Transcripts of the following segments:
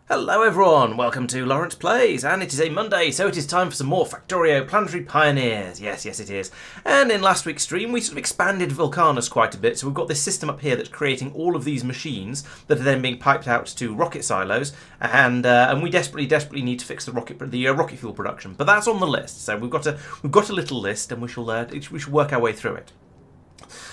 Hello everyone, welcome to Laurence Plays, and it is a Monday, so it is time for some more Factorio Planetary Pioneers. Yes, it is. And in last week's stream, we sort of expanded Vulcanus quite a bit, so we've got this system up here that's creating all of these machines that are then being piped out to rocket silos, and we desperately need to fix the rocket fuel production. But that's on the list, so we've got a little list, and we shall work our way through it.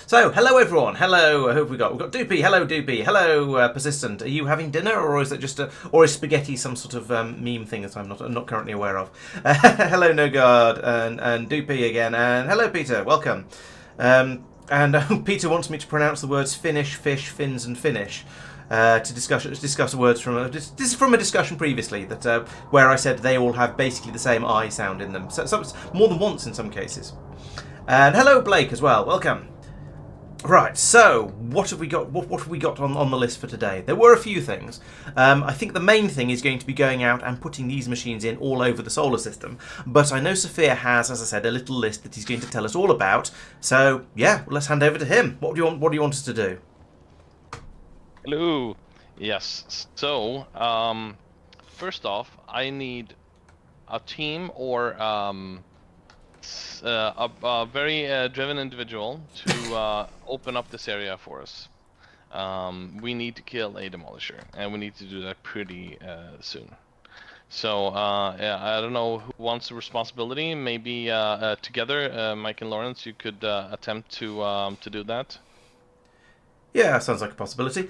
So, hello everyone. Hello. Who have we got? We've got Doopy. Hello, Doopy. Hello, Persistent. Are you having dinner, or is it just or is spaghetti some sort of meme thing that I'm not currently aware of? Hello, No Guard, and Doopy again, and hello, Peter. Welcome. And Peter wants me to pronounce the words Finnish, fish, fins, and finish. To discuss words from this is from a discussion previously that where I said they all have basically the same I sound in them. So it's more than once in some cases. And hello, Blake, as well. Welcome. Right, so what have we got? What have we got on the list for today? There were a few things. I think the main thing is going to be going out and putting these machines in all over the solar system. But I know Sophia has, as I said, a little list that he's going to tell us all about. So yeah, let's hand over to him. What do you want? What do you want us to do? Hello. Yes. So, first off, I need a team or a very driven individual to open up this area for us. We need to kill a Demolisher, and we need to do that pretty soon. So, yeah, I don't know who wants the responsibility. Maybe together, Mike and Laurence, you could attempt to do that. Yeah, sounds like a possibility.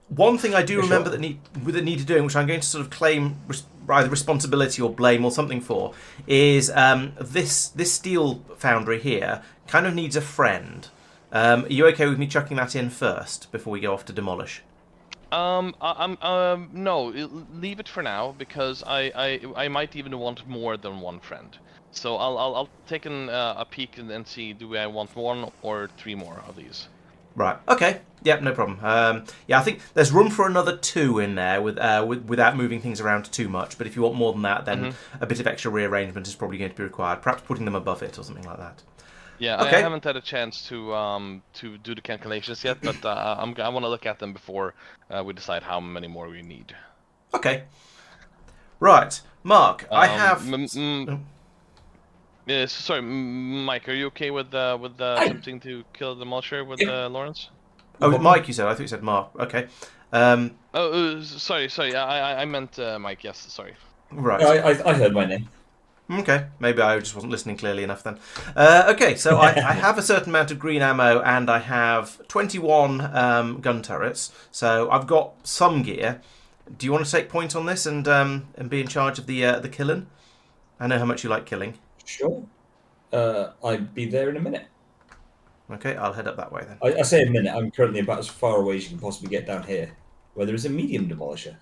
One thing I do remember that needed doing, which I'm going to sort of claim either responsibility or blame or something for, is this steel foundry here kind of needs a friend. Are you okay with me chucking that in first before we go off to demolish? No, leave it for now because I might even want more than one friend. So I'll take a peek and see do I want one or three more of these. Right. Okay. Yep. No problem. Yeah, I think there's room for another two in there without moving things around too much. But if you want more than that, then a bit of extra rearrangement is probably going to be required. Perhaps putting them above it or something like that. Yeah, Okay. I haven't had a chance to do the calculations yet, but I want to look at them before we decide how many more we need. Okay. Right, Mark. I have. Yeah, sorry, Mike. Are you okay with attempting to kill the Demolisher with Laurence? Oh, with Mike, you said. I thought you said Mark. Okay. Sorry. I meant Mike. Yes, sorry. Right. I heard my name. Okay, maybe I just wasn't listening clearly enough then. Okay, so I have a certain amount of green ammo and I have 21 gun turrets, so I've got some gear. Do you want to take point on this and be in charge of the killing? I know how much you like killing. Sure. I'd be there in a minute. Okay, I'll head up that way then. I say a minute. I'm currently about as far away as you can possibly get down here, where there is a medium demolisher.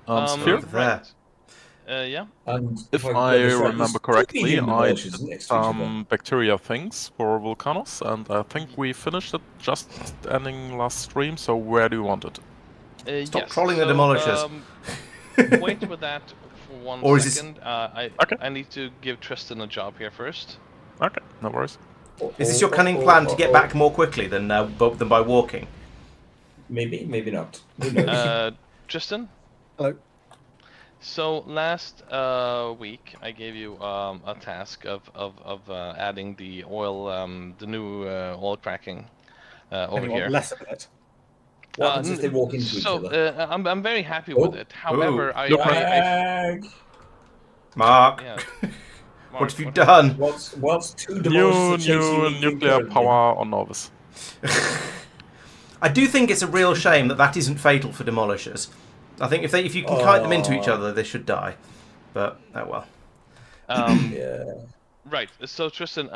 Sphere? There. Yeah. And If I remember correctly, I did some bacteria things for Volcanus, and I think we finished it just ending last stream, so where do you want it? Stop trolling the Demolishers. Wait with that for one Or second. I need to give Tristan a job here first. Okay, no worries. Is this your cunning plan to get back more quickly than by walking? Maybe, maybe not. Who knows? Tristan? Hello. So last week I gave you a task of adding the oil, the new oil cracking over here. Less of it. What happens if they walk into each other? I'm very happy with it. However, Mark, yeah. Mark, what have you done? Whilst two demolishers New nuclear power on Nauvis. I do think it's a real shame that isn't fatal for demolishers. I think if you can kite them into each other, they should die. But oh well. Yeah. Right. So Tristan,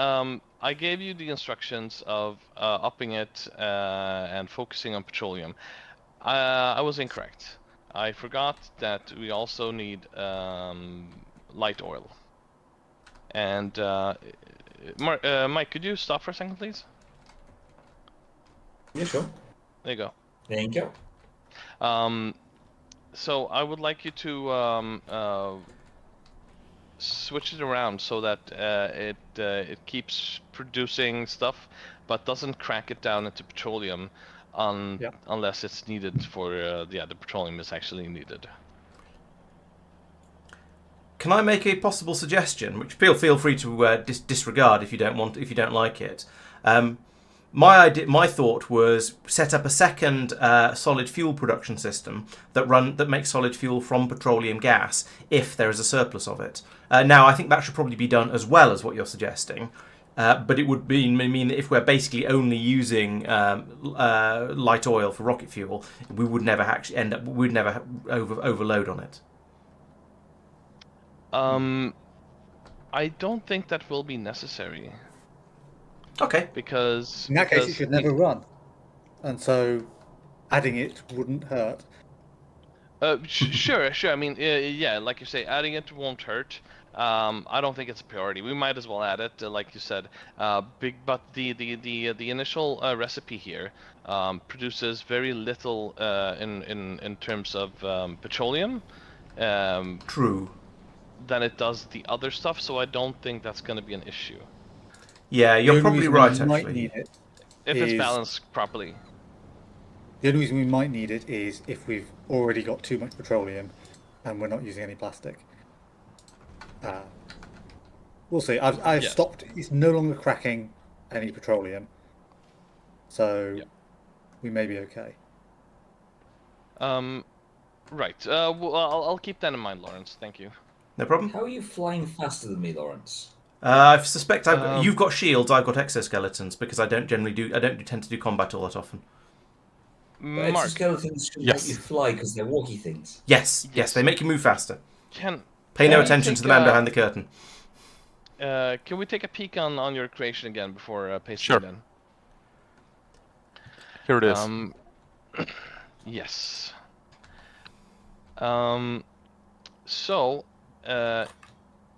I gave you the instructions of upping it and focusing on petroleum. I was incorrect. I forgot that we also need light oil. And Mike, could you stop for a second, please? Yeah, sure. There you go. Thank you. So I would like you to switch it around so that it keeps producing stuff, but doesn't crack it down into petroleum. unless it's needed for the petroleum is actually needed. Can I make a possible suggestion, which feel free to disregard if you don't like it? My thought was set up a second solid fuel production system that makes solid fuel from petroleum gas if there is a surplus of it. Now, I think that should probably be done as well as what you're suggesting. But it would mean that if we're basically only using light oil for rocket fuel, we would never actually we'd never overload on it. I don't think that will be necessary. Okay. Because In that case, it should never run, and so adding it wouldn't hurt. Sure. I mean, yeah, like you say, adding it won't hurt. I don't think it's a priority. We might as well add it, like you said. But the initial recipe here produces very little in terms of petroleum. True. Than it does the other stuff, so I don't think that's going to be an issue. Yeah, you're probably right, we might actually. need it If it's balanced properly. The only reason we might need it is if we've already got too much petroleum and we're not using any plastic. We'll see. I've stopped. It's no longer cracking any petroleum, so we may be okay. Right. Well, I'll keep that in mind, Laurence. Thank you. No problem. How are you flying faster than me, Laurence? I suspect you've got shields. I've got exoskeletons because I don't tend to do combat all that often. But Mark, exoskeletons should make you fly because they're walkie things. Yes, they make you move faster. Pay no we attention take, to the man behind the curtain. Can we take a peek on your creation again before pasting Sure. it in? Here it is. Yes. So,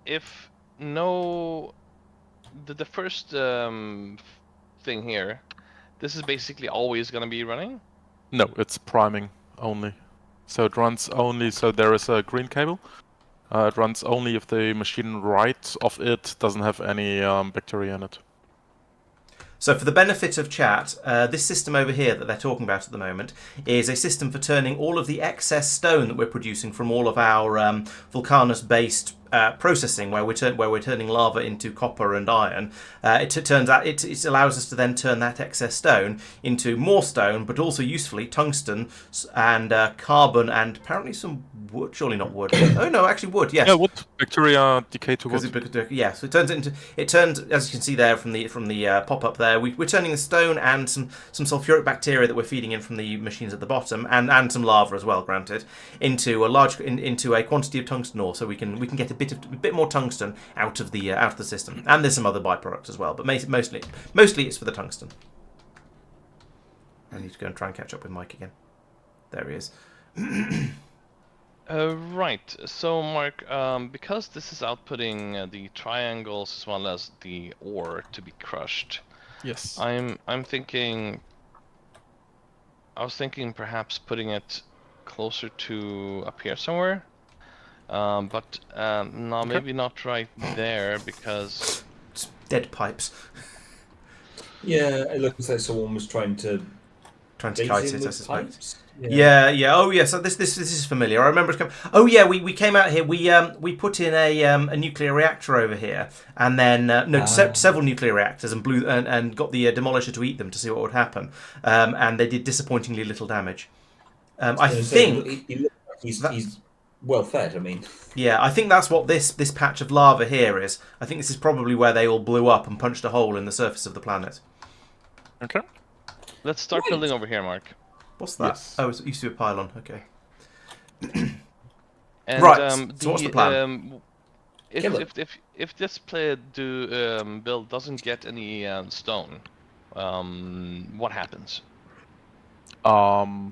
if no, the first thing here, this is basically always going to be running? No, it's priming only. So it runs only, so there is a green cable. It runs only if the machine right of it doesn't have any bacteria in it. So for the benefit of chat, this system over here that they're talking about at the moment is a system for turning all of the excess stone that we're producing from all of our Vulcanus-based processing, where we're turning lava into copper and iron. It turns out it allows us to then turn that excess stone into more stone, but also usefully tungsten and carbon and apparently some wood. Surely not wood. Oh no, actually wood. Yes. Yeah, wood. Bacteria decay to wood. So it turns as you can see there from the pop up there. We're turning the stone and some sulfuric bacteria that we're feeding in from the machines at the bottom, and some lava as well, granted, into a quantity of tungsten ore, so we can get a bit more tungsten out of the system. And there's some other byproducts as well, but mostly it's for the tungsten. I need to go and try and catch up with Mike again. There he is. Right. So, Mark, because this is outputting the triangles as well as the ore to be crushed. Yes. I was thinking perhaps putting it closer to up here somewhere. But no, Okay. maybe not right there because It's dead pipes. Yeah, it looks like someone was trying to Kite bait it, in I with suspect. pipes. Yeah. Oh, yeah. So this is familiar. I remember it coming. Oh, yeah. We came out here. We put in a nuclear reactor over here, and then several nuclear reactors, and blew and got the Demolisher to eat them to see what would happen. And they did disappointingly little damage. I think He looks like he's well fed. I mean, yeah. I think that's what this patch of lava here is. I think this is probably where they all blew up and punched a hole in the surface of the planet. Okay. let's start building over here, Mark. What's that? Yes. Oh, it used to be a pylon. Okay. And, Right, so what's the plan? If this build doesn't get any stone, what happens? I'm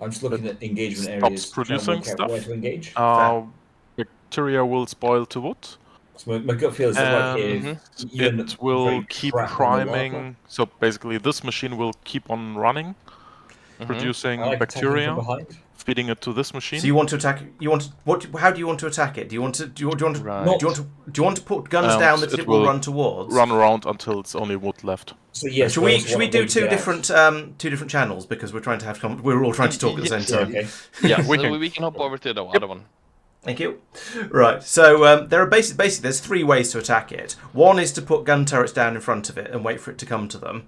just looking at engagement stops areas. producing trying to work out stuff. where to engage. Bacteria will spoil to wood. So my gut feel is that right here, you end up It will very keep crap on the lava. priming. So basically, this machine will keep on running, producing I like attacking from bacteria, behind. feeding it to this machine. So you want to attack? You want what? How do you want to attack it? Do you want to? Do you want to? Right. Do you want to put guns And down that it it will will run towards? Run around until it's only wood left. So yes, Should we do two different channels because we're trying to have we're all trying to talk at the same time. Okay. Yeah, We can hop over to the other one. Thank you. Right, so there are basically there's three ways to attack it. One is to put gun turrets down in front of it and wait for it to come to them.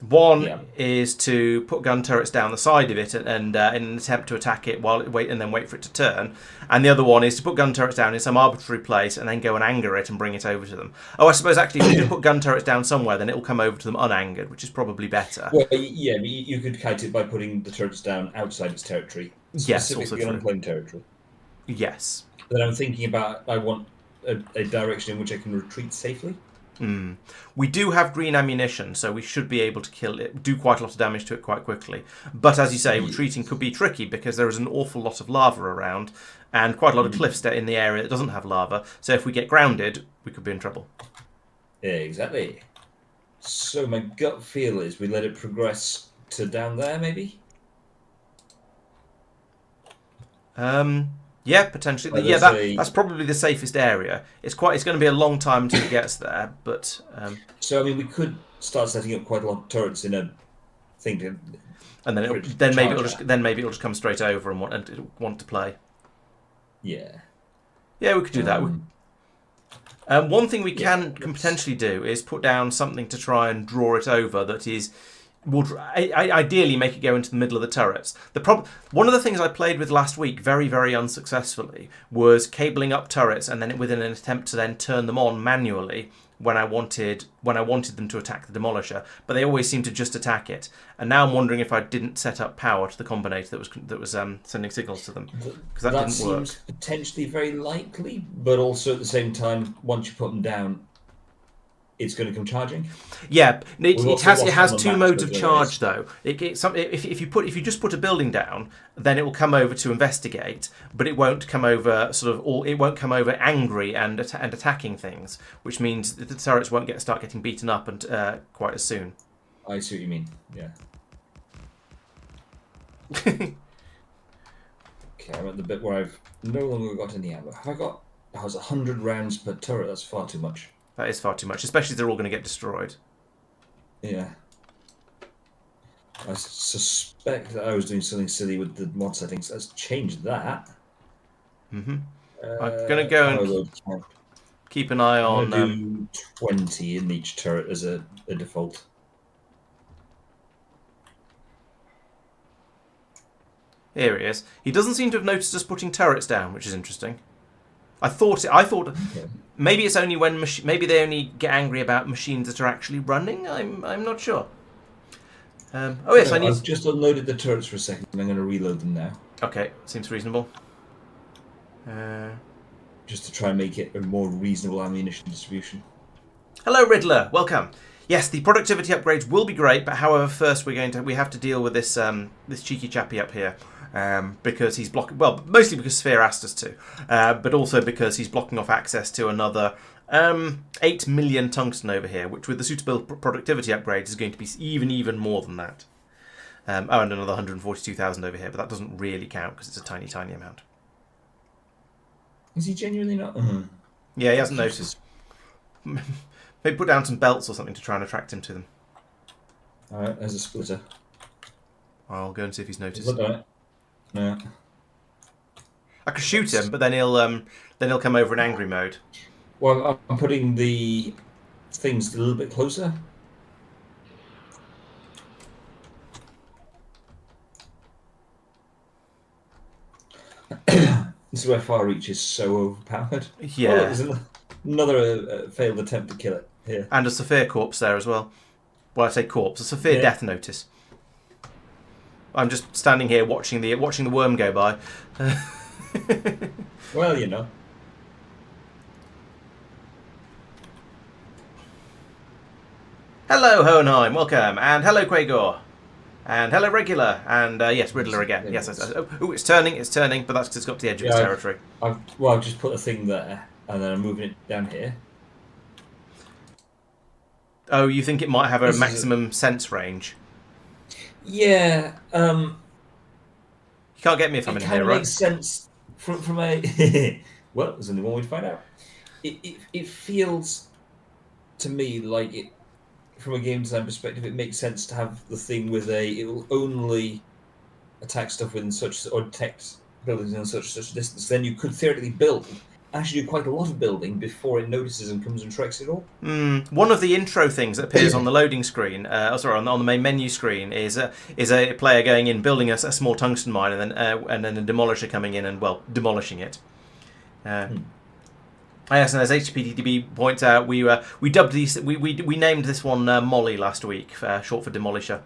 One is to put gun turrets down the side of it and in an attempt to attack it while it then wait for it to turn. And the other one is to put gun turrets down in some arbitrary place and then go and anger it and bring it over to them. Oh, I suppose actually if you just put gun turrets down somewhere, then it will come over to them unangered, which is probably better. Well, yeah, but you could kite it by putting the turrets down outside its territory, Yes, also specifically on true. unclaimed territory. Yes. Then I'm thinking about I want a direction in which I can retreat safely. We do have green ammunition, so we should be able to kill it, do quite a lot of damage to it quite quickly. But as you say, retreating could be tricky because there is an awful lot of lava around and quite a lot of cliffs in the area that doesn't have lava. So if we get grounded, we could be in trouble. Yeah, exactly. So my gut feel is we let it progress to down there, maybe? Yeah, potentially. Well, that's probably the safest area. It's going to be a long time until it gets there, but So I mean, we could start setting up quite a lot of turrets in a thing, and then maybe it'll just come straight over and want to play. Yeah. Yeah, we could do that. One thing we can potentially do is put down something to try and draw it over that would ideally make it go into the middle of the turrets. One of the things I played with last week very, very unsuccessfully was cabling up turrets and then within an attempt to then turn them on manually when I wanted them to attack the Demolisher, but they always seemed to just attack it. And now I'm wondering if I didn't set up power to the combinator that was sending signals to them, because that didn't work. Seems potentially very likely, but also at the same time, once you put them down, it's going to come charging. Yeah, it has two modes of both charge though. If you just put a building down, then it will come over to investigate, but it won't come over it won't come over angry and attacking things, which means that the turrets won't start getting beaten up and quite as soon. I see what you mean. Yeah. Okay, I'm at the bit where I've no longer got any ammo. Have I got? I was 100 rounds per turret. That's far too much. That is far too much, especially if they're all going to get destroyed. Yeah. I suspect that I was doing something silly with the mod settings. Let's change that. I'm going to go and keep an eye on... do 20 in each turret as a default. Here he is. He doesn't seem to have noticed us putting turrets down, which is interesting. I thought maybe it's only when maybe they only get angry about machines that are actually running. I'm not sure. Oh yes, I've just unloaded the turrets for a second. I'm going to reload them now. Okay, seems reasonable. Just to try and make it a more reasonable ammunition distribution. Hello, Riddler. Welcome. Yes, the productivity upgrades will be great, but however, first we have to deal with this this cheeky chappy up here. Because he's blocking, well, mostly because Sphere asked us to, but also because he's blocking off access to another 8 million tungsten over here, which with the suitable productivity upgrades is going to be even more than that. And another 142,000 over here, but that doesn't really count because it's a tiny amount. Is he genuinely not? Yeah, he hasn't noticed. Maybe put down some belts or something to try and attract him to them. Alright, there's a splitter. I'll go and see if he's noticed. Look at it. No. I could shoot him, but then he'll come over in angry mode. Well, I'm putting the things a little bit closer. This is where far reach is so overpowered. Yeah. Oh, there's another failed attempt to kill it here. And a Sophia corpse there as well. Well, I say corpse, a Sophia death notice. I'm just standing here watching the worm go by. Well, you know. Hello, Hohenheim, welcome, and hello, Quagor, and hello, Regular, and yes, Riddler again. Yes, oh, it's turning, but that's because it's got to the edge of its territory. I've just put a thing there, and then I'm moving it down here. Oh, you think it might have a maximum sense range? Yeah. You can't get me if I'm It in kind here, of right? makes sense from a. Well, there's only one way to find out. It feels to me like it, from a game design perspective, it makes sense to have the thing with it will only attack stuff within such or detect buildings in such a distance. Then you could theoretically actually do quite a lot of building before it notices and comes and tracks it all. One of the intro things that appears on the loading screen, on the main menu screen, is a player going in, building a small tungsten mine, and then a demolisher coming in and demolishing it. Yes, and as HPDB points out, we dubbed these we named this one Molly last week, short for Demolisher.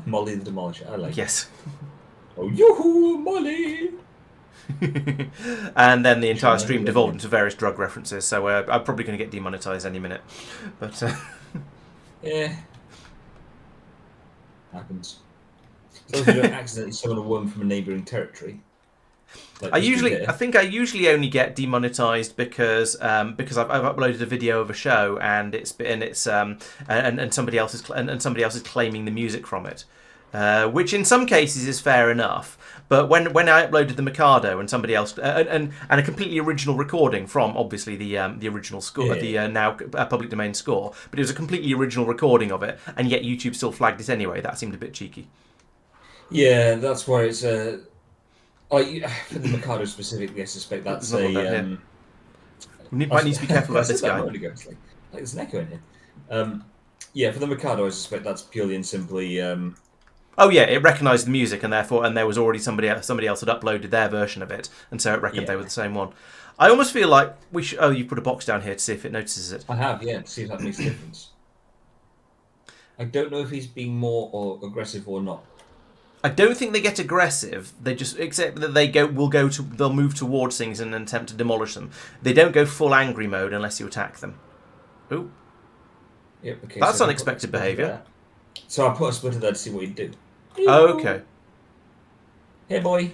Molly the Demolisher, I like. Yes. Oh, yoo-hoo, Molly! And then the entire stream devolved into various drug references, so I'm probably going to get demonetized any minute. But yeah, happens. So if you don't accidentally summon a worm from a neighbouring territory. Like I think I usually only get demonetized because I've uploaded a video of a show and somebody else is claiming the music from it, which in some cases is fair enough. But when I uploaded the Mikado and somebody else and a completely original recording from obviously the original score, the now public domain score, but it was a completely original recording of it, and yet YouTube still flagged it anyway. That seemed a bit cheeky. Yeah, that's where it's for the Mikado specifically, I suspect that's We might need to be careful about this guy. Like there's an echo in here. Yeah, for the Mikado, I suspect that's purely and simply. Oh yeah, it recognised the music, and there was already somebody else had uploaded their version of it, and so it reckoned they were the same one. I almost feel like we should. Oh, you put a box down here to see if it notices it. I have, yeah, to see if that makes a difference. I don't know if he's being more or aggressive or not. I don't think they get aggressive. They just except that they'll move towards things and attempt to demolish them. They don't go full angry mode unless you attack them. Ooh. Yep. Okay. That's unexpected behaviour. So I put a splitter there to see what he'd do. Oh, okay. Hey boy.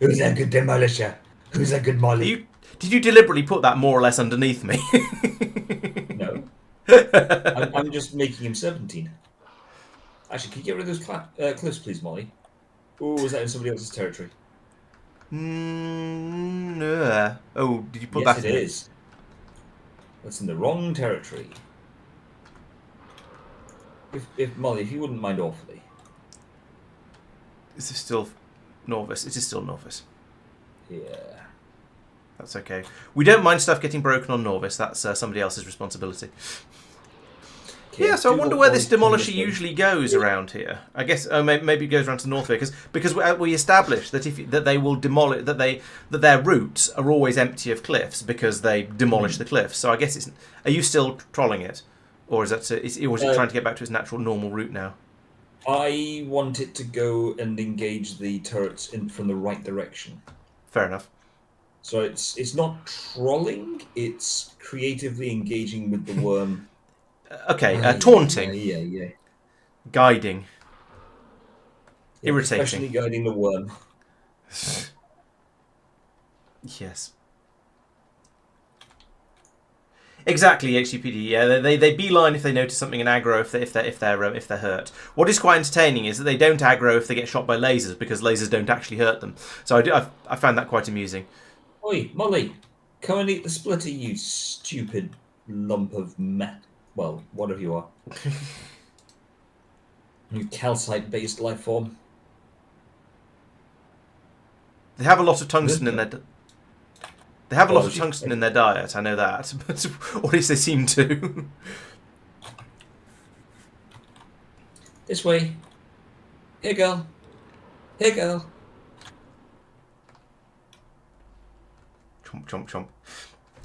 Who's a good demolisher? Who's a good molly? Did you deliberately put that more or less underneath me? No. I'm just making him 17. Actually, can you get rid of those cliffs, please, Molly? Oh, is that in somebody else's territory? No. Oh, did you put yes, that in? in? Yes, it is. That's in the wrong territory. If Molly, if you wouldn't mind awfully. Is this still Nauvis? It is still Nauvis. Yeah. That's okay. We don't mind stuff getting broken on Nauvis. That's somebody else's responsibility. Okay, yeah, so I wonder where this Demolisher usually goes around here. I guess maybe it goes around to North here because we established that that they will demolish that their routes are always empty of cliffs because they demolish the cliffs. So I guess it's. Are you still trolling it, or is it trying to get back to its natural normal route now? I want it to go and engage the turrets from the right direction. Fair enough. So it's not trolling; it's creatively engaging with the worm. Okay, taunting. Yeah. Guiding. Yeah, irritating. Especially guiding the worm. Yes. Exactly, HGPD. Yeah, they beeline if they notice something and aggro if they're hurt. What is quite entertaining is that they don't aggro if they get shot by lasers because lasers don't actually hurt them. So I found that quite amusing. Oi, Molly, come and eat the splitter, you stupid lump of meh. Well, whatever you are. You calcite-based life form. They have a lot of tungsten in their. They have a lot of tungsten in their diet. I know that, but or at least they seem to. This way. Here, girl. Here, girl. Chomp, chomp, chomp.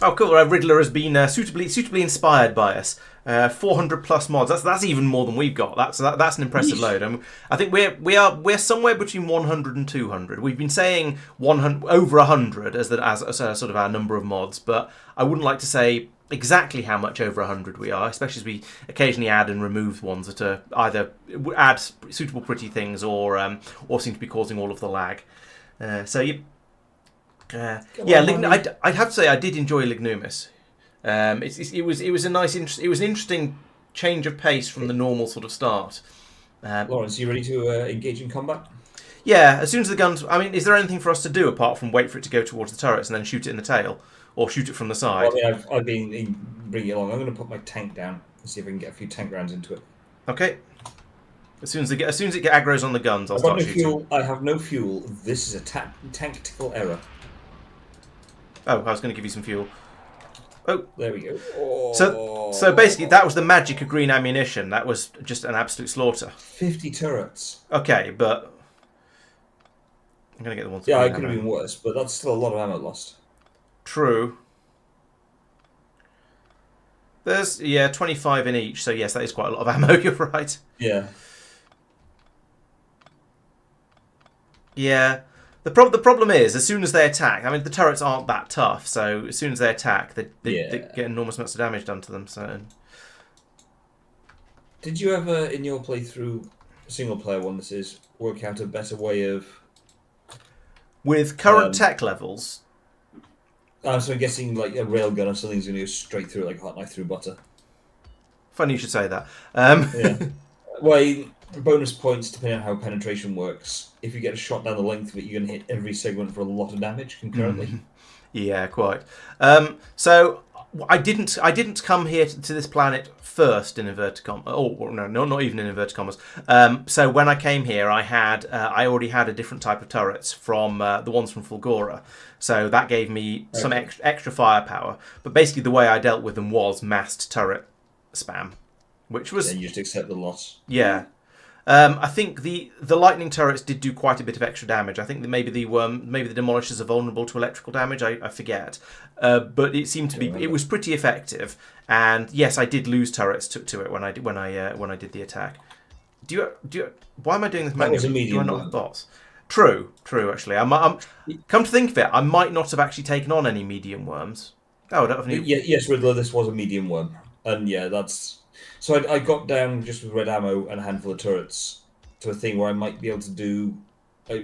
Oh, cool! Riddler has been suitably inspired by us. 400 plus mods. That's even more than we've got. That's an impressive load. I think we're somewhere between 100 and 200. We've been saying 100 over 100 as sort of our number of mods, but I wouldn't like to say exactly how much over 100 we are, especially as we occasionally add and remove ones that are either add suitable pretty things or seem to be causing all of the lag. I'd have to say I did enjoy Lignumis. It was an interesting change of pace from the normal sort of start. Laurence, you ready to engage in combat? Yeah, as soon as the guns... I mean, is there anything for us to do apart from wait for it to go towards the turrets and then shoot it in the tail? Or shoot it from the side? Well, I mean, I've been bringing it along. I'm going to put my tank down and see if I can get a few tank rounds into it. Okay. As soon as it aggroes on the guns, I'll I've got start no shooting. fuel. I have no fuel. This is a tactical error. Oh, I was going to give you some fuel. Oh, there we go. Oh. So basically, that was the magic of green ammunition. That was just an absolute slaughter. 50 turrets. Okay, but I'm going to get the ones. Yeah, it could have been worse, but that's still a lot of ammo lost. True. There's 25 in each. So yes, that is quite a lot of ammo. You're right. Yeah. Yeah. The problem is, as soon as they attack, I mean, the turrets aren't that tough, so as soon as they attack, they get enormous amounts of damage done to them. So, did you ever, in your playthrough, single player one, this is, work out a better way of... with current tech levels... so I'm guessing like a railgun or something's going to go straight through, like a hot knife through butter. Funny you should say that. Yeah. Well, bonus points depending on how penetration works. If you get a shot down the length of it, you're going to hit every segment for a lot of damage concurrently. Yeah, quite. So I didn't come here to this planet first in inverted commas. Oh no, not even in inverted commas. So when I came here, I already had a different type of turrets from the ones from Fulgora. So that gave me some extra firepower. But basically, the way I dealt with them was massed turret spam, which was you just accept the loss. Yeah. I think the lightning turrets did do quite a bit of extra damage. I think that maybe the demolishers are vulnerable to electrical damage. I forget, but it seemed to be. It was pretty effective. And yes, I did lose turrets to it when I did the attack. Do you? Why am I doing this manually? Do I not have bots? True. Actually, I'm come to think of it, I might not have actually taken on any medium worms. Oh, I don't have any. Yes, Riddler. This was a medium worm, and yeah, that's. So I got down just with red ammo and a handful of turrets to a thing where I might be able to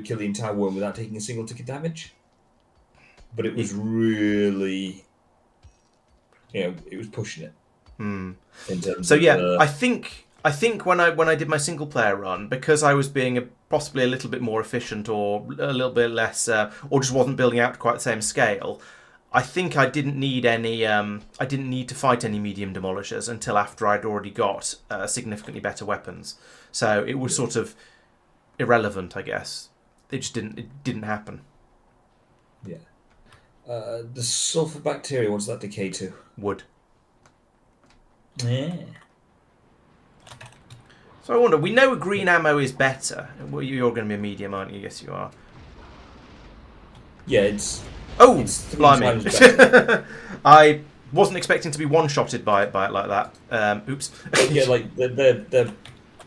kill the entire worm without taking a single tick of damage. But it was really, it was pushing it. In terms so of, yeah, I think when I did my single player run, because I was being possibly a little bit more efficient or a little bit less, or just wasn't building out to quite the same scale. I think I didn't need any. I didn't need to fight any medium demolishers until after I'd already got significantly better weapons. So it was sort of irrelevant, I guess. It just didn't happen. Yeah. The sulfur bacteria. What's that decay to? Wood. Yeah. So I wonder. We know green ammo is better. Well, you're going to be a medium, aren't you? Yes, you are. Yeah, it's. Oh, blimey. I wasn't expecting to be one-shotted by it like that. Oops. Yeah, like, they're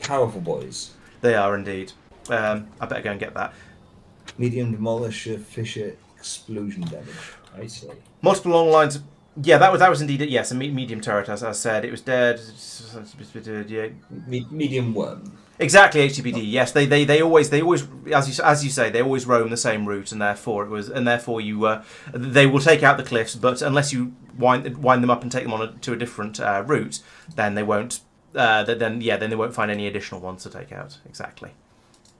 powerful boys. They are indeed. I better go and get that. Medium demolisher, fisher, explosion damage. I see. Multiple long lines. Yeah, that was indeed it. Yes, a medium turret, as I said. It was dead. Yeah. Medium worm. Exactly, HTPD. Yes, they always, as you say, they always roam the same route, and therefore you they will take out the cliffs, but unless you wind them up and take them to a different route, then they won't. Then they won't find any additional ones to take out. Exactly.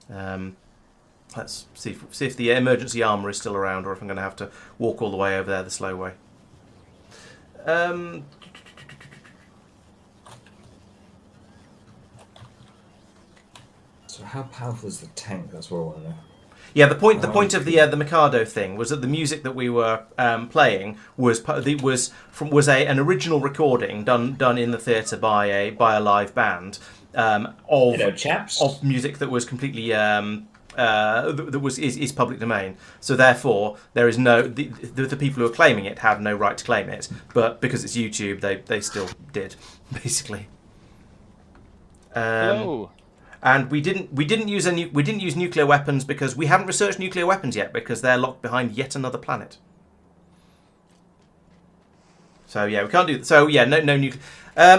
Let's see if the emergency armor is still around, or if I'm going to have to walk all the way over there the slow way. So how powerful is the tank? That's what I want to know. Yeah, the point of the Mikado thing was that the music that we were playing was an original recording done in the theatre by a live band of music that was completely is public domain. So therefore, there is no the people who are claiming it have no right to claim it, but because it's YouTube, they still did, basically. Hello. And we didn't use nuclear weapons because we haven't researched nuclear weapons yet, because they're locked behind yet another planet. So yeah, we can't do. So yeah, no nuclear.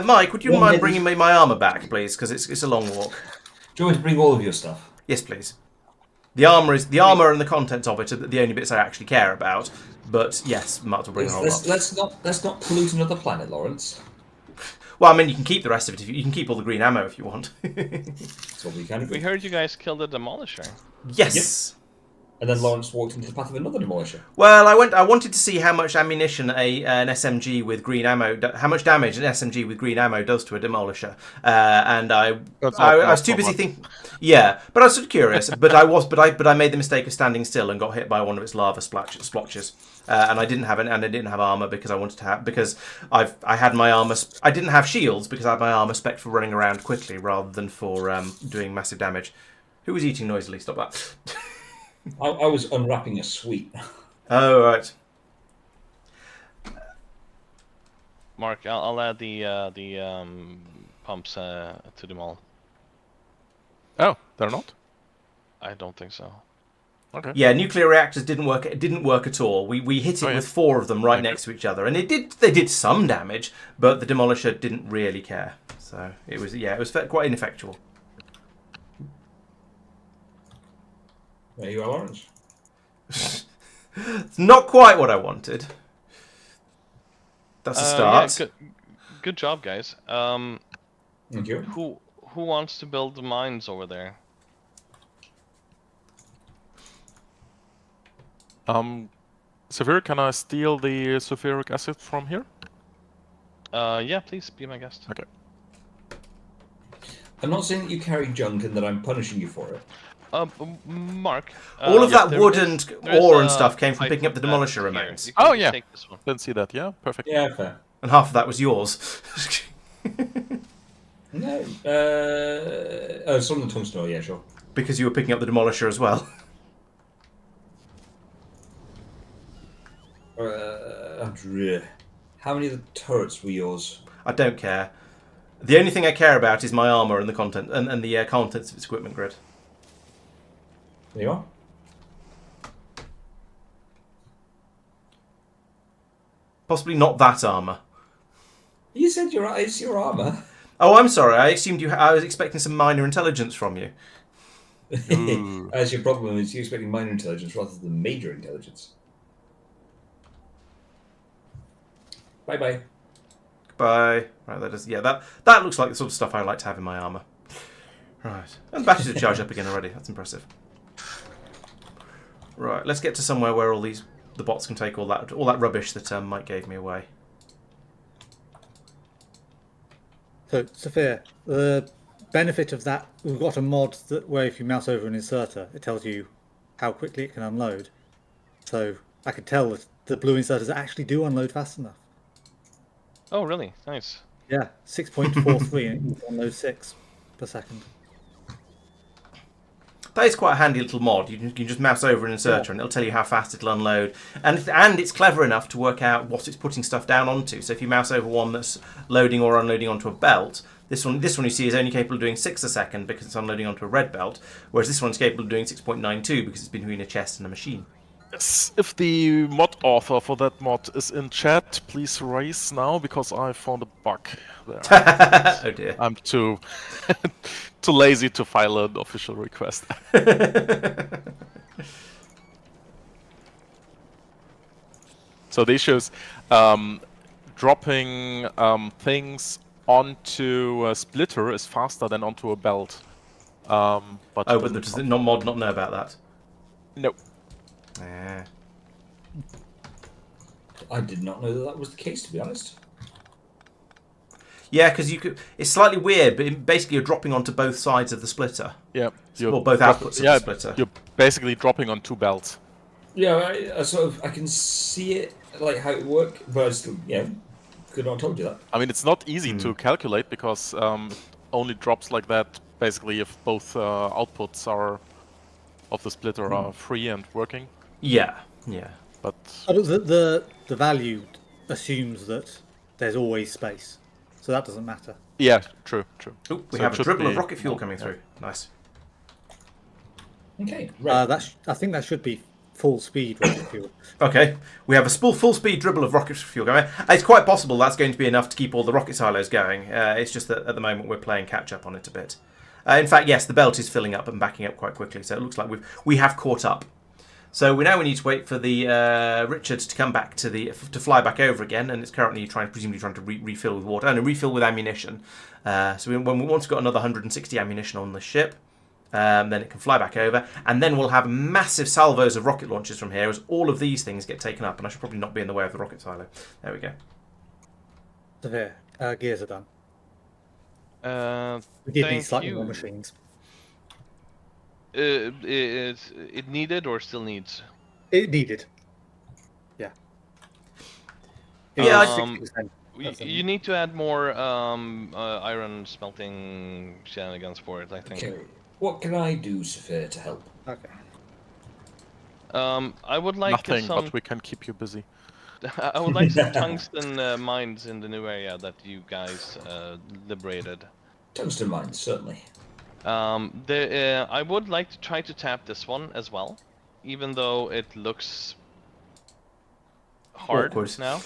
Mike, would you mind bringing me my armor back, please? Because it's a long walk. Do you want me to bring all of your stuff? Yes, please. The armor and the contents of it are the only bits I actually care about. But yes, might as well bring it all up. Let's not pollute another planet, Laurence. Well, I mean, you can keep the rest of it. You can keep all the green ammo if you want. That's what we can do. We heard you guys killed the Demolisher. Yes. And then Laurence walked into the path of another Demolisher. Well, I wanted to see how much ammunition an SMG with green ammo, how much damage an SMG with green ammo does to a Demolisher, and I was too busy thinking. Yeah, but I was sort of curious. but I made the mistake of standing still and got hit by one of its lava splotches. And I didn't have armor because I wanted to have I had my armor. I didn't have shields because I had my armor spec for running around quickly rather than for doing massive damage. Who was eating noisily? Stop that. I was unwrapping a sweet. Oh, right. Mark, I'll add the pumps to them all. Oh, they're not? I don't think so. Okay. Yeah, nuclear reactors didn't work. It didn't work at all. We hit it with 4 of them right next to each other, and they did some damage, but the Demolisher didn't really care. So it was quite ineffectual. There you are, Laurence. It's not quite what I wanted. That's a start. Yeah, good job, guys. Thank you. Who wants to build the mines over there? Severe, can I steal the sulfuric acid from here? Yeah, please be my guest. Okay. I'm not saying that you carry junk and that I'm punishing you for it. Mark. All of that wood there and is ore a and stuff came from pipe picking up the that Demolisher here. remains. You can Oh, yeah. take this one. Didn't see that. Yeah, perfect. Yeah, fair. And half of that was yours. No. Some of the tungsten ore, yeah, sure. Because you were picking up the Demolisher as well. How many of the turrets were yours? I don't care. The only thing I care about is my armor and the content and the contents of its equipment grid. There you are. Possibly not that armor. You said it's your armor. Oh, I'm sorry. I assumed I was expecting some minor intelligence from you. Ooh. As your problem is you're expecting minor intelligence rather than major intelligence. Bye-bye. Goodbye. Right, that looks like the sort of stuff I like to have in my armor. Right, and batteries are charged up again already. That's impressive. Right, let's get to somewhere where the bots can take all that rubbish that Mike gave me away. So, Sophia, the benefit of that, we've got a mod where if you mouse over an inserter, it tells you how quickly it can unload. So I could tell that the blue inserters actually do unload fast enough. Oh, really? Nice. Yeah, 6.43 and it can unload 6 per second. That is quite a handy little mod. You can just mouse over an inserter and it'll tell you how fast it'll unload. And it's clever enough to work out what it's putting stuff down onto. So if you mouse over one that's loading or unloading onto a belt, this one you see is only capable of doing 6 a second because it's unloading onto a red belt, whereas this one's capable of doing 6.92 because it's between a chest and a machine. Yes, if the mod author for that mod is in chat, please raise now because I found a bug there. Oh dear. I'm too lazy to file an official request. So the issue is dropping things onto a splitter is faster than onto a belt. But Does the mod not know about that? No. Yeah. I did not know that was the case, to be honest. Yeah, because it's slightly weird, but basically you're dropping onto both sides of the splitter. Yeah. Well, both outputs of the splitter. You're basically dropping on 2 belts. Yeah, I can see it, like how it works, but I still, could not have told you that. I mean, it's not easy to calculate because it only drops like that basically if both outputs of the splitter are free and working. Yeah. But The value assumes that there's always space, so that doesn't matter. yeah, true. Ooh, we So have it a should dribble of be rocket fuel more, coming yeah. through. Nice. Okay, right. I think that should be full speed rocket fuel. Okay, we have a full speed dribble of rocket fuel going. It's quite possible that's going to be enough to keep all the rocket silos going. It's just that at the moment we're playing catch up on it a bit. In fact, yes, the belt is filling up and backing up quite quickly, so it looks like we have caught up. So we need to wait for the Richard to come back to fly back over again, and it's currently presumably trying to refill with water and refill with ammunition. Once we've got another 160 ammunition on the ship, then it can fly back over, and then we'll have massive salvos of rocket launchers from here as all of these things get taken up. And I should probably not be in the way of the rocket silo. There we go. So there, gears are done. We did need Thank slightly you. more machines. It needed or still needs? It needed. Yeah. Yeah, was Um, 60%. That's You need to add more iron smelting shenanigans for it, I think. Okay. What can I do, Sophia, to help? Okay. I would like Nothing, some. but we can keep you busy. I would like some tungsten mines in the new area that you guys liberated. Tungsten mines, certainly. I would like to try to tap this one as well, even though it looks hard Awkward. now.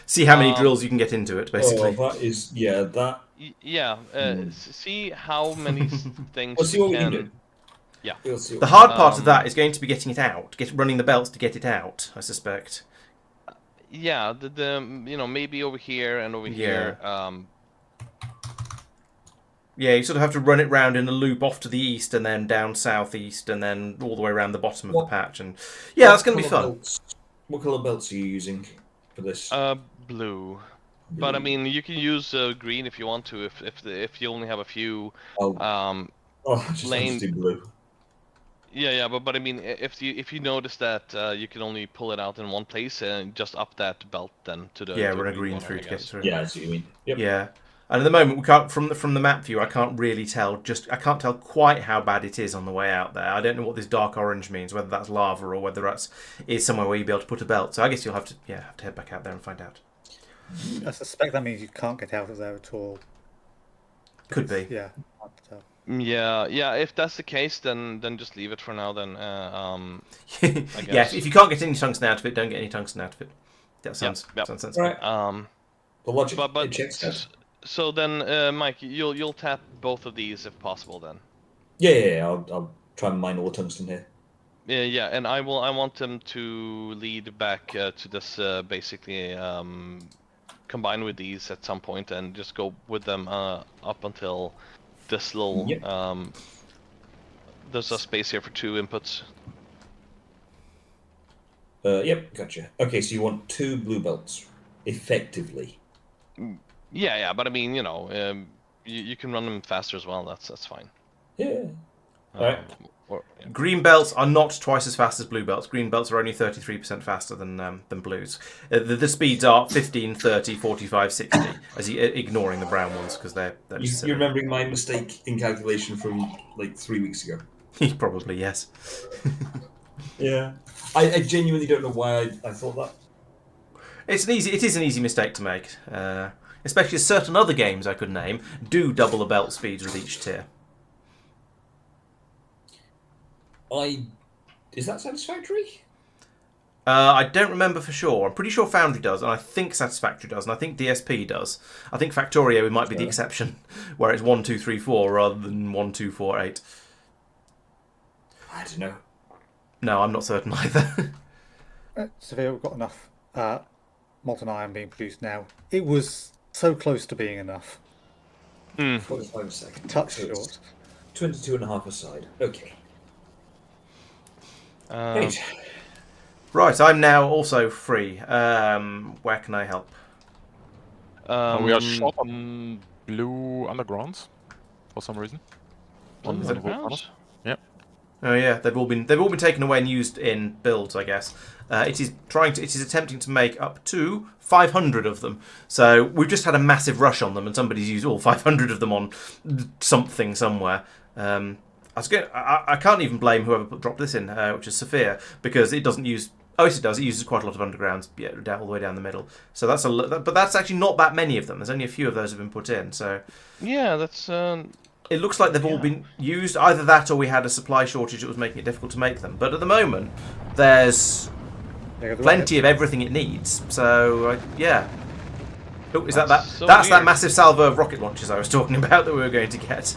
See how many drills you can get into it, basically. Oh, that is, yeah, that... See how many things We'll see what we can do. Yeah. We'll see what The hard part of that is going to be getting it out, running the belts to get it out, I suspect. Yeah, maybe over here and over here. Yeah, you sort of have to run it round in a loop off to the east and then down southeast and then all the way around the bottom of the patch. And yeah, that's going to be fun. What colour belts are you using for this? Blue. But I mean, you can use green if you want to. If you only have a few. I just want to do blue. Yeah, but I mean, if you notice that you can only pull it out in one place and just up that belt then to the run a green through to get through. Yeah, I see what you mean. Yep. Yeah, and at the moment we can't from the map view. I can't really tell. I can't tell quite how bad it is on the way out there. I don't know what this dark orange means. Whether that's lava or whether that's is somewhere where you'll be able to put a belt. So I guess you'll have to head back out there and find out. I suspect that means you can't get out of there at all. Could be. Yeah. Hard to tell. Yeah. If that's the case, then just leave it for now. Then I guess. Yeah. If you can't get any tungsten out of it, don't get any tungsten out of it. That sounds sensible. Right. The logic. But it checks out. so then, Mike, you'll tap both of these if possible. Then. Yeah. I'll try and mine all the tungsten here. Yeah, and I want them to lead back to this basically combine with these at some point and just go with them up until this little there's a space here for 2 inputs. Yep, gotcha. Okay, so you want 2 blue belts, effectively. Yeah, but I mean, you can run them faster as well. That's fine. Yeah. Alright. Green belts are not twice as fast as blue belts. Green belts are only 33% faster than blues. The speeds are 15, 30, 45, 60, ignoring the brown ones because they're just You're remembering my mistake in calculation from like 3 weeks ago. Probably, yes. Yeah. I genuinely don't know why I thought that. It is an easy mistake to make. Especially as certain other games I could name do double the belt speeds with each tier. Is that satisfactory? I don't remember for sure. I'm pretty sure Foundry does, and I think Satisfactory does, and I think DSP does. I think Factorio might be the exception, where it's 1, 2, 3, 4 rather than 1, 2, 4, 8. I don't know. No, I'm not certain either. Sophia, we've got enough molten iron being produced now. It was so close to being enough. 45 seconds. Touch So it's short. 22.5 aside. Okay. Um, Right, I'm now also free. Where can I help? We are short on blue undergrounds for some reason. On the Volcanis. Yep. Oh yeah, they've all been taken away and used in builds, I guess. It is attempting to make up to 500 of them. So we've just had a massive rush on them, and somebody's used all 500 of them on something somewhere. I can't even blame whoever dropped this in, which is Sophia, because it doesn't use. Oh, yes, it does. It uses quite a lot of undergrounds, all the way down the middle. So but that's actually not that many of them. There's only a few of those have been put in. So yeah, that's. It looks like they've all been used. Either that, or we had a supply shortage that was making it difficult to make them. But at the moment, there's plenty of everything it needs. So yeah. Oh, is that? So That's that weird. massive salvo of rocket launchers I was talking about that we were going to get.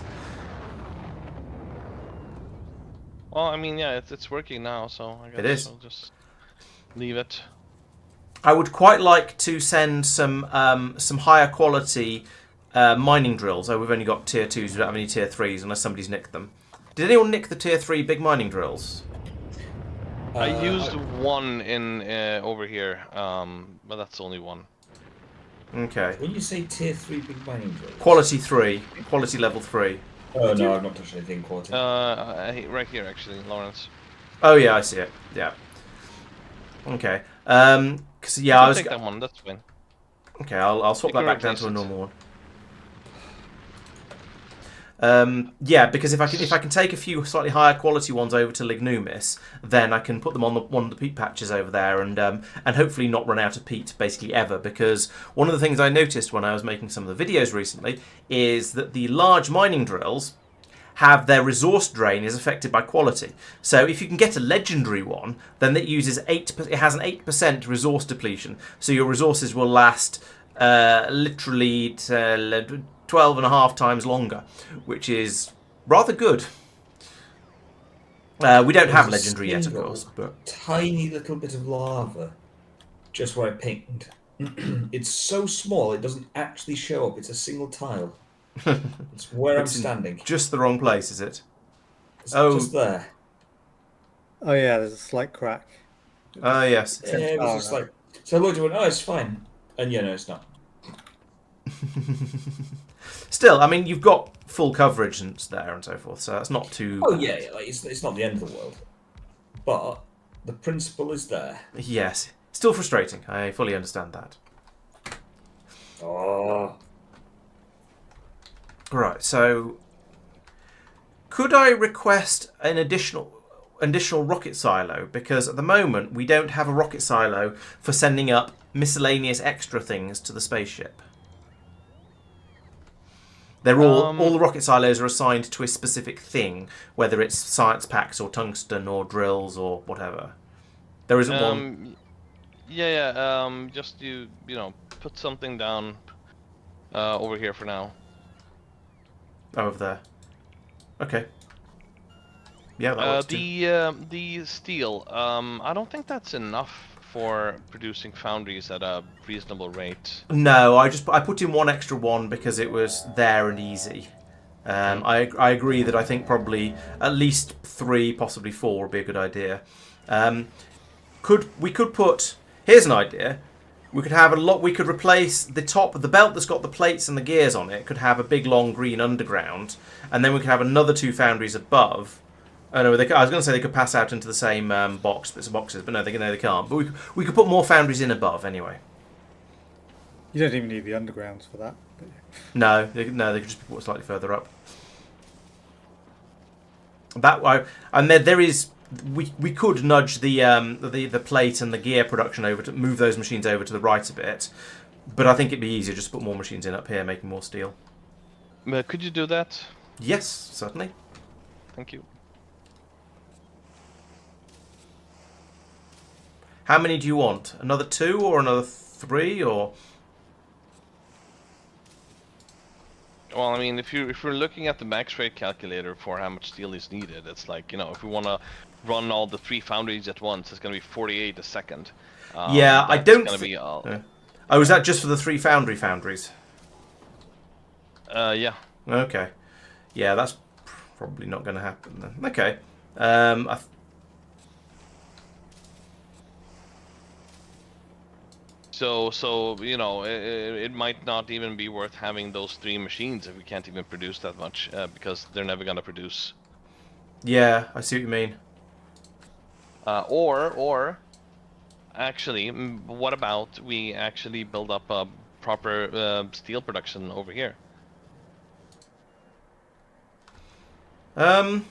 Well, I mean, yeah, it's working now, so I guess It is. I'll just leave it. I would quite like to send some higher quality mining drills. Oh, we've only got tier 2s, we don't have any tier 3s unless somebody's nicked them. Did anyone nick the tier 3 big mining drills? I used one in over here, but that's only one. Okay. When you say tier 3 big mining drills... Quality 3. Quality level 3. Oh, no, I've not touched anything quality. Right here, actually, Laurence. Oh, yeah, I see it. Yeah. Okay. Cause, yeah, I'll I was... take that one, that's fine. Okay, I'll swap You that can back down to a replace it. normal one. Yeah, because if I can take a few slightly higher quality ones over to Lignumis, then I can put them on one of the peat patches over there, and hopefully not run out of peat basically ever. Because one of the things I noticed when I was making some of the videos recently is that the large mining drills have their resource drain is affected by quality. So if you can get a legendary one, then it uses 8. It has an 8% resource depletion, so your resources will last literally 12.5 times longer, which is rather good. We don't have legendary yet, of course, but Tiny little bit of lava just where I pinged. It's so small it doesn't actually show up. It's a single tile. It's where I'm It's in standing. just the wrong place, is it? It's Oh. just there. Oh yeah, there's a slight crack. Ah, yes. Yeah, it was just like... So I looked and went, oh, it's fine. And yeah, no, it's not. Still, I mean, you've got full coverage and there and so forth, so that's not too... Oh, yeah, like, it's not the end of the world. But the principle is there. Yes. Still frustrating. I fully understand that. Oh... Right, so... Could I request an additional rocket silo? Because at the moment, we don't have a rocket silo for sending up miscellaneous extra things to the spaceship. They're all the rocket silos are assigned to a specific thing, whether it's science packs or tungsten or drills or whatever. There isn't one. Yeah. Just you know, put something down over here for now. Over there. Okay. Yeah, that works too. The steel. I don't think that's enough for producing foundries at a reasonable rate. No, I put in one extra one because it was there and easy. I agree that I think probably at least 3, possibly 4 would be a good idea. We could put... Here's an idea. We could have we could replace the top of the belt that's got the plates and the gears on it. Could have a big long green underground, and then we could have another 2 foundries above. Oh no, I was going to say they could pass out into the same boxes, but no, they can't. But we could put more foundries in above anyway. You don't even need the undergrounds for that. But... No, they could just be put slightly further up. There is. We could nudge the plate and the gear production over to move those machines over to the right a bit, but I think it'd be easier just to put more machines in up here, making more steel. Could you do that? Yes, certainly. Thank you. How many do you want? Another 2 or another 3 or? Well, I mean, if we're looking at the max rate calculator for how much steel is needed, it's like, you know, if we want to run all the 3 foundries at once, it's going to be 48 a second. Yeah, I don't. Oh, is that just for the 3 foundries? Yeah. Okay. Yeah, that's probably not going to happen then. Okay. So you know, it might not even be worth having those 3 machines if we can't even produce that much, because they're never gonna produce. Yeah, I see what you mean. Or actually, what about we actually build up a proper steel production over here? I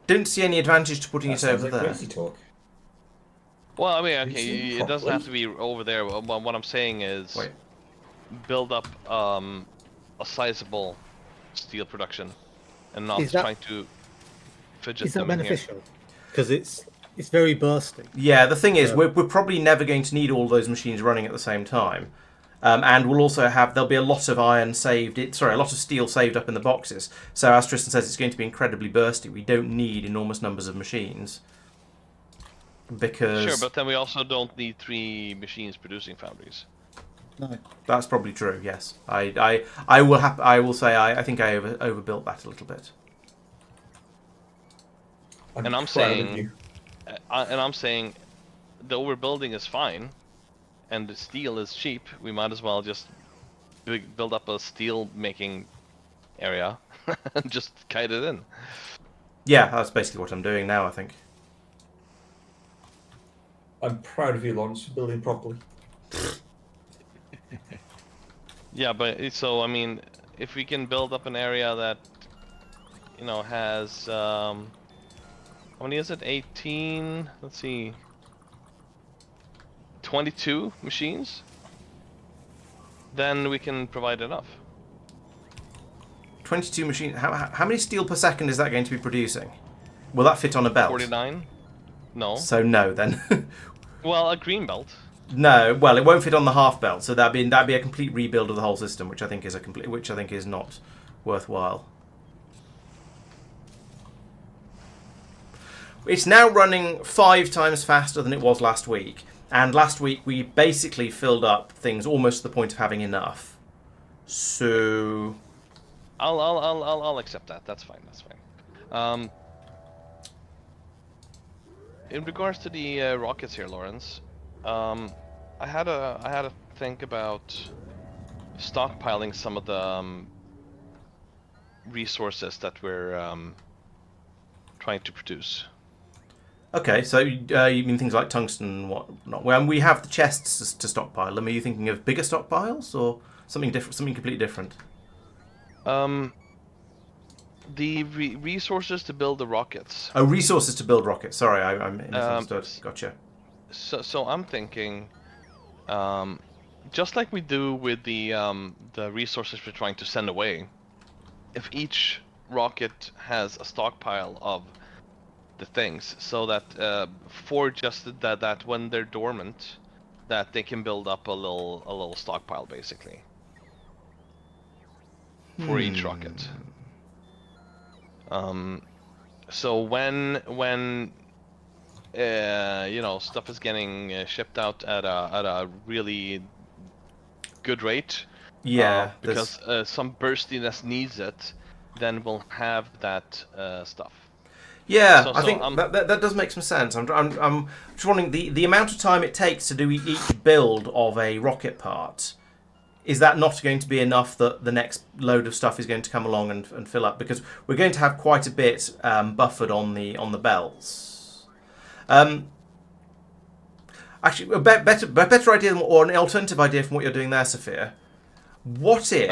don't see any advantage to putting it over there. Crazy talk. Well, I mean, okay, it doesn't have to be over there. But what I'm saying is, build up a sizable steel production, and not trying to fidget them in here. Is that beneficial? Because it's very bursty. Yeah, the thing is, we're probably never going to need all those machines running at the same time. And we'll also there'll be a lot of iron saved. A lot of steel saved up in the boxes. So as Tristan says, it's going to be incredibly bursty. We don't need enormous numbers of machines because Sure, but then we also don't need 3 machines producing foundries. No. that's probably true. Yes, I will say I think I overbuilt that a little bit. I'm And I'm proud of saying, you. the overbuilding is fine, and the steel is cheap. We might as well just build up a steel making area and just kite it in. Yeah, that's basically what I'm doing now, I think. I'm proud of you, Laurence, for building properly. Yeah, but so I mean, if we can build up an area that, has how many is it? 18. Let's see. 22 machines. Then we can provide enough. 22 machines. How many steel per second is that going to be producing? Will that fit on a belt? 49. No. So no, then. Well, a green belt. No, well, it won't fit on the half belt, so that'd be a complete rebuild of the whole system, which I think is not worthwhile. It's now running 5 times faster than it was last week, and last week we basically filled up things almost to the point of having enough. So I'll accept that. That's fine. That's fine. In regards to the rockets here, Laurence, I had a think about stockpiling some of the resources that we're trying to produce. okay, so you mean things like tungsten and whatnot? Well, we have the chests to stockpile them. Are you thinking of bigger stockpiles or something different? Something completely different? The resources to build the rockets. Oh, resources to build rockets. Sorry, I misunderstood. Gotcha. So I'm thinking, just like we do with the resources we're trying to send away, if each rocket has a stockpile of the things, so that for just that when they're dormant, that they can build up a little stockpile basically for each rocket. So when stuff is getting shipped out at a really good rate, Yeah, because some burstiness needs it, then we'll have that stuff. yeah. So I think that does make some sense. I'm just wondering the amount of time it takes to do each build of a rocket part. Is that not going to be enough that the next load of stuff is going to come along and fill up? Because we're going to have quite a bit buffered on the belts. Actually, a better idea or an alternative idea from what you're doing there, Sophia. What if?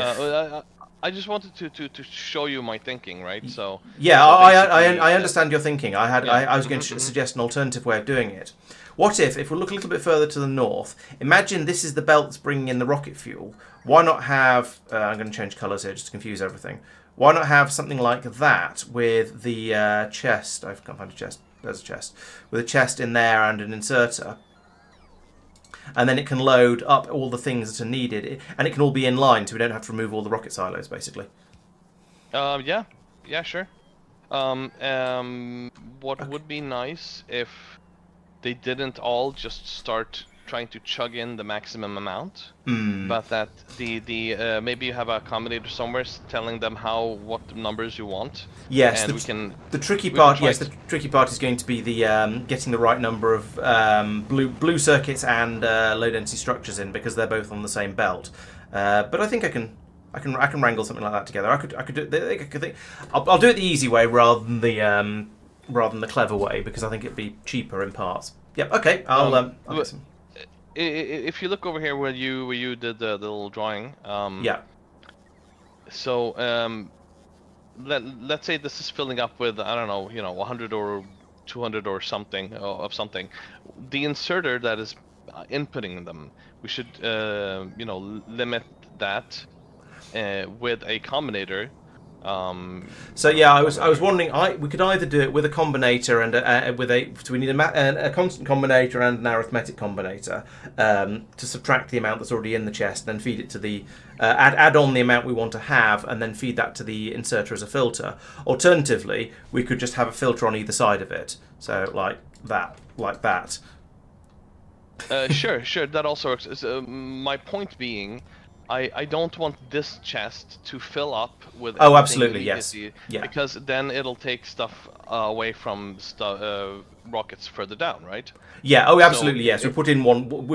I just wanted to show you my thinking, right? So yeah, so I understand your thinking. I was going to Mm-hmm. suggest an alternative way of doing it. What if we look a little bit further to the north, imagine this is the belt that's bringing in the rocket fuel. Why not have, I'm going to change colours here just to confuse everything. Why not have something like that with the chest? I can't find a chest. There's a chest. With a chest in there and an inserter. And then it can load up all the things that are needed. And it can all be in line so we don't have to remove all the rocket silos, basically. Yeah, sure. What would be nice if they didn't all just start trying to chug in the maximum amount, but that the maybe you have a accommodator somewhere telling them what numbers you want. Yes, and the tricky part. Yes, the tricky part is going to be the getting the right number of blue circuits and low density structures in, because they're both on the same belt. But I think I can wrangle something like that together. I could do. I'll do it the easy way rather than the clever way, because I think it'd be cheaper in parts. Yep. Okay. I'll get some. If you look over here where you did the little drawing, yeah. So let's say this is filling up with, I don't know, 100 or 200 or something of something. The inserter that is inputting them, we should limit that with a combinator So yeah, I was wondering. We could either do it with a combinator and so we need a constant combinator and an arithmetic combinator to subtract the amount that's already in the chest, then feed it to the add on the amount we want to have, and then feed that to the inserter as a filter. Alternatively, we could just have a filter on either side of it, so like that. Sure, that also works. So, my point being, I don't want this chest to fill up with Oh, everything absolutely, yes. immediately, Yeah. because then it'll take stuff away from rockets further down, right? Yeah. Oh, absolutely. So, Yes. We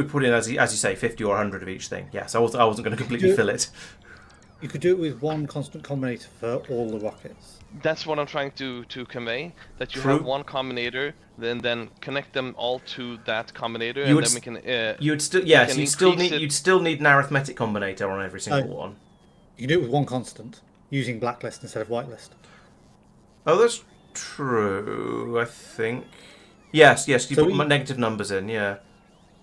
put in as you say 50 or 100 of each thing. Yes. I wasn't going to completely fill it. You could do it with one constant combinator for all the rockets. That's what I'm trying to convey. That you True. have one combinator, then connect them all to that combinator, You and would then we can. You'd still can you'd still need an arithmetic combinator on every single one. You can do it with one constant, using blacklist instead of whitelist. Oh, that's true. I think. Yes. You So put negative numbers in. Yeah.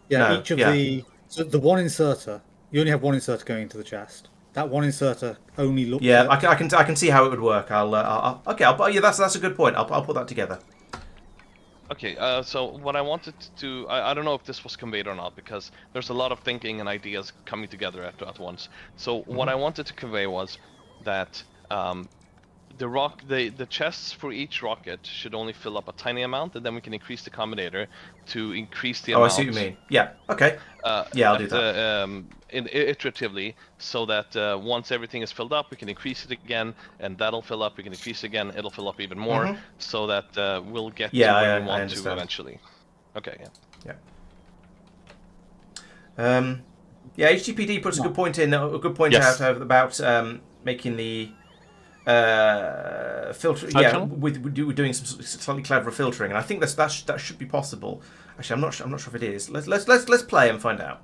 Yeah, No, each of yeah. the one inserter, you only have one inserter going into the chest. That one inserter only looks Yeah. at... I can see how it would work. Yeah. That's a good point. I'll put that together. Okay, so what I wanted to... I don't know if this was conveyed or not, because there's a lot of thinking and ideas coming together at once. So what I wanted to convey was that the chests for each rocket should only fill up a tiny amount, and then we can increase the combinator to increase the amount. I see what you mean. Yeah. Okay. Yeah, I'll do that. Iteratively, so that once everything is filled up, we can increase it again, and that'll fill up. We can increase it again; it'll fill up even more, so that we'll get to where we want to eventually. Okay. Yeah. Yeah. HGPD puts a good point in. A good point Yes. out about making the filter. Side Yeah, channel? with doing some slightly clever filtering, and I think that should be possible. Actually, I'm not sure if it is. Let's play and find out.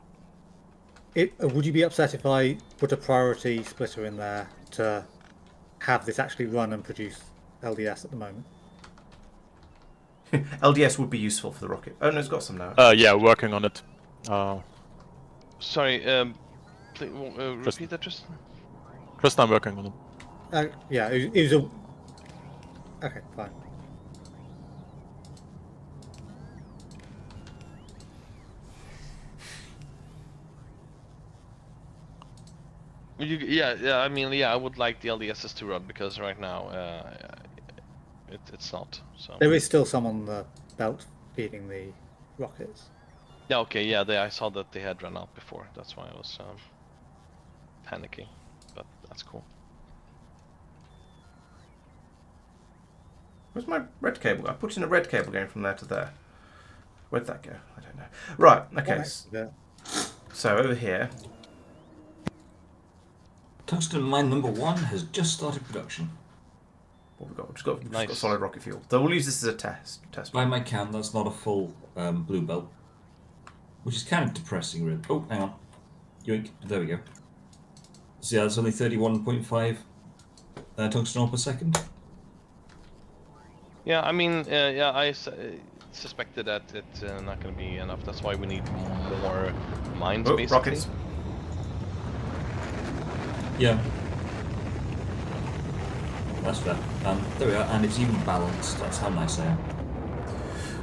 Would you be upset if I put a priority splitter in there to have this actually run and produce LDS at the moment? LDS would be useful for the rocket. Oh no, it's got some now. Yeah, working on it. Sorry. Please, repeat that, Tristan. Just I'm working on it. Yeah, it was a... Okay, fine. I mean, I would like the LDSs to run, because right now it's not. So There is still some on the belt feeding the rockets. yeah, okay, yeah. I saw that they had run out before. That's why I was panicking, but that's cool. Where's my red cable? I put in a red cable going from there to there. Where'd that go? I don't know. Right. Okay. Yeah. So over here. Tungsten mine number 1 has just started production. What we've got? We've just got Nice. solid rocket fuel. So we'll use this as a test. By my count, that's not a full blue belt, which is kind of depressing, really. Oh, hang on. Yoink. There we go. So yeah, that's only 31.5 tungsten ore per second. Yeah, I mean, I suspected that it's not going to be enough. That's why we need more mines, basically. Rockets. Yeah. That's fair. There we are, and it's even balanced. That's how nice I am.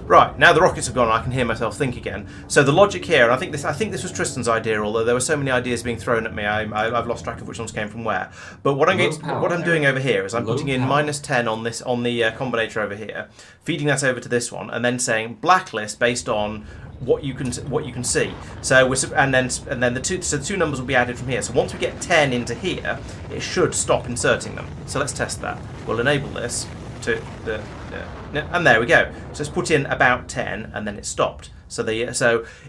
Right, now the rockets have gone, I can hear myself think again. So the logic here, and I think this was Tristan's idea, although there were so many ideas being thrown at me, I've lost track of which ones came from where. But what I'm doing over here is I'm putting in -10 on this on the combinator over here, feeding that over to this one, and then saying blacklist based on what you can see. So and then the two numbers will be added from here. So once we get 10 into here, it should stop inserting them. So let's test that. We'll enable this to the. And there we go. So it's put in about 10, and then it stopped. So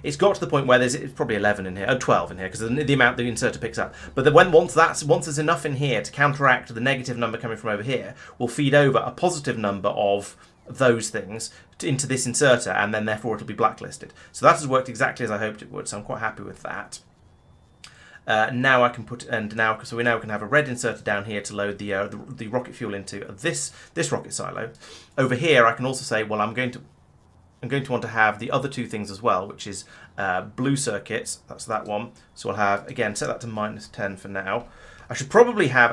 it's got to the point where it's probably 11 in here, 12 in here, because the amount the inserter picks up. But then once there's enough in here to counteract the negative number coming from over here, we'll feed over a positive number of those things into this inserter, and then therefore it'll be blacklisted. So that has worked exactly as I hoped it would. So I'm quite happy with that. Now I can so we now can have a red inserter down here to load the rocket fuel into this rocket silo. Over here, I can also say, well, I'm going to want to have the other two things as well, which is blue circuits. That's that one. So I'll have again set that to -10 for now. I should probably have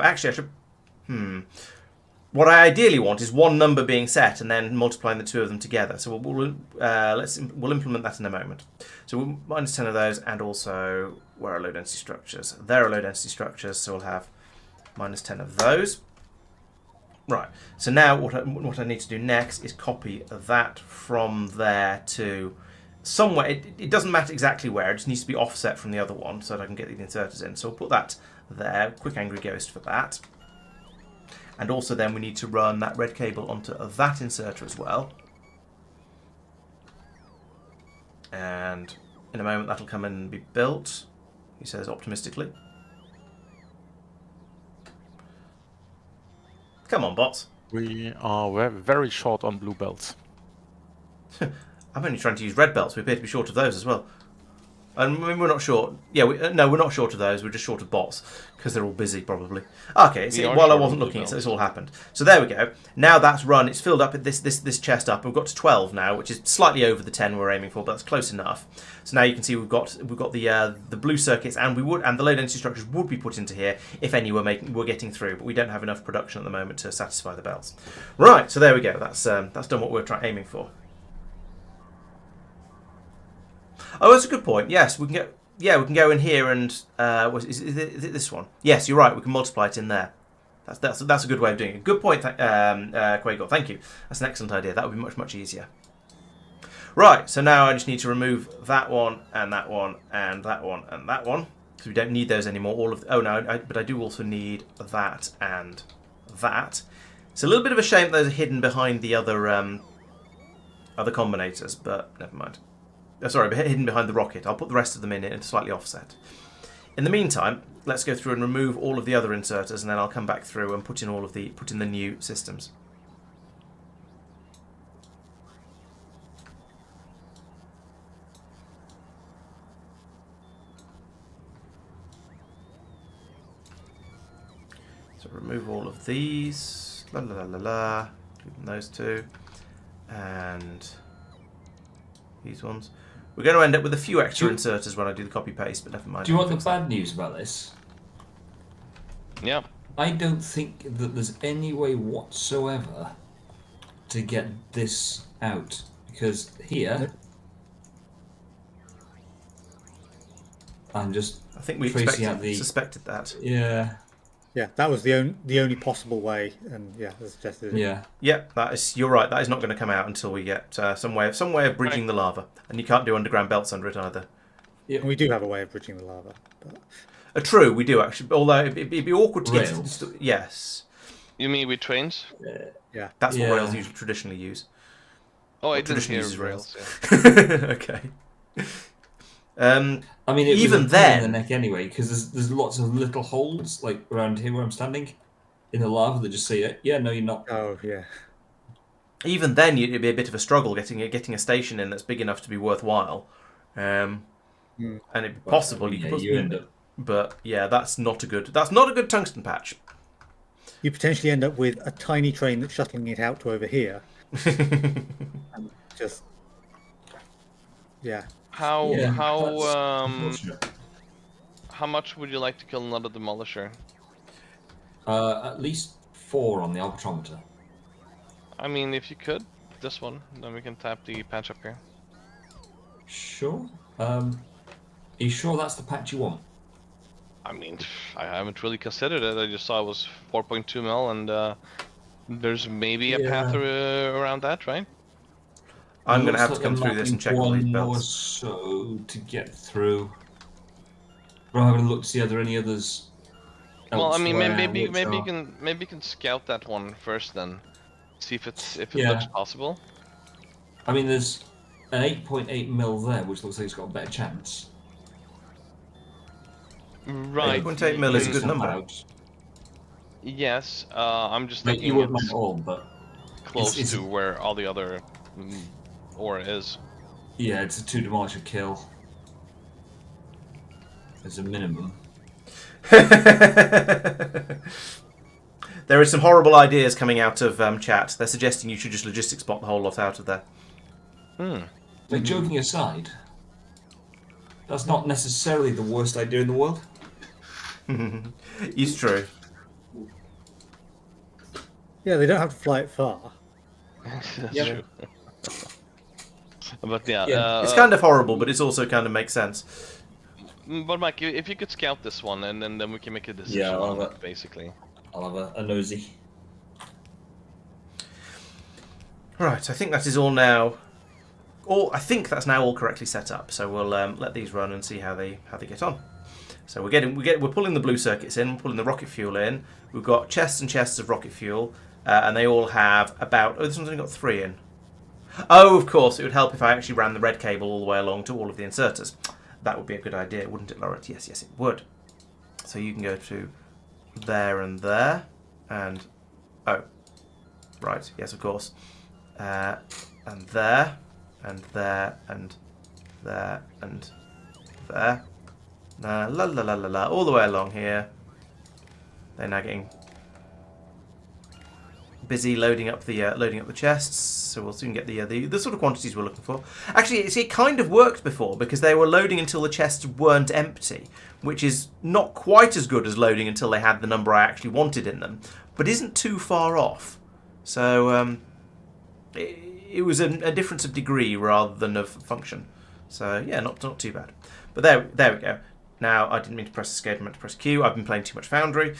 What I ideally want is one number being set and then multiplying the two of them together. So we'll implement that in a moment. So we'll minus 10 of those, and also where are low density structures? There are low density structures, so we'll have minus 10 of those. Right. So now what I need to do next is copy that from there to somewhere. It doesn't matter exactly where. It just needs to be offset from the other one so that I can get the inserters in. So we'll put that there. Quick angry ghost for that. And also then we need to run that red cable onto that inserter as well. And in a moment that'll come in and be built, he says optimistically. Come on, bots. We are very short on blue belts. I'm only trying to use red belts. We appear to be short of those as well. And we're not short. Yeah, no, we're not short of those. We're just short of bots because they're all busy, probably. Okay, so while I wasn't looking, it's all happened. So there we go. Now that's run. It's filled up this chest up. We've got to 12 now, which is slightly over the 10 we're aiming for, but that's close enough. So now you can see we've got the blue circuits, and the low density structures would be put into here if any were getting through, but we don't have enough production at the moment to satisfy the belts. Right. So there we go. That's done what we're aiming for. Oh, that's a good point. Yes, we can go. Yeah, we can go in here and is it this one? Yes, you're right. We can multiply it in there. That's a good way of doing it. Good point, Quagor. Thank you. That's an excellent idea. That would be much easier. Right. So now I just need to remove that one and that one and that one and that one because we don't need those anymore. But I do also need that and that. It's a little bit of a shame those are hidden behind the other combinators, but never mind. Sorry, hidden behind the rocket. I'll put the rest of them in it and slightly offset. In the meantime, let's go through and remove all of the other inserters, and then I'll come back through and put in the new systems. So remove all of these. La la la la la. Those two, and these ones. We're going to end up with a few extra inserters when I do the copy paste, but never mind. Do you want the bad news about this? Yeah. I don't think that there's any way whatsoever to get this out, because here I'm just. I think we suspected that. Yeah. Yeah, that was the only possible way, and yeah, as suggested. Yeah. Yeah, you're right. That is not going to come out until we get some way of bridging the lava, and you can't do underground belts under it either. Yeah, we do have a way of bridging the lava. But... True, we do actually. Although it'd be awkward to get. Yes. You mean with trains? Yeah. That's what rails usually traditionally use. Oh, I didn't hear rails. Yeah. Okay. I mean, it even was then, in the neck anyway, because there's lots of little holes like around here where I'm standing in the lava that just say, "Yeah, no, you're not." Oh yeah. Even then, it'd be a bit of a struggle getting a station in that's big enough to be worthwhile, and it'd be possible you could put. You end up. But yeah, that's not a good tungsten patch. You potentially end up with a tiny train that's shuttling it out to over here, and just yeah. How much would you like to kill another Demolisher? At least 4 on the albatrometer. I mean, if you could, this one, then we can tap the patch up here. Sure. Are you sure that's the patch you want? I mean, I haven't really considered it. I just saw it was 4.2 mil, and there's maybe a path around that, right? I'm going to have to come through this and check all these belts. Or so to get through. We're having a look to see are there any others. Well, I mean, maybe you elsewhere, can scout that one first, then see if it looks possible. I mean, there's an 8.8 mil there, which looks like it's got a better chance. Right. 8.8 mil is a good number. Yes, I'm just Like, thinking you wouldn't it's mind all, but close it's to where all the other ore is. yeah, it's a 2 Demolisher kill. As a minimum. There are some horrible ideas coming out of chat. They're suggesting you should just logistics bot the whole lot out of there. Like, joking aside, that's not necessarily the worst idea in the world. It's true. Yeah, they don't have to fly it far. That's Yeah. true. But yeah, Yeah. It's kind of horrible, but it's also kind of makes sense. But Mike, if you could scout this one, and then we can make a decision Yeah, on it, basically. I'll have a nosy. Right, I think that is all now. I think that's now all correctly set up. So we'll let these run and see how they get on. So we're pulling the blue circuits in, pulling the rocket fuel in. We've got chests and chests of rocket fuel, and they all have about. Oh, this one's only got 3 in. Oh, of course, it would help if I actually ran the red cable all the way along to all of the inserters. That would be a good idea, wouldn't it, Laurence? Yes, it would. So you can go to there and there, and oh, right, yes, of course, and there, and there, and there, and there. La la la la la, all the way along here. They're now getting busy loading up the chests, so we'll soon get the sort of quantities we're looking for. Actually, it kind of worked before because they were loading until the chests weren't empty, which is not quite as good as loading until they had the number I actually wanted in them, but isn't too far off. So it was a difference of degree rather than of function. So yeah, not too bad. But there we go. Now, I didn't mean to press escape, I meant to press Q. I've been playing too much Foundry.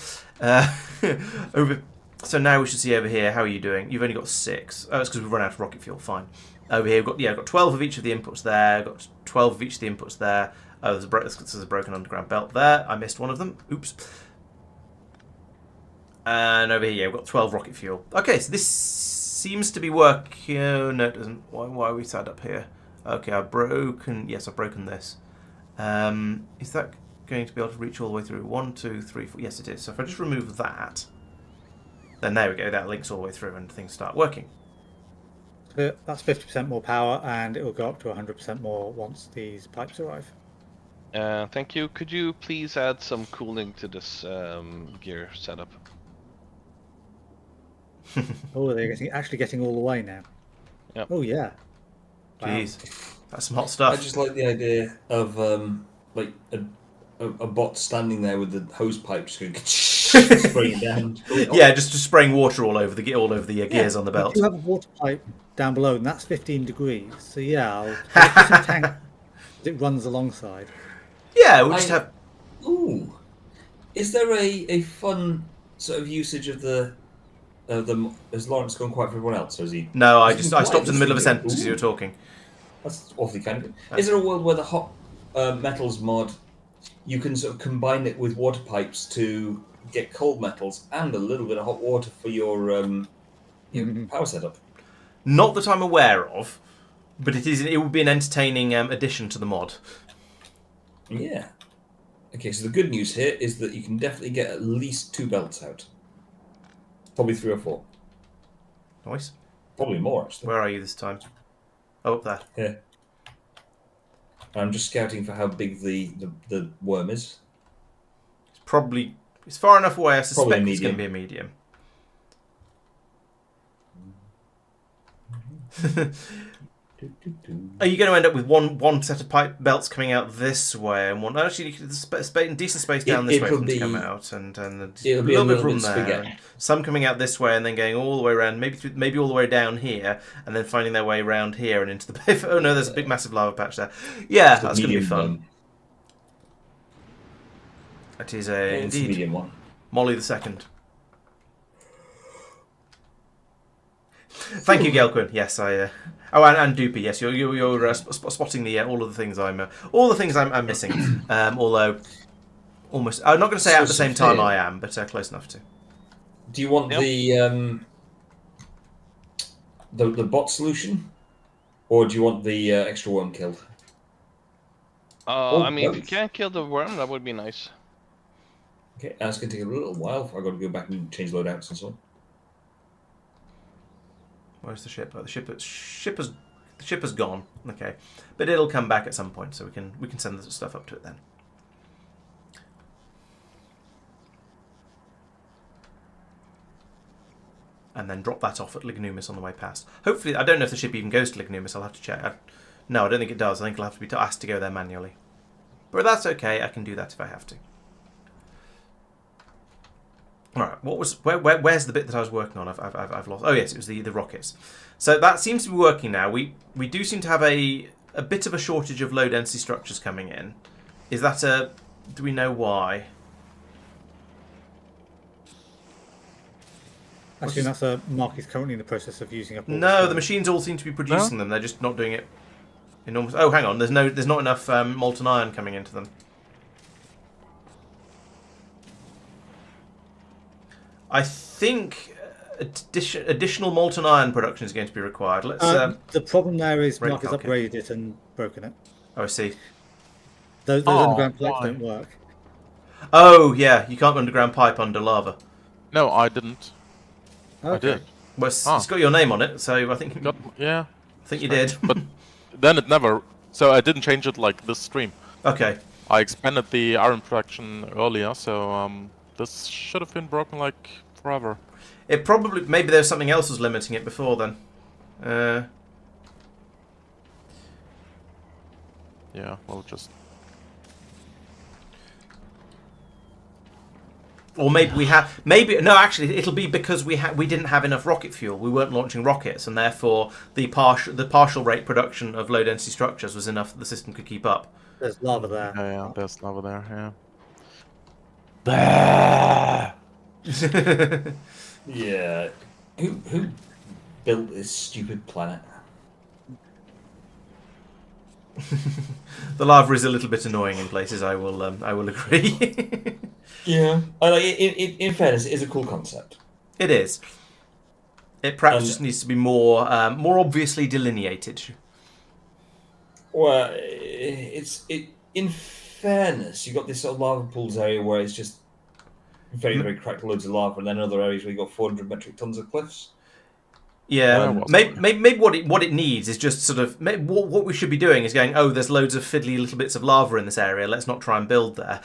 So now we should see over here, how are you doing? You've only got 6. Oh, it's because we've run out of rocket fuel, fine. Over here, we've got 12 of each of the inputs there, got 12 of each of the inputs there. Oh, there's a broken underground belt there. I missed one of them. Oops. And over here, we've got 12 rocket fuel. Okay, so this seems to be working. No, it doesn't. Why are we sat up here? Okay, I've broken this. Is that going to be able to reach all the way through? 1, 2, 3, 4. Yes, it is. So if I just remove that, then there we go. That links all the way through and things start working. That's 50% more power, and it will go up to 100% more once these pipes arrive. Thank you. Could you please add some cooling to this gear setup? Oh, they're actually getting all the way now. Yep. Oh yeah. Wow. Jeez, that's some hot I stuff. just like the idea of like a bot standing there with the hose pipe just going spraying down. Yeah, just spraying water all over the gears on the belt. You have a water pipe down below, and that's 15 degrees. So yeah, I'll put some tank that it runs alongside. Yeah, we'll just have. Ooh, is there a fun sort of usage of the? Has Laurence gone quiet for everyone else, or is he? No, I stopped in the middle of a sentence because you were talking. That's awfully kind of good. Is there a world where the hot metals mod, you can sort of combine it with water pipes to get cold metals and a little bit of hot water for your power setup? Not that I'm aware of, but it would be an entertaining addition to the mod. Yeah. Okay, so the good news here is that you can definitely get at least 2 belts out. Probably 3 or 4. Nice. Probably more, actually. Where are you this time? Oh, up there. Yeah. I'm just scouting for how big the worm is. It's far enough away. I suspect Probably it's going to medium. be a medium. Are you going to end up with one set of pipe belts coming out this way and one? Actually, decent space down this way for them to come out, and a It'll be a little bit little from bit there. spaghetti. And some coming out this way and then going all the way around, maybe all the way down here, and then finding their way around here and into the. Oh no, there's a big massive lava patch there. Yeah, It's the that's going to be medium fun. one. It is Yeah, it's the indeed medium one. Molly the Second. Thank you, Gelquin. Yes, I. Oh, and Doopy. Yes, you're spotting the all of the things I'm missing. Although almost, I'm not going to say So at the same time Sophia- I am, but close enough to. Do you want Yep. the bot solution, or do you want the extra worm killed? I mean, if you both. can't kill the worm, that would be nice. Okay, and it's going to take a little while. I've got to go back and change loadouts and so on. Where's the ship? Oh, the ship has gone. Okay, but it'll come back at some point, so we can send the stuff up to it then. And then drop that off at Lignumis on the way past. Hopefully, I don't know if the ship even goes to Lignumis. I'll have to check. No, I don't think it does. I think I'll have to be asked to go there manually. But that's okay. I can do that if I have to. Right, where's the bit that I was working on? I've lost. Oh yes, it was the rockets. So that seems to be working now. We do seem to have a bit of a shortage of low density structures coming in. Is that a? Do we know why? Actually, that's a Mark is currently in the process of using up. All No, the the machines all seem to be producing them. They're just not doing it enormous. Oh, hang on. There's not enough molten iron coming into them. I think additional molten iron production is going to be required. Let's. The problem there is Red Mark has Falcon. upgraded it and broken it. Oh, I see. Those Oh, underground pipes why? don't work. Oh, yeah. You can't underground pipe under lava. No, I didn't. Okay. I did. Well, it's got your name on it, so I think Yeah. I think you did. But then it never. So I didn't change it like this stream. Okay. I expanded the iron production earlier, so this should have been broken like forever. It probably maybe there's something else was limiting it before then. Yeah, we'll just. Or maybe no. Actually, it'll be because we didn't have enough rocket fuel. We weren't launching rockets, and therefore the partial rate production of low density structures was enough that the system could keep up. There's lava there. Yeah, there's lava there. Yeah. Yeah. Who built this stupid planet? The lava is a little bit annoying in places. I will agree. Yeah. In fairness, it is a cool concept. It is. It perhaps just needs to be more obviously delineated. Well, in fairness, you got this sort of lava pools area where it's just very, very cracked loads of lava, and then other areas where you got 400 metric tons of cliffs. Yeah, maybe what it needs is just sort of what we should be doing is going. Oh, there's loads of fiddly little bits of lava in this area. Let's not try and build there.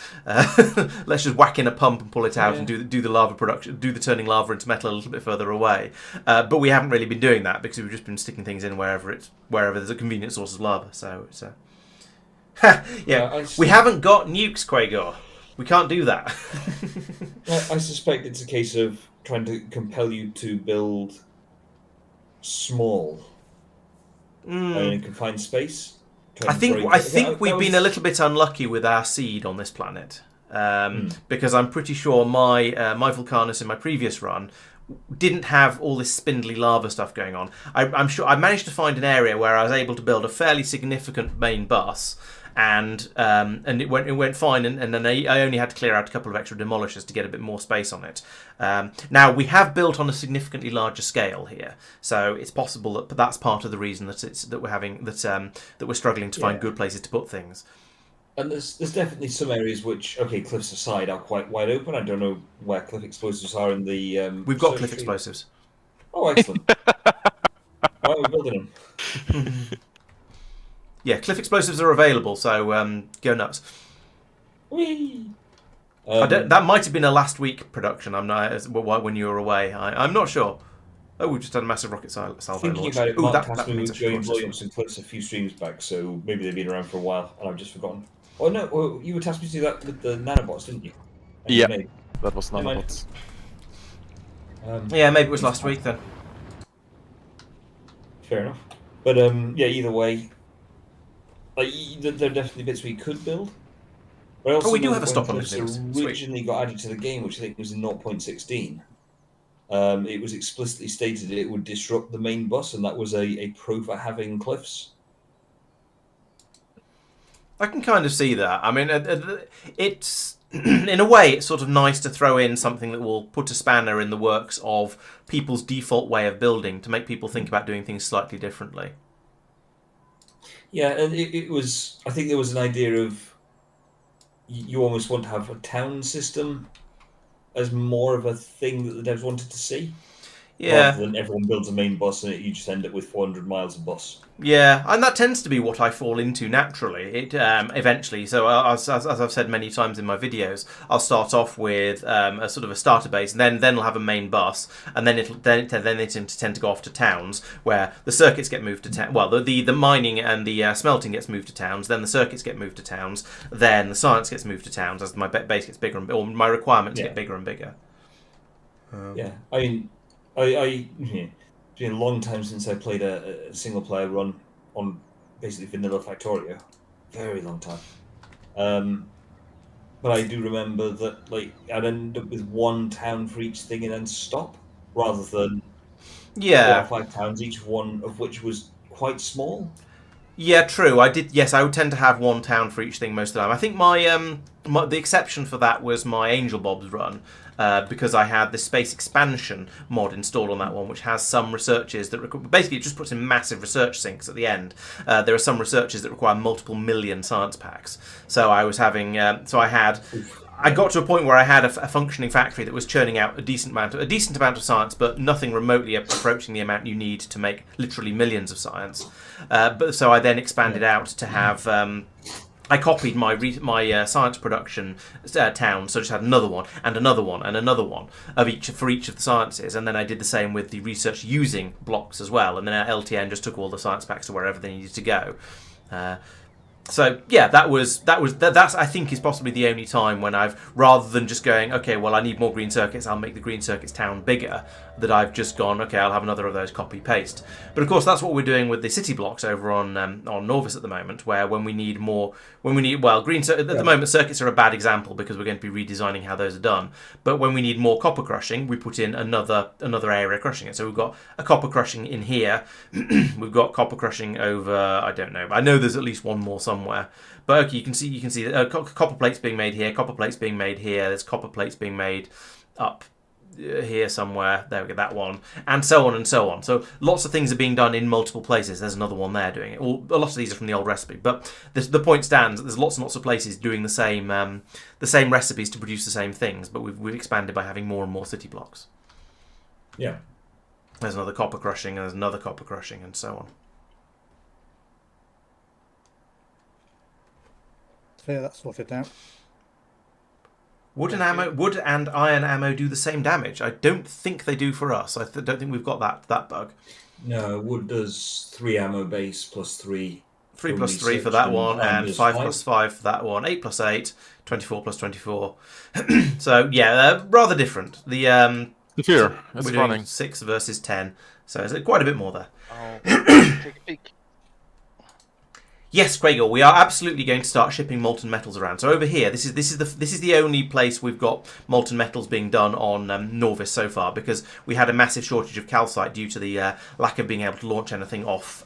Let's just whack in a pump and pull it out and do the lava production, do the turning lava into metal a little bit further away. But we haven't really been doing that because we've just been sticking things in wherever there's a convenient source of lava. So it's we haven't got nukes, Quagor. We can't do that. I suspect it's a case of trying to compel you to build small in confined space. I think we've been a little bit unlucky with our seed on this planet because I'm pretty sure my Vulcanus in my previous run didn't have all this spindly lava stuff going on. I'm sure I managed to find an area where I was able to build a fairly significant main bus. And it went fine, and then I only had to clear out a couple of extra demolishers to get a bit more space on it. Now we have built on a significantly larger scale here, so it's possible that that's part of the reason that we're struggling to find good places to put things. And there's definitely some areas which, okay, cliffs aside, are quite wide open. I don't know where cliff explosives are in the. We've got cliff explosives. Oh, excellent! Why are we building them? Yeah, cliff explosives are available, so go nuts. Whee! That might have been a last week production. I'm not when you were away. I'm not sure. Oh, we just had a massive rocket salvo Thinking launch. about it, Ooh, Mark that asked me means I with should going launch this Williams and clips a few streams back, so maybe they've been around for a while, and I've just forgotten. Oh no, well, you were tasked me to do that with the nanobots, didn't you? And Yeah. you made- That was nanobots. Yeah, maybe it was last week then. Fair enough. But yeah, either way, like there are definitely bits we could build. But I also we do know have a that stop when on cliffs things. Sweet. originally got added to the game, which I think was in 0.16. It was explicitly stated it would disrupt the main bus, and that was a pro for having cliffs. I can kind of see that. I mean, it's in a way it's sort of nice to throw in something that will put a spanner in the works of people's default way of building to make people think about doing things slightly differently. Yeah, and it was. I think there was an idea of you almost want to have a town system as more of a thing that the devs wanted to see. Yeah. Rather than everyone builds a main bus and you just end up with 400 miles of bus. Yeah, and that tends to be what I fall into naturally. It eventually. So as I've said many times in my videos, I'll start off with a sort of a starter base, and then I'll have a main bus, and then they tend to go off to towns where the circuits get moved to town. Well, the mining and the smelting gets moved to towns. Then the circuits get moved to towns. Then the science gets moved to towns as my base gets bigger or my requirements get bigger and bigger. Yeah, I mean, it's been a long time since I played a single player run on basically vanilla Factorio. Very long time. But I do remember that like I'd end up with one town for each thing and then stop, rather than 4 or Yeah. 5 towns, each one of which was quite small. Yeah, true. I did. Yes, I would tend to have one town for each thing most of the time. I think the exception for that was my Angel Bob's run, because I had the space expansion mod installed on that one, which has some researches that basically it just puts in massive research sinks at the end. There are some researches that require multiple million science packs. So I was having. I got to a point where I had a functioning factory that was churning out a decent amount of science, but nothing remotely approaching the amount you need to make literally millions of science. But so I then expanded out to have. I copied my science production town, so I just had another one and another one and another one of each for each of the sciences, and then I did the same with the research using blocks as well. And then LTN just took all the science packs to wherever they needed to go. So yeah, that's I think is possibly the only time when I've, rather than just going, okay, well I need more green circuits, I'll make the green circuits town bigger, that I've just gone, okay, I'll have another of those copy paste. But of course that's what we're doing with the city blocks over on Nauvis at the moment, where when we need green at the moment circuits are a bad example because we're going to be redesigning how those are done. But when we need more copper crushing, we put in another area crushing it. So we've got a copper crushing in here. We've got copper crushing over, I don't know, but I know there's at least one more somewhere. But okay, you can see copper plates being made here, copper plates being made here. There's copper plates being made up here somewhere. There we go, that one, and so on and so on. So lots of things are being done in multiple places. There's another one there doing it. A lot of these are from the old recipe, but the point stands that there's lots and lots of places doing the same recipes to produce the same things. But we've expanded by having more and more city blocks. Yeah. There's another copper crushing, and there's another copper crushing, and so on. Yeah, that's sorted out. Wood and iron ammo do the same damage. I don't think they do for us. I don't think we've got that bug. No, wood does 3 ammo base plus 3. 3 plus 3 for that one, and 5 plus 5 for that one. 8 plus 8, 24 plus 24. So yeah, rather different. The Here, it's we're running. doing 6 versus 10, so it's quite a bit more there. I'll take a peek. Yes, Craigle, we are absolutely going to start shipping molten metals around. So over here, this is the only place we've got molten metals being done on Nauvis so far, because we had a massive shortage of calcite due to the lack of being able to launch anything off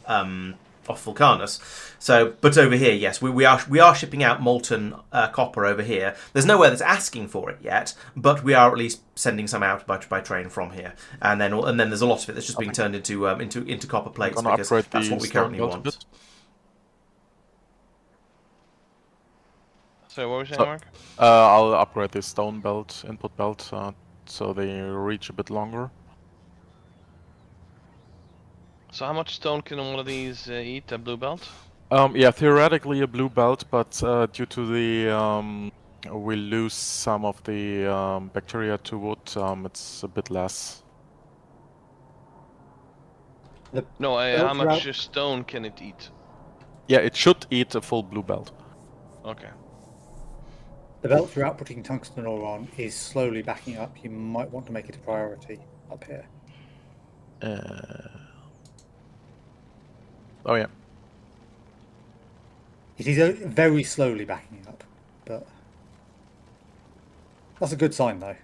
Vulcanus. So, but over here, yes, we are shipping out molten copper over here. There's nowhere that's asking for it yet, but we are at least sending some out by train from here. And then there's a lot of it that's just being turned into copper plates, because that's what we currently want. So what were you saying, Mark? I'll upgrade the stone belt, input belt, so they reach a bit longer. So how much stone can one of these eat, a blue belt? Yeah, theoretically a blue belt, but due to the we lose some of the bacteria to wood, it's a bit less. No, how much stone can it eat? Yeah, it should eat a full blue belt. Okay. The belt you're outputting tungsten ore on is slowly backing up. You might want to make it a priority up here. Oh yeah. It is very slowly backing up, but that's a good sign, though.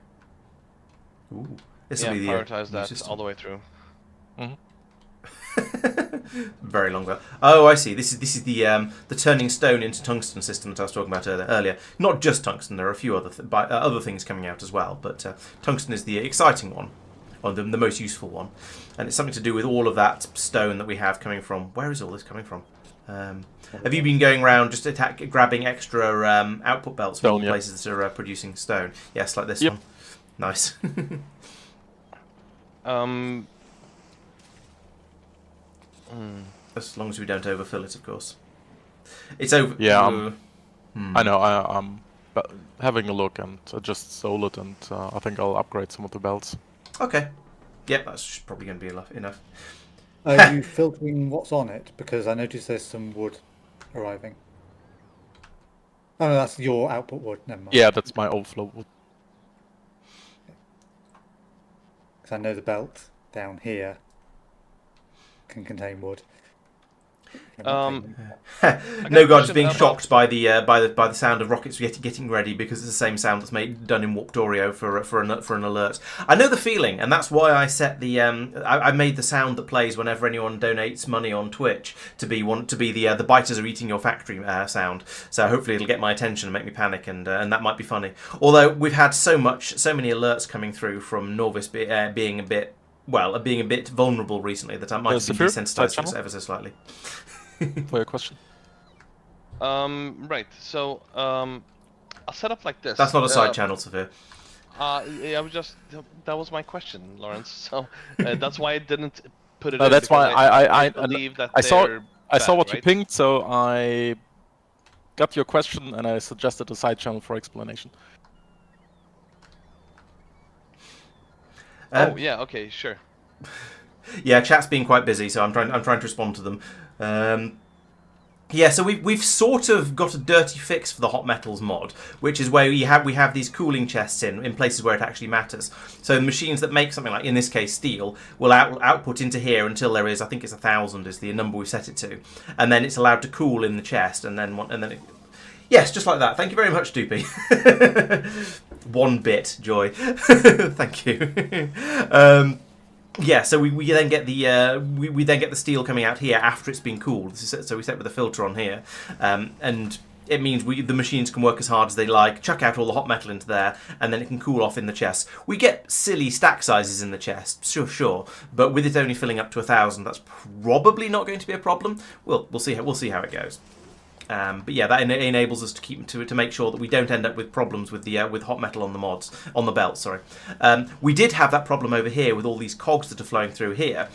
Ooh, prioritize that all the way through. Mm-hmm. Very long belt. Oh, I see. This is the turning stone into tungsten system that I was talking about earlier. Not just tungsten. There are a few other things coming out as well, but tungsten is the exciting one, or the most useful one, and it's something to do with all of that stone that we have coming from. Where is all this coming from? Have you been going around just grabbing extra output belts from places that are producing stone? Yes, like this one. Nice. As long as we don't overfill it, of course. It's over. Yeah, I know. I'm having a look and just sold it, and I think I'll upgrade some of the belts. Okay. Yep, that's probably going to be enough. Are you filtering what's on it? Because I noticed there's some wood arriving. Oh no, that's your output wood. Never mind. Yeah, that's my overflow wood. I know the belt down here can contain wood. Can contain- No guards question being about- shocked by the sound of rockets getting ready because it's the same sound that's done in Factorio for an alert. I know the feeling, and that's why I set the I made the sound that plays whenever anyone donates money on Twitch to be the biters are eating your factory sound. So hopefully it'll get my attention and make me panic, and that might be funny. Although we've had so many alerts coming through from Nauvis being a bit vulnerable recently that I might have been Saphir, desensitized side to it ever so slightly. For your question. Right. So I'll set up like this. That's not a side channel, Sophia. Yeah, that was my question, Laurence. So that's why I didn't put it. No, in, that's why because I believe that I saw they're I saw bad, what you right? pinged, so I got your question and I suggested a side channel for explanation. Oh yeah. Okay. Sure. Yeah, chat's been quite busy, so I'm trying to respond to them. Yeah, so we've sort of got a dirty fix for the hot metals mod, which is where we have these cooling chests in places where it actually matters. So machines that make something like, in this case, steel, will output into here until there is, I think it's 1,000 is the number we set it to, and then it's allowed to cool in the chest, and then it, yes, just like that. Thank you very much, Doopy. 1 bit joy. Thank you. Yeah, so we then get the steel coming out here after it's been cooled. So we set with a filter on here, and it means the machines can work as hard as they like, chuck out all the hot metal into there, and then it can cool off in the chest. We get silly stack sizes in the chest, sure, but with it only filling up to 1,000, that's probably not going to be a problem. We'll see how it goes. But yeah, that enables us to make sure that we don't end up with problems with hot metal on the belt. Sorry, we did have that problem over here with all these cogs that are flowing through here.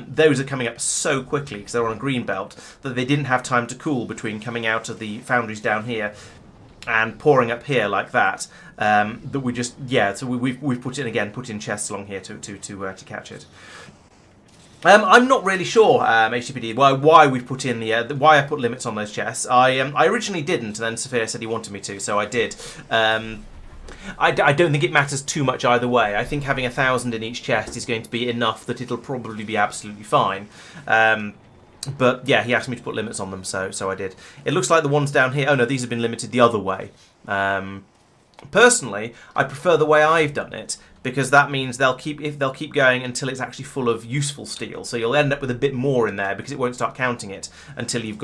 Those are coming up so quickly because they're on a green belt that they didn't have time to cool between coming out of the foundries down here and pouring up here like that. That we just So we've put in chests along here to catch it. I'm not really sure, HTPD, why we put in why I put limits on those chests. I originally didn't, and then Sophia said he wanted me to, so I did. I don't think it matters too much either way. I think having 1,000 in each chest is going to be enough that it'll probably be absolutely fine. But yeah, he asked me to put limits on them, so I did. It looks like the ones down here. Oh no, these have been limited the other way. Personally, I prefer the way I've done it, because that means they'll keep going until it's actually full of useful steel. So you'll end up with a bit more in there because it won't start counting it until it's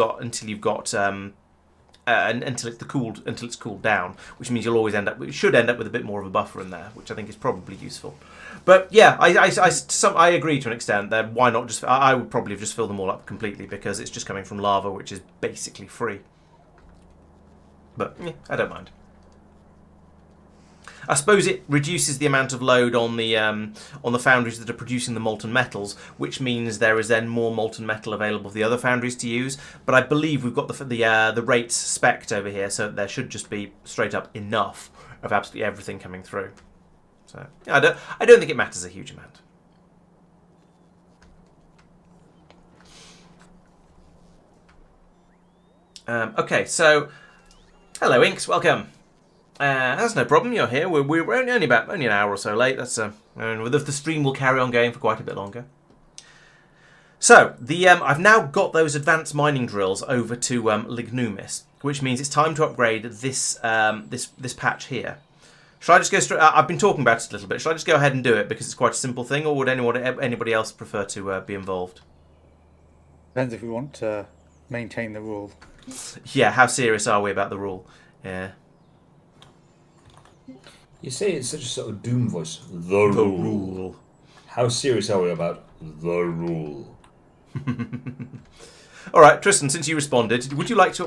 cooled down, which means you should end up with a bit more of a buffer in there, which I think is probably useful. But yeah, I agree to an extent that why not just I would probably have just filled them all up completely because it's just coming from lava, which is basically free. But yeah, I don't mind. I suppose it reduces the amount of load on the foundries that are producing the molten metals, which means there is then more molten metal available for the other foundries to use. But I believe we've got the rates spec'd over here, so there should just be straight up enough of absolutely everything coming through. So yeah, I don't think it matters a huge amount. Okay, so hello, Inks, welcome. That's no problem. You're here. We're only an hour or so late. That's the stream will carry on going for quite a bit longer. So I've now got those advanced mining drills over to Lignumis, which means it's time to upgrade this patch here. Should I just go straight? I've been talking about it a little bit. Should I just go ahead and do it because it's quite a simple thing, or would anybody else prefer to be involved? Depends if we want to maintain the rule. Yeah. How serious are we about the rule? Yeah. You say it's such a sort of doom voice. The rule. How serious are we about the rule? All right, Tristan. Since you responded, would you like to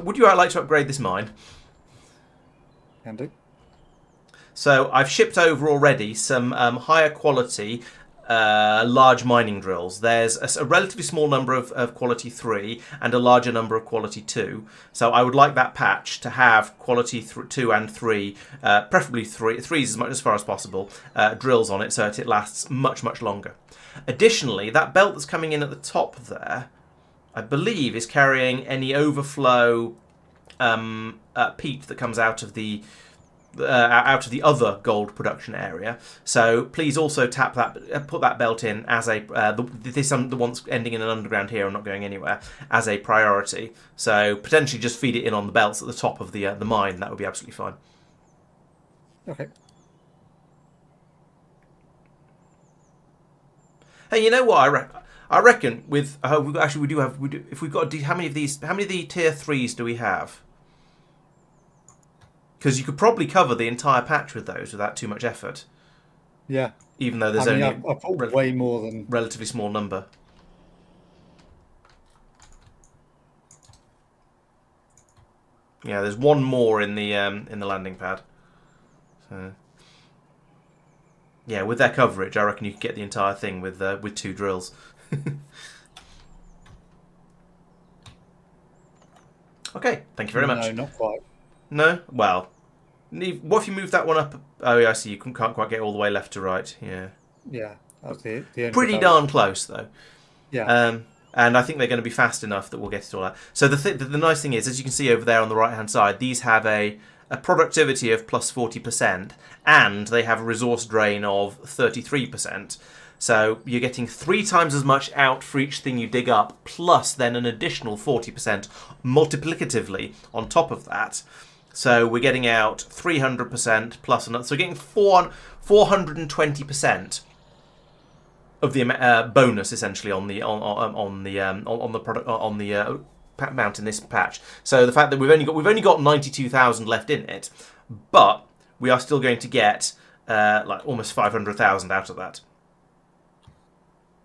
upgrade this mine? Can do. So I've shipped over already some higher quality large mining drills. There's a relatively small number of quality 3 and a larger number of quality 2. So I would like that patch to have quality 2 and 3, preferably 3s as far as possible, drills on it so that it lasts much, much longer. Additionally, that belt that's coming in at the top there, I believe, is carrying any overflow peat that comes out of the out of the other gold production area. So please also tap that, put that belt in as a the ones ending in an underground here and not going anywhere as a priority. So potentially just feed it in on the belts at the top of the mine. That would be absolutely fine. Okay. Hey, you know what I reckon with we do if we've got how many of the tier 3s do we have? Because you could probably cover the entire patch with those without too much effort. Yeah. Even though there's I only I've put way more than... relatively small number. Yeah, there's one more in the landing pad. So, yeah, with their coverage, I reckon you could get the entire thing with 2 drills. Okay, thank you very much. No, not quite. No? Well, what if you move that one up? Oh, yeah, I see. You can't quite get all the way left to right. Yeah. Yeah, that's the only Pretty bit darn close, though. Yeah. And I think they're going to be fast enough that we'll get it all out. So the nice thing is, as you can see over there on the right-hand side, these have a productivity of plus 40%, and they have a resource drain of 33%. So you're getting 3 times as much out for each thing you dig up, plus then an additional 40% multiplicatively on top of that. So we're getting out 300% plus another. So we're getting 420% of the bonus essentially on the amount in this patch. So the fact that we've only got 92,000 left in it, but we are still going to get like almost 500,000 out of that.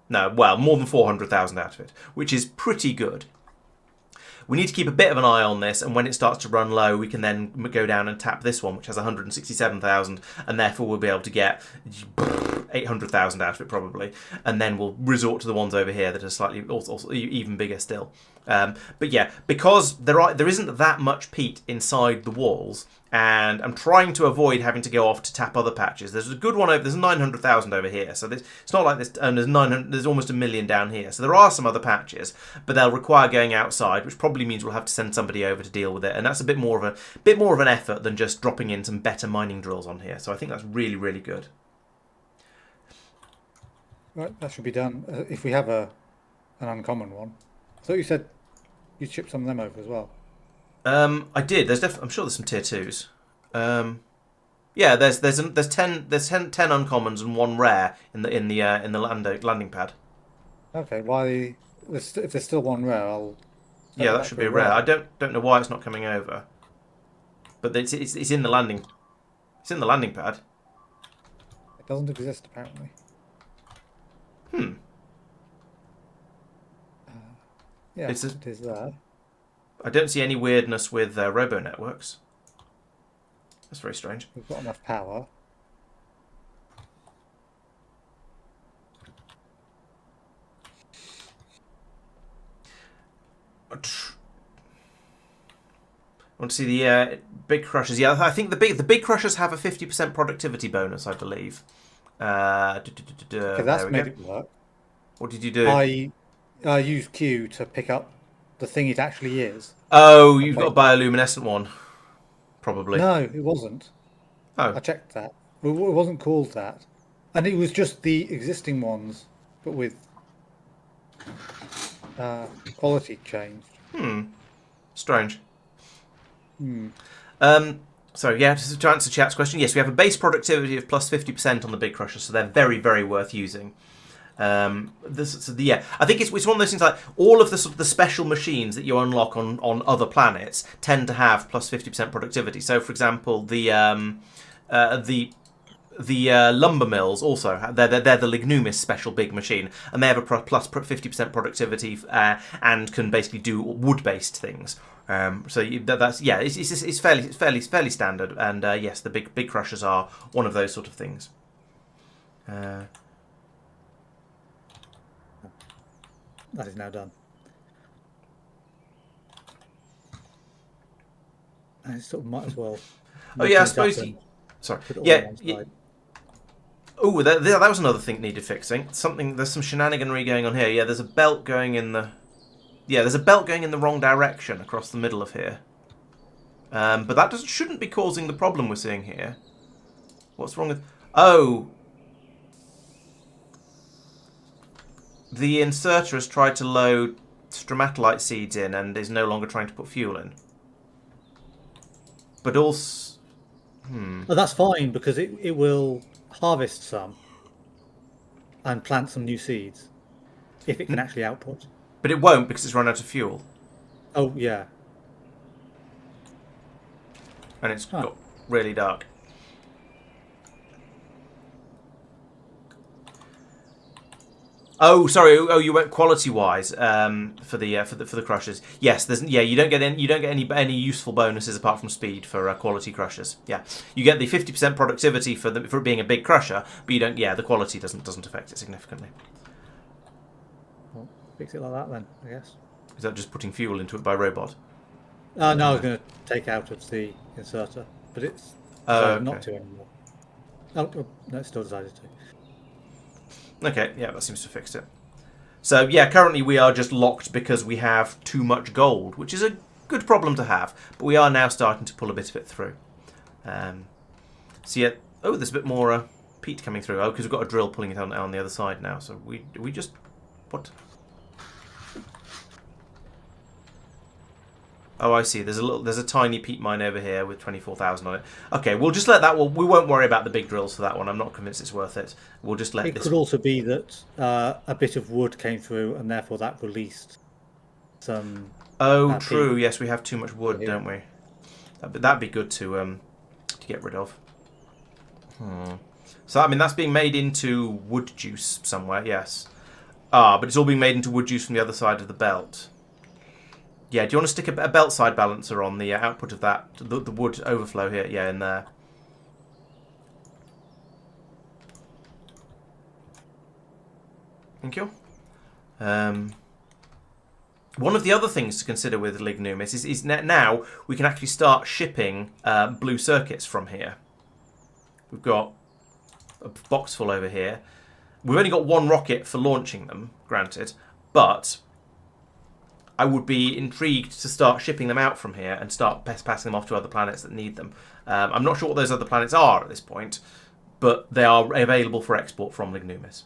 No, well, more than 400,000 out of it, which is pretty good. We need to keep a bit of an eye on this, and when it starts to run low, we can then go down and tap this one, which has 167,000, and therefore we'll be able to get 800,000 out of it probably, and then we'll resort to the ones over here that are slightly also even bigger still. But yeah, because there isn't that much peat inside the walls, and I'm trying to avoid having to go off to tap other patches. There's a good one over. There's 900,000 over here, so it's not like this. And there's almost 1 million down here. So there are some other patches, but they'll require going outside, which probably means we'll have to send somebody over to deal with it, and that's a bit more of an effort than just dropping in some better mining drills on here. So I think that's really, really good. Right, that should be done. If we have an uncommon one. I thought you said you shipped some of them over as well. I did. I'm sure there's some tier 2s. Yeah, there's 10 uncommons and 1 rare in the landing pad. Okay, if there's still 1 rare, I'll... Yeah, that should be a rare. I don't know why it's not coming over, but it's in the landing. It's in the landing pad. It doesn't exist apparently. Yeah, it is there. I don't see any weirdness with robo networks. That's very strange. We've got enough power. I want to see the big crushers. Yeah, I think the big crushers have a 50% productivity bonus, I believe. Okay, that's made it work. What did you do? I used Q to pick up the thing it actually is. Oh, you've got a bioluminescent one, probably. No, it wasn't. Oh. I checked that. It wasn't called that. And it was just the existing ones, but with quality changed. Strange. So yeah, to answer chat's question, yes, we have a base productivity of plus 50% on the big crushers, so they're very, very worth using. I think it's one of those things like all of the special machines that you unlock on other planets tend to have plus 50% productivity. So, for example, the lumber mills also they're the Lignumis special big machine, and they have a plus 50% productivity and can basically do wood-based things. It's fairly standard, and yes, the big crushers are one of those sort of things. That is now done. And it sort of might as well. Oh yeah, I suppose. Sorry. Yeah. Oh, that was another thing that needed fixing. There's some shenaniganry going on here. Yeah, there's a belt going in the. Yeah, there's a belt going in the wrong direction across the middle of here. But that shouldn't be causing the problem we're seeing here. What's wrong with... Oh! The inserter has tried to load stromatolite seeds in and is no longer trying to put fuel in. But also... Well, that's fine because it will harvest some and plant some new seeds if it can actually output. But it won't because it's run out of fuel. Oh, yeah. And it's got really dark. Oh, sorry. Oh, you went quality-wise for the crushers. Yes, you don't get any useful bonuses apart from speed for quality crushers. Yeah, you get the 50% productivity for it being a big crusher, but you don't. Yeah, the quality doesn't affect it significantly. Well, fix it like that then, I guess. Is that just putting fuel into it by robot? No, I was going to take out of the inserter, but it's decided not to anymore. Oh, no, it still decided to. Okay, yeah, that seems to have fixed it. So, yeah, currently we are just locked because we have too much gold, which is a good problem to have, but we are now starting to pull a bit of it through. So, yeah, oh, there's a bit more peat coming through. Oh, because we've got a drill pulling it on the other side now, so we just... What? Oh, I see. There's a tiny peat mine over here with 24,000 on it. Okay, we'll just let that. We won't worry about the big drills for that one. I'm not convinced it's worth it. We'll just let it this. Could also be that a bit of wood came through, and therefore that released some. Oh, true. Peat. Yes, we have too much wood, don't we? That'd be good to get rid of. So I mean that's being made into wood juice somewhere. Yes. But it's all being made into wood juice from the other side of the belt. Yeah, do you want to stick a belt side balancer on the output of that, the wood overflow here? Yeah, in there. Thank you. One of the other things to consider with Lignumis is now we can actually start shipping blue circuits from here. We've got a box full over here. We've only got one rocket for launching them, granted, but I would be intrigued to start shipping them out from here and start passing them off to other planets that need them. I'm not sure what those other planets are at this point, but they are available for export from Lignumis.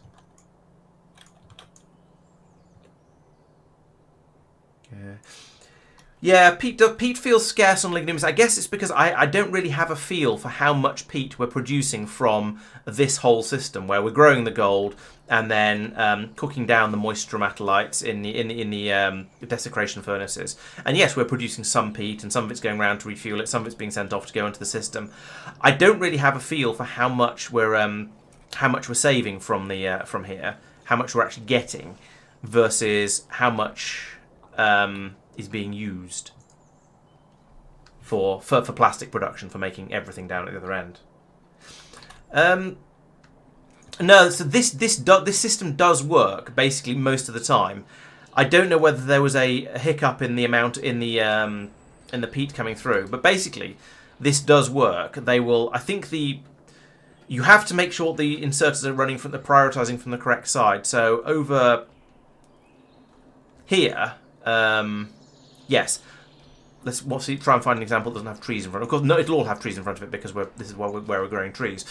Yeah, peat feels scarce on Lignumis. I guess it's because I don't really have a feel for how much peat we're producing from this whole system, where we're growing the gold and then cooking down the moist stromatolites in the desecration furnaces. And yes, we're producing some peat, and some of it's going around to refuel it, some of it's being sent off to go into the system. I don't really have a feel for how much we're saving from here, how much we're actually getting, versus how much is being used for plastic production, for making everything down at the other end. No, so this system does work basically most of the time. I don't know whether there was a hiccup in the amount in the peat coming through, but basically this does work. I think you have to make sure the inserters are running from prioritizing from the correct side. So over here. Yes. Let's try and find an example that doesn't have trees in front. Of course, no, it'll all have trees in front of it because this is where we're growing trees.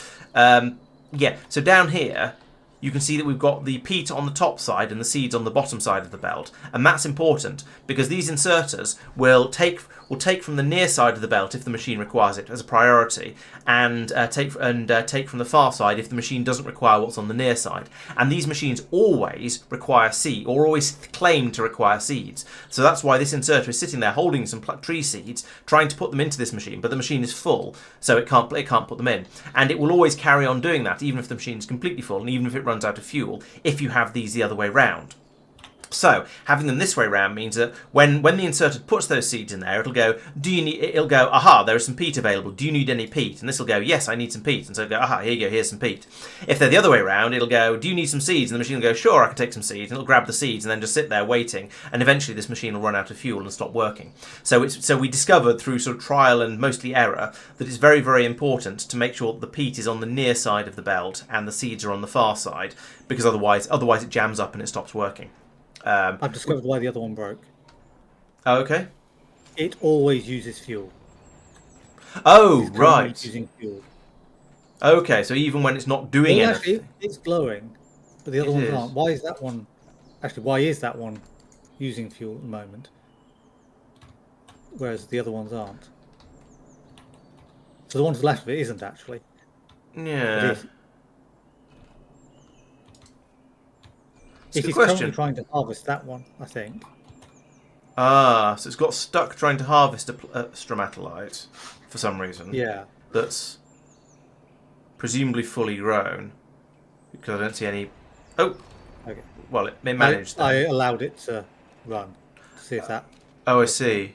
Yeah, so down here, you can see that we've got the peat on the top side and the seeds on the bottom side of the belt. And that's important because these inserters will take from the near side of the belt if the machine requires it as a priority, and take from the far side if the machine doesn't require what's on the near side. And these machines always require seed, or always claim to require seeds. So that's why this inserter is sitting there holding some tree seeds, trying to put them into this machine, but the machine is full, so it can't put them in. And it will always carry on doing that, even if the machine is completely full, and even if it runs out of fuel, if you have these the other way round. So having them this way round means that when the inserter puts those seeds in there, it'll go, aha, there is some peat available. Do you need any peat? And this will go, yes, I need some peat. And so it'll go, aha, here you go, here's some peat. If they're the other way around, it'll go, do you need some seeds? And the machine will go, sure, I can take some seeds. And it'll grab the seeds and then just sit there waiting. And eventually this machine will run out of fuel and stop working. So we discovered through sort of trial and mostly error that it's very, very important to make sure that the peat is on the near side of the belt and the seeds are on the far side, because otherwise it jams up and it stops working. I've discovered why the other one broke. Oh, okay. It always uses fuel. Oh, It's currently right. using fuel. Okay, so even when it's not doing Well, anything, actually, it's glowing, but the other It ones is. aren't. Why is that one? Actually, why is that one using fuel at the moment, whereas the other ones aren't? So the one to the left of it isn't actually. But yeah, it, it's a it good is currently question. trying to harvest that one, I think. Ah, so it's got stuck trying to harvest a stromatolite for some reason. Yeah. That's presumably fully grown because I don't see any. Oh, Okay. well, it managed. I Then. allowed it to run to see if that. Oh, I see.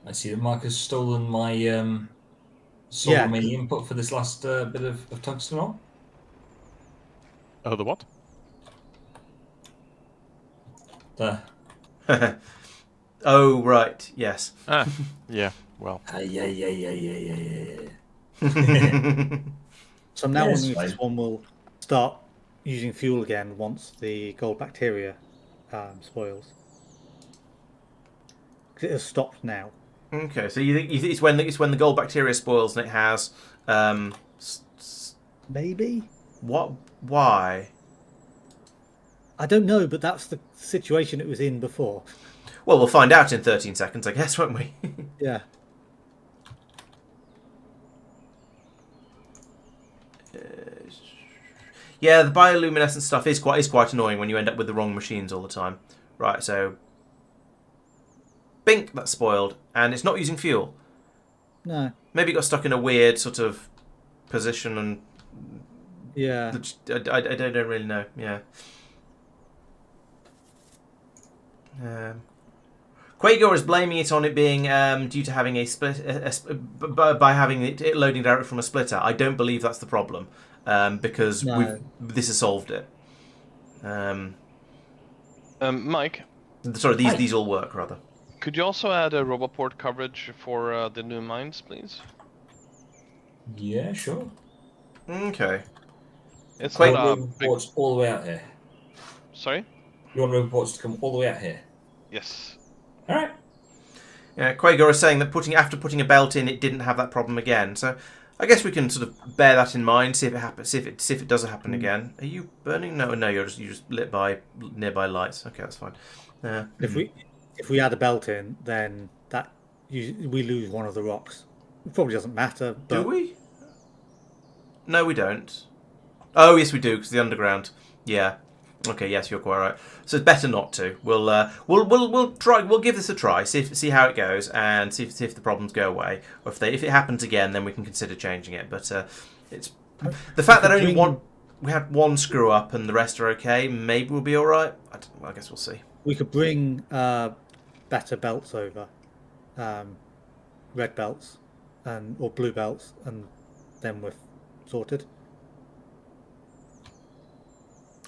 I see that Mark has stolen my solar Yeah. main input for this last bit of tungsten ore. Oh, the what? There. Oh, right. Yes. Ah, yeah. Well, Yeah. So I'm now Yes, wondering if this fine. one will start using fuel again once the gold bacteria spoils. 'Cause it has stopped now. Okay, so you think it's when the gold bacteria spoils and it has Maybe? what? Why? I don't know, but that's the situation it was in before. Well, we'll find out in 13 seconds, I guess, won't we? Yeah. Yeah, the bioluminescent stuff is quite annoying when you end up with the wrong machines all the time. Right, so bink, that's spoiled, and it's not using fuel. No. Maybe it got stuck in a weird sort of position, and Yeah. I don't really know. Yeah. Quagor is blaming it on it being due to having a split by having it loading directly from a splitter. I don't believe that's the problem because No. this has solved it. Mike, Sorry, Hi. these all work rather. could you also add a roboport coverage for the new mines, please? Yeah, sure. Okay. It's Quite- not You a want big... reports all the way out here. Sorry? You want reports to come all the way out here. Yes. All right. Yeah, Quagor is saying that after putting a belt in, it didn't have that problem again. So I guess we can sort of bear that in mind, see if it happens, see if it does happen again. Are you burning? No, you're just lit by nearby lights. Okay, that's fine. If we add a belt in, then we lose one of the rocks. It probably doesn't matter. But Do we? No, we don't. Oh, yes, we do, because the underground. Yeah. Okay, yes, you're quite right. So it's better not to. We'll try. We'll give this a try. See how it goes, and see if the problems go away. Or if it happens again, then we can consider changing it. But it's the fact that we had one screw up and the rest are okay. Maybe we'll be all right. I guess we'll see. we could bring better belts over, red belts, or blue belts, and then we're sorted.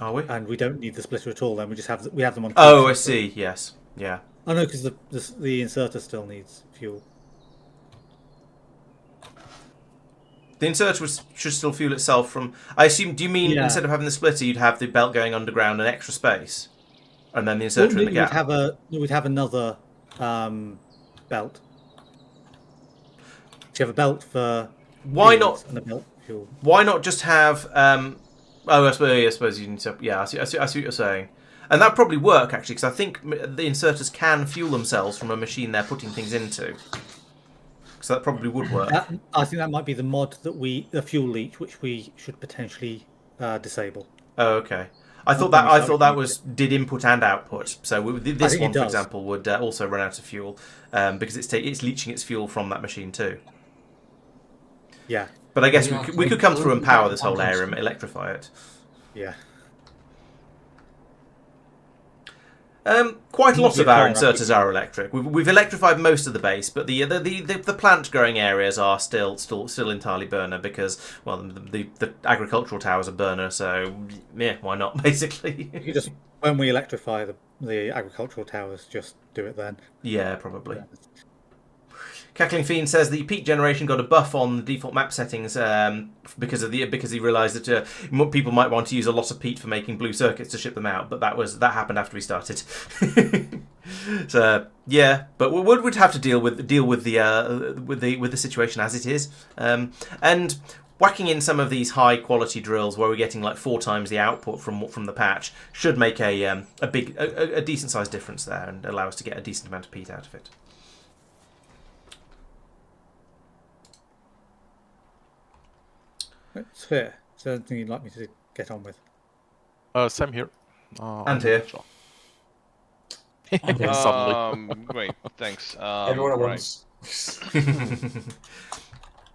Are we? And we don't need the splitter at all. Then we just have them on. Oh, I see. Yes. Yeah. Oh no, because the inserter still needs fuel. The inserter should still fuel itself from. I assume. Do you mean Yeah. instead of having the splitter, you'd have the belt going underground and extra space, and then the inserter in the gap? We'd have another belt. So you have a belt for Why fuels not? and a belt for fuel. Why not just have? Oh, I suppose you need to. Yeah, I see what you're saying, and that probably work actually, because I think the inserters can fuel themselves from a machine they're putting things into. So that probably would work. I think that might be the mod the fuel leech, which we should potentially disable. Oh, okay. I thought that did input and output. So this think it one, for does. example, would also run out of fuel because it's leaching its fuel from that machine too. Yeah, But I guess Yeah, we could come through and power this whole Volcanis. area and electrify it. yeah. Quite a lot of our Yeah, inserters are electric. We've electrified most of the base, but the plant growing areas are still entirely burner because the agricultural towers are burner. So yeah, why not? Basically, You could just when we electrify the agricultural towers, just do it then. yeah, probably. Cackling Fiend says the peak generation got a buff on the default map settings because he realised that people might want to use a lot of peat for making blue circuits to ship them out, but that happened after we started. So yeah, but we'd have to deal with the situation as it is, and whacking in some of these high quality drills where we're getting like 4 times the output from the patch should make a decent sized difference there and allow us to get a decent amount of peat out of it. It's fair. Is there anything you'd like me to get on with? Same here. And here. Suddenly. Great, thanks. Everyone at right. once.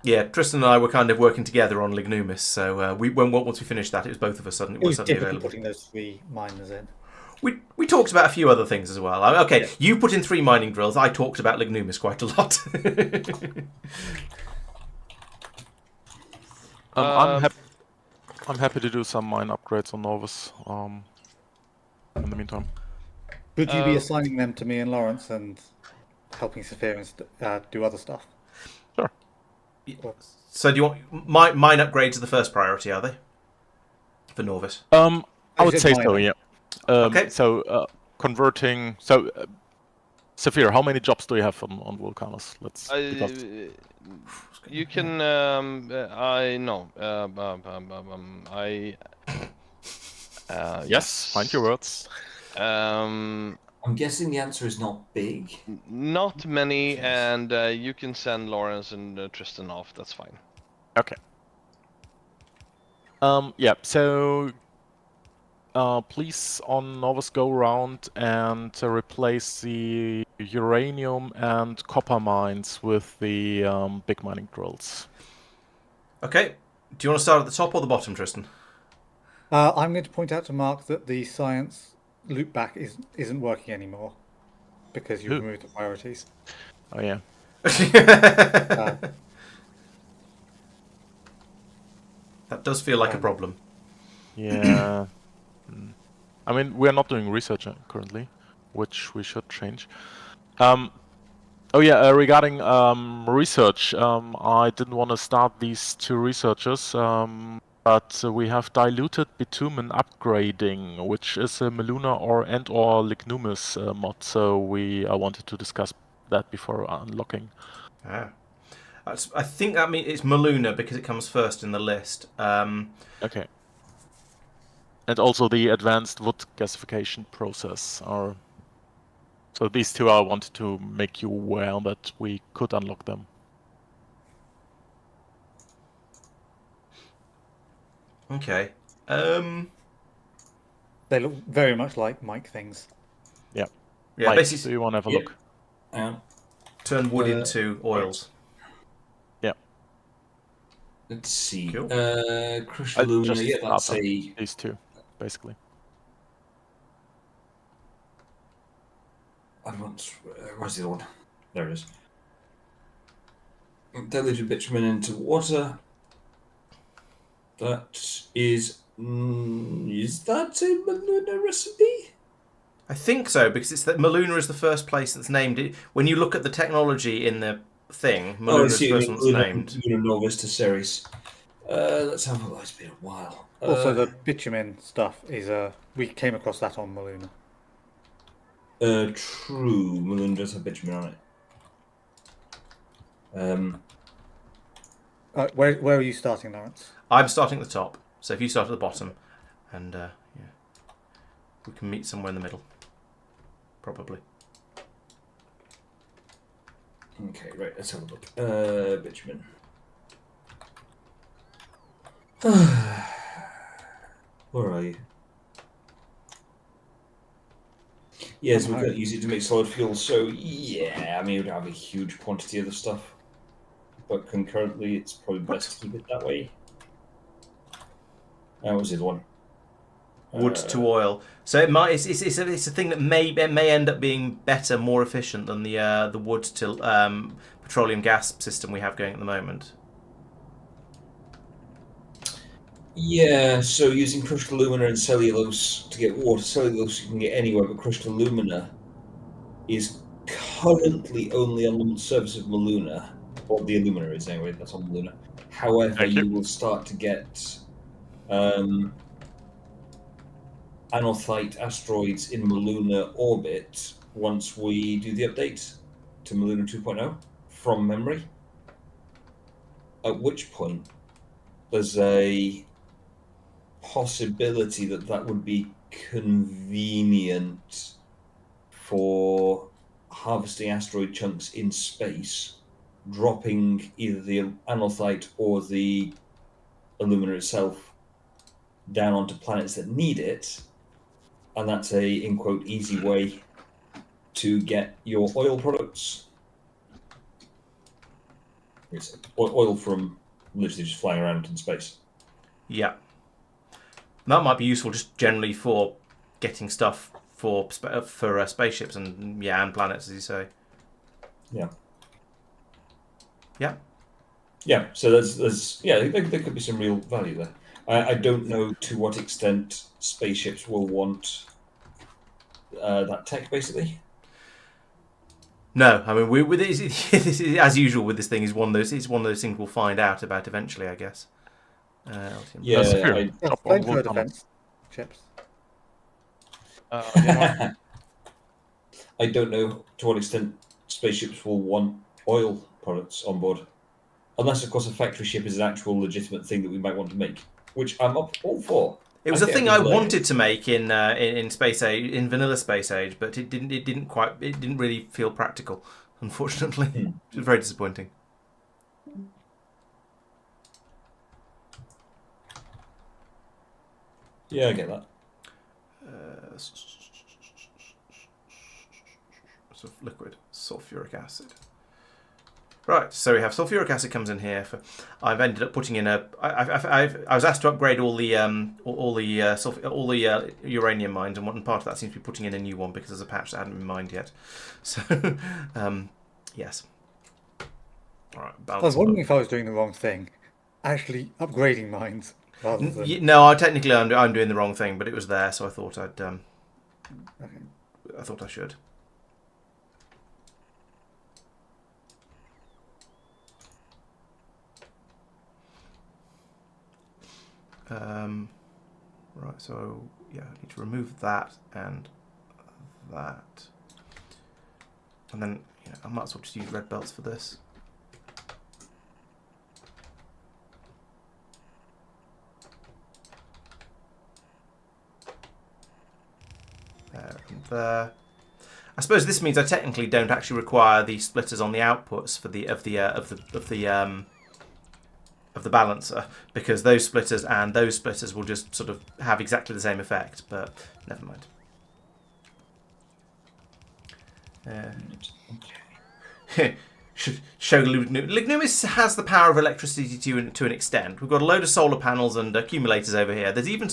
Yeah, Tristan and I were kind of working together on Lignumis, so once we finished that, it was both of us It was suddenly difficult available. putting those 3 miners in. We talked about a few other things as well. Okay, you put in 3 mining drills. I talked about Lignumis quite a lot. I'm happy to do some mine upgrades on Nauvis. In the meantime. Would you be assigning them to me and Laurence and helping Sophia and do other stuff? Sure. So do you want mine upgrades are the first priority? Are they for Nauvis? I would say so. minor. Yeah. Okay. So converting. So, Saphir, how many jobs do you have on Vulcanus? Because You can. I know. yes, find your words. I'm guessing the answer is not big. Not many, and you can send Laurence and Tristan off. That's fine. Okay. Yeah. So, please on Nauvis go around and replace the uranium and copper mines with the big mining drills. Okay. Do you want to start at the top or the bottom, Tristan? I'm going to point out to Mark that the science loopback isn't working anymore because you removed the priorities. Oh yeah. That does feel like a problem. Yeah. I mean, we are not doing research currently, which we should change. Oh yeah, regarding research, I didn't want to start these 2 researchers, but we have diluted bitumen upgrading, which is a Meluna or Lignumis mod. So I wanted to discuss that before unlocking. Ah. I think that means it's Meluna because it comes first in the list. Okay. And also the advanced wood gasification process are. So these 2 I wanted to make you aware that we could unlock them. Okay. They look very much like Mike things. Yeah. Yeah. Mike, Basically, do you want to have a look? turn wood into oils. Yeah. Let's see. Cool. Crystal Lumina, Just yeah, that's start a... these 2, basically. Where's the other one? There it is. Diluted bitumen into water. That is... is that a Meluna recipe? I think so because it's that Meluna is the first place that's named. When you look at the technology in the thing, Meluna is the first one that's named. Luna Nauvis to Ceres. Let's have a look. It's been a while. Also, the bitumen stuff is we came across that on Meluna. True. Meluna does have bitumen on it. Where are you starting, Laurence? I'm starting at the top, so if you start at the bottom, and yeah, we can meet somewhere in the middle, probably. Okay, right. Let's have a look. Bitumen. Where are you? Yes, we're going to use it to make solid fuel, so yeah, I mean, we don't have a huge quantity of the stuff, but concurrently, it's probably best to keep it that way. What was the other one? Wood to oil. So it might. It's a thing that may end up being better, more efficient than the wood to petroleum gas system we have going at the moment. Yeah, so using crushed alumina and cellulose to get water. Cellulose you can get anywhere, but crushed alumina is currently only on the surface of Meluna, or the alumina is anyway, that's on Meluna. However, you will start to get anorthite asteroids in Meluna orbit once we do the update to Maluna 2.0 from memory. At which point, there's a possibility that that would be convenient for harvesting asteroid chunks in space, dropping either the anorthite or the alumina itself down onto planets that need it, and that's a, in quote, easy way to get your oil products. It's oil from literally just flying around in space. Yeah. That might be useful just generally for getting stuff for spaceships and planets, as you say. Yeah. Yeah. Yeah, so there's there could be some real value there. I don't know to what extent spaceships will want that tech, basically. No, I mean with this, as usual with this thing, is one of those. It's one of those things we'll find out about eventually, I guess. Yeah, Sophia, drop on Flamethrower Vulcanus. defense chips. I don't know to what extent spaceships will want oil products on board, unless of course a factory ship is an actual legitimate thing that we might want to make, which I'm all for. It was a thing I wanted to make in Space Age, in vanilla Space Age, but it didn't really feel practical, unfortunately. It was very disappointing. Yeah, I get that. Liquid sulfuric acid. Right, so we have sulfuric acid comes in here. I've ended up putting in I was asked to upgrade all the uranium mines, and one part of that seems to be putting in a new one because there's a patch that hadn't been mined yet. So, yes. All right. I was wondering if I was doing the wrong thing, actually upgrading mines rather than. No, technically I'm doing the wrong thing, but it was there, so I thought I thought I should. Right, so yeah, I need to remove that and that, and then I might as well just use red belts for this. There and there. I suppose this means I technically don't actually require the splitters on the outputs for the balancer, because those splitters and those splitters will just sort of have exactly the same effect, but never mind. Show Lignumis has the power of electricity to an extent. We've got a load of solar panels and accumulators over here. There's even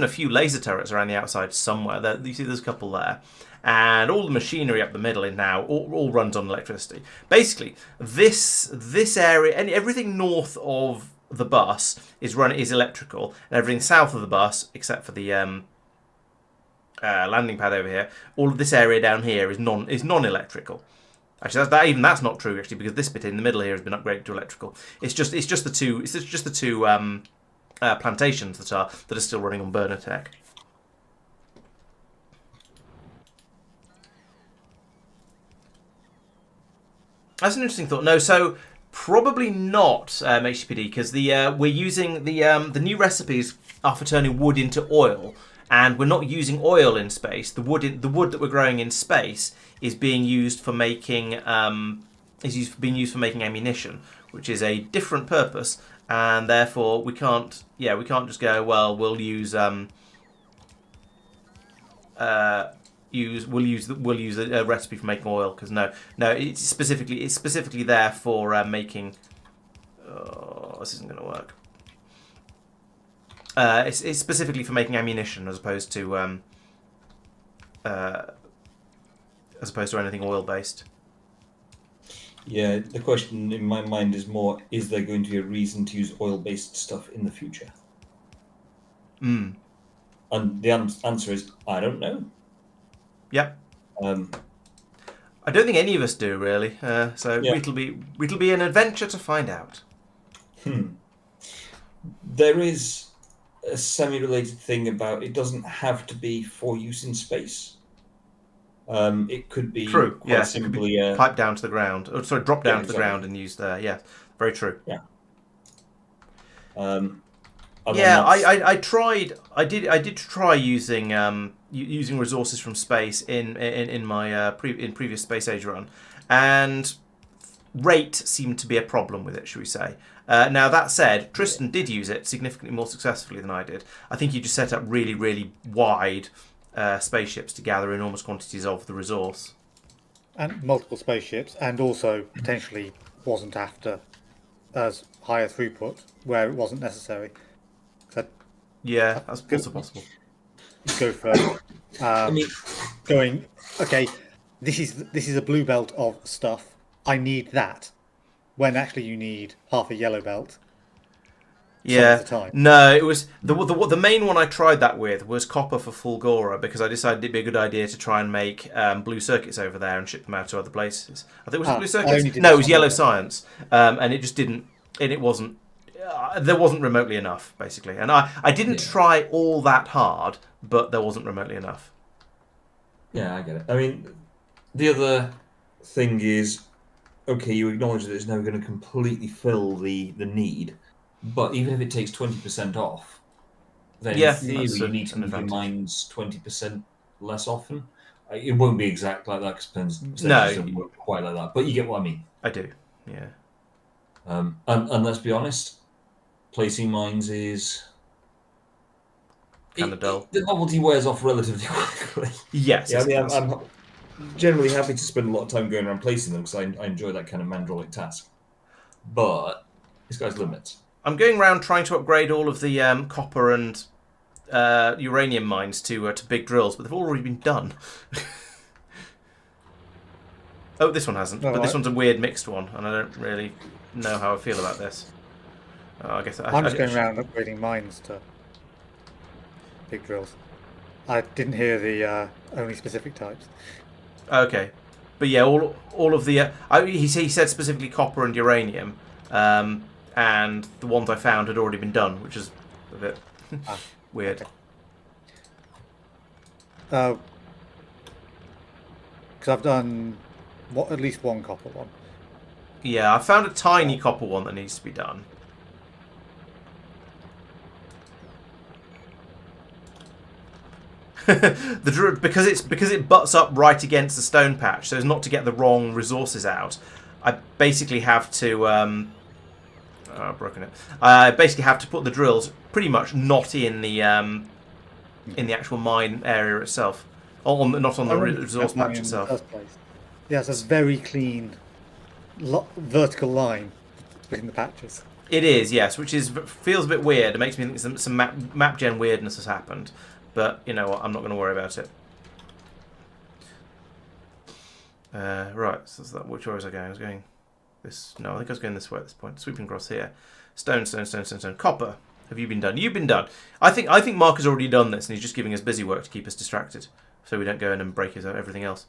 a few laser turrets around the outside somewhere. You see there's a couple there. And all the machinery up the middle in now all runs on electricity. Basically, this area and everything north of the bus is electrical, and everything south of the bus, except for the landing pad over here, all of this area down here is non-electrical. Actually, that's not true actually, because this bit in the middle here has been upgraded to electrical. It's just the two plantations that are still running on burner tech. That's an interesting thought. No, so probably not HCPD, because we're using the new recipes are for turning wood into oil, and we're not using oil in space. The wood that we're growing in space is being used for making ammunition, which is a different purpose, and therefore we can't just go, well, we'll use a recipe for making oil, because no, it's specifically there for making. Oh, this isn't going to work. It's specifically for making ammunition, as opposed to anything oil based. Yeah, the question in my mind is more: is there going to be a reason to use oil-based stuff in the future? And the answer is, I don't know. Yep. I don't think any of us do, really. So yeah. it'll be an adventure to find out. There is a semi-related thing about it doesn't have to be for use in space. It could be True. quite Yes, it could simply be pipe down to the ground. Oh, sorry, drop down Yeah, to the exactly. ground and use there. Yeah, very true. and then Yeah, that's- I tried. I did try using using resources from space in my previous Space Age run, and rate seemed to be a problem with it, shall we say. Now, that said, Tristan did use it significantly more successfully than I did. I think he just set up really, really wide spaceships to gather enormous quantities of the resource. And multiple spaceships, and also potentially wasn't after as high a throughput where it wasn't necessary. But Yeah, that's also possible. go for I mean, going. Okay, this is a blue belt of stuff. I need that. When actually you need half a yellow belt. Yeah, the time. no, it was the main one I tried that with was copper for Fulgora, because I decided it'd be a good idea to try and make blue circuits over there and ship them out to other places. I think it was blue circuits. No, it was yellow science, and it just didn't. And it wasn't. There wasn't remotely enough, basically, and I didn't try all that hard, but there wasn't remotely enough. Yeah, I get it. I mean, the other thing is, okay, you acknowledge that it's never going to completely fill the need, but even if it takes 20% off, then Yeah, in theory that's you need to an move your advantage. mines 20% less often. It won't be exact like that because No. it doesn't work quite like that, but you get what I mean. I do, yeah. And let's be honest, placing mines is Kind of dull. the novelty wears off relatively quickly. Yes. Yeah, I mean, it does. I'm generally happy to spend a lot of time going around placing them because I enjoy that kind of mandrolic task. But this guy's limits. I'm going around trying to upgrade all of the copper and uranium mines to big drills, but they've already been done. Oh, this one hasn't, but this one's a weird mixed one, and I don't really know how I feel about this. I guess I'm just going around upgrading mines to big drills. I didn't hear the only specific types. Okay, but yeah, all of the he said specifically copper and uranium, and the ones I found had already been done, which is a bit weird. Because I've done at least one copper one. Yeah, I found a tiny copper one that needs to be done. because it butts up right against the stone patch, so as not to get the wrong resources out, I basically have to I've broken it. I basically have to put the drills pretty much not in the actual mine area itself, not on the resource patch itself. Yes, a very clean vertical line between the patches. It is, yes, which feels a bit weird. It makes me think some map gen weirdness has happened. But, you know what, I'm not going to worry about it. Right, so which way was I going? I was going this... No, I think I was going this way at this point. Sweeping across here. Stone, stone, stone, stone, stone. Copper. Have you been done? You've been done. I think Mark has already done this, and he's just giving us busy work to keep us distracted, so we don't go in and break everything else.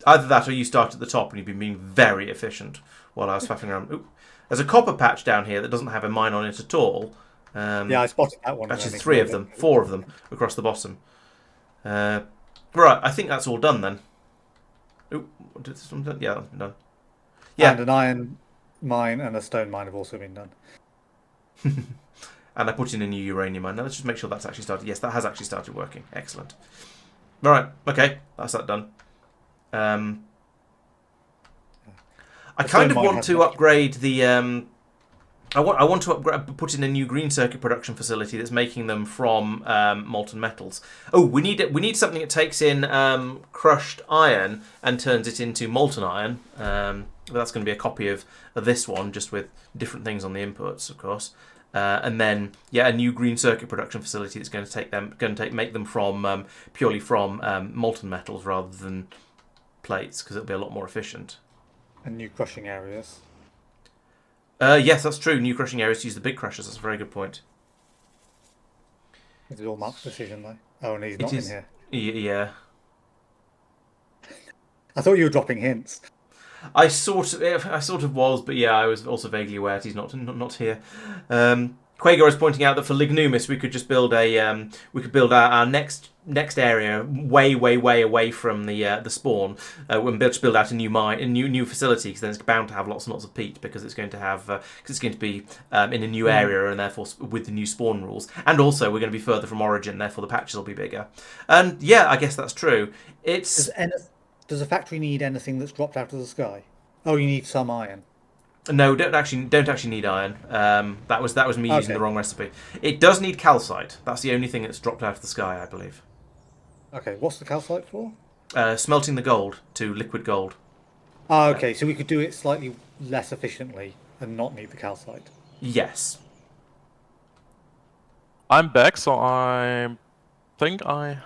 Either that, or you start at the top, and you've been being very efficient while I was faffing around. Ooh. There's a copper patch down here that doesn't have a mine on it at all. Yeah, I spotted that one. Actually, 4 of them across the bottom. Right, I think that's all done then. Ooh, did this one done? Yeah, that's been done. Yeah, and an iron mine and a stone mine have also been done. And I put in a new uranium mine. Now let's just make sure that's actually started. Yes, that has actually started working. Excellent. Right, okay, that's that done. I kind of want to upgrade the. I want to put in a new green circuit production facility that's making them from molten metals. Oh, we need something that takes in crushed iron and turns it into molten iron. But that's going to be a copy of this one, just with different things on the inputs, of course. And then a new green circuit production facility that's going to make them from purely from molten metals rather than plates, because it'll be a lot more efficient. And new crushing areas. Yes, that's true. New crushing areas to use the big crushers. That's a very good point. It's all Mark's decision, though. Oh, and he's not in here. Yeah. I thought you were dropping hints. I sort of was, but yeah, I was also vaguely aware that he's not here. Quago is pointing out that for Lignumis we could just build our next area way away from the spawn, and just build out a new facility, because then it's bound to have lots and lots of peat, because it's going to have because it's going to be in a new area, and therefore with the new spawn rules, and also we're going to be further from origin, therefore the patches will be bigger. And yeah, I guess that's true. It's Does a factory need anything that's dropped out of the sky? Oh, you need some iron. No, don't actually need iron. That was me using the wrong recipe. It does need calcite. That's the only thing that's dropped out of the sky, I believe. Okay, what's the calcite for? Smelting the gold to liquid gold. Ah, okay, so we could do it slightly less efficiently and not need the calcite. Yes. I'm back, so I think I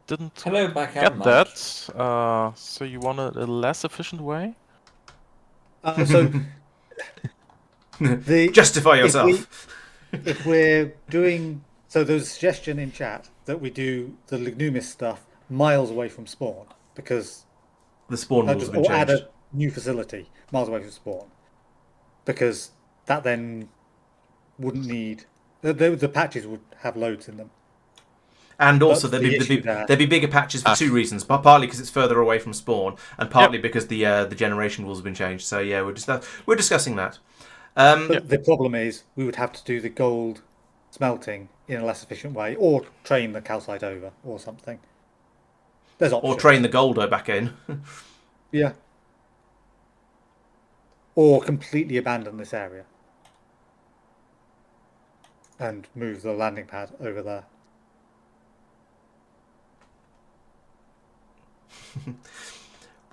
didn't Hello, back get out, that. So you want a less efficient way? So Justify yourself. If we're doing, so there's a suggestion in chat that we do the Lignumis stuff miles away from spawn, because The spawn rules have been or add changed. a new facility miles away from spawn, because that then wouldn't need the patches would have loads in them. And also That's there'd be bigger patches for two reasons. Partly because it's further away from spawn, and partly because the generation rules have been changed. So yeah, we're discussing that. But the problem is we would have to do the gold smelting in a less efficient way, or train the calcite over, or something. There's options. Or train the golder back in. Yeah. Or completely abandon this area and move the landing pad over there.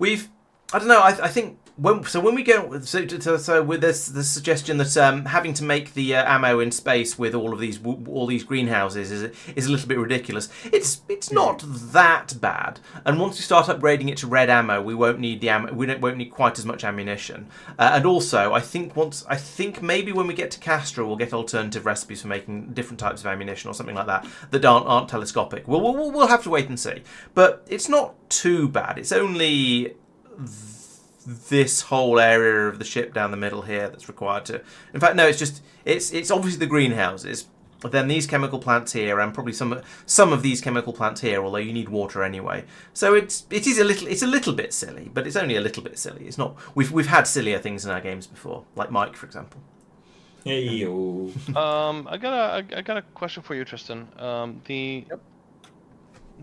I don't know. I think when we go so with this the suggestion that having to make the ammo in space with all these greenhouses is a little bit ridiculous. It's not that bad. And once we start upgrading it to red ammo, we won't need the ammo. We won't need quite as much ammunition. And also, I think maybe when we get to Castra, we'll get alternative recipes for making different types of ammunition or something like that aren't telescopic. We'll have to wait and see. But it's not too bad. It's only this whole area of the ship down the middle here that's required to. In fact, no, it's obviously the greenhouses, but then these chemical plants here, and probably some of these chemical plants here. Although you need water anyway, so it's a little bit silly, but it's only a little bit silly. It's not. We've had sillier things in our games before, like Mike, for example. Hey yo. I got a question for you, Tristan.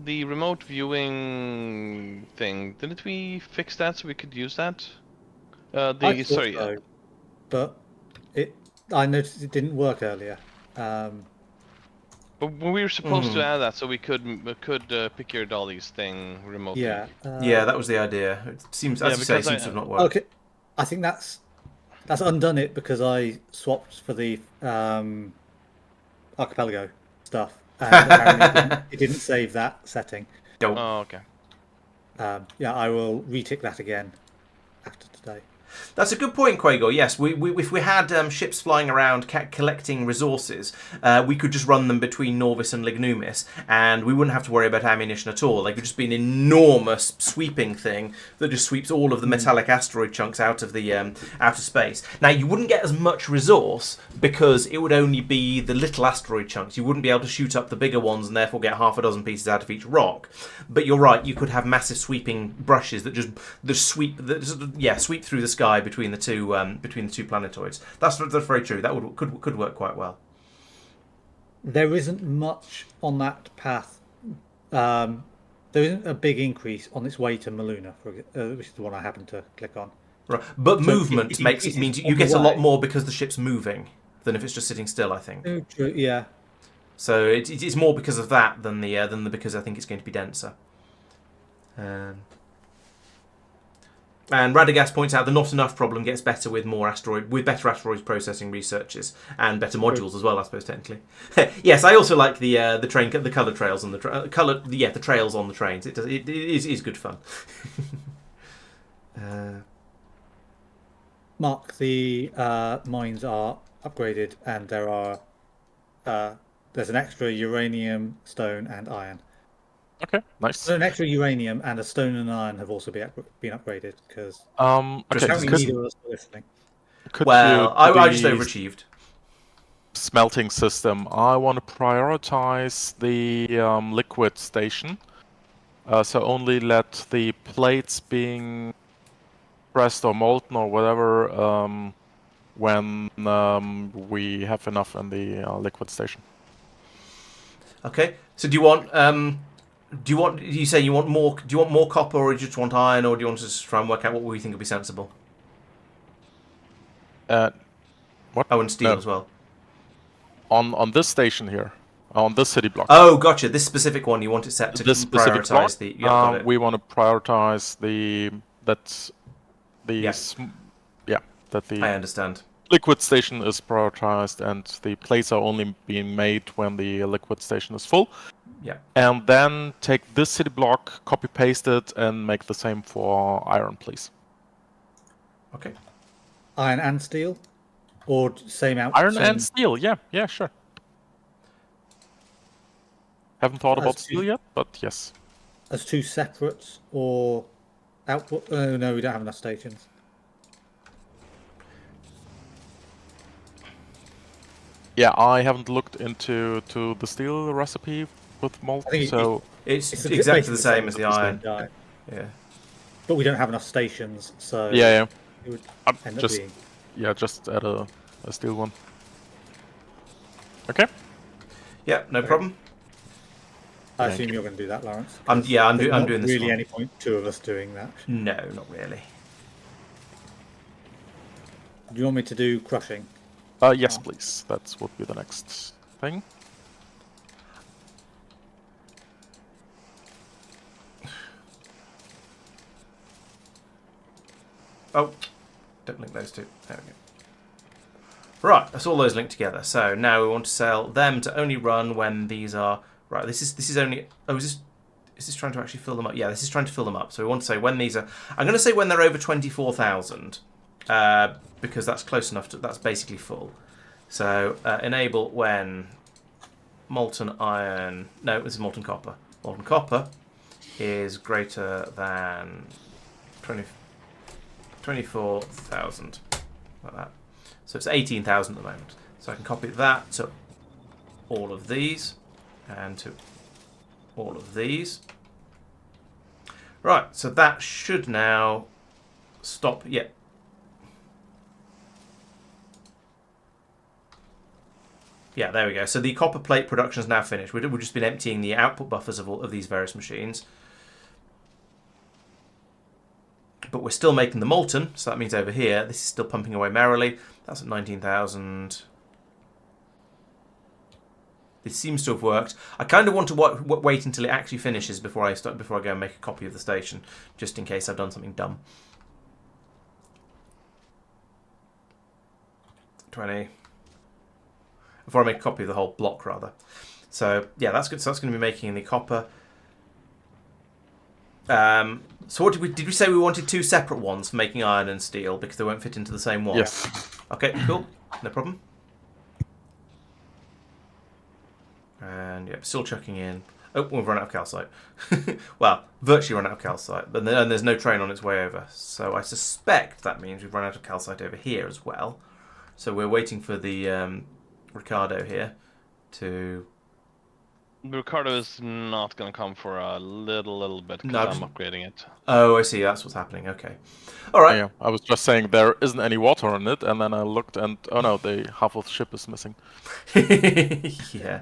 The remote viewing thing, didn't we fix that so we could use that? I thought so, but I noticed it didn't work earlier. But we were supposed to add that so we could pick your dollies thing remotely. Yeah. Yeah, that was the idea. It seems, as you say, it seems to have not worked. Okay, I think that's undone it because I swapped for the archipelago stuff. And apparently it didn't save that setting. Oh, okay. Yeah, I will retick that again after today. That's a good point, Quago. Yes, if we had ships flying around collecting resources, we could just run them between Nauvis and Lignumis, and we wouldn't have to worry about ammunition at all. They could just be an enormous sweeping thing that just sweeps all of the metallic asteroid chunks out of the outer space. Now, you wouldn't get as much resource because it would only be the little asteroid chunks. You wouldn't be able to shoot up the bigger ones and therefore get half a dozen pieces out of each rock. But you're right, you could have massive sweeping brushes that sweep through the sky between the two planetoids. That's very true. That could work quite well. There isn't much on that path. There isn't a big increase on its way to Maluna, which is the one I happen to click on. Right. But So movement it means you on get the a lot way. more because the ship's moving than if it's just sitting still, I think. True, yeah. So it's more because of that than because I think it's going to be denser. And Radagast points out the not enough problem gets better with better asteroids processing researches and better modules as well, I suppose technically. Yes, I also like the color trails on the trails on the trains. It is good fun. Mark, the mines are upgraded, and there's an extra uranium, stone, and iron. Okay, nice. So an extra uranium and a stone and iron have also been upgraded because Okay, apparently neither of us were listening. could Well, you I just be overachieved. smelting system, I want to prioritize the liquid station. So only let the plates being pressed or molten or whatever when we have enough in the liquid station. Okay. So do you want? You say you want more? Do you want more copper, or do you just want iron, or do you want to just try and work out what we think would be sensible? What? Oh, and steel No. as well. On this station here, on this city block. Oh, gotcha. This specific one, you want it set to This specific block, prioritize the. Yeah, got it. we want to prioritize that the I understand. liquid station is prioritized, and the plates are only being made when the liquid station is full. Yeah. And then take this city block, copy paste it, and make the same for iron, please. Okay. Iron and steel, or same out. Iron same, and steel, yeah, sure. Haven't thought As about to- steel yet, but yes. as two separates, or output. Oh no, we don't have enough stations. Yeah, I haven't looked into the steel recipe with malt, I think so It's It's exactly the same as the as iron. die. Yeah. But we don't have enough stations, so yeah. it would I'm end up just being. just add a steel one. Okay. Yeah, no problem. I Thank assume you. you're going to do that, Laurence. I'm There's doing not this really one. any point two of us doing that. No, not really. Do you want me to do crushing? Yes, please. That would be the next thing. Oh, don't link those two. There we go. Right, that's all those linked together. So now we want to sell them to only run when these are right. This is only. Oh, is this trying to actually fill them up? Yeah, this is trying to fill them up. So we want to say when these are. I'm going to say when they're over 24,000, because that's close enough to. That's basically full. So enable when molten iron. No, this is molten copper. Molten copper is greater than 24,000, like that. So it's 18,000 at the moment. So I can copy that to all of these and to all of these. Right, so that should now stop. Yeah. Yeah, there we go. So the copper plate production is now finished. We've just been emptying the output buffers of all of these various machines. But we're still making the molten, so that means over here, this is still pumping away merrily. That's at 19,000. This seems to have worked. I kind of want to wait until it actually finishes before I go and make a copy of the station, just in case I've done something dumb. 20. Before I make a copy of the whole block, rather. So yeah, that's good. So that's going to be making the copper. So what did we say we wanted two separate ones for making iron and steel because they won't fit into the same one? Yes. Okay, cool. No problem. And yeah, still chucking in. Oh, we've run out of calcite. Well, virtually run out of calcite, and there's no train on its way over. So I suspect that means we've run out of calcite over here as well. So we're waiting for the Ricardo here to. Ricardo is not going to come for a little bit because No, I'm just- upgrading it. Oh, I see. That's what's happening. Okay. All right. Yeah, I was just saying there isn't any water in it, and then I looked and oh no, half of the ship is missing. Yeah.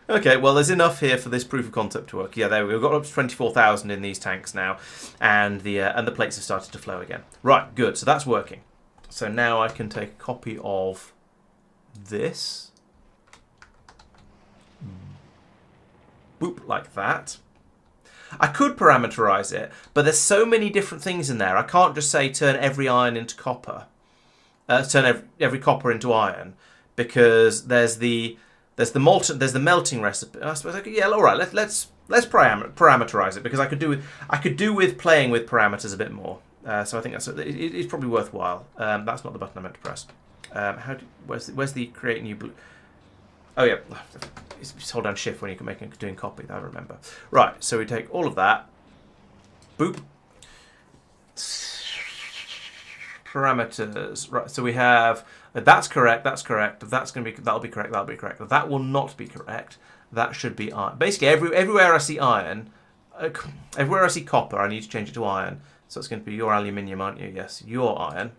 Okay, well, there's enough here for this proof of concept to work. Yeah, there we go. We've got up to 24,000 in these tanks now, and the plates have started to flow again. Right, good. So that's working. So now I can take a copy of this. Boop, like that. I could parameterize it, but there's so many different things in there. I can't just say turn every iron into copper. Turn every copper into iron, because there's the melting recipe. I suppose yeah, all right. Let's parameterize it, because I could do with playing with parameters a bit more. So I think it's probably worthwhile. That's not the button I meant to press. Where's the create new blue? Oh yeah, just hold down shift when you're doing copy. I remember. Right, so we take all of that. Boop. Parameters. Right, so we have That's correct. That's correct. That's going to be. That'll be correct. That'll be correct. That will not be correct. That should be iron. Basically, everywhere I see iron, everywhere I see copper, I need to change it to iron. So it's going to be your aluminium, aren't you? Yes, your iron.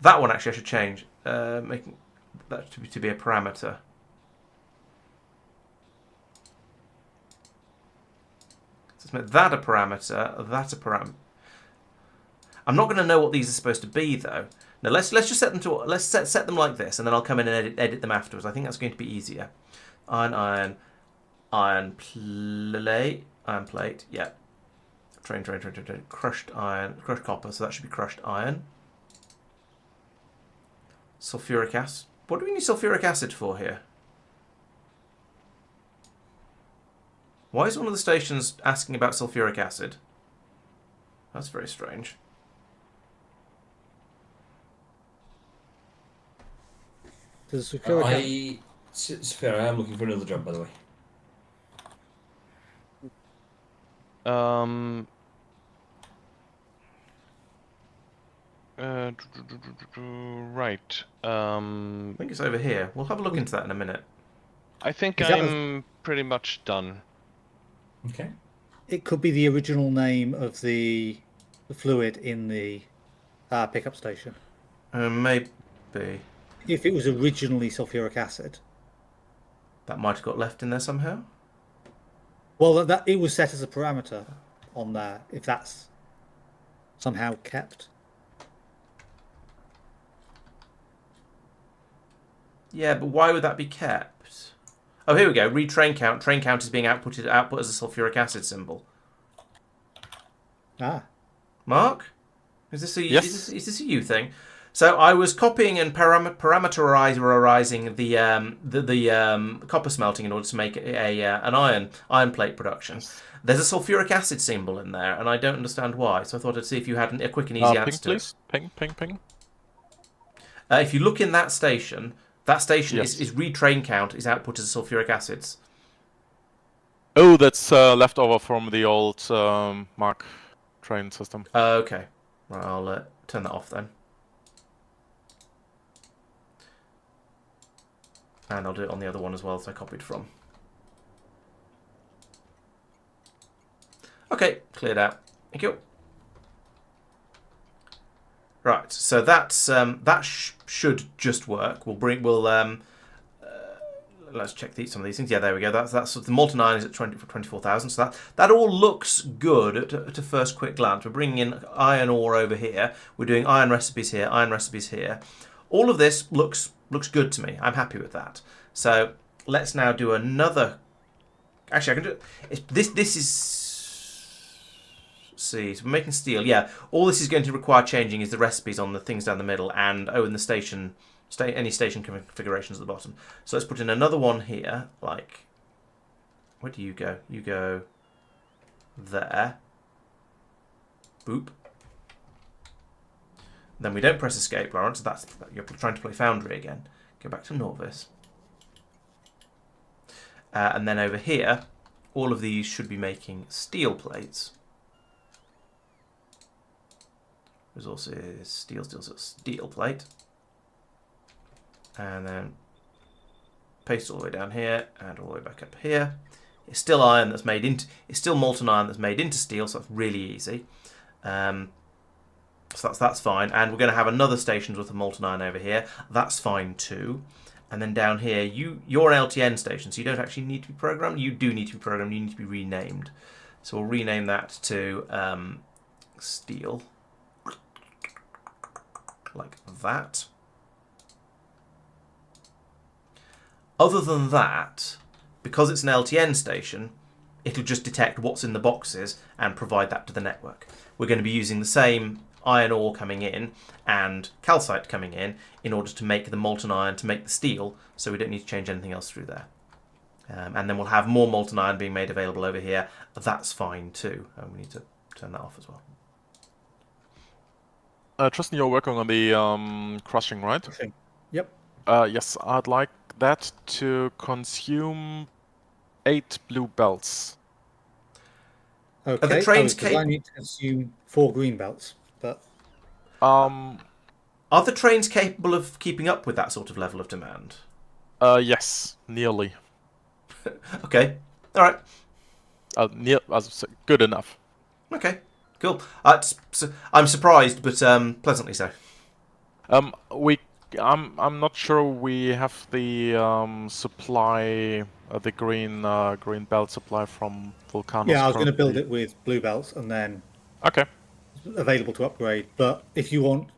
That one actually I should change. Making that to be a parameter. So let's make that a parameter. That a parameter. I'm not going to know what these are supposed to be though. Now let's just set them to set them like this, and then I'll come in and edit them afterwards. I think that's going to be easier. Iron plate. Yeah. Train. Crushed iron, crushed copper. So that should be crushed iron. Sulfuric acid. What do we need sulfuric acid for here? Why is one of the stations asking about sulfuric acid? That's very strange. Does sulfuric It's fair. I am looking for another job, by the way. Right. I think it's over here. We'll have a look into that in a minute. I think Is that I'm pretty much done. Okay. It could be the original name of the fluid in the pickup station. Maybe. If it was originally sulfuric acid. That might have got left in there somehow. Well, that it was set as a parameter on there. If that's somehow kept. Yeah, but why would that be kept? Oh, here we go. Read train count. Train count is being output as a sulfuric acid symbol. Ah. Mark? Is this a Yes. is this a you thing? So I was copying and parameterizing the copper smelting in order to make an iron plate production. There's a sulfuric acid symbol in there, and I don't understand why. So I thought I'd see if you had a quick and easy Ping, answer to it. please. Ping. If you look in that station Yes. is read train count is output as sulfuric acids. Oh, that's leftover from the old Mark train system. Okay. Right, I'll turn that off then. And I'll do it on the other one as well that I copied from. Okay, cleared out. Thank you. Right, so that's that should just work. Let's check some of these things. Yeah, there we go. That's the molten iron is at 24,000. So that all looks good at a first quick glance. We're bringing in iron ore over here. We're doing iron recipes here. Iron recipes here. All of this looks good to me. I'm happy with that. So let's now do another. Actually, I can do it. This is. See, so we're making steel. Yeah, all this is going to require changing is the recipes on the things down the middle and in the station, any station configurations at the bottom. So let's put in another one here. Like, where do you go? You go there. Boop. Then we don't press escape, Laurence. That's you're trying to play Foundry again. Go back to Nauvis. And then over here, all of these should be making steel plates. Resources, steel plate. And then paste all the way down here and all the way back up here. It's still iron that's made into, it's still molten iron that's made into steel, so that's really easy. So that's fine. And we're going to have another stations with the molten iron over here. That's fine too. And then down here, you're an LTN station, so you don't actually need to be programmed. You do need to be programmed. You need to be renamed. So we'll rename that to steel. Like that. Other than that, because it's an LTN station, it'll just detect what's in the boxes and provide that to the network. We're going to be using the same iron ore coming in and calcite coming in order to make the molten iron, to make the steel, so we don't need to change anything else through there. And then we'll have more molten iron being made available over here. That's fine too. And we need to turn that off as well. Tristan, you're working on the crushing, right? Yep. Yes, I'd like that to consume 8 blue belts. Okay, I trains was designing to consume 4 green belts, but Are the trains capable of keeping up with that sort of level of demand? Yes, nearly. Okay. All right. Good enough. Okay. Cool. I'm surprised, but pleasantly so. I'm not sure we have the supply, the green belt supply from Vulcanus. yeah, I was going to build currently. it with blue belts and then Okay. available to upgrade. But if you want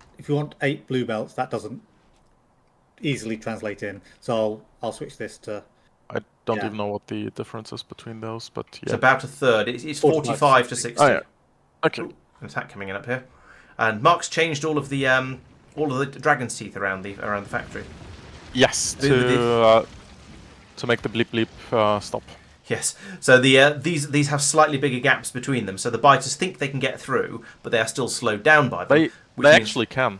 8 blue belts, that doesn't easily translate in. So I'll switch this to I don't Yeah. even know what the difference is between those, but It's yeah. about a third. It's 45 45 to to 60. Oh yeah. Okay. Ooh, an attack coming in up here, and Mark's changed all of the dragon's teeth around the factory. Yes, to make the bleep bleep stop. Yes. So these have slightly bigger gaps between them, so the biters think they can get through, but they are still slowed down by them. They which means- actually can,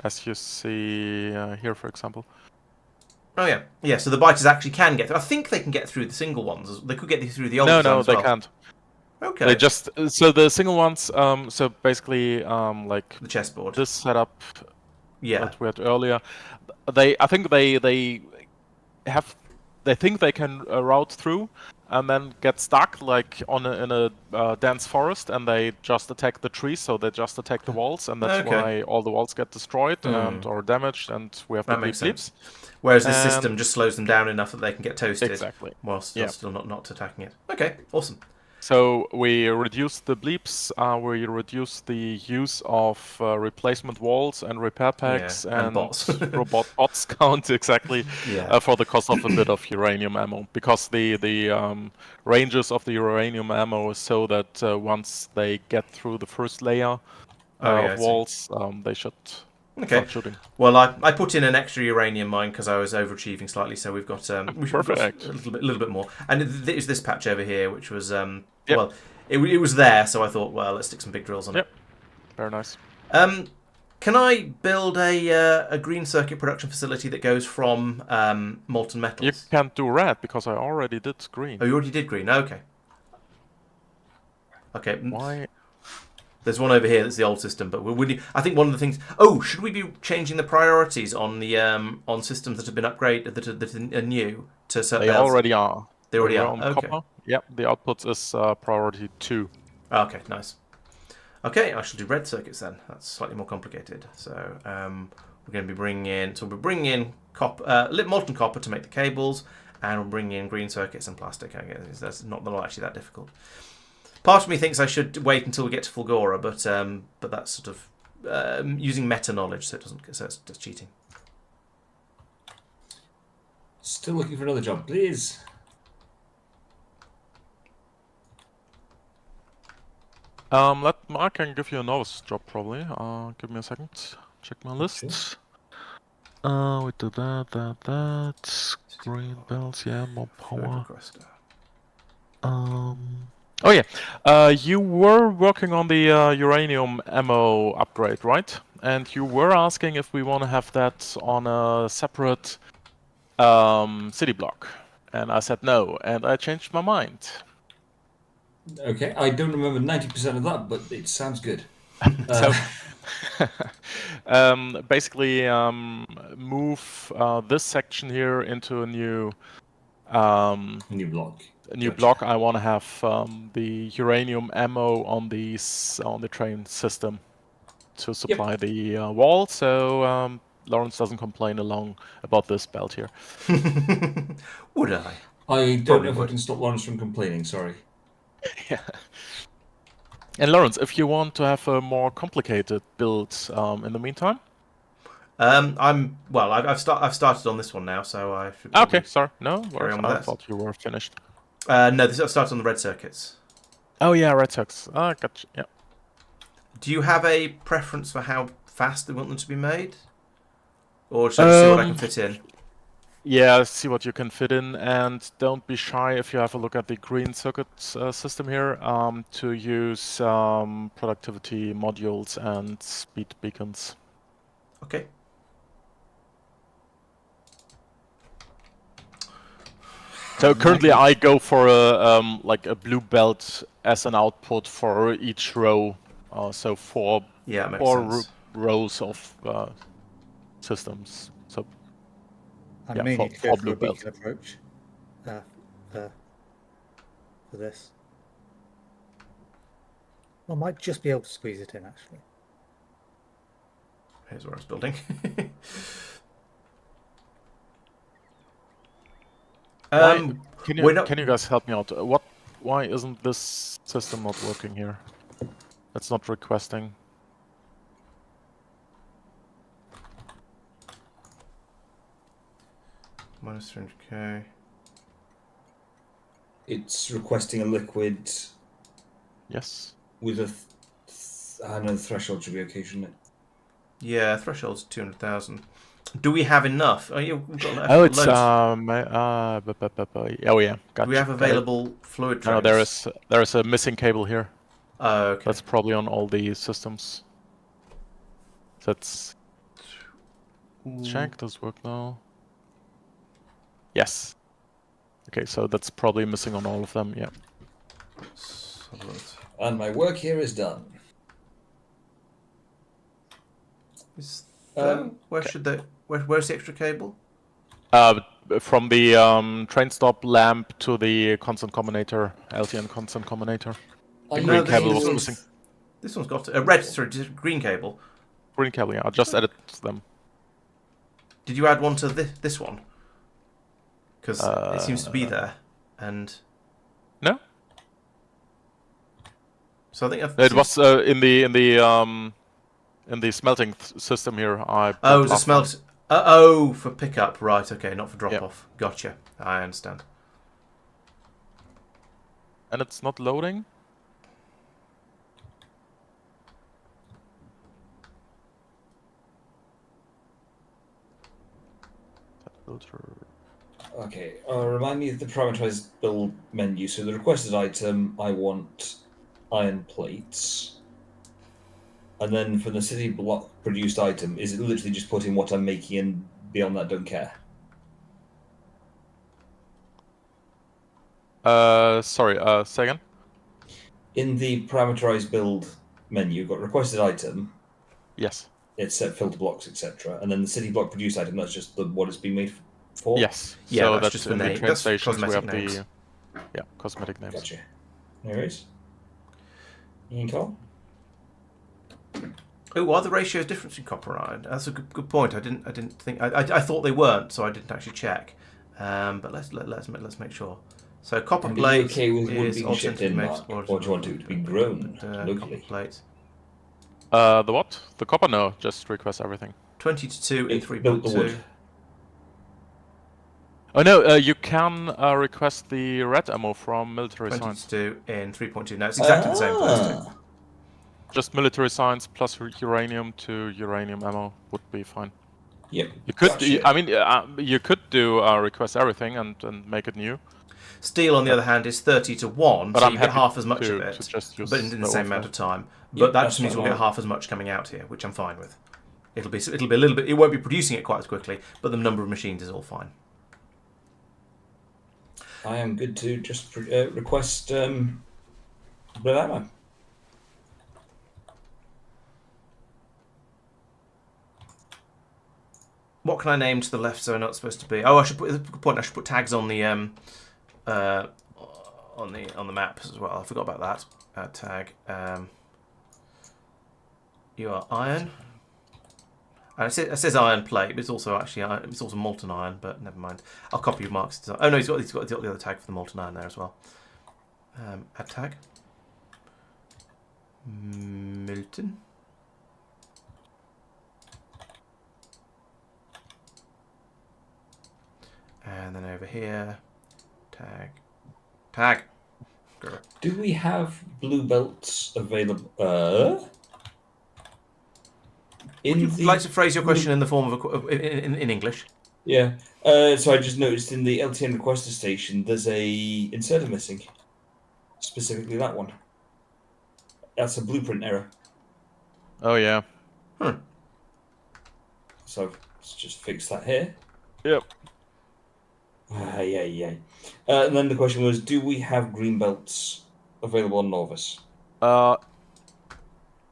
as you see here, for example. Oh yeah, yeah. So the biters actually can get through. I think they can get through the single ones. They could get through the old No, design no, as they well. can't. Okay. They just so the single ones. So basically, like The chessboard. this setup Yeah. that we had earlier. I think they think they can route through and then get stuck like in a dense forest, and they just attack the trees, so they just attack the walls, and that's Okay. why all the walls get destroyed and or damaged, and we have That the makes bleep sense. bleeps. Whereas this And- system just slows them down enough that they can get toasted. Exactly. While still not attacking it. Okay. Awesome. So we reduce the bleeps, we reduce the use of replacement walls and repair packs and bots. robot bots count exactly Yeah. for the cost of a bit of uranium ammo, because the ranges of the uranium ammo is so that once they get through the first layer I of see. walls, they should Okay. start shooting. Well, I put in an extra uranium mine because I was overachieving slightly, so we've got we've got Perfect. a little bit more. And it was this patch over here, which was Yep. well, it was there, so I thought, well, let's stick some big drills on Yep. Very nice. it. Can I build a green circuit production facility that goes from molten You metals? can't do red because I already did green. Oh, you already did green. Okay. Okay. Why? There's one over here that's the old system, but I think one of the things. Oh, should we be changing the priorities on the on systems that have been upgraded that are new to certain? They already are. They already They are. on Okay. copper. Yep, the outputs is priority 2. Okay, nice. Okay, I shall do red circuits then. That's slightly more complicated. So we're going to be bringing in. So we're bringing in molten copper to make the cables, and we'll bring in green circuits and plastic. I guess that's not actually that difficult. Part of me thinks I should wait until we get to Fulgora, but that's sort of using meta knowledge, so it's just cheating. Still looking for another job, please. I can give you a Nauvis job probably. Give me a second. Check my list. We do that. Green belts, yeah, more power. Oh yeah. You were working on the uranium ammo upgrade, right? And you were asking if we want to have that on a separate city block. And I said no, and I changed my mind. Okay, I don't remember 90% of that, but it sounds good. So, basically, move this section here into a new New block. block. I want to have the uranium ammo on the train system to supply the wall, so Laurence doesn't complain along about this belt here. Would I? I don't Probably know if I would. can stop Laurence from complaining, sorry. Yeah. And Laurence, if you want to have a more complicated build in the meantime. I've started on this one now, so I should probably Okay, sorry. No, carry on with I that. thought you were finished. No, I've started on the red circuits. Oh yeah, red circuits. Gotcha. Yeah. Do you have a preference for how fast they want them to be made? Or should I just see what I can fit in? Yeah, see what you can fit in, and don't be shy if you have a look at the green circuit system here to use productivity modules and speed beacons. Okay. So currently I go for a like a blue belt as an output for each row. So four Yeah, makes sense. rows of systems. So I yeah, may four, need to go four for blue a belts. beacon approach uh, for this. I might just be able to squeeze it in, actually. Here's where I was building. We're not. Can you guys help me out? Why isn't this system not working here? It's not requesting. Minus 300k. It's requesting a liquid Yes. with a. I don't know, the threshold should be okay, shouldn't it? Yeah, threshold's 200,000. Do we have enough? Oh, yeah, we've got Oh, it's loads. oh yeah, gotcha. Do we have available fluid trays? No, there is a missing cable here. Oh, okay. That's probably on all the systems. Let's check. Does it work now? Yes. Okay, so that's probably missing on all of them. Yeah. And my work here is done. Where should they? Where's the extra cable? From the train stop lamp to the constant combinator, LTN constant combinator. The green cable was missing. This one's got a red, sorry, green cable. Green cable, yeah. I just added them. Did you add one to this one? Because it seems to be there, and no. So I think it was in the smelting system here. Oh, it's a smelt. For pickup, right? Okay, not for drop off. Gotcha. I understand. And it's not loading. Okay, remind me of the parameterized build menu. So the requested item, I want iron plates. And then for the city block produced item, is it literally just putting what I'm making and beyond that don't care? Sorry, say again? In the parameterized build menu, you've got requested item. Yes. It's set filter blocks, etc. And then the city block produced item, that's just what it's been made for? Yes. Yeah, so that's just in the the name. train That's stations we cosmetic have names. the cosmetic names. Gotcha. No worries. Ian Cole? Oh, are the ratios different in copper and iron? That's a good point. I didn't think. I thought they weren't, so I didn't actually check. But let's make sure. So copper plate okay with wood is being shipped in, Mark, or do you want it to be grown locally? Copper plate. The what? The copper? No, just request everything. 20 to 2 in Built the 3.2. wood. Oh no, you can request the red ammo from military 20 science. to 2 in 3.2. No, it's exactly the same for those two. Just military science plus uranium to uranium ammo would be fine. Yep. You could, Gotcha. I mean, you could do request everything and make it new. Steel, on the other hand, is 30 to 1, But so I'm you get happy half as much of to it, just use but in the the same overlay. amount of time. But Yep, that that's just means we'll fine. get half as much coming out here, which I'm fine with. It'll be a little bit. It won't be producing it quite as quickly, but the number of machines is all fine. I am good to just request blood ammo. What can I name to the left so I'm not supposed to be? Oh, I should put. Good point. I should put tags on the on the map as well. I forgot about that tag. You are iron. And it says iron plate, but it's also actually iron, it's also molten iron. But never mind. I'll copy Mark's design. Oh no, he's got the other tag for the molten iron there as well. Add tag. Milton. And then over here, tag. Go. Do we have blue belts available? Would you like to phrase your question in the form of in English? Yeah. So I just noticed in the LTN requester station, there's a inserter missing. Specifically that one. That's a blueprint error. Oh yeah. So let's just fix that here. Yep. Yeah. And then the question was, do we have green belts available on Nauvis?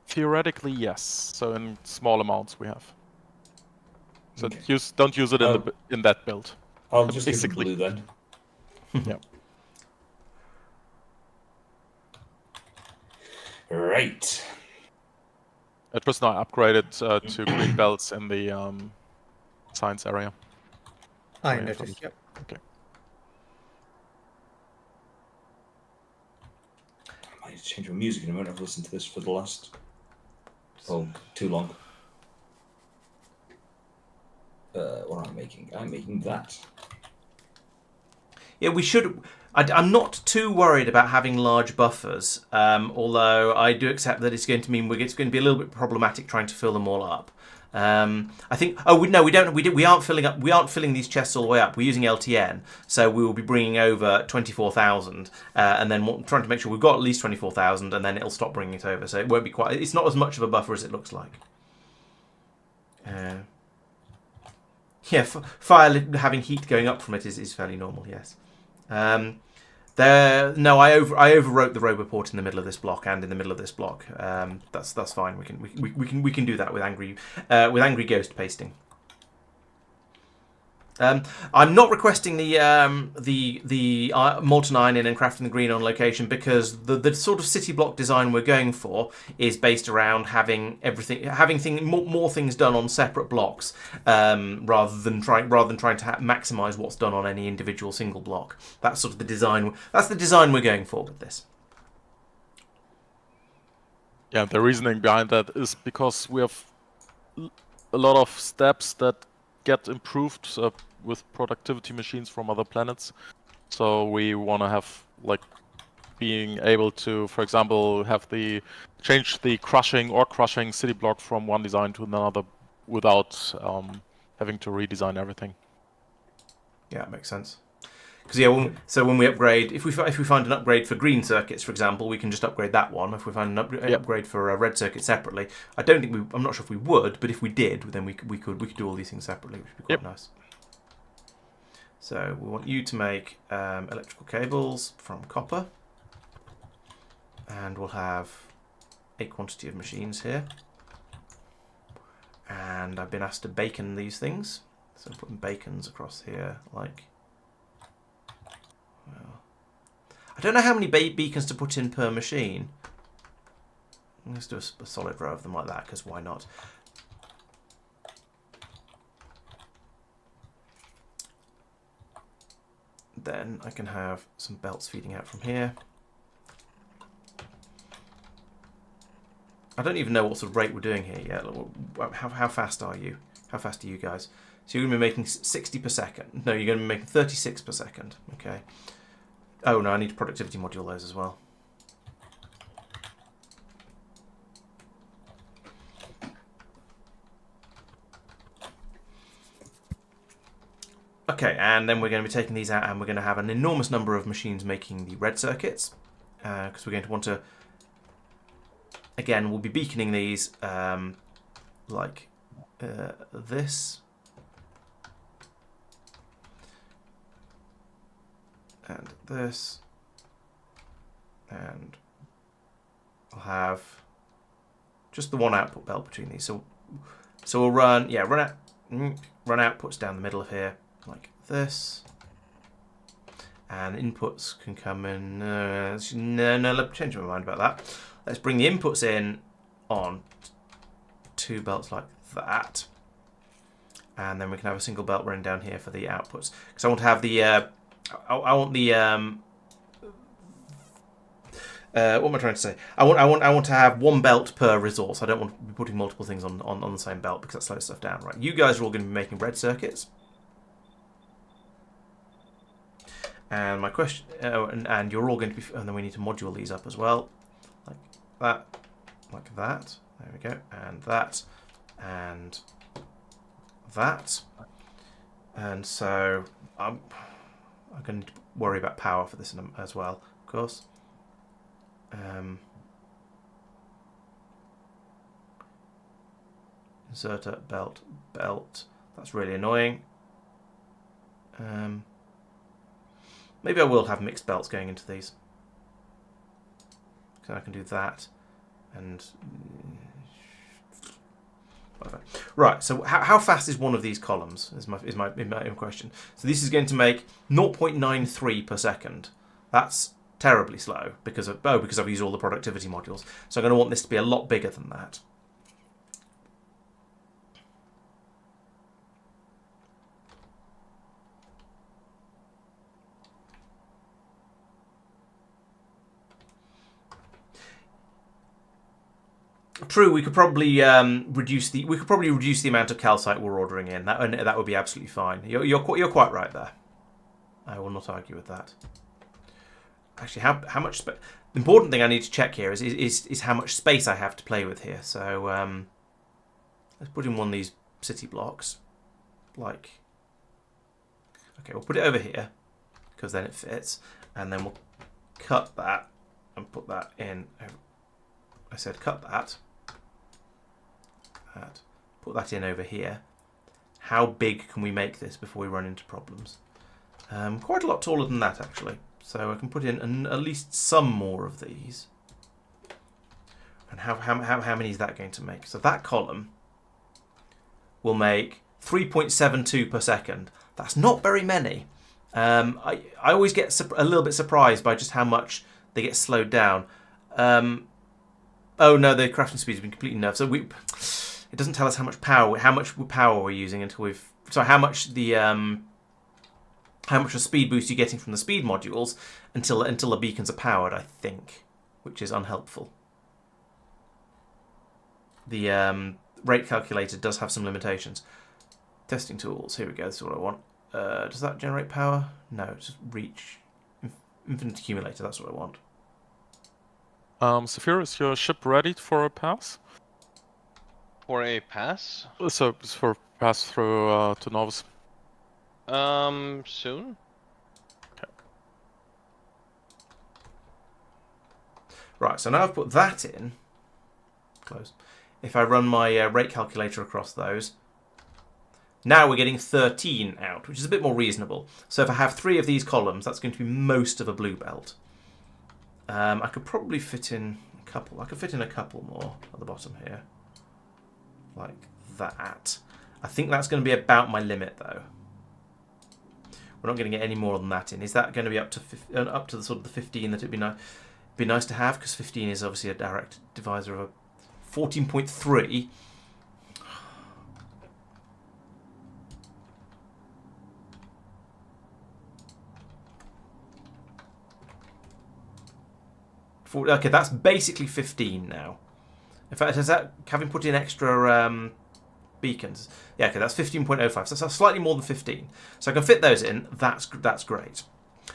Theoretically, yes. So in small amounts we have. So Okay. don't use it in I'll- in that build. I'll just give Basically. them blue then. Yeah. Right. It was now upgraded to green belts in the science area. I Oh, yeah, noticed. Yep. Okay. I might change my music in a minute. I've listened to this for the last... Oh, too long. What am I making? I'm making that. Yeah, we should. I'm not too worried about having large buffers, although I do accept that it's going to mean it's going to be a little bit problematic trying to fill them all up. I think. Oh, we don't. We aren't filling up. We aren't filling these chests all the way up. We're using LTN, so we will be bringing over 24,000, and then trying to make sure we've got at least 24,000, and then it'll stop bringing it over. So it won't be quite. It's not as much of a buffer as it looks like. Yeah, fire having heat going up from it is fairly normal. Yes. I overwrote the Roboport in the middle of this block and in the middle of this block. That's fine. We can do that with angry ghost pasting. I'm not requesting the molten iron in and crafting the green on location because the sort of city block design we're going for is based around having more things done on separate blocks rather than trying to maximize what's done on any individual single block. That's sort of the design. That's the design we're going for with this. Yeah, the reasoning behind that is because we have a lot of steps that get improved with productivity machines from other planets. So we want to have being able to, for example, change the crushing city block from one design to another without having to redesign everything. Yeah, it makes sense. Because so when we upgrade, if we find an upgrade for green circuits, for example, we can just upgrade that one. If we find an upgrade for a red circuit separately, I'm not sure if we would, but if we did, then we could do all these things separately, which would be quite nice. So we want you to make electrical cables from copper, and we'll have a quantity of machines here. And I've been asked to bacon these things, so I'm putting bacons across here, like. Well, I don't know how many beacons to put in per machine. Let's do a solid row of them like that, because why not? Then I can have some belts feeding out from here. I don't even know what sort of rate we're doing here yet. How fast are you? How fast are you guys? So you're going to be making 60 per second. No, you're going to be making 36 per second. Okay. Oh no, I need to productivity module those as well. Okay, and then we're going to be taking these out and we're going to have an enormous number of machines making the red circuits. Because we're going to want to... Again, we'll be beaconing these like this. And this. And I'll have just the one output belt between these. So we'll run outputs down the middle of here like this. And inputs can come in. No, let me change my mind about that. Let's bring the inputs in on two belts like that. And then we can have a single belt running down here for the outputs. Because I want to have the... I want the... what am I trying to say? I want to have one belt per resource. I don't want to be putting multiple things on the same belt because that slows stuff down. Right? You guys are all going to be making red circuits. And my question... and you're all going to be... And then we need to module these up as well. Like that. There we go. And that. And that. And so I'm going to worry about power for this as well, of course. Inserter, belt. That's really annoying. Maybe I will have mixed belts going into these. So I can do that. And whatever. Right, so how fast is one of these columns is my question. So this is going to make 0.93 per second. That's terribly slow because I've used all the productivity modules. So I'm going to want this to be a lot bigger than that. True, we could probably reduce the amount of calcite we're ordering in. That would be absolutely fine. You're quite right there. I will not argue with that. Actually, how much the important thing I need to check here is how much space I have to play with here. So let's put in one of these city blocks. Okay, we'll put it over here because then it fits, and then we'll cut that and put that in. I said cut that. Put that in over here. How big can we make this before we run into problems? Quite a lot taller than that, actually. So I can put in at least some more of these. And how many is that going to make? So that column will make 3.72 per second. That's not very many. I always get a little bit surprised by just how much they get slowed down. Oh no, the crafting speed has been completely nerfed. So it doesn't tell us how much power we're using until we've. So how much the speed boost you're getting from the speed modules until the beacons are powered, I think, which is unhelpful. The rate calculator does have some limitations. Testing tools. Here we go. This is what I want. Does that generate power? No, it's just reach. Infinite accumulator. That's what I want. Saphir, is your ship ready for a pass? For a pass? So it's for pass through to Nauvis. Soon. Okay. Right. So now I've put that in. Close. If I run my rate calculator across those, now we're getting 13 out, which is a bit more reasonable. So if I have 3 of these columns, that's going to be most of a blue belt. I could probably fit in a couple. I could fit in a couple more at the bottom here. Like that. I think that's going to be about my limit, though. We're not going to get any more than that in. Is that going to be up to the sort of the 15 that it'd be nice to have? Because 15 is obviously a direct divisor of a 14.3. Okay, that's basically 15 now. In fact, having put in extra beacons? Yeah, okay, that's 15.05. So that's slightly more than 15. So I can fit those in. That's great.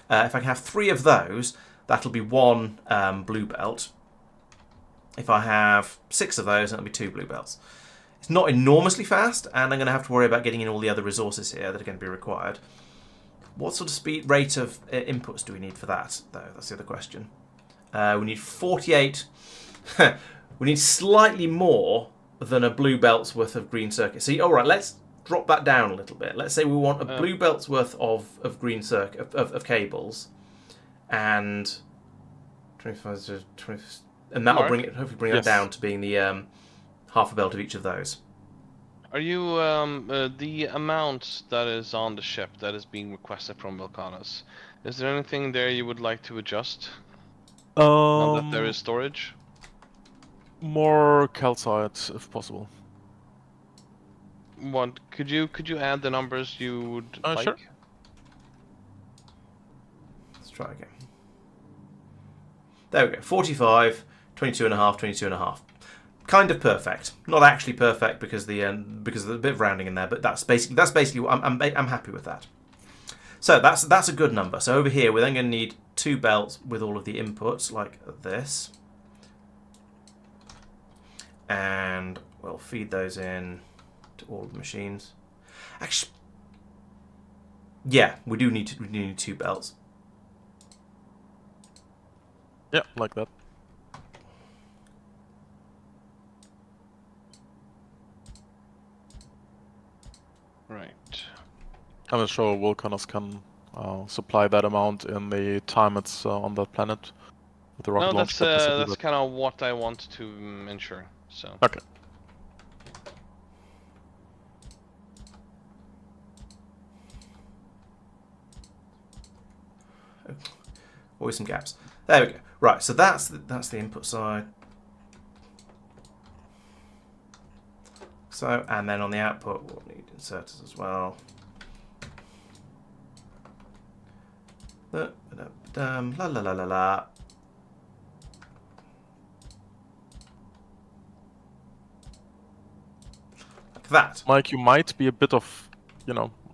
If I can have 3 of those, that'll be 1 blue belt. If I have 6 of those, that'll be 2 blue belts. It's not enormously fast, and I'm going to have to worry about getting in all the other resources here that are going to be required. What sort of rate of inputs do we need for that, though? That's the other question. We need 48. We need slightly more than a blue belt's worth of green circuit. So, all right, let's drop that down a little bit. Let's say we want a blue belt's worth of green circuit of cables, and 25 to 20, and that'll hopefully bring it down to being the half a belt of each of those. Are you the amount that is on the ship that is being requested from Vulcanus? Is there anything there you would like to adjust? Now that there is storage? More calcite, if possible. What could you add the numbers you would like? Sure. Let's try again. There we go. 45, 22 and a half, 22 and a half. Kind of perfect. Not actually perfect because there's a bit of rounding in there, but that's basically what I'm happy with that. So that's a good number. So over here we're then going to need 2 belts with all of the inputs like this. And we'll feed those in to all of the machines. Actually, yeah, we do need 2 belts. Yeah, like that. Right. I'm not sure Volcanus can supply that amount in the time it's on that planet with the rocket No, launch capacity. that's but- kind of what I want to ensure. So. Okay. Always some gaps. There we go. Right, so that's the input side. So, and then on the output, we'll need inserters as well. La la la la la. Like that. Mike, you might be a bit of,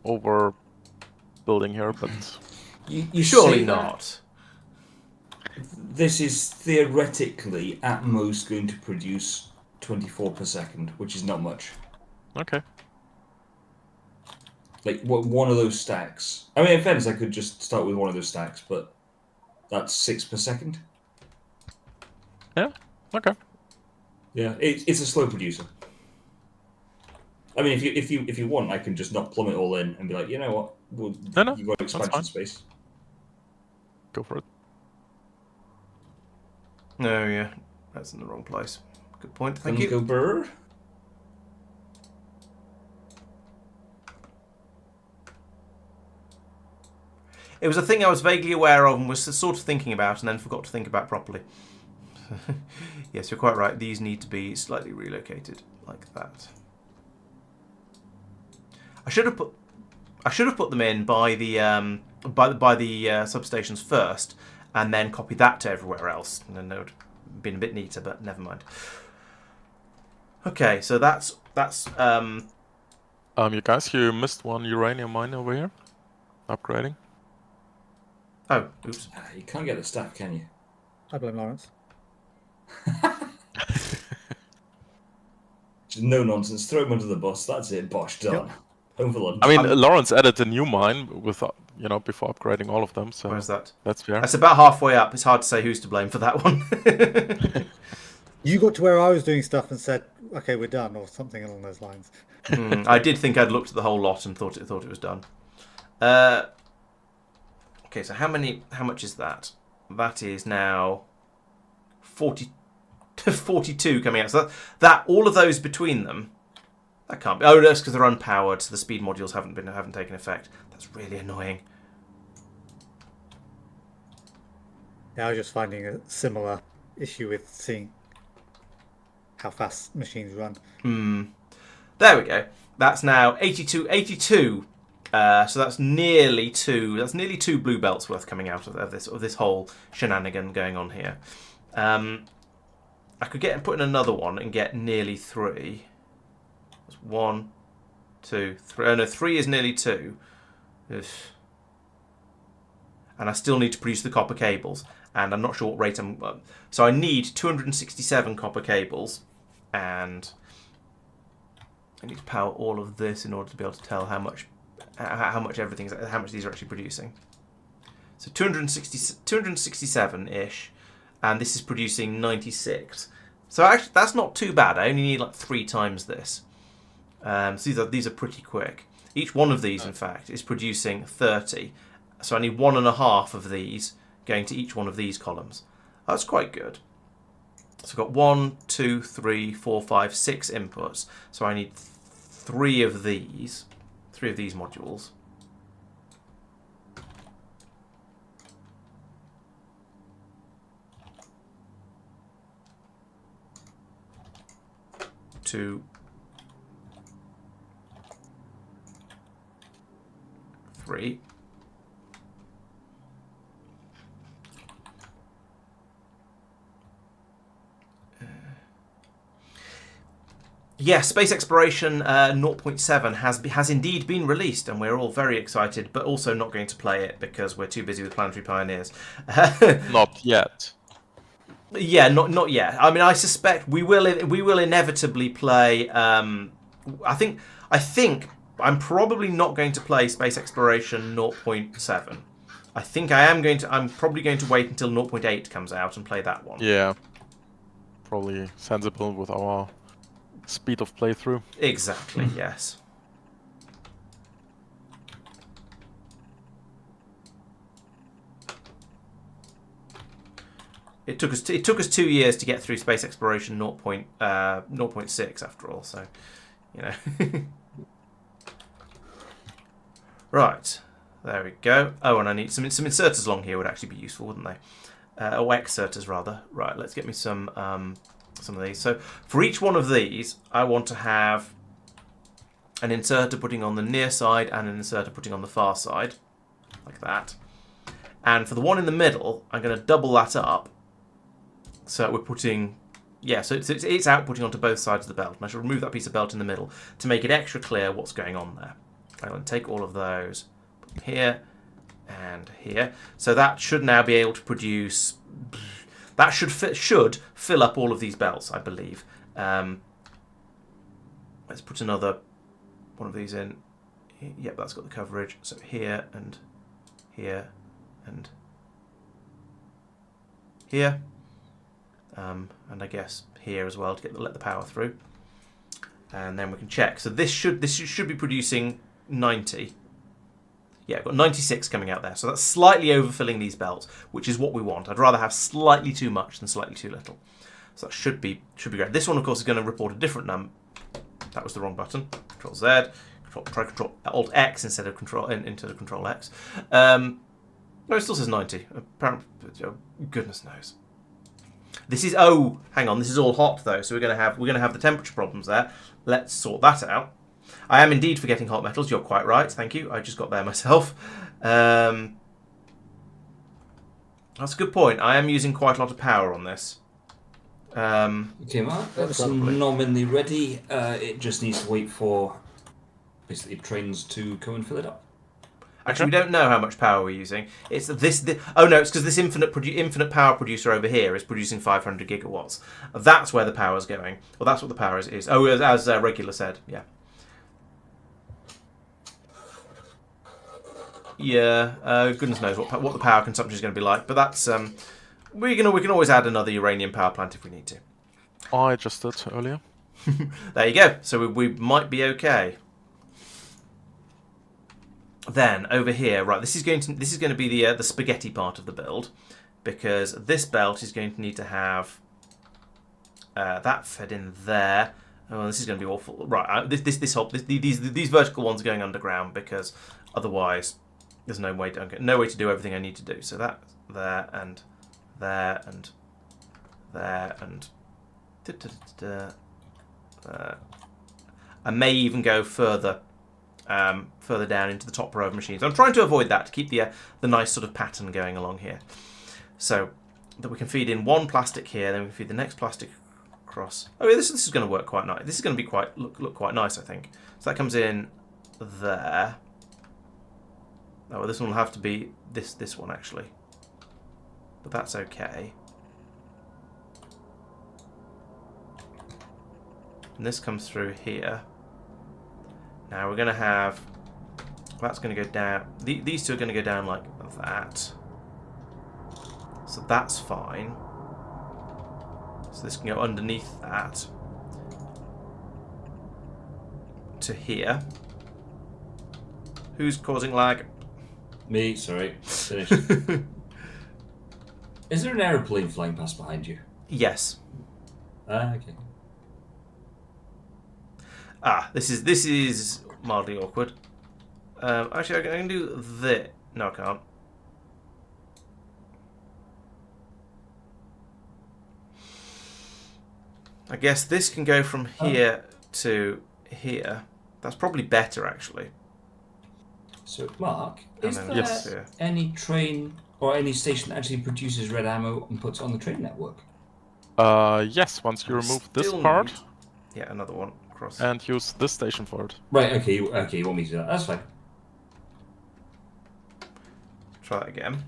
over building here, but You Surely say that. not. This is theoretically at most going to produce 24 per second, which is not much. okay. Like one of those stacks. I mean, in fairness, I could just start with one of those stacks, but that's 6 per second. Yeah. Okay. Yeah, it's a slow producer. I mean, if you want, I can just not plumb it all in and be like, you know what? Well, No, you've got that's expansion fine. space. Go for it. No, yeah, that's in the wrong place. Good point. Thank Guns you. go brr. It was a thing I was vaguely aware of and was sort of thinking about, and then forgot to think about properly. Yes, you're quite right. These need to be slightly relocated like that. I should have put them in by the substations first, and then copied that to everywhere else, and then it would have been a bit neater. But never mind. Okay, so that's You guys, you missed one uranium mine over here. Upgrading. oh, oops. You can't get the staff, can you? I blame Laurence. Just no nonsense. Throw him under the bus. That's it. Bosh, done. Home for lunch. I mean, Laurence added a new mine with, before upgrading all of them, so Where's that? that's fair. That's about halfway up. It's hard to say who's to blame for that one. You got to where I was doing stuff and said, "Okay, we're done," or something along those lines. I did think I'd looked at the whole lot and thought it was done. Okay, so how much is that? That is now 42 coming out. So that all of those between them, that can't be. Oh, that's because they're unpowered, so the speed modules haven't taken effect. That's really annoying. Yeah, I was just finding a similar issue with seeing how fast machines run. There we go. That's now 82. So that's nearly two blue belts worth coming out of this whole shenanigan going on here. I could put in another one and get nearly 3. That's 1, 2, 3. Oh no, 3 is nearly 2. Ugh. And I still need to produce the copper cables, and I'm not sure what rate I'm. So I need 267 copper cables, and I need to power all of this in order to be able to tell how much these are actually producing. So 267-ish, and this is producing 96. So actually, that's not too bad. I only need like 3 times this. So these are pretty quick. Each one of these, in fact, is producing 30. So I need 1.5 of these going to each one of these columns. That's quite good. So I've got 1, 2, 3, 4, 5, 6 inputs. So I need 3 of these modules. Two, 3. Yeah, Space Exploration 0.7 has indeed been released, and we're all very excited, but also not going to play it because we're too busy with Planetary Pioneers. Not yet. Yeah, not yet. I mean, I suspect we will inevitably play. I think I'm probably not going to play Space Exploration 0.7. I think I'm probably going to wait until 0.8 comes out and play that one. Yeah. Probably sensible with our speed of playthrough. Exactly. Yes. It took us 2 years to get through space exploration 0.6 after all. So, you know. Right, there we go. Oh, and I need some inserters along here would actually be useful, wouldn't they? Oh, exerters rather. Right, let's get me some of these. So for each one of these, I want to have an inserter putting on the near side and an inserter putting on the far side, like that. And for the one in the middle, I'm going to double that up. So we're putting, yeah, so it's outputting onto both sides of the belt. And I should remove that piece of belt in the middle to make it extra clear what's going on there. I'm going to take all of those, put them here and here. So that should now be able to produce, that should fill up all of these belts, I believe. Let's put another one of these in. Yep, that's got the coverage. So here and here and here. And I guess here as well to let the power through. And then we can check. So this should be producing 90. Yeah, I've got 96 coming out there. So that's slightly overfilling these belts, which is what we want. I'd rather have slightly too much than slightly too little. So that should be great. This one, of course, is going to report a different number. That was the wrong button. Control Z. Try Control Alt X instead of Control X. No, it still says 90. Apparently, goodness knows. This is hang on. This is all hot though, so we're going to have the temperature problems there. Let's sort that out. I am indeed forgetting hot metals. You're quite right. Thank you. I just got there myself. That's a good point. I am using quite a lot of power on this. Okay, Mark, that's nominally ready. It just needs to wait for basically trains to come and fill it up. Actually, we don't know how much power we're using. It's oh no, it's because this infinite power producer over here is producing 500 gigawatts. That's where the power's going. Well, that's what the power is. Oh, as Regular said, yeah. Yeah, goodness knows what the power consumption is going to be like. But that's we can always add another uranium power plant if we need to. I just did earlier. There you go. So we might be okay. Then over here, right, this is going to be the spaghetti part of the build, because this belt is going to need to have that fed in there. Oh, this is going to be awful. Right, these vertical ones are going underground because otherwise there's no way to do everything I need to do. So that there and there and there and I may even go further down into the top row of machines. I'm trying to avoid that to keep the nice sort of pattern going along here, so that we can feed in one plastic here, then we can feed the next plastic across. Oh yeah, this is going to work quite nice. This is going to be look quite nice, I think. So that comes in there. Oh, well, this one will have to be this one actually, but that's okay. And this comes through here. Now we're going to have, that's going to go down, these two are going to go down like that. So that's fine. So this can go underneath that to here. Who's causing lag? Me, sorry. Finished. Is there an aeroplane flying past behind you? Yes. Okay. This is mildly awkward. Actually, I can do this. No, I can't. I guess this can go from here to here. That's probably better, actually. So, Mark, is then there any train or any station that actually produces red ammo and puts it on the train network? Yes, once you remove this part. Yeah, another one across. And use this station for it. Right, okay, you want me to do that. That's fine. Try that again.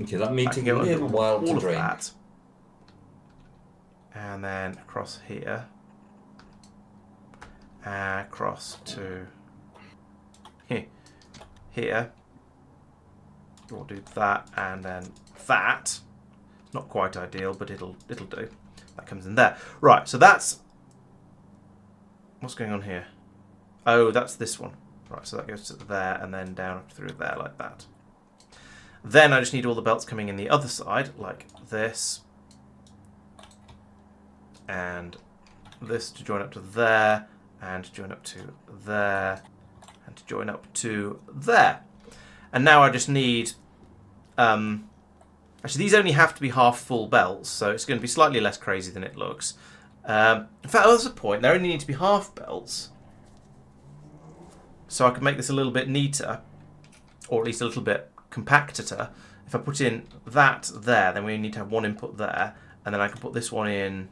Okay, that may take a little while to drain. That. And then across here. Across to here. We'll do that and then that. It's not quite ideal, but it'll do. That comes in there. Right, so that's... What's going on here? Oh, that's this one. Right, so that goes to there and then down through there like that. Then I just need all the belts coming in the other side, like this. And this to join up to there, and to join up to there, and to join up to there. And now I just need... actually, these only have to be half full belts, so it's going to be slightly less crazy than it looks. In fact, there's a point. They only need to be half belts. So I can make this a little bit neater, or at least a little bit compactor. If I put in that there, then we need to have one input there, and then I can put this one in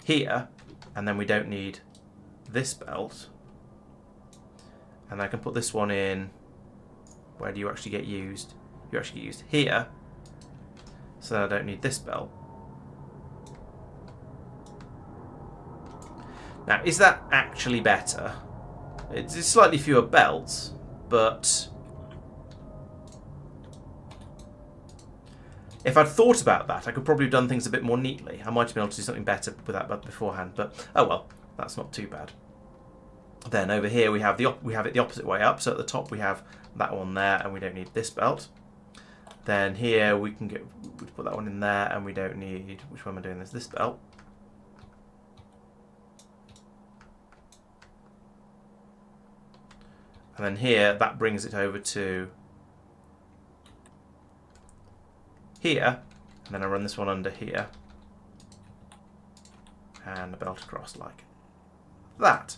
here, and then we don't need this belt. And I can put this one in... Where do you actually get used? You actually get used here, so I don't need this belt. Now, is that actually better? It's slightly fewer belts, but... If I'd thought about that, I could probably have done things a bit more neatly. I might have been able to do something better with that beforehand, but oh well, that's not too bad. Then over here we have it the opposite way up. So at the top we have that one there, and we don't need this belt. Then here we can put that one in there, and we don't need... Which one am I doing this? This belt. And then here that brings it over to here, and then I run this one under here, and a belt across like that.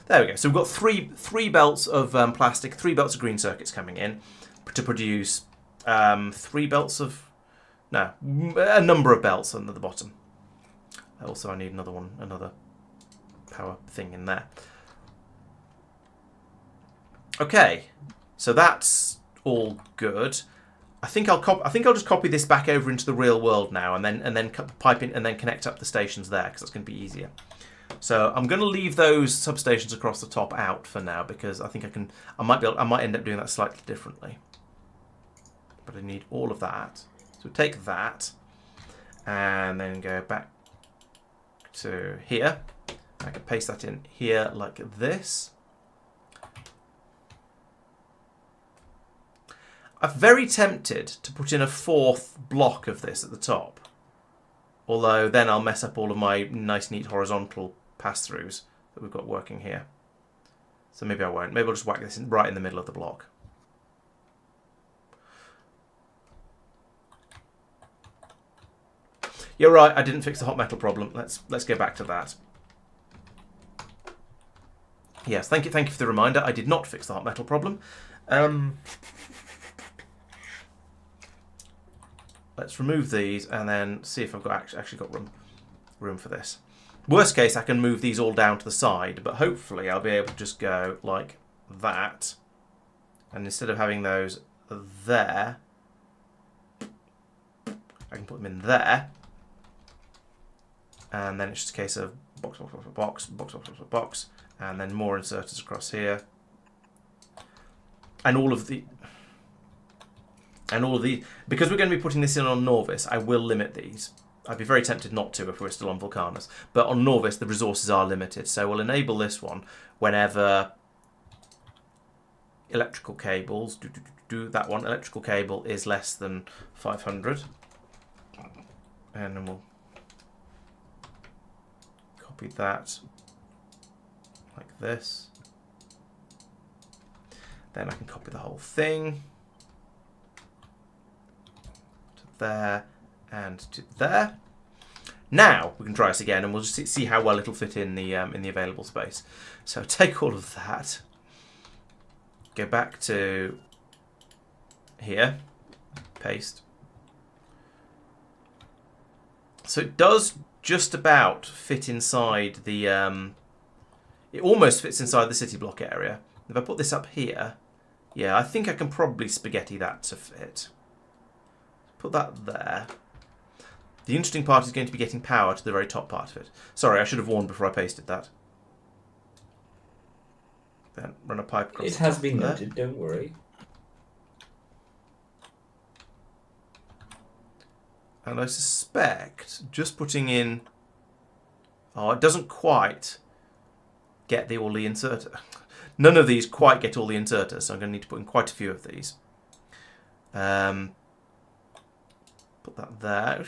There we go. So we've got three belts of plastic, 3 belts of green circuits coming in to produce 3 belts of... No, a number of belts under the bottom. Also, I need another power thing in there. Okay, so that's all good. I think I'll just copy this back over into the real world now, and then pipe in and then connect up the stations there, because that's going to be easier. So I'm going to leave those substations across the top out for now, because I think I might end up doing that slightly differently. But I need all of that. So take that and then go back to here. I can paste that in here like this. I'm very tempted to put in a 4th block of this at the top. Although then I'll mess up all of my nice neat horizontal pass-throughs that we've got working here. So maybe I won't. Maybe I'll just whack this right in the middle of the block. You're right, I didn't fix the hot metal problem. Let's go back to that. Yes, thank you for the reminder. I did not fix the hot metal problem. Let's remove these and then see if I've got actually got room for this. Worst case, I can move these all down to the side, but hopefully I'll be able to just go like that. And instead of having those there, I can put them in there. And then it's just a case of box, box, box, box, box, box, box, box, and then more inserters across here. And all of the... because we're going to be putting this in on Nauvis, I will limit these. I'd be very tempted not to if we're still on Vulcanus. But on Nauvis, the resources are limited. So we'll enable this one whenever electrical cables, that one, electrical cable is less than 500. And then we'll copy that like this. Then I can copy the whole thing. There and to there. Now we can try this again, and we'll just see how well it'll fit in the available space. So take all of that, go back to here, paste. So it does just about fit inside the. It almost fits inside the city block area. If I put this up here, yeah, I think I can probably spaghetti that to fit. Put that there. The interesting part is going to be getting power to the very top part of it. Sorry, I should have warned before I pasted that. Then run a pipe across. It has been noted, don't worry. And I suspect just putting in... Oh, it doesn't quite get all the inserter. None of these quite get all the inserters, so I'm going to need to put in quite a few of these. Put that there.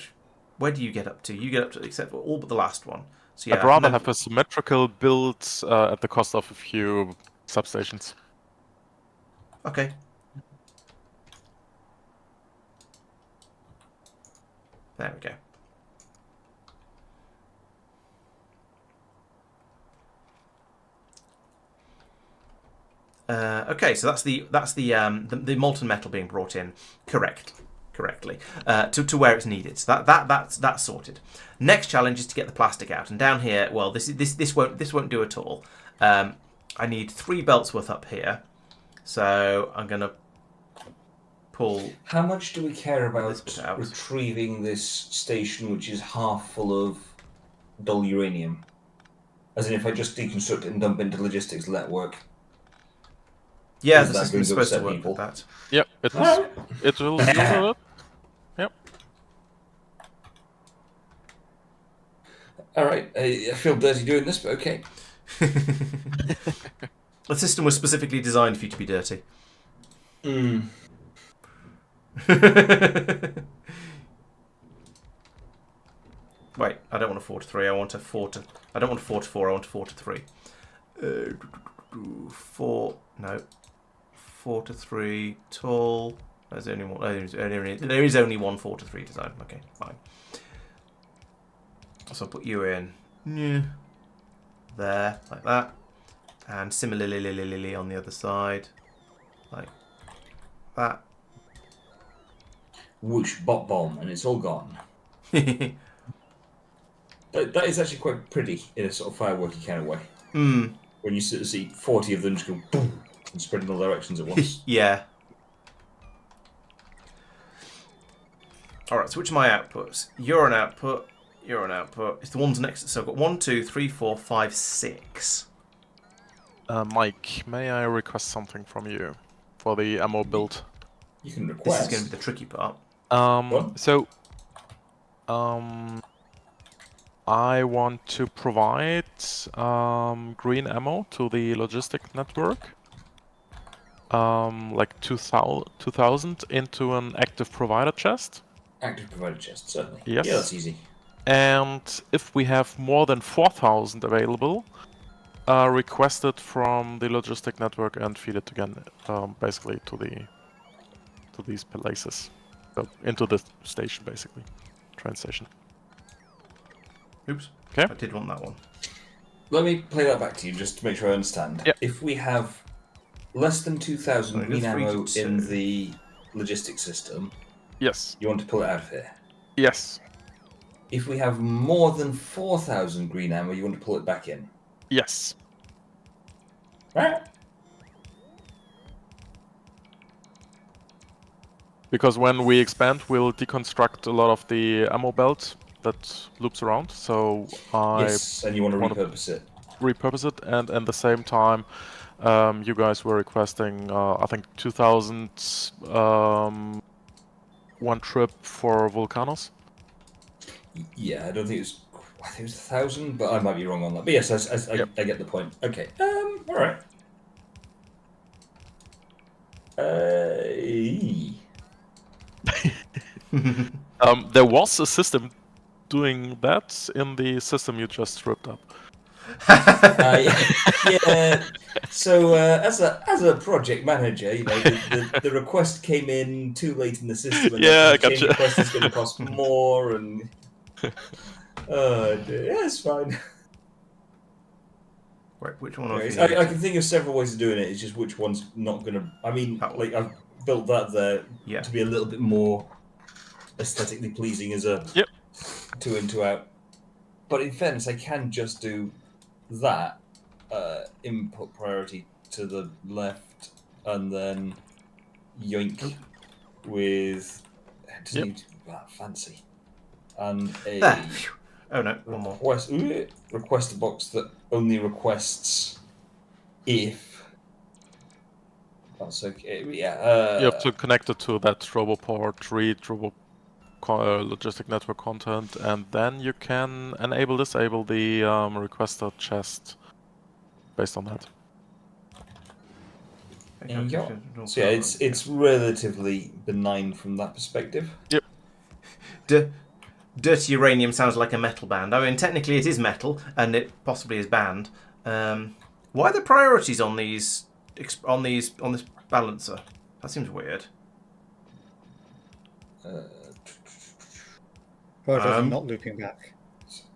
Where do you get up to? You get up to except for all but the last one. So yeah, I'd rather no- have a symmetrical build at the cost of a few substations. Okay. There we go. Okay, so that's the molten metal being brought in correctly to where it's needed. So that's sorted. Next challenge is to get the plastic out, and down here, well, this won't do at all. I need 3 belts worth up here, so I'm gonna pull. How much do we care This bit about out. retrieving this station, which is half full of dull uranium? As in, if I just deconstruct it and dump into logistics, let it work. Yeah, Is the that system's going to supposed to upset work people? with that. Yep, it will. Alright. It will deal with it. Yep. Alright, I feel dirty doing this, but okay. The system was specifically designed for you to be dirty. Mm. Wait, I don't want a 4 to 3. I want a 4 to. I don't want a 4 to 4. I want a 4 to 3. 4. No. 4 to 3. Tall. There's only one. There is only one 4 to 3 design. Okay, fine. So I'll put you in. Yeah. There, like that. And similarly on the other side. Like that. Whoosh, bop bomb, and it's all gone. That is actually quite pretty in a sort of fireworky kind of way. Hmm. When you sort of see 40 of them just go boom and spread in all directions at once. Yeah. Alright, so which are my outputs? You're an output. You're an output. It's the ones next. So I've got 1, 2, 3, 4, 5, 6. Mike, may I request something from you for the ammo build? You can This request. is going to be the tricky part. What? So, I want to provide green ammo to the logistic network, like 2000 into an active provider chest. Active provider chest, certainly. Yes. Yeah, that's easy. And if we have more than 4000 available, request it from the logistic network and feed it again, basically to these places, so into the station, basically, train station. Oops. Okay. I did want that one. Let me play that back to you just to make sure I understand. Yep. If we have less than 2,000 Right, green let's read ammo it in to- the logistics system, Yes. you want to pull it out of here. Yes. If we have more than 4,000 green ammo, you want to pull it back in. Yes. Right? Because when we expand, we'll deconstruct a lot of the ammo belt that loops around. So I Yes, and you want to wanna- repurpose it. repurpose it, and at the same time, you guys were requesting, I think, 2000 one trip for Volcanos. Yeah, I don't think it was. I think it was 1,000, but I might be wrong on that. But yes, Yep. I get the point. Okay. All right. There was a system doing that in the system you just ripped up. Yeah. So as a project manager, you know, the request came in too late in the system, and Yeah, the change gotcha. request is going to cost more, and oh dear. Yeah, it's fine. Right, which one? Anyways, Of you I can think of several ways of doing it. It's just which one's not going to. I mean, That one. like I've built that there Yeah. to be a little bit more aesthetically pleasing as a Yep. 2 in 2 out. But in fairness, I can just do that input priority to the left, and then yoink with. It doesn't Yep. need to be that fancy. And a There. Phew. Oh no, one more. request a box that only requests if. That's okay. Yeah. You have to connect it to that Roboport, read logistic network content, and then you can disable the requester chest based on that. There you go. So yeah, it's relatively benign from that perspective. Dirty uranium sounds like a metal band. I mean, technically it is metal, and it possibly is banned. Why are the priorities on these on this balancer? That seems weird. Prioritizing not looping back.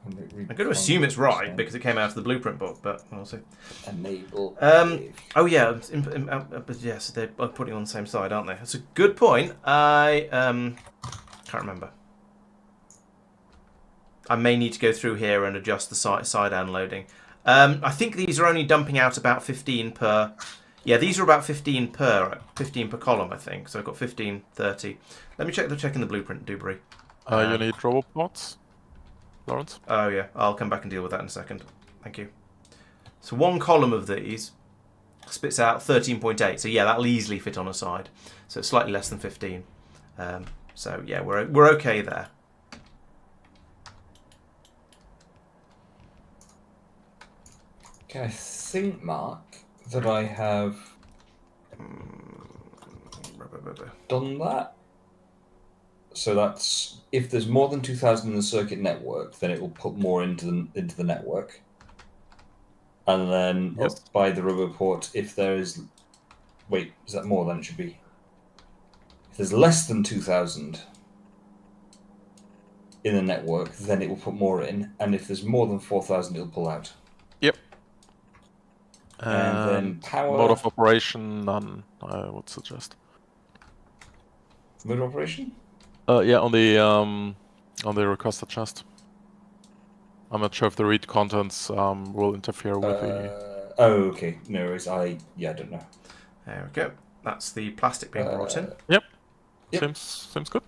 I'm going to assume it's right because it came out of the blueprint book, but we'll see. Enable. Oh yeah, but yes, they're putting it on the same side, aren't they? That's a good point. I can't remember. I may need to go through here and adjust the side unloading. I think these are only dumping out about 15 per. Yeah, these are about 15 per column, I think. So I've got 15, 30. Let me check in the blueprint, Dubry. You need robots, Laurence? Oh yeah, I'll come back and deal with that in a second. Thank you. So one column of these spits out 13.8. So yeah, that'll easily fit on a side. So it's slightly less than 15. So yeah, we're okay there. Okay, I think, Mark, that I have done that. So that's if there's more than 2,000 in the circuit network, then it will put more into the network. And then up by the rubber port, if there is, wait, is that more than it should be? If there's less than 2,000 in the network, then it will put more in, and if there's more than 4,000, it'll pull out. Yep. And then power. Mode of operation, none. I would suggest. Mode of operation. Yeah, on the requested chest. I'm not sure if the read contents will interfere with the. Oh, okay. No worries. I don't know. There we go. That's the plastic being brought in. Yep. Yep. Seems good.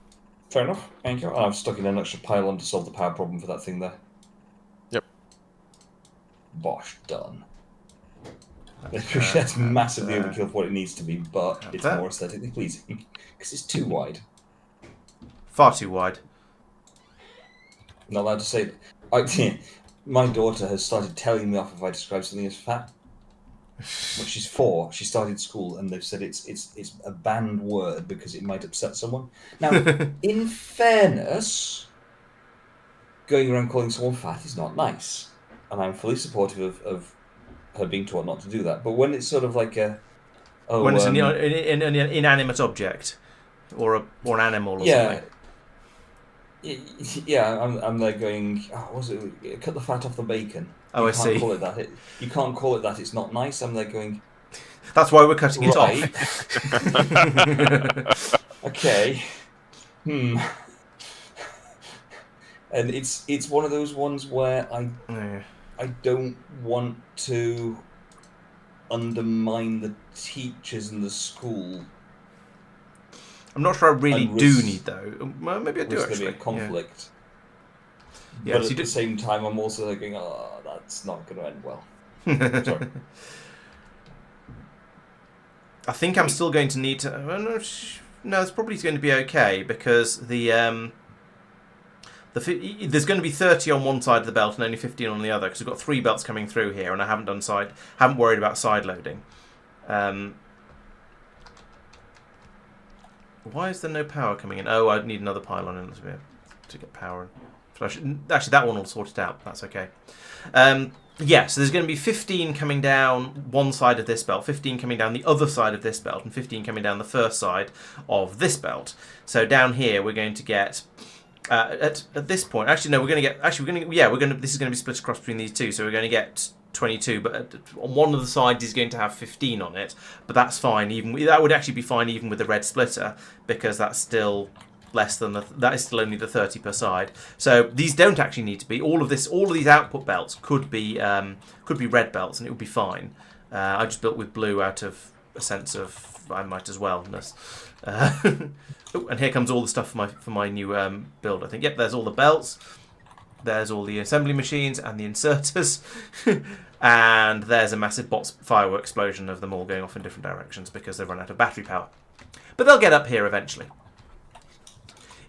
Fair enough. Thank you. I've stuck in an extra pylon to solve the power problem for that thing there. Yep. Bosh, done. That's massively overkill for what it needs to be, but it's more aesthetically pleasing because it's too wide. Far too wide. I'm not allowed to say that. My daughter has started telling me off if I describe something as fat. When she's 4, she started school, and they've said it's a banned word because it might upset someone. Now, in fairness, going around calling someone fat is not nice, and I'm fully supportive of her being taught not to do that. But when it's sort of like when it's an inanimate object or an animal or something. Yeah, I'm there going, what's it? Cut the fat off the bacon. Oh, I see. Call it that. You can't call it that. It's not nice. I'm there going. That's why we're cutting it off. Okay. And it's one of those ones where I don't want to undermine the teachers in the school. I'm not sure I really do need though. Well, maybe I do actually. There'll be a conflict. Yeah. But at the same time, I'm also going, that's not going to end well. Sorry. I think I'm still going to need to. No, it's probably going to be okay because there's going to be 30 on one side of the belt and only 15 on the other because we've got 3 belts coming through here, and I haven't worried about side loading. Why is there no power coming in? Oh, I need another pylon in to get power in. Actually, that one will sort it out. That's okay. Yeah, so there's going to be 15 coming down one side of this belt, 15 coming down the other side of this belt, and 15 coming down the first side of this belt. So down here we're going to get at this point. Actually, no, this is going to be split across between these two. So we're going to get 22, but on one of the sides is going to have 15 on it. But that's fine. That would actually be fine even with the red splitter because that's still less than that is still only the 30 per side. So these don't actually need to be. All of these output belts could be red belts, and it would be fine. I just built with blue out of a sense of I might as well-ness. And here comes all the stuff for my new build. I think. Yep, there's all the belts. There's all the assembly machines and the inserters. And there's a massive firework explosion of them all going off in different directions because they've run out of battery power. But they'll get up here eventually.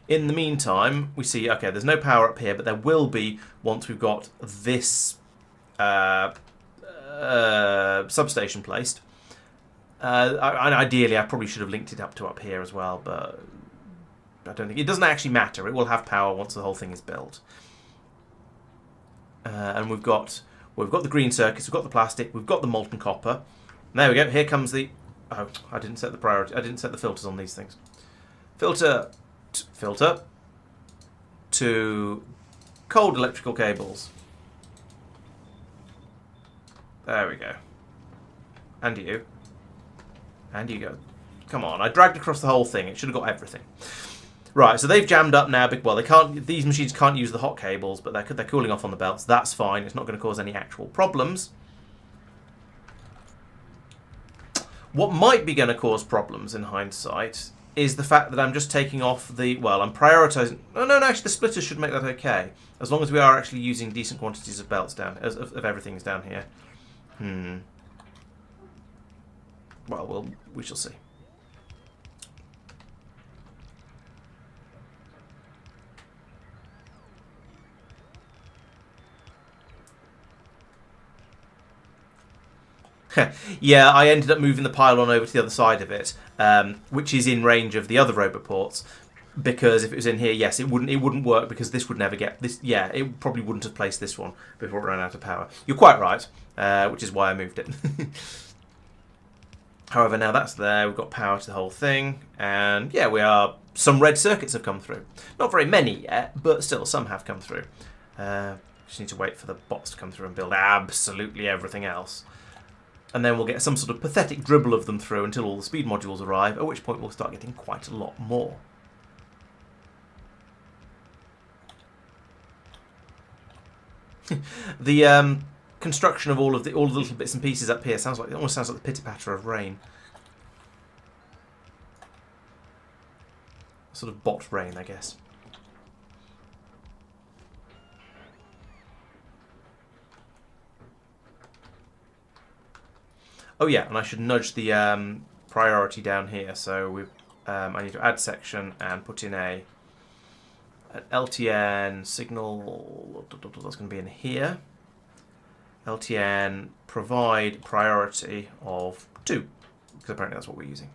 In the meantime, we see, okay, there's no power up here, but there will be once we've got this substation placed. Ideally, I probably should have linked it up here as well, but I don't think it doesn't actually matter. It will have power once the whole thing is built. And we've got the green circuits, we've got the plastic, we've got the molten copper. And there we go. Here comes the. Oh, I didn't set the priority. I didn't set the filters on these things. Filter to cold electrical cables. There we go. And you. And you go. Come on, I dragged across the whole thing. It should have got everything. Right, so they've jammed up now. Well, they can't. These machines can't use the hot cables, but they're cooling off on the belts. That's fine. It's not going to cause any actual problems. What might be going to cause problems in hindsight is the fact that I'm just taking off the. Well, I'm prioritising. No. Actually, the splitters should make that okay, as long as we are actually using decent quantities of belts down of everything's down here. Well, we shall see. Yeah, I ended up moving the pylon over to the other side of it, which is in range of the other roboports. Because if it was in here, yes, it wouldn't work because this would never get this. Yeah, it probably wouldn't have placed this one before it ran out of power. You're quite right, which is why I moved it. However, now that's there, we've got power to the whole thing, and yeah, some red circuits have come through. Not very many yet, but still, some have come through. Just need to wait for the bots to come through and build absolutely everything else. And then we'll get some sort of pathetic dribble of them through until all the speed modules arrive, at which point we'll start getting quite a lot more. The construction of all the little bits and pieces up here it almost sounds like the pitter patter of rain. Sort of bot rain, I guess. Oh yeah, and I should nudge the priority down here. So I need to add section and put in an LTN signal. That's going to be in here. LTN provide priority of 2, because apparently that's what we're using.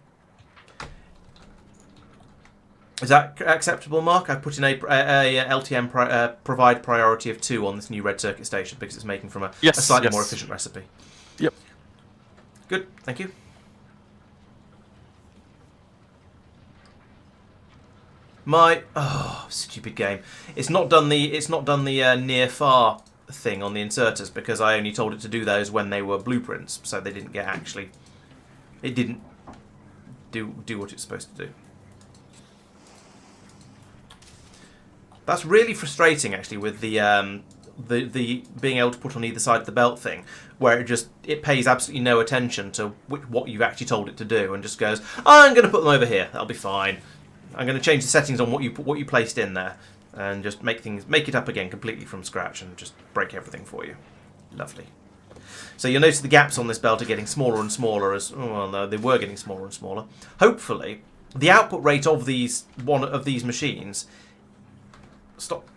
Is that acceptable, Mark? I put in a LTN provide priority of 2 on this new red circuit station because it's making from a slightly more efficient recipe. Yep. Good, thank you. Stupid game. It's not done the near far thing on the inserters because I only told it to do those when they were blueprints, so they didn't get it didn't do what it's supposed to do. That's really frustrating actually with the being able to put on either side of the belt thing, where it pays absolutely no attention to what you've actually told it to do and just goes, I'm going to put them over here, that'll be fine. I'm going to change the settings on what you placed in there and just make it up again completely from scratch and just break everything for you. Lovely. So you'll notice the gaps on this belt are getting smaller and smaller no, they were getting smaller and smaller. Hopefully, the output rate of these machines. Stop.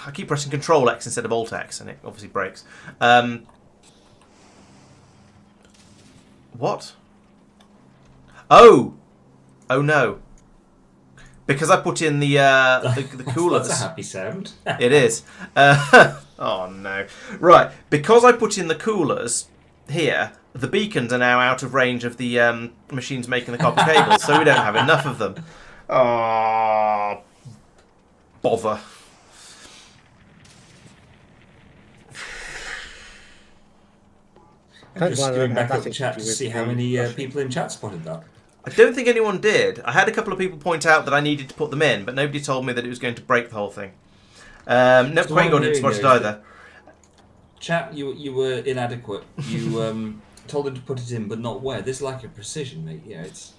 I keep pressing Control X instead of Alt X, and it obviously breaks. What? Oh no! Because I put in the coolers. That's a happy sound. It is. Oh no! Right, because I put in the coolers here, the beacons are now out of range of the machines making the copper cables, so we don't have enough of them. Oh, bother. I'm just going back up the chat to see how many people in chat spotted that. I don't think anyone did. I had a couple of people point out that I needed to put them in, but nobody told me that it was going to break the whole thing. No, Quago didn't spot it either. Chat, you were inadequate. You told them to put it in, but not where. There's like a precision, mate. Yeah, it's...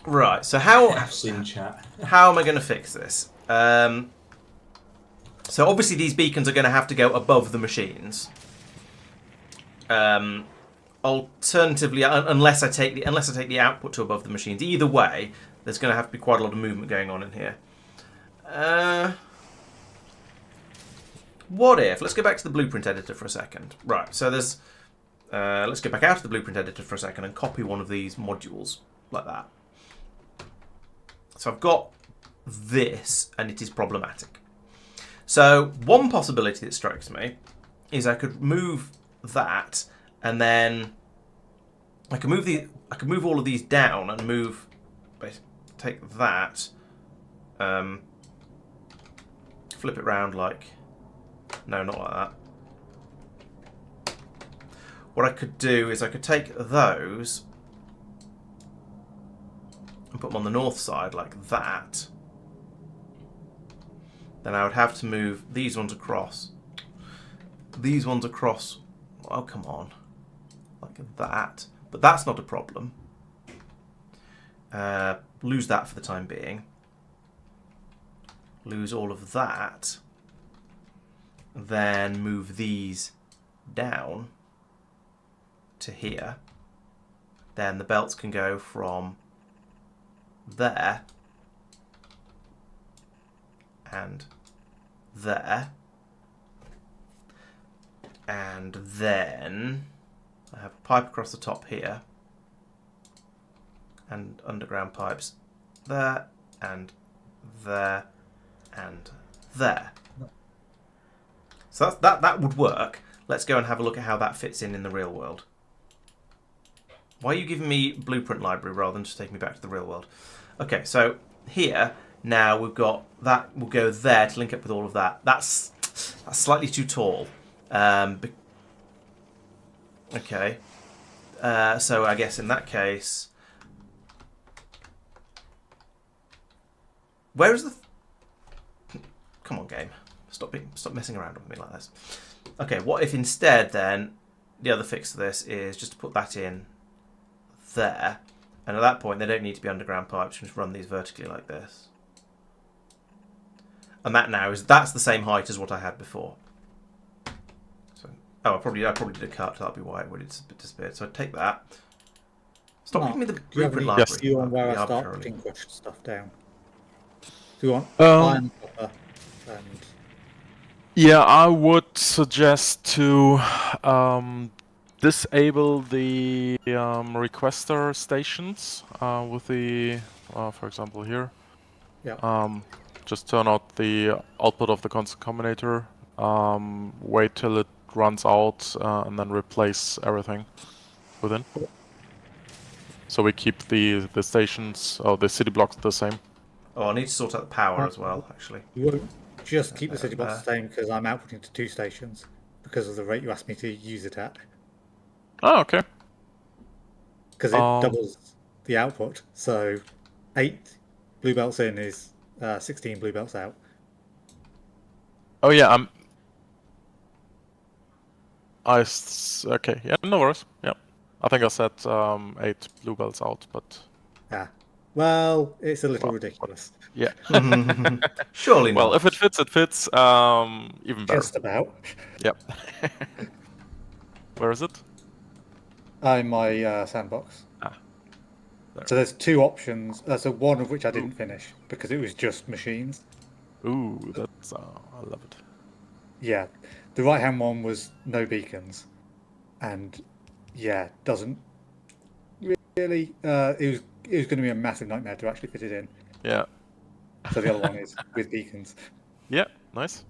Right, so how chat. How am I going to fix this? So obviously these beacons are going to have to go above the machines. Alternatively, unless I take the output to above the machines, either way, there's going to have to be quite a lot of movement going on in here. what if... Let's go back to the blueprint editor for a second. Right, so there's... let's go back out of the blueprint editor for a second and copy one of these modules like that. So I've got this, and it is problematic. So one possibility that strikes me is I could move that, and then I can move all of these down and move. Take that, flip it round like. No, not like that. What I could do is I could take those and put them on the north side like that. Then I would have to move these ones across. These ones across. Oh, come on. Like that. But that's not a problem. Lose that for the time being. Lose all of that. Then move these down to here. Then the belts can go from there and there, and then I have a pipe across the top here and underground pipes there and there and there. So that would work. Let's go and have a look at how that fits in the real world. Why are you giving me blueprint library rather than just taking me back to the real world? Okay, so here now we've got that will go there to link up with all of that. That's slightly too tall. Okay. So I guess in that case, where is the? Come on, game. Stop messing around with me like this. Okay, what if instead then the other fix to this is just to put that in there, and at that point they don't need to be underground pipes. You can just run these vertically like this. And that's the same height as what I had before. So, I probably did a cut. That'll be why it would have disappeared. So I'd take that. Stop giving me the blueprint library. Do you want where I start arbitrarily. putting crushed stuff down? Do you want Um, iron, copper, and Yeah, I would suggest to disable the requester stations with the, for example, here. yeah? Just turn out the output of the constant combinator, wait till it runs out, and then replace everything within. So we keep the stations, or the city blocks the same. Oh, I need to sort out the power as well, actually. You won't just keep the city box the same because I'm outputting to 2 stations because of the rate you asked me to use it at. Oh, okay. Because it doubles the output. So 8 blue belts in is 16 blue belts out. Oh yeah, okay, yeah, no worries. Yeah, I think I said 8 blue belts out, but Yeah. Well, it's a little ridiculous. yeah. Surely not. Well, if it fits, it fits. Even better. Just about. Yep. Where is it? In my sandbox. There. So there's 2 options. So one of which I didn't finish because it was just machines. Ooh, that's I love it. Yeah, the right-hand one was no beacons, and yeah, doesn't really. It was going to be a massive nightmare to actually fit it in. Yeah. So the other one is with beacons. Yeah, nice.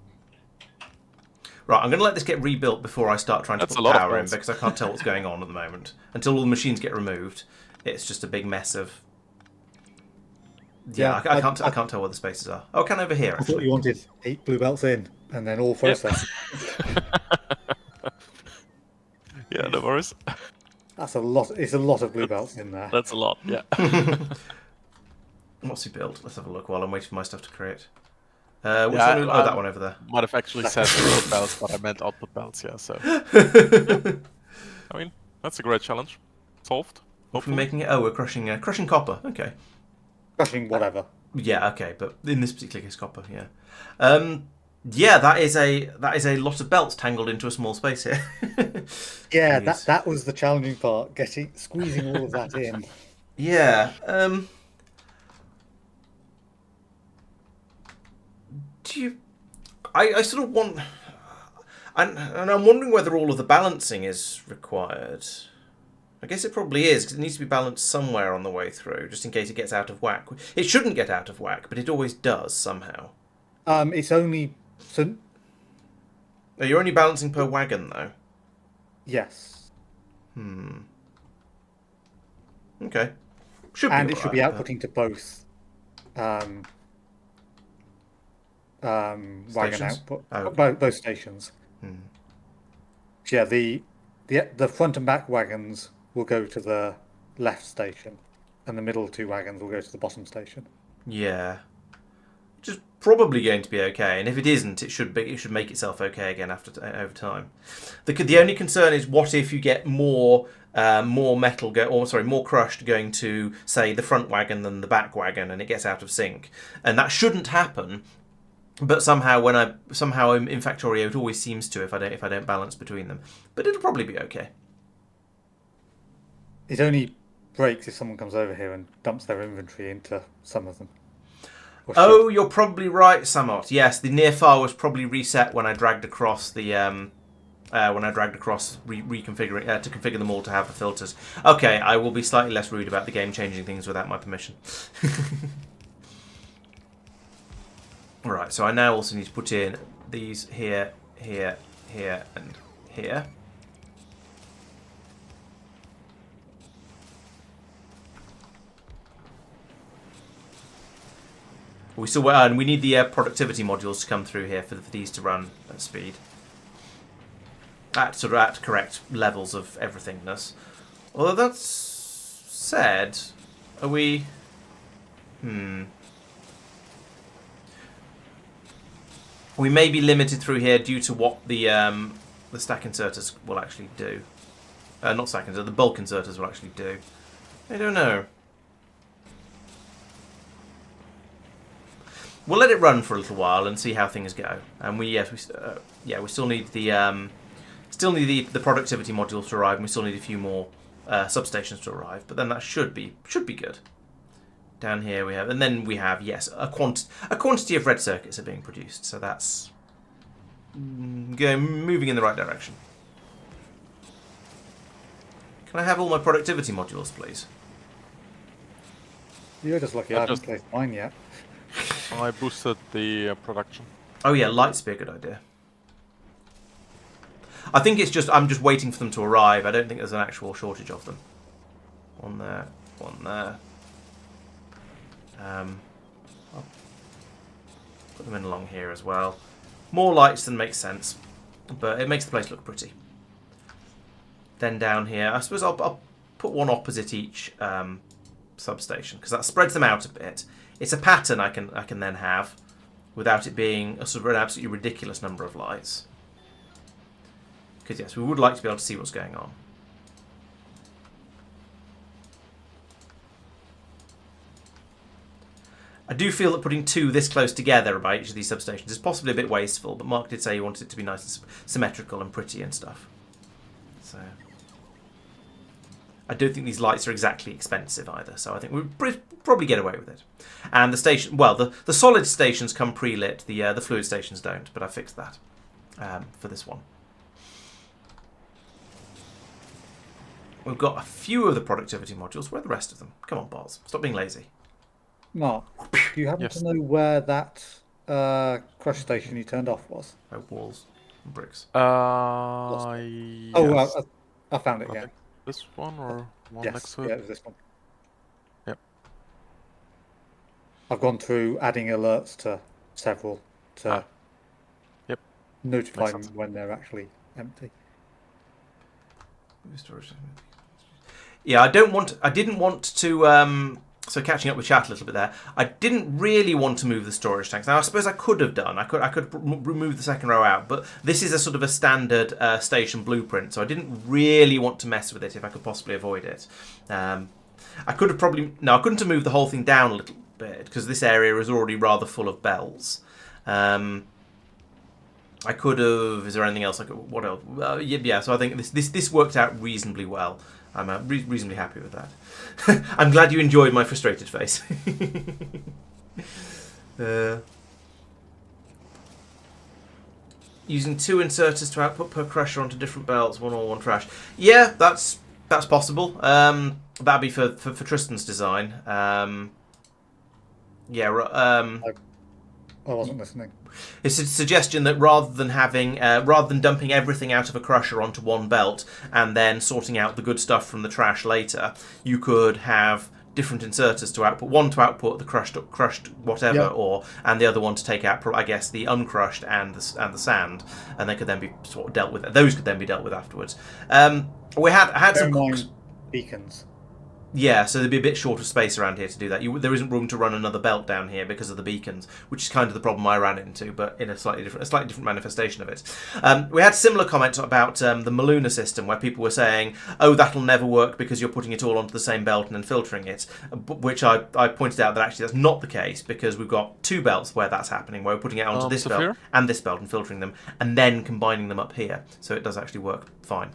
Right, I'm going to let this get rebuilt before I start trying to That's put a lot of power in belts. because I can't tell what's going on at the moment. Until all the machines get removed, it's just a big mess of. Yeah, Yeah, I can't tell where the spaces are. Oh, I can over here I thought actually. you wanted 8 blue belts in, and then all processed. Yeah, no worries. That's a lot. It's a lot of blue belts in there. That's a lot. Yeah. What's he built? Let's have a look while I'm waiting for my stuff to create. Which Yeah, one? Oh, that one over there. Might have actually said input belts, but I meant output belts. Yeah. So. I mean, that's a great challenge. Solved. Hopefully making it. Oh, we're crushing copper. Okay. Crushing whatever. Yeah. Okay, but in this particular case, copper. Yeah. Yeah, that is a lot of belts tangled into a small space here. Yeah, Jeez. that was the challenging part. Squeezing all of that in. Yeah. Do you? I sort of want. And I'm wondering whether all of the balancing is required. I guess it probably is, because it needs to be balanced somewhere on the way through, just in case it gets out of whack. It shouldn't get out of whack, but it always does somehow. It's only so. Oh, you're only balancing per wagon, though. Yes, Okay. Should and be it should be alright, but- outputting to both wagon Stations? output, Oh, okay. both stations. Yeah, the front and back wagons will go to the left station, and the middle two wagons will go to the bottom station. Yeah. Which is probably going to be okay, and if it isn't, it should make itself okay again over time. The only concern is, what if you get more metal more crushed going to, say, the front wagon than the back wagon, and it gets out of sync, and that shouldn't happen. But somehow in Factorio it always seems to, if I don't balance between them. But it'll probably be okay. It only breaks if someone comes over here and dumps their inventory into some of them. Or Oh, you're probably right, Samot. Yes, the near far was probably reset when I dragged across the reconfiguring to configure them all to have the filters. Okay, I will be slightly less rude about the game changing things without my permission. Right, so I now also need to put in these here, here, here, and here. And we need the productivity modules to come through here for these to run at speed. At correct levels of everythingness. Although that's said, are we... We may be limited through here due to what the stack inserters will actually do. Not stack inserters, the bulk inserters will actually do. I don't know. We'll let it run for a little while and see how things go. And we still need the productivity modules to arrive, and we still need a few more substations to arrive. But then that should be good. Down here we have, and then we have, yes, a quantity of red circuits are being produced, so that's moving in the right direction. Can I have all my productivity modules, please? You're just lucky I haven't placed mine yet. I boosted the production. Oh yeah, lights be a good idea. I think it's just, I'm just waiting for them to arrive. I don't think there's an actual shortage of them. One there, one there. I'll put them in along here as well. More lights than makes sense, but it makes the place look pretty. Then down here, I suppose I'll put one opposite each substation, because that spreads them out a bit. It's a pattern I can then have without it being a sort of an absolutely ridiculous number of lights. Because yes, we would like to be able to see what's going on. I do feel that putting two this close together by each of these substations is possibly a bit wasteful, but Mark did say he wanted it to be nice and symmetrical and pretty and stuff. So I don't think these lights are exactly expensive either, so I think we'll probably get away with it. And the station, well, the solid stations come pre-lit, the fluid stations don't, but I fixed that for this one. We've got a few of the productivity modules. Where are the rest of them? Come on, Bars. Stop being lazy. Mark, do you happen Yes. to know where that crush station you turned off was? Oh, walls and bricks. Oh, Yes. I found it Okay. again. This one or one Yes, next to yeah, it? it was this one. Yep. I've gone through adding alerts to several to Yep. notify Makes them sense. when they're actually empty. Yeah, I didn't want to. So catching up with chat a little bit there, I didn't really want to move the storage tanks. Now I suppose I could have done. I could remove the second row out, but this is a sort of a standard station blueprint, so I didn't really want to mess with it if I could possibly avoid it. I couldn't have moved the whole thing down a little bit because this area is already rather full of bells. I could have. Is there anything else? What else? Yeah. So I think this worked out reasonably well. I'm reasonably happy with that. I'm glad you enjoyed my frustrated face. Using 2 inserters to output per crusher onto different belts, one ore, one trash. Yeah, that's possible. That'd be for Tristan's design. Yeah. I wasn't listening. It's a suggestion that rather than dumping everything out of a crusher onto one belt and then sorting out the good stuff from the trash later, you could have different inserters to output. One to output the crushed whatever Yep. ore, and the other one to take out, I guess, the uncrushed and the sand, and they could then be sort of dealt with. Those could then be dealt with afterwards. We had Bear some. in mind beacons. Yeah, so there'd be a bit short of space around here to do that. There isn't room to run another belt down here because of the beacons, which is kind of the problem I ran into, but in a slightly different manifestation of it. We had similar comments about the Maluna system, where people were saying, "Oh, that'll never work because you're putting it all onto the same belt and then filtering it," which I pointed out that actually that's not the case, because we've got 2 belts where that's happening, where we're putting it onto this Saphir? belt and this belt and filtering them, and then combining them up here, so it does actually work fine.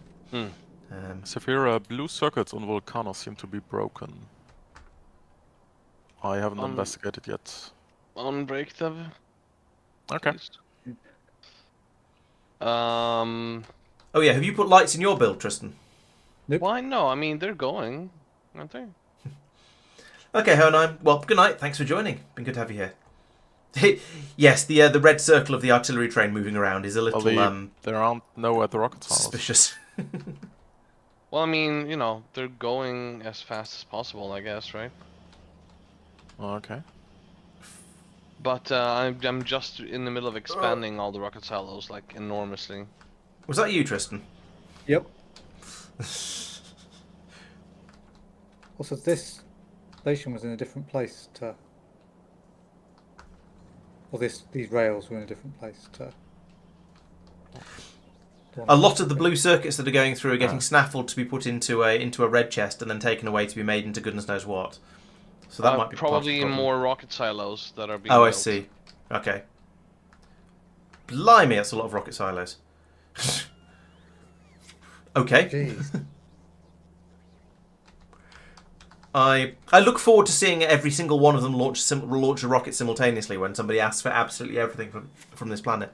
Saphir, blue circuits on Vulcanus seem to be broken. I haven't investigated yet. Unbreak them. Okay. Oh yeah, have you put lights in your build, Tristan? Why no? I mean, they're going, aren't they? Okay, Honheim. Well, good night. Thanks for joining. Been good to have you here. Yes, the red circle of the artillery train moving around is a little There aren't no other rocket silos. suspicious. Well, I mean, you know, they're going as fast as possible, I guess, right? Okay. But I'm just in the middle of expanding all the rocket silos, like, enormously. Was that you, Tristan? Yep. Also, this station was in a different place to. Or these rails were in a different place to. A lot of the blue circuits that are going through are getting snaffled to be put into a red chest and then taken away to be made into goodness knows what. So that might be probably part of the problem. more rocket silos that are being Oh, I built. see. Okay. Blimey, that's a lot of rocket silos. Okay. Jeez. I look forward to seeing every single one of them launch a rocket simultaneously when somebody asks for absolutely everything from this planet.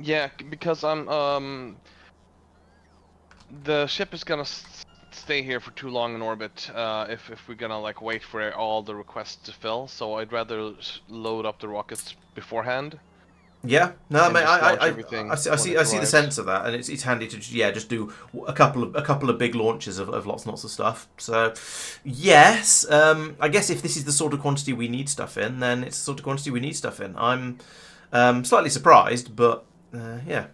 Yeah, because I'm the ship is gonna stay here for too long in orbit if we're gonna like wait for all the requests to fill. So I'd rather load up the rockets beforehand. Yeah, no, And mate, just launch I everything see when it the arrives. sense of that, and it's handy to just do a couple of big launches of lots and lots of stuff. So, yes, I guess if this is the sort of quantity we need stuff in, then it's the sort of quantity we need stuff in. I'm slightly surprised, but yeah,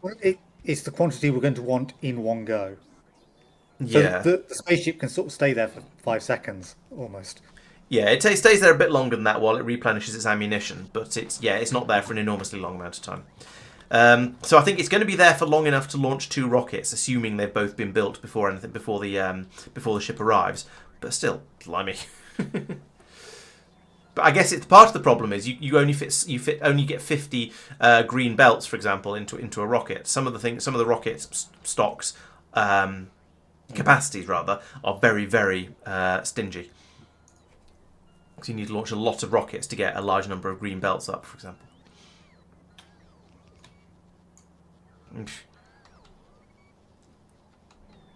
Well, it's the quantity we're going to want in one go. So yeah. the spaceship can sort of stay there for 5 seconds almost. Yeah, it stays there a bit longer than that while it replenishes its ammunition, but it's not there for an enormously long amount of time. So I think it's going to be there for long enough to launch 2 rockets, assuming they've both been built before the ship arrives. But still, blimey. But I guess it's part of the problem is you only get 50 green belts, for example, into a rocket. Some of the rocket stocks capacities rather are very, very stingy. So you need to launch a lot of rockets to get a large number of green belts up, for example.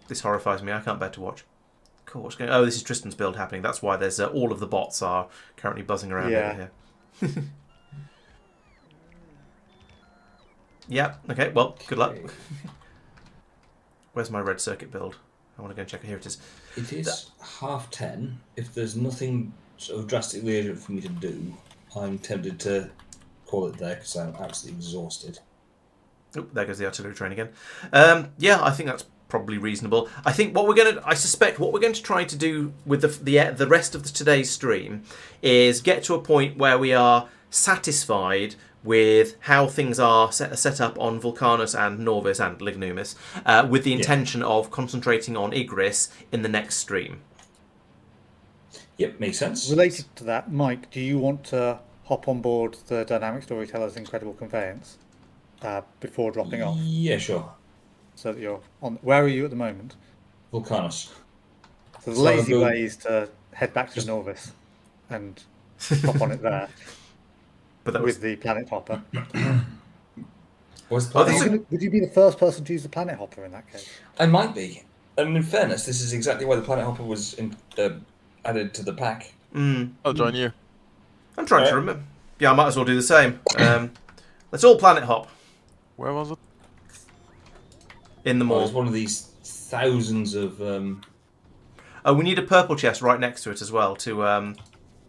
This horrifies me. I can't bear to watch. Cool. What's going? Oh, this is Tristan's build happening. That's why there's all of the bots are currently buzzing around over here. Yeah. Okay. Well, good luck. Where's my red circuit build? I want to go and check it. Here it is. It is 10:30. If there's nothing sort of drastically urgent for me to do, I'm tempted to call it there because I'm absolutely exhausted. Oh, there goes the artillery train again. Yeah, I think that's probably reasonable. I think I suspect what we're going to try to do with the rest of today's stream is get to a point where we are satisfied with how things are set up on Vulcanus and Nauvis and Lignumis, with the intention of concentrating on Igris in the next stream. Yep, makes sense. Related to that, Mike, do you want to hop on board the Dynamic Storyteller's Incredible Conveyance before dropping off? Yeah, sure. So that you're on. Where are you at the moment? Vulcanus. So the So lazy I'll go- way is to head back to Nauvis and hop on it there. But that was... with the planet hopper. Was Oh, this planning- is Would you be the first person to use the planet hopper in that case? I might be. And in fairness, this is exactly why the planet hopper was added to the pack. I'll join you. I'm trying to remember. Yeah, I might as well do the same. Let's all planet hop Where was it? in the Well, it's mall. one of these thousands of. Oh, we need a purple chest right next to it as well to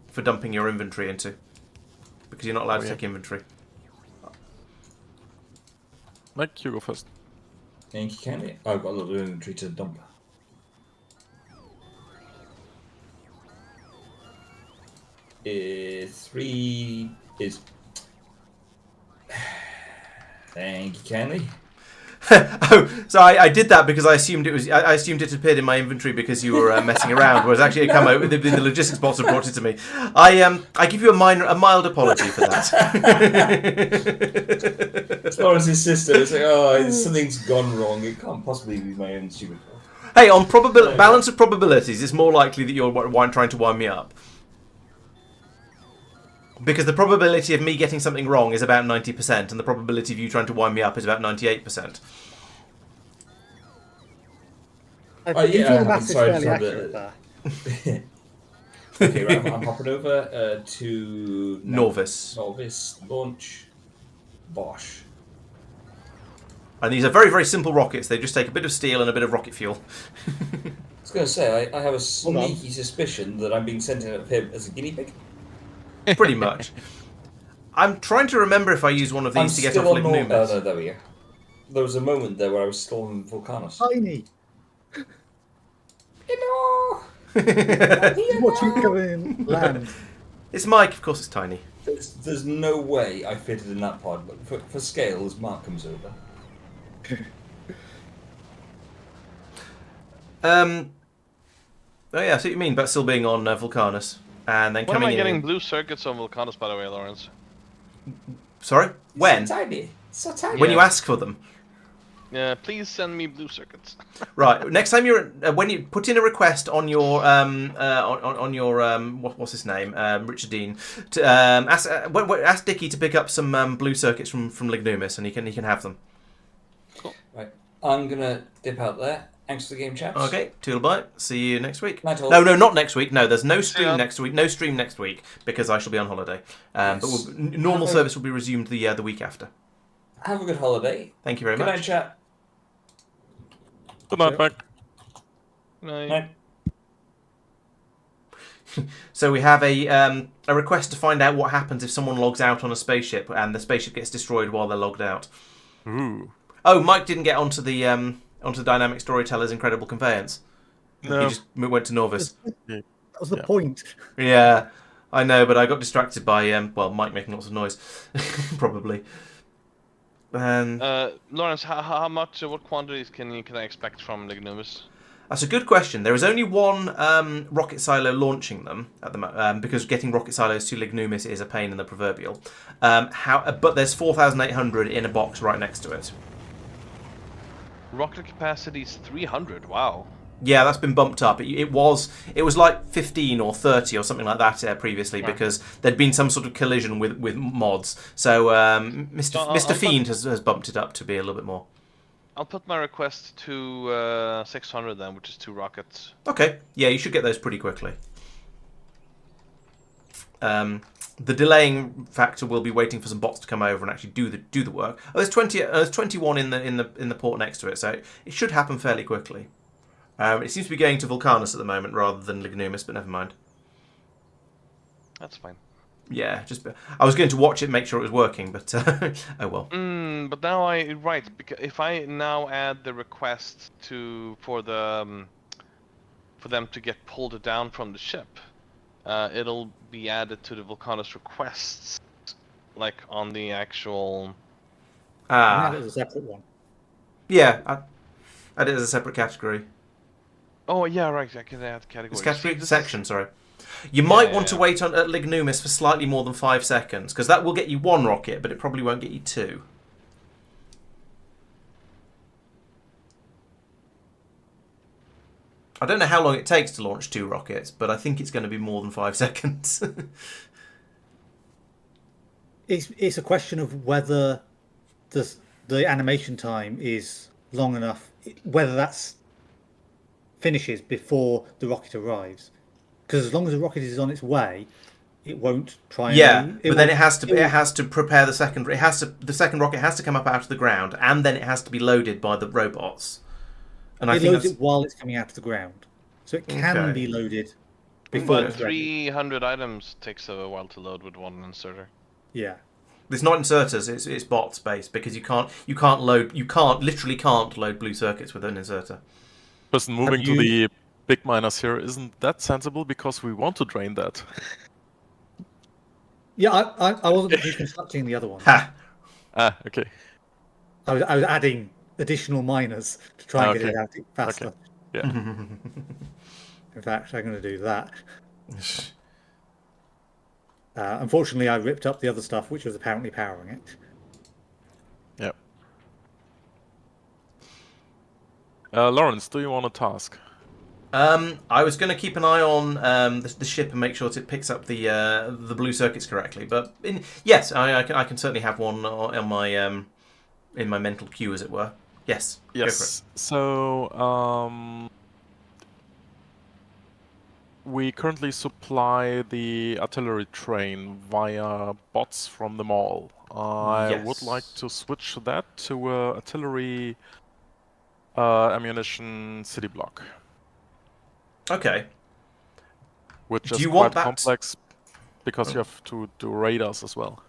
for dumping your inventory into, because you're not allowed to yeah. take inventory. Make you go first. Yankee Candy. Oh, I've got a little inventory to dump. Three is. Thank you, Candy. Oh, so I did that because I assumed it was. I assumed it appeared in my inventory because you were messing around. Whereas actually, it come out. The logistics bots have brought it to me. I give you a mild apology for that. Laurence's sister is like, oh, something's gone wrong. It can't possibly be my own stupid fault. Hey, on balance of probabilities, it's more likely that you're trying to wind me up. Because the probability of me getting something wrong is about 90%, and the probability of you trying to wind me up is about 98%. I Oh, yeah, think I your maths haven't is tried fairly to accurate there. Okay, right, I'm hopping over to Nauvis. Nauvis, launch, Bosch. And these are very, very simple rockets. They just take a bit of steel and a bit of rocket fuel. I was going to say, I have a Hold on. sneaky suspicion that I'm being sent out of him as a guinea pig. Pretty much. I'm trying to remember if I use one of these to get off on Lignumis. no, there we go. There was a moment there where I was still on Vulcanus. Tiny. Hello! What you go in land? It's Mike, of course it's tiny. There's no way I fitted in that pod, but for scale, as Mark comes over. Oh yeah, I see what you mean about still being on Vulcanus. And then When am coming I getting in... blue circuits on Volcanis, by the way, Laurence? Sorry? When? So tiny. So tiny. When you Yeah. ask for them. Please send me blue circuits. Right. Next time you're when you put in a request on your on your what's his name Richard Dean to ask Dickie to pick up some blue circuits from Lignumis, and he can have them. Right. I'm gonna dip out there. Thanks for the game, chaps. Okay. Toodle bye. See you next week. Night all. No, not next week. No, there's no stream ya. next week. No stream next week because I shall be on holiday. But Yes. normal service will be resumed the week after. Have a good holiday. Thank you very Good night, much. chat. Good night, Mac. No, Night. So we have a request to find out what happens if someone logs out on a spaceship and the spaceship gets destroyed while they're logged out. Ooh. Oh, Mike didn't get onto the Dynamic Storyteller's Incredible Conveyance. No. He just went to Nauvis. That was the Yeah. point. Yeah, I know, but I got distracted by Mike making lots of noise, probably. Laurence, how much? What quantities can I expect from Lignumis? That's a good question. There is only one rocket silo launching them at the moment, because getting rocket silos to Lignumis is a pain in the proverbial. But there's 4,800 in a box right next to it. Rocket capacity is 300. Wow. Yeah, that's been bumped up. It was like 15 or 30 or something like that previously, because there'd been some sort of collision with mods. So Mr. Fiend has bumped it up to be a little bit more. I'll put my request to 600 then, which is 2 rockets. Okay, yeah, you should get those pretty quickly. The delaying factor will be waiting for some bots to come over and actually do the work. Oh, there's 21 in the port next to it, so it should happen fairly quickly. It seems to be going to Vulcanus at the moment rather than Lignumis, but never mind. That's fine. Yeah, I was going to watch it and make sure it was working, but oh well. But now because if I now add the request for them to get pulled down from the ship, it'll be added to the Volcanus requests, like on the actual. That is a separate one. Yeah, I did it as a separate category. Oh yeah, right. I can add categories. It's category See, this section, sorry. You might Yeah, want to yeah. wait at Lignumis for slightly more than 5 seconds, because that will get you 1 rocket, but it probably won't get you 2. I don't know how long it takes to launch 2 rockets, but I think it's going to be more than 5 seconds. it's a question of whether the animation time is long enough, whether that's finishes before the rocket arrives. Because as long as the rocket is on its way, it won't try and Yeah, leave. but then it has to prepare the second. The second rocket has to come up out of the ground, and then it has to be loaded by the robots. And I It think loads that's it while it's coming out of the ground, so it can Okay. be loaded before But it's ready. 300 items takes a while to load with one inserter. Yeah. it's not inserters. It's bots based because you literally can't load blue circuits with an inserter. Person moving to you- the big miners here, isn't that sensible? Because we want to drain that. Yeah, I wasn't reconstructing the other one. Ha! Ah, okay. I was adding additional miners to try and get Okay. it out faster. Okay. Yeah. In fact, I'm going to do that. Unfortunately, I ripped up the other stuff, which was apparently powering it. Yep. Laurence, do you want a task? I was going to keep an eye on the ship and make sure that it picks up the blue circuits correctly. But yes, I can certainly have one on my in my mental queue, as it were. Yes. Go for it. Yes. So, we currently supply the artillery train via bots from the mall. I would like Yes. to switch that to a artillery ammunition city block, Okay. which Do is you quite want that- complex because you have to do radars as well.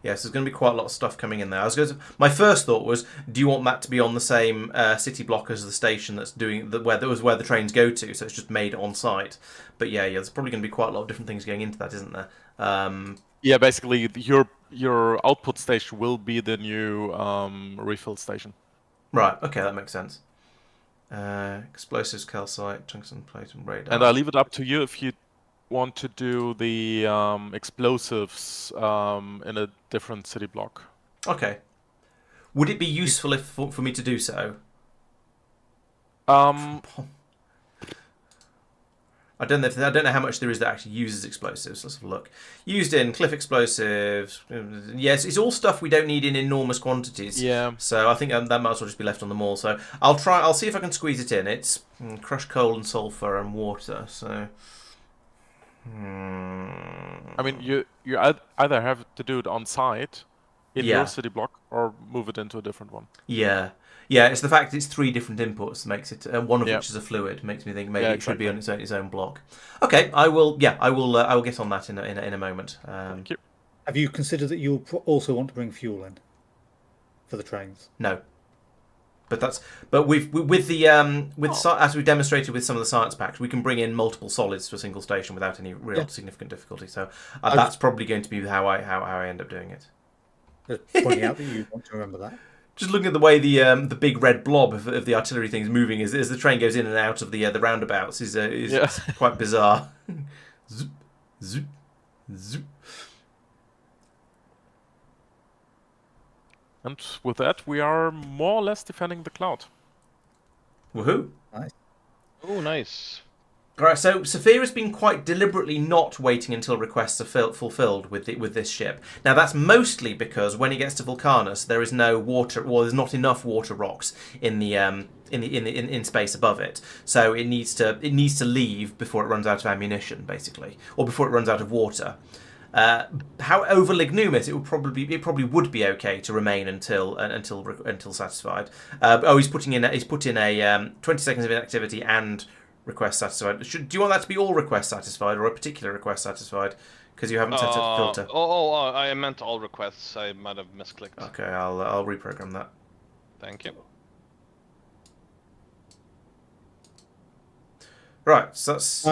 Yes, there's going to be quite a lot of stuff coming in there. My first thought was, do you want that to be on the same city block as the station that's doing where the trains go to? So it's just made on site. But yeah, there's probably going to be quite a lot of different things going into that, isn't there? Yeah, basically your output station will be the new refill station. Right. Okay, that makes sense. Explosives, calcite, tungsten plate, and radar. And I leave it up to you if you want to do the explosives in a different city block. Okay. Would it be useful for me to do so? I don't know how much there is that actually uses explosives. Let's have a look. Used in cliff explosives. Yes, it's all stuff we don't need in enormous quantities. Yeah. So I think that might as well just be left on the mall. So I'll see if I can squeeze it in. It's crushed coal and sulfur and water. So. I mean, you either have to do it on site in Yeah. your city block or move it into a different one. Yeah. It's the fact it's 3 different inputs that makes it, one of Yeah. which is a fluid, makes me think maybe Yeah, it should be exactly. on its own block. Okay, I will get on that in a moment. Thank you. Have you considered that you'll also want to bring fuel in for the trains? No. But as we've demonstrated with some of the science packs, we can bring in multiple solids to a single station without any real significant difficulty. So that's probably going to be how I end up doing it. Just pointing out that you want to remember that. Just looking at the way the big red blob of the artillery thing is moving as the train goes in and out of the roundabouts is quite bizarre. Zoop, zoop, zoop. And with that, we are more or less defending the cloud. Woohoo! Oh, nice. Right, so Saphira's been quite deliberately not waiting until requests are fulfilled with this ship. Now that's mostly because when it gets to Vulcanus, there is no water, or there's not enough water rocks in space above it. So it needs to leave before it runs out of ammunition, basically, or before it runs out of water. How over Lignumis, it probably would be okay to remain until satisfied. He's put in a 20 seconds of inactivity and request satisfied. Do you want that to be all requests satisfied or a particular request satisfied? Because you haven't set a filter. I meant all requests. I might have misclicked. Okay, I'll reprogram that. Thank you. Right, so that's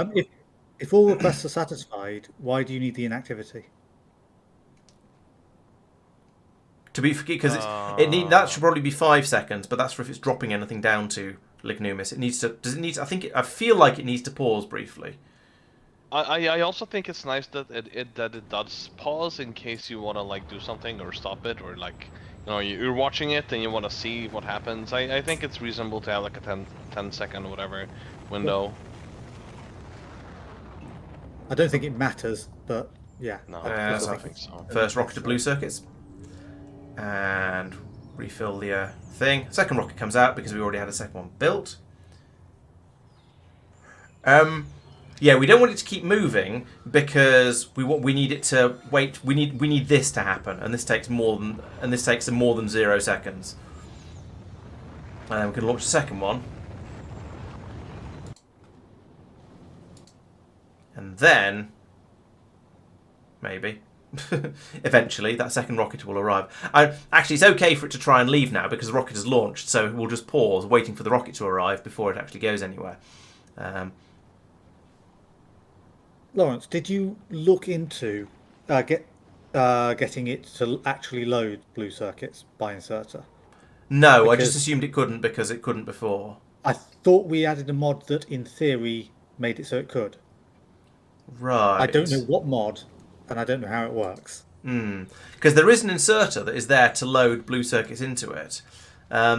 If all requests are satisfied, why do you need the inactivity? to be because that should probably be 5 seconds, but that's for if it's dropping anything down to Lignumis. I feel like it needs to pause briefly. I also think it's nice that it does pause in case you want to like do something or stop it, or like you're watching it and you want to see what happens. I think it's reasonable to have like a 10 second whatever window. I don't think it matters, but Yeah. No, I I so don't think so. First rocket to blue circuits. And refill the thing. Second rocket comes out because we already had a second one built. Yeah, we don't want it to keep moving because we need it to wait. We need this to happen, and this takes more than 0 seconds. And then we can launch the second one, and then maybe eventually that second rocket will arrive. Actually, it's okay for it to try and leave now because the rocket has launched, so we'll just pause, waiting for the rocket to arrive before it actually goes anywhere. Laurence, did you look into getting it to actually load blue circuits by inserter? No, I just Because- assumed it couldn't because it couldn't before. I thought we added a mod that, in theory, made it so it could. Right. I don't know what mod, and I don't know how it works. Because there is an inserter that is there to load blue circuits into it. I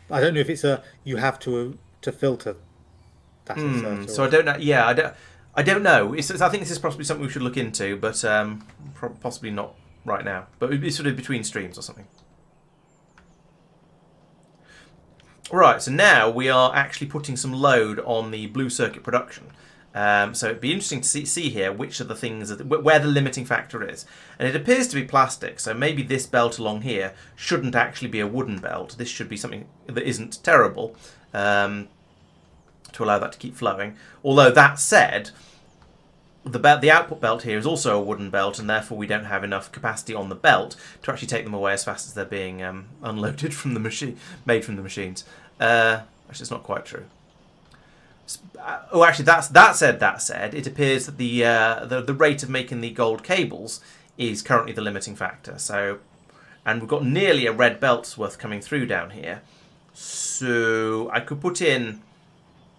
don't know if it's you have to filter that inserter. So I don't know. Yeah, I don't know. I think this is possibly something we should look into, but possibly not right now. But it'd be sort of between streams or something. Right, so now we are actually putting some load on the blue circuit production. So it'd be interesting to see here which of the things, where the limiting factor is. And it appears to be plastic, so maybe this belt along here shouldn't actually be a wooden belt. This should be something that isn't terrible to allow that to keep flowing. Although that said, the output belt here is also a wooden belt, and therefore we don't have enough capacity on the belt to actually take them away as fast as they're being unloaded from the machine, made from the machines. Actually, it's not quite true. Actually, that said, it appears that the rate of making the gold cables is currently the limiting factor. So, and we've got nearly a red belt's worth coming through down here. So I could put in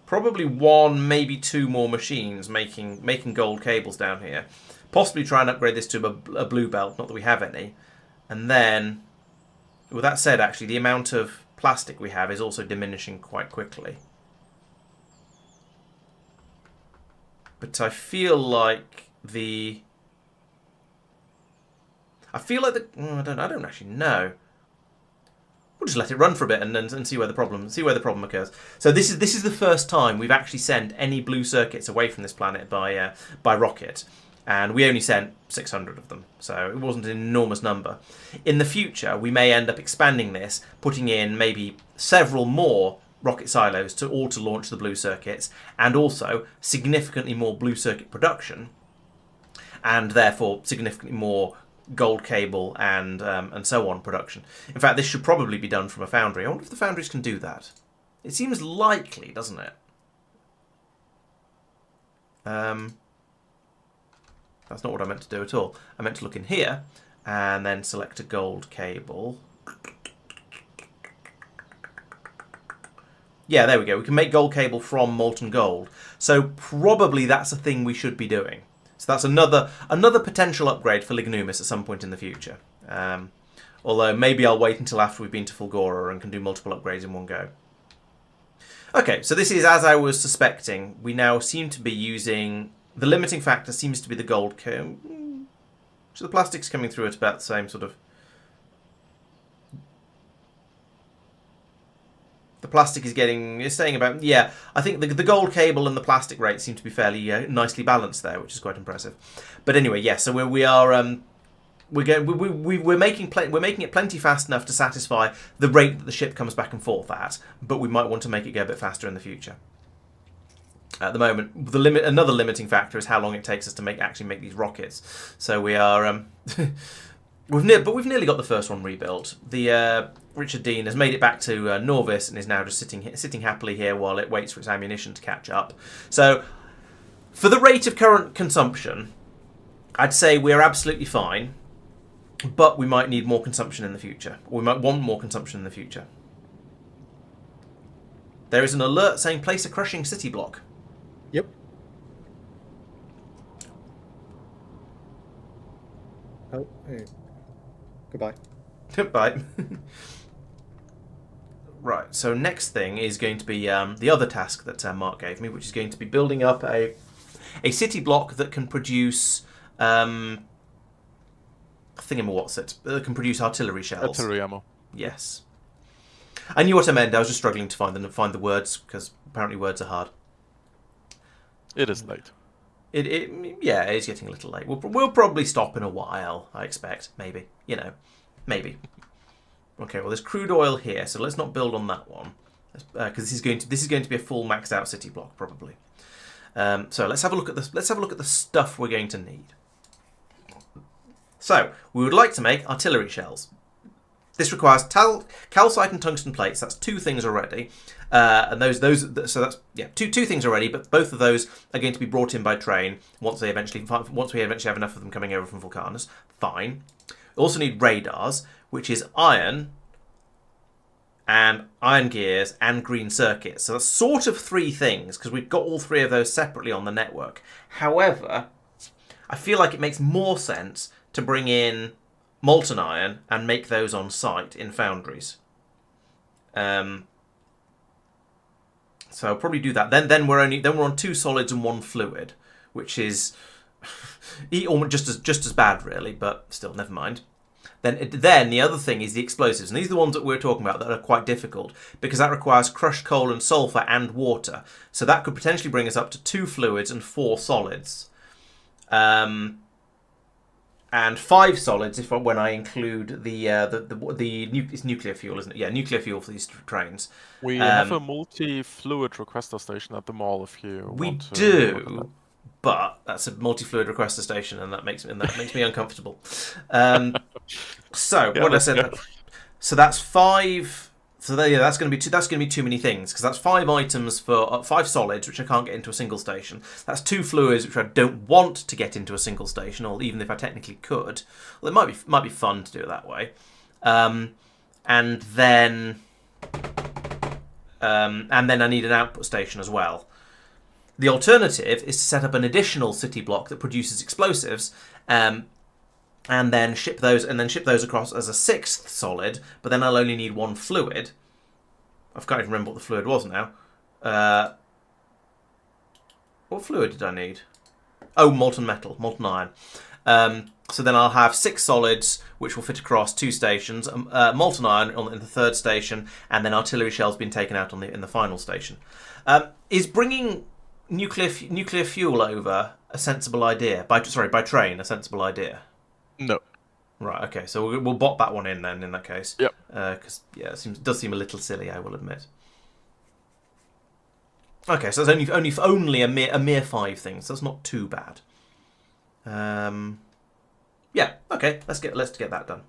probably 1, maybe 2 more machines making gold cables down here. Possibly try and upgrade this to a blue belt, not that we have any. And then, with that said, actually, the amount of plastic we have is also diminishing quite quickly. But I feel like I don't actually know. We'll just let it run for a bit and see where the problem occurs. So this is the first time we've actually sent any blue circuits away from this planet by rocket, and we only sent 600 of them, so it wasn't an enormous number. In the future, we may end up expanding this, putting in maybe several more rocket silos to launch the blue circuits, and also significantly more blue circuit production, and therefore significantly more gold cable and so on production. In fact, this should probably be done from a foundry. I wonder if the foundries can do that. It seems likely, doesn't it? That's not what I meant to do at all. I meant to look in here and then select a gold cable. Yeah, there we go. We can make gold cable from molten gold. So probably that's a thing we should be doing. So that's another potential upgrade for Lignumis at some point in the future. Although maybe I'll wait until after we've been to Fulgora and can do multiple upgrades in one go. Okay, so this is as I was suspecting. We now seem to be using... The limiting factor seems to be the gold cable. So the plastic's coming through at about the same sort of... The plastic is staying about... Yeah, I think the gold cable and the plastic rate seem to be fairly nicely balanced there, which is quite impressive. But anyway, yeah, so we're making it plenty fast enough to satisfy the rate that the ship comes back and forth at, but we might want to make it go a bit faster in the future. At the moment, another limiting factor is how long it takes us to actually make these rockets. So we are... We've nearly got the first one rebuilt. The Richard Dean has made it back to Nauvis and is now just sitting happily here while it waits for its ammunition to catch up. So, for the rate of current consumption, I'd say we're absolutely fine, but we might need more consumption in the future. Or we might want more consumption in the future. There is an alert saying place a crushing city block. Yep. Oh, hey. Goodbye. Bye. Right, so next thing is going to be the other task that Mark gave me, which is going to be building up a a city block that can produce that can produce artillery shells. Artillery ammo. Yes. I knew what I meant. I was just struggling to find the words because apparently words are hard. It is late. It is getting a little late. We'll probably stop in a while. I expect maybe maybe. Okay, well there's crude oil here, so let's not build on that one because this is going to be a full maxed out city block probably. So let's have a look at this. Let's have a look at the stuff we're going to need. So we would like to make artillery shells. This requires calcite and tungsten plates. That's 2 things already, and so that's two things already. But both of those are going to be brought in by train once we eventually have enough of them coming over from Vulcanus. Fine. We also need radars, which is iron and iron gears and green circuits. So that's sort of 3 things because we've got all 3 of those separately on the network. However, I feel like it makes more sense to bring in molten iron and make those on site in foundries. So I'll probably do that. Then we're on 2 solids and 1 fluid, which is just as bad really, but still never mind. Then the other thing is the explosives, and these are the ones that we're talking about that are quite difficult because that requires crushed coal and sulfur and water. So that could potentially bring us up to 2 fluids and 4 solids. And 5 solids when I include it's nuclear fuel, isn't it? Yeah, nuclear fuel for these trains. We have a multi-fluid requester station at the mall if you want to. We do, but that's a multi-fluid requester station, and that makes me uncomfortable. So what I said. So that's 5. So that's going to be too many things because that's 5 items for 5 solids which I can't get into a single station. That's 2 fluids which I don't want to get into a single station, or even if I technically could. Well, it might be fun to do it that way. And then I need an output station as well. The alternative is to set up an additional city block that produces explosives. And then ship those across as a 6th solid, but then I'll only need 1 fluid. I can't even remember what the fluid was now. What fluid did I need? Oh, molten iron. So then I'll have 6 solids, which will fit across 2 stations, molten iron in the 3rd station, and then artillery shells being taken out in the final station. Is bringing nuclear fuel over a sensible idea? By train, a sensible idea? No. Right, okay, so we'll bot that one in then, in that case. Yep. Because, it does seem a little silly, I will admit. Okay, so it's only a mere 5 things, so that's not too bad. Yeah, okay, let's get that done.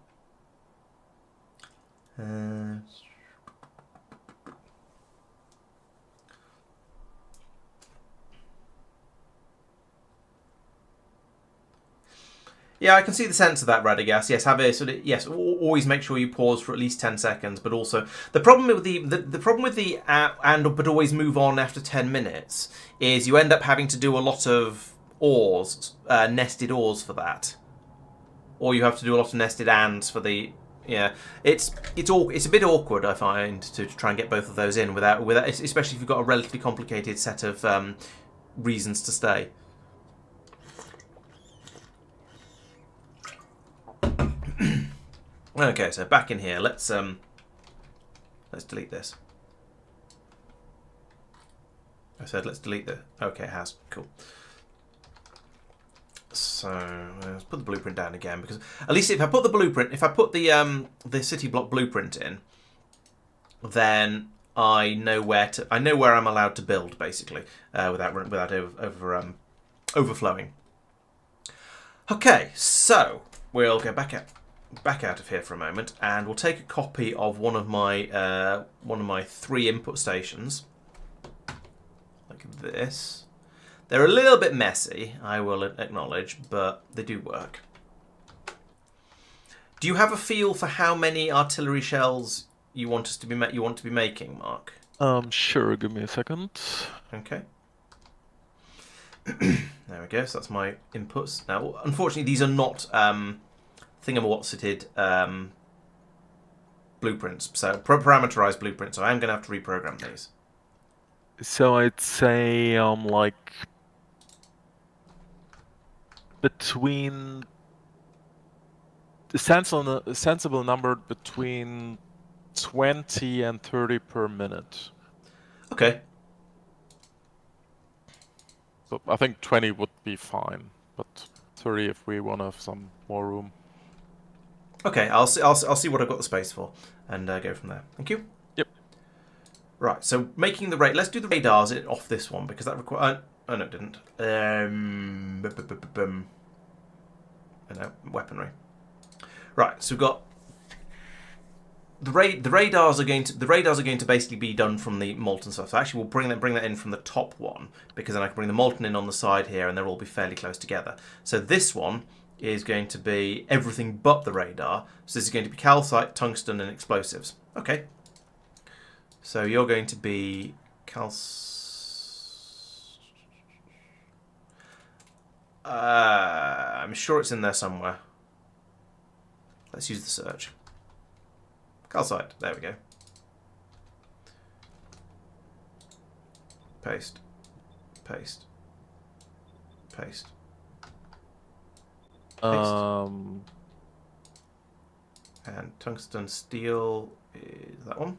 Yeah, I can see the sense of that, Radagast. Yes, always make sure you pause for at least 10 seconds. But also, the problem with but always move on after 10 minutes is you end up having to do a lot of ores, nested ores for that, or you have to do a lot of nested ands for the. Yeah, it's a bit awkward, I find, to try and get both of those in without especially if you've got a relatively complicated set of reasons to stay. Okay, so back in here, let's delete this. I said let's delete the. Okay, it has. Cool. So let's put the blueprint down again, because at least if I put the city block blueprint in, then I know where I'm allowed to build, basically, without overflowing. Okay, so we'll go back out of here for a moment, and we'll take a copy of one of my 3 input stations, like this. They're a little bit messy, I will acknowledge, but they do work. Do you have a feel for how many artillery shells you want to be making, Mark? Sure. Give me a second. Okay. There we go. So that's my inputs. Now, unfortunately, these are not thingamawatseted blueprints, so parameterized blueprints. So I'm going to have to reprogram these. So I'd say like between a sensible number between 20 and 30 per minute. Okay. So I think 20 would be fine, but 30 if we want to have some more room. Okay, I'll see what I've got the space for, and go from there. Thank you. Yep. Right, so making the let's do the radars off this one because that requires. Oh no, it didn't. Oh, no, weaponry. Right, so we've got the radars are going to basically be done from the molten stuff. So actually, we'll bring that in from the top one because then I can bring the molten in on the side here, and they'll all be fairly close together. So this one is going to be everything but the radar. So this is going to be calcite, tungsten, and explosives. Okay. So you're going to be I'm sure it's in there somewhere. Let's use the search. Calcite. There we go. Paste. Paste. Paste. And tungsten steel is that one.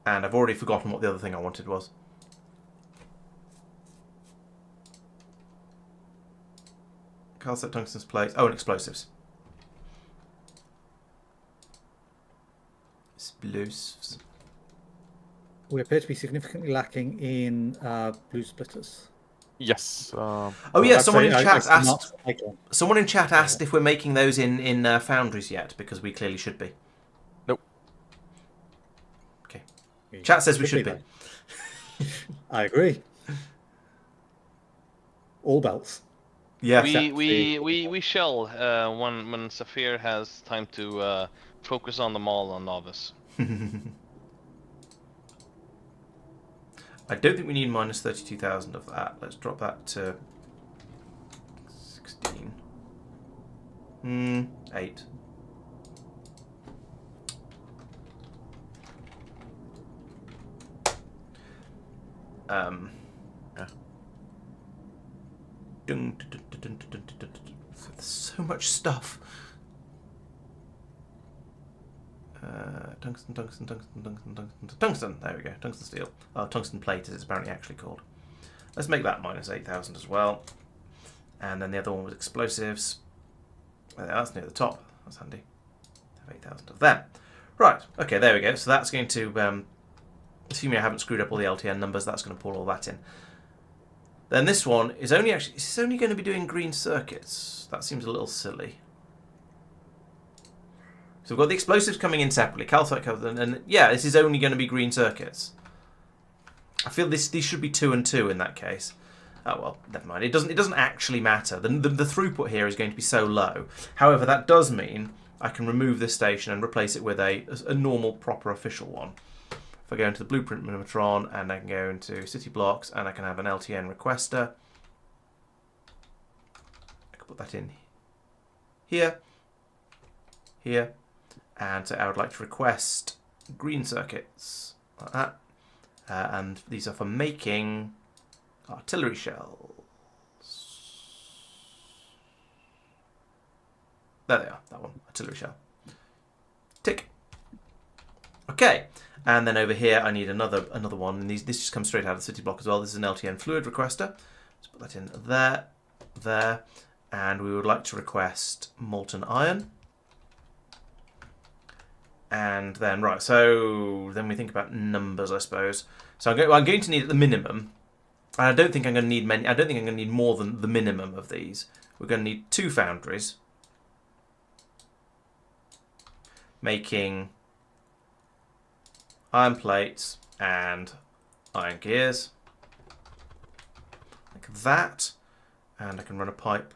And I've already forgotten what the other thing I wanted was. Calcite, tungsten plates. Oh, and explosives. Explosives. We appear to be significantly lacking in blue splitters. Yes. Oh yeah, someone in chat asked. cannot make one. Someone in chat asked if we're making those in foundries yet, because we clearly should be. Nope. Okay. Chat says we should be. then. I agree. All belts. Yeah. We shall when Saphir has time to focus on them all on Nauvis. I don't think we need minus 32,000 of that. Let's drop that to 16. 8. Yeah. There's so much stuff. Tungsten. There we go. Tungsten steel. Oh, tungsten plate as it's apparently actually called. Let's make that minus 8,000 as well. And then the other one was explosives. That's near the top. That's handy. Have 8,000 of them. Right. Okay, there we go. So that's going to, assuming I haven't screwed up all the LTN numbers, that's going to pull all that in. Then this one is only going to be doing green circuits. That seems a little silly. So we've got the explosives coming in separately, calcite, and yeah, this is only going to be green circuits. I feel these should be 2 and 2 in that case. Oh well, never mind. It doesn't actually matter. The throughput here is going to be so low. However, that does mean I can remove this station and replace it with a normal, proper, official one. If I go into the blueprint minimatron and I can go into city blocks and I can have an LTN requester. I can put that in here, here. And so I would like to request green circuits like that. And these are for making artillery shells. There they are, that one, artillery shell. Tick. Okay, and then over here I need another one. And this just comes straight out of the city block as well. This is an LTN fluid requester. Let's put that in there. And we would like to request molten iron. And then, right, so then we think about numbers, I suppose. So I'm going to need at the minimum, and I don't think I'm going to need many. I don't think I'm going to need more than the minimum of these. We're going to need 2 foundries, making iron plates and iron gears, like that. And I can run a pipe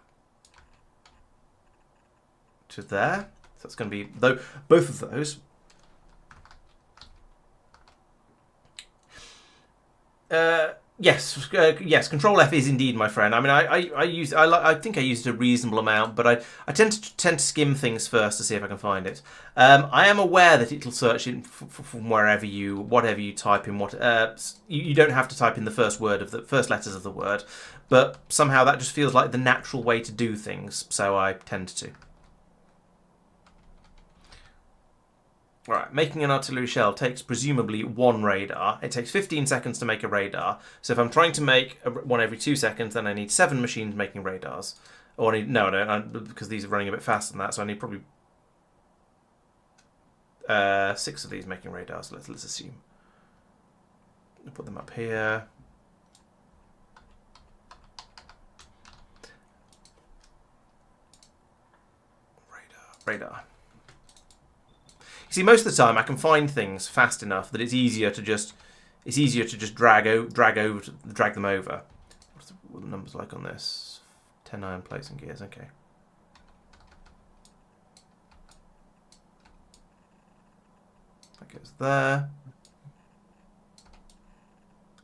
to there. So it's going to be both of those. Yes. Control F is indeed my friend. I mean, I think I used a reasonable amount, but I tend to skim things first to see if I can find it. I am aware that it'll search it from whatever you type in. You don't have to type in the first letters of the word, but somehow that just feels like the natural way to do things. So I tend to. Right, making an artillery shell takes presumably 1 radar. It takes 15 seconds to make a radar. So if I'm trying to make one every 2 seconds, then I need 7 machines making radars. Or because these are running a bit faster than that, so I need probably 6 of these making radars. Let's assume. I'll put them up here. Radar. You see, most of the time I can find things fast enough that it's easier to just drag them over. What are the numbers like on this? 10 iron plates and gears. Okay. That goes there.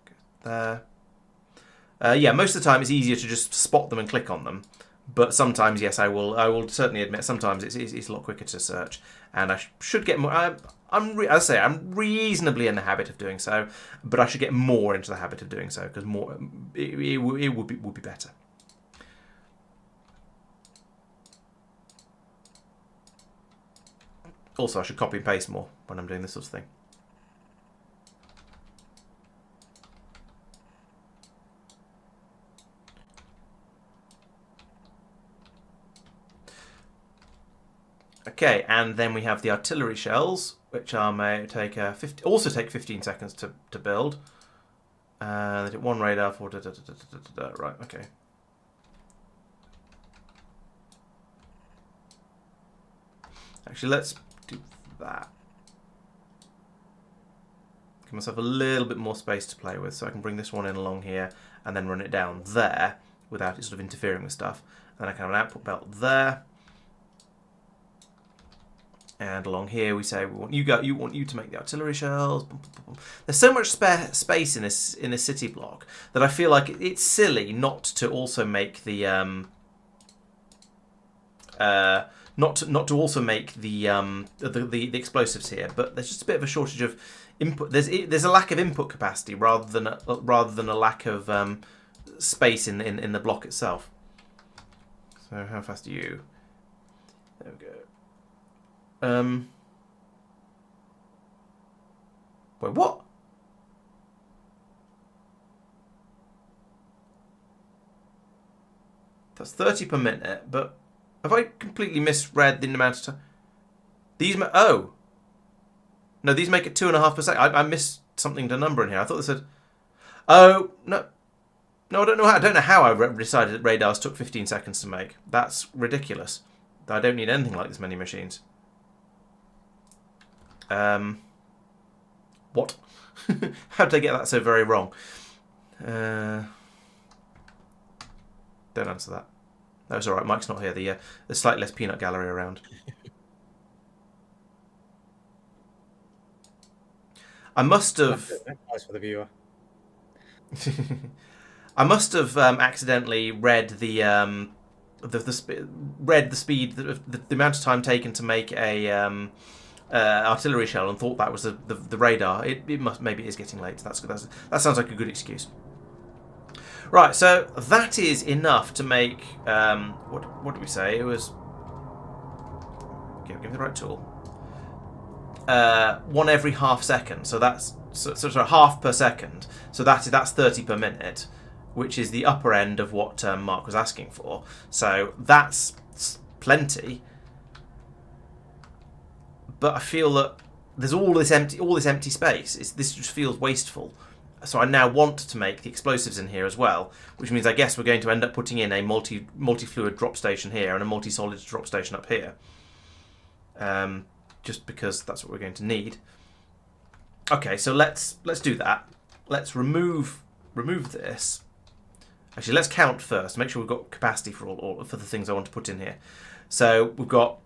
Goes there. Yeah, most of the time it's easier to just spot them and click on them. But sometimes, yes, I will certainly admit, sometimes it's a lot quicker to search, and I should get more. I'm reasonably in the habit of doing so, but I should get more into the habit of doing so because it would be better. Also, I should copy and paste more when I'm doing this sort of thing. Okay, and then we have the artillery shells, which may take also take 15 seconds to build. They did 1 radar for right. Okay. Actually, let's do that. Give myself a little bit more space to play with, so I can bring this one in along here and then run it down there without it sort of interfering with stuff. And then I can have an output belt there. And along here we say we want you to make the artillery shells. There's so much spare space in this city block that I feel like it's silly not to also make the not to also make the explosives here. But there's just a bit of a shortage of input. There's a lack of input capacity rather than a lack of space in the block itself. So how fast are you? There we go. Wait, what? That's 30 per minute, but have I completely misread the amount of time? Oh. No, these make it 2.5 per second. I missed something to number in here. I thought they said... Oh, no. No, I don't know how I decided that radars took 15 seconds to make. That's ridiculous. I don't need anything like this many machines. What? How did I get that so very wrong? Don't answer that. No, it's alright, Mike's not here. There's slightly less peanut gallery around. I must have... Nice for the viewer. I must have accidentally read the speed, the amount of time taken to make a artillery shell and thought that was the radar. Maybe it is getting late. That sounds like a good excuse. Right, so that is enough to make what did we say? It was give me the right tool. 1 every half second. So that's sort of half per second. So that's 30 per minute, which is the upper end of what Mark was asking for. So that's plenty. But I feel that there's all this empty space. This just feels wasteful. So I now want to make the explosives in here as well, which means I guess we're going to end up putting in a multi-fluid drop station here and a multi-solid drop station up here. Just because that's what we're going to need. Okay, so let's do that. Let's remove this. Actually, let's count first. Make sure we've got capacity for the things I want to put in here. So we've got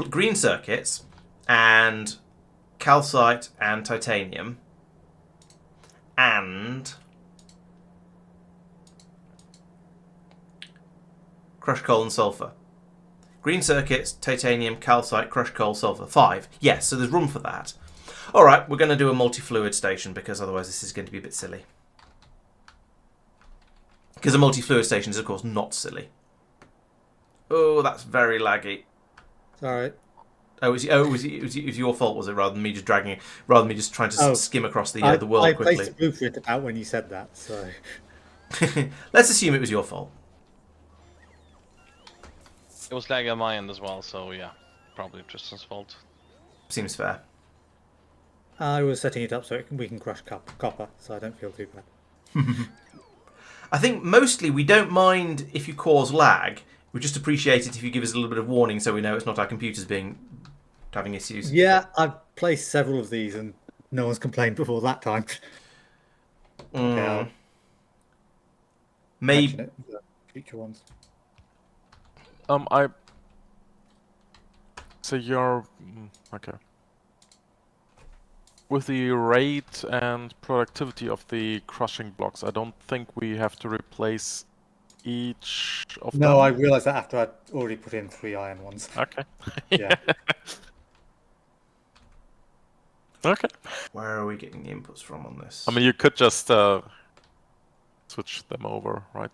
green circuits and calcite and titanium. and crushed coal and sulfur. Green circuits, titanium, calcite, crushed coal, sulfur. 5. Yes, so there's room for that. All right, we're going to do a multi-fluid station because otherwise this is going to be a bit silly. Because a multi-fluid station is, of course, not silly. Oh, that's very laggy. Sorry. It was your fault, was it? Rather than me just dragging it, rather than me just trying to skim across the world I quickly. placed a blueprint about when you said that, so. Let's assume it was your fault. It was lag on my end as well, so yeah, probably Tristan's fault. Seems fair. I was setting it up so we can crush copper, so I don't feel too bad. I think mostly we don't mind if you cause lag. We just appreciate it if you give us a little bit of warning so we know it's not our computers having issues. Yeah, I've placed several of these and no one's complained before that time. Okay, I'll Maybe. mention it in the future ones. So you're okay. With the rate and productivity of the crushing blocks, I don't think we have to replace each of them. No, I realised that after I'd already put in 3 iron ones. Okay. Yeah. Okay. Where are we getting the inputs from on this? I mean, you could just switch them over, right?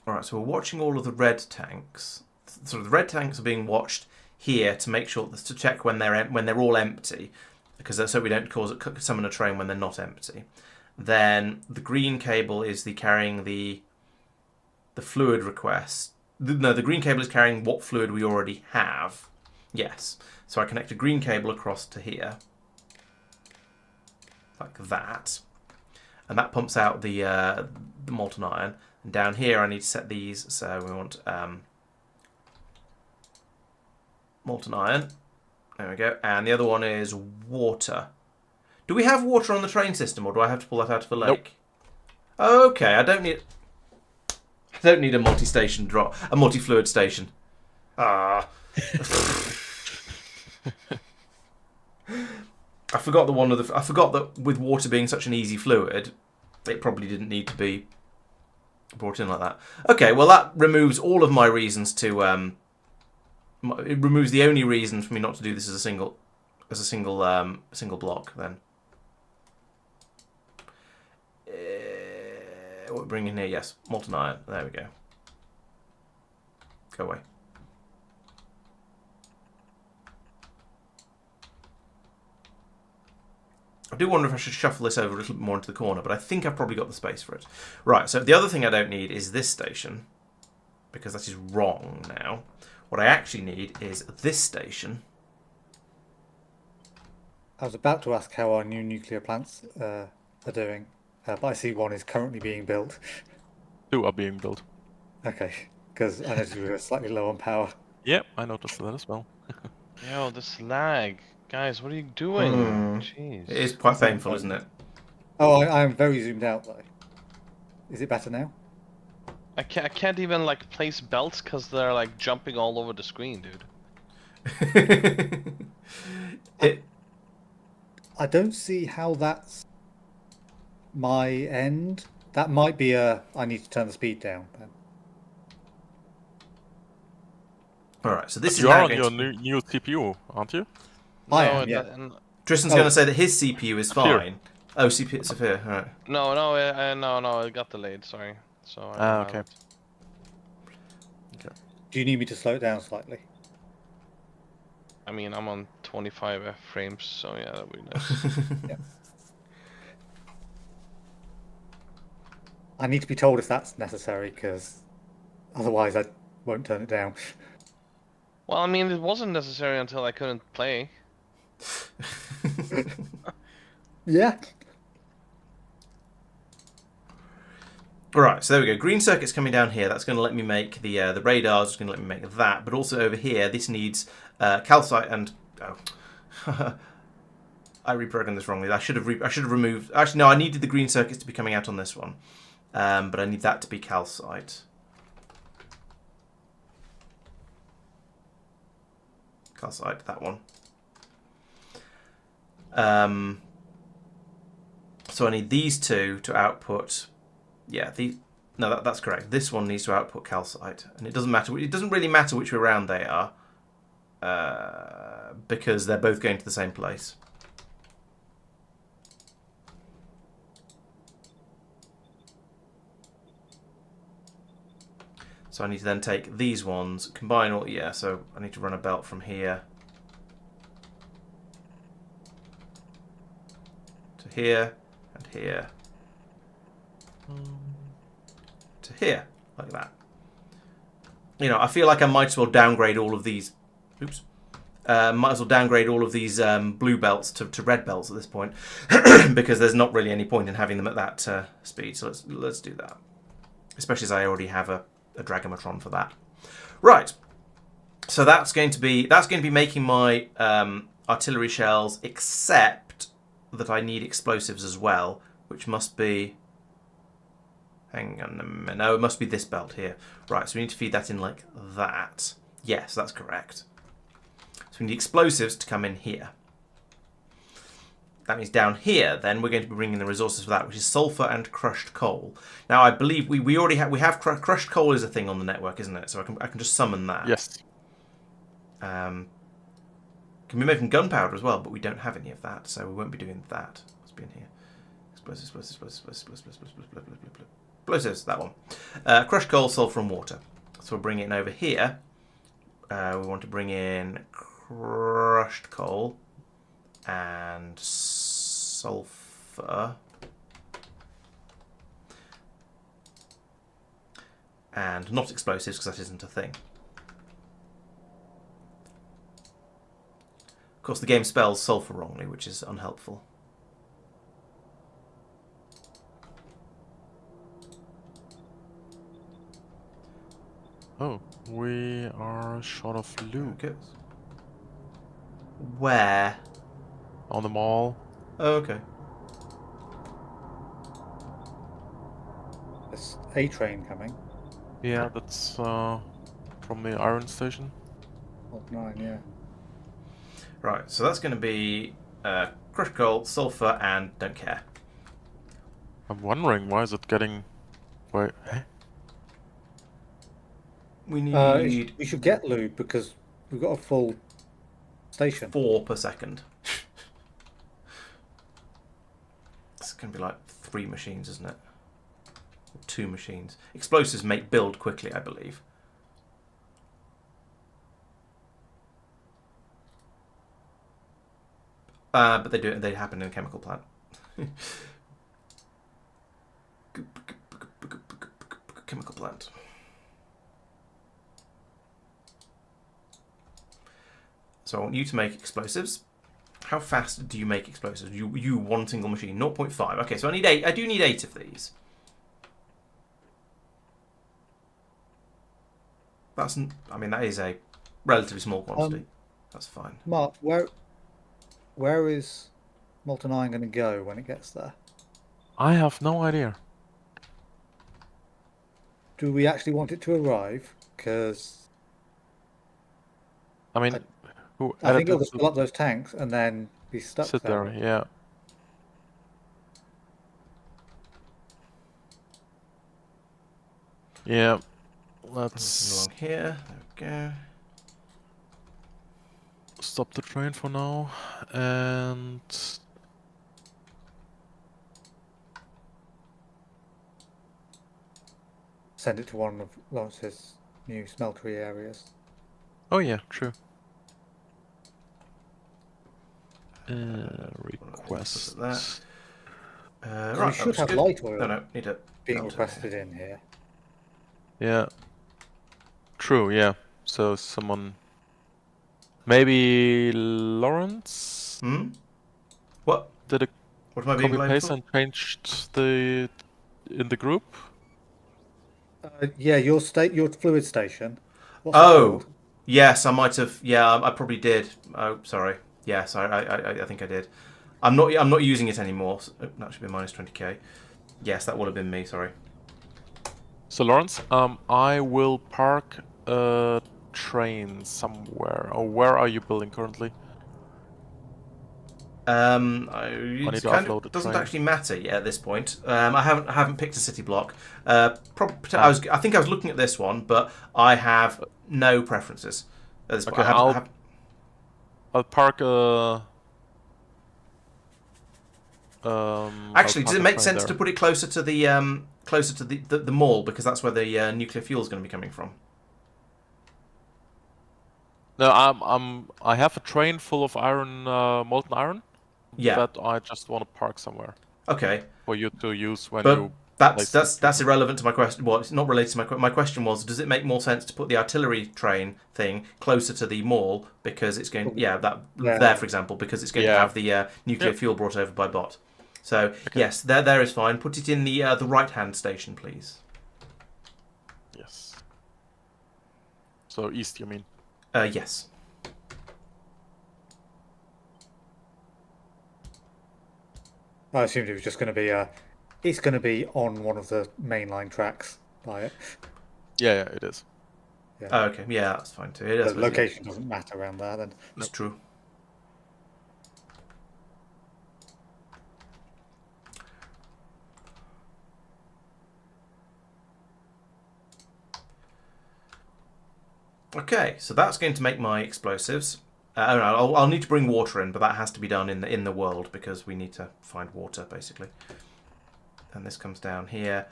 Alright, so we're watching all of the red tanks. So the red tanks are being watched here to make sure to check when they're all empty, because so we don't summon a train when they're not empty. Then the green cable is carrying the fluid request. No, the green cable is carrying what fluid we already have. Yes. So I connect a green cable across to here, like that, and that pumps out the molten iron. And down here, I need to set these. So we want molten iron. There we go. And the other one is water. Do we have water on the train system, or do I have to pull that out of a lake? Nope. Okay, I don't need a multi-station a multi-fluid station. Ah. I forgot that with water being such an easy fluid, it probably didn't need to be brought in like that. Okay, well that removes all of my reasons to it removes the only reason for me not to do this as a single block then. What we're bringing here, yes, molten iron. There we go. Go away. I do wonder if I should shuffle this over a little bit more into the corner, but I think I've probably got the space for it. Right, so the other thing I don't need is this station, because that is wrong now. What I actually need is this station. I was about to ask how our new nuclear plants are doing, but I see one is currently being built. 2 are being built. Okay, because I noticed we were slightly low on power. Yep, I noticed that as well. Yo, this lag. Guys, what are you doing? Jeez. It is quite painful, isn't it? Oh, I am very zoomed out though. Is it better now? I can't even like place belts because they're like jumping all over the screen, dude. I don't see how that's my end. That might be I need to turn the speed down. Then. Alright, so this is You are now on going your to... new CPU, aren't you? I No, am, yeah. Tristan's going to say that his CPU is Here. fine. Oh, CPU, Sophia, alright. No, it got delayed. Sorry. So. Okay. Do you need me to slow it down slightly? I mean, I'm on 25 frames, so yeah, that would be nice. Yeah. I need to be told if that's necessary, because otherwise I won't turn it down. Well, I mean, it wasn't necessary until I couldn't play. Yeah. Alright, so there we go. Green circuit's coming down here. That's going to let me make the radars. It's going to let me make that. But also over here, this needs calcite and... Oh. I reprogrammed this wrongly. I should have removed... Actually, no, I needed the green circuits to be coming out on this one. But I need that to be calcite. Calcite, that one. So I need these two to output. Yeah, that's correct. This one needs to output calcite, and it doesn't matter. It doesn't really matter which way around they are, because they're both going to the same place. So I need to then take these ones, combine all. Yeah, so I need to run a belt from here to here and here to here, like that. You know, I feel like I might as well downgrade all of these. Oops. Might as well downgrade all of these blue belts to red belts at this point, because there's not really any point in having them at that speed. So let's do that. Especially as I already have a Dragomatron for that. Right. So that's going to be making my artillery shells, except that I need explosives as well, which must be. Hang on a minute. No, it must be this belt here. Right, so we need to feed that in like that. Yes, that's correct. So we need explosives to come in here. That means down here, then, we're going to be bringing the resources for that, which is sulfur and crushed coal. Now, I believe we already have crushed coal is a thing on the network, isn't it? So I can just summon that. Yes. Can be made from gunpowder as well, but we don't have any of that, so we won't be doing that. What's been here? Explosives, that one. Crushed coal, sulfur, and water. So we'll bring it in over here. We want to bring in crushed coal and sulfur and not explosives, because that isn't a thing. Of course, the game spells sulfur wrongly, which is unhelpful. Oh, we are short of loot. Okay. Where? On the mall. Oh, okay. There's a train coming. Yeah, that's from the iron station. Oh, 9, yeah. Right, so that's going to be crushed coal, sulfur, and don't care. I'm wondering why is it getting. Wait, eh? We need We should get lube because we've got a full station. 4 per second. It's going to be like 3 machines, isn't it? Or 2 machines. Explosives make build quickly, I believe. But they happen in a chemical plant. Chemical plant. So I want you to make explosives. How fast do you make explosives? You one single machine, 0.5. Okay, so I need 8. I do need 8 of these. That is a relatively small quantity. That's fine. Mark, where is Molten Iron going to go when it gets there? I have no idea. Do we actually want it to arrive? Because I mean, who I think added it'll it just fill up those tanks and then be stuck sit there? Yeah. Yeah. Let's Along here. There we go. stop the train for now and Send it to one of Laurence's new smeltery areas. oh yeah, true. Look Request. at that. We Right, should looks have good. light oil No, need a being belt in requested in here. Yeah. True, yeah. So someone maybe Laurence here. What? did a What am I being copy blamed paste for? and changed the in the group? Yeah, your fluid station. What's it Oh, called? yes, I might have. Yeah, I probably did. Oh, sorry. Yes, I think I did. I'm not using it anymore. So that should be minus 20k. Yes, that would have been me. Sorry. So Laurence, I will park a train somewhere. Or where are you building currently? need It to kind offload of a doesn't train. actually matter yet at this point. I haven't picked a city block. I think I was looking at this one, but I have no preferences at this point. Okay, I'll park a. Actually, I'll does it park a make train sense there. to put it closer to the mall, because that's where the nuclear fuel is going to be coming from? No, I have a train full of iron, molten iron. Yeah. That I just want to park somewhere Okay. for you to use when But you. that's irrelevant to my question. Well, it's not related to my question was, does it make more sense to put the artillery train thing closer to the mall because it's going there, for example, because it's going to Yeah. have the nuclear Yep. fuel brought over by bot. So Okay. yes, there is fine. Put it in the right hand station, please. Yes. So east, you mean? Yes. I assumed it was just going to be it's going to be on one of the mainline tracks by it. Yeah, it is. Oh, okay. Yeah, that's fine too. It is, The location doesn't matter around there then. It's true. Okay, so that's going to make my explosives. I don't know. I'll need to bring water in, but that has to be done in the world because we need to find water basically. And this comes down here,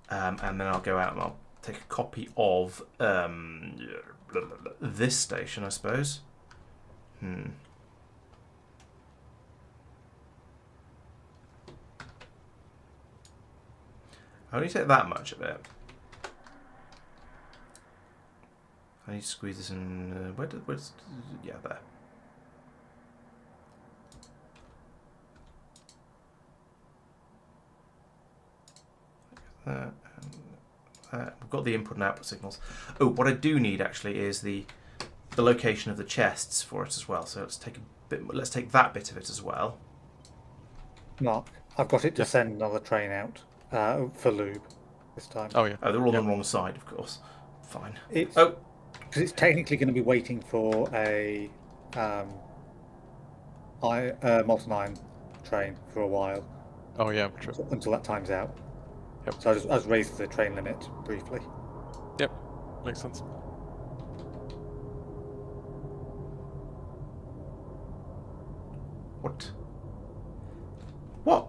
and then I'll go out and I'll take a copy of this station, I suppose. I only take that much of it. I need to squeeze this in. Where's yeah, there. We've got the input and output signals. Oh, what I do need actually is the location of the chests for it as well. So let's take that bit of it as well. Mark, I've got it to Yeah. send another train out for lube this time. Oh yeah. Oh, they're all Yeah. on the wrong side, of course. Fine. It's Oh, because it's technically going to be waiting for a molten iron train for a while Oh yeah. True. until that time's out. Yep. So I just raised the train limit briefly. Yep. Makes sense. what? What?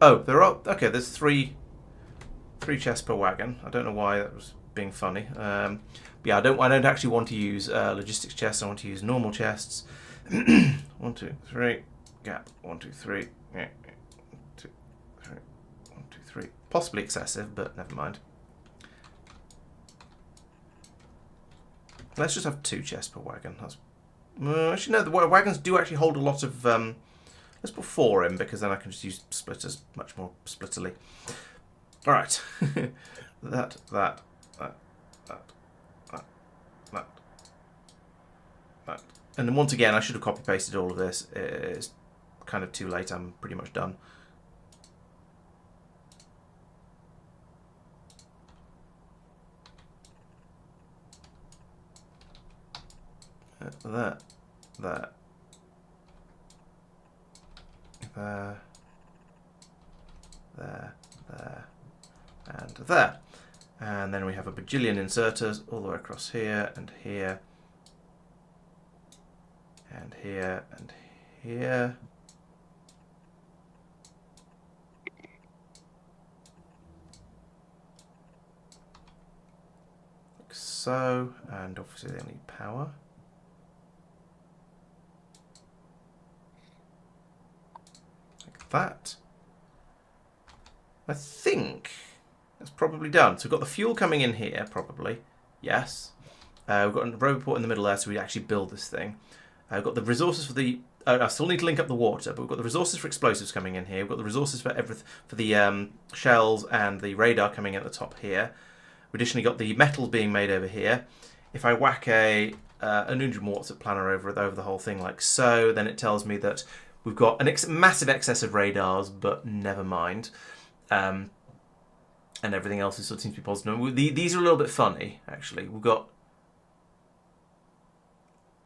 Oh, there are. Okay, there's three chests per wagon. I don't know why that was being funny. But yeah, I don't actually want to use logistics chests. I want to use normal chests. 1, 2, 3. Gap. 1, 2, 3. Yeah. 1, 2, 3. 1, 2, 3. Possibly excessive, but never mind. Let's just have 2 chests per wagon. That's actually no. The wagons do actually hold a lot of. Let's put 4 in because then I can just use splitters much more splitterly. All right. that. And then once again, I should have copy pasted all of this. It's kind of too late. I'm pretty much done. There, and there. And then we have a bajillion inserters all the way across here, and here, and here, and here. Like so, and obviously they need power. That. I think that's probably done. So we've got the fuel coming in here, probably. Yes. We've got a roboport in the middle there, so we actually build this thing. We've got the resources for the... I still need to link up the water, but we've got the resources for explosives coming in here. We've got the resources for the shells and the radar coming in at the top here. We've additionally got the metal being made over here. If I whack a 100 watts at planner over the whole thing like so, then it tells me that we've got a massive excess of radars, but never mind. And everything else seems to be positive. These are a little bit funny, actually. We've got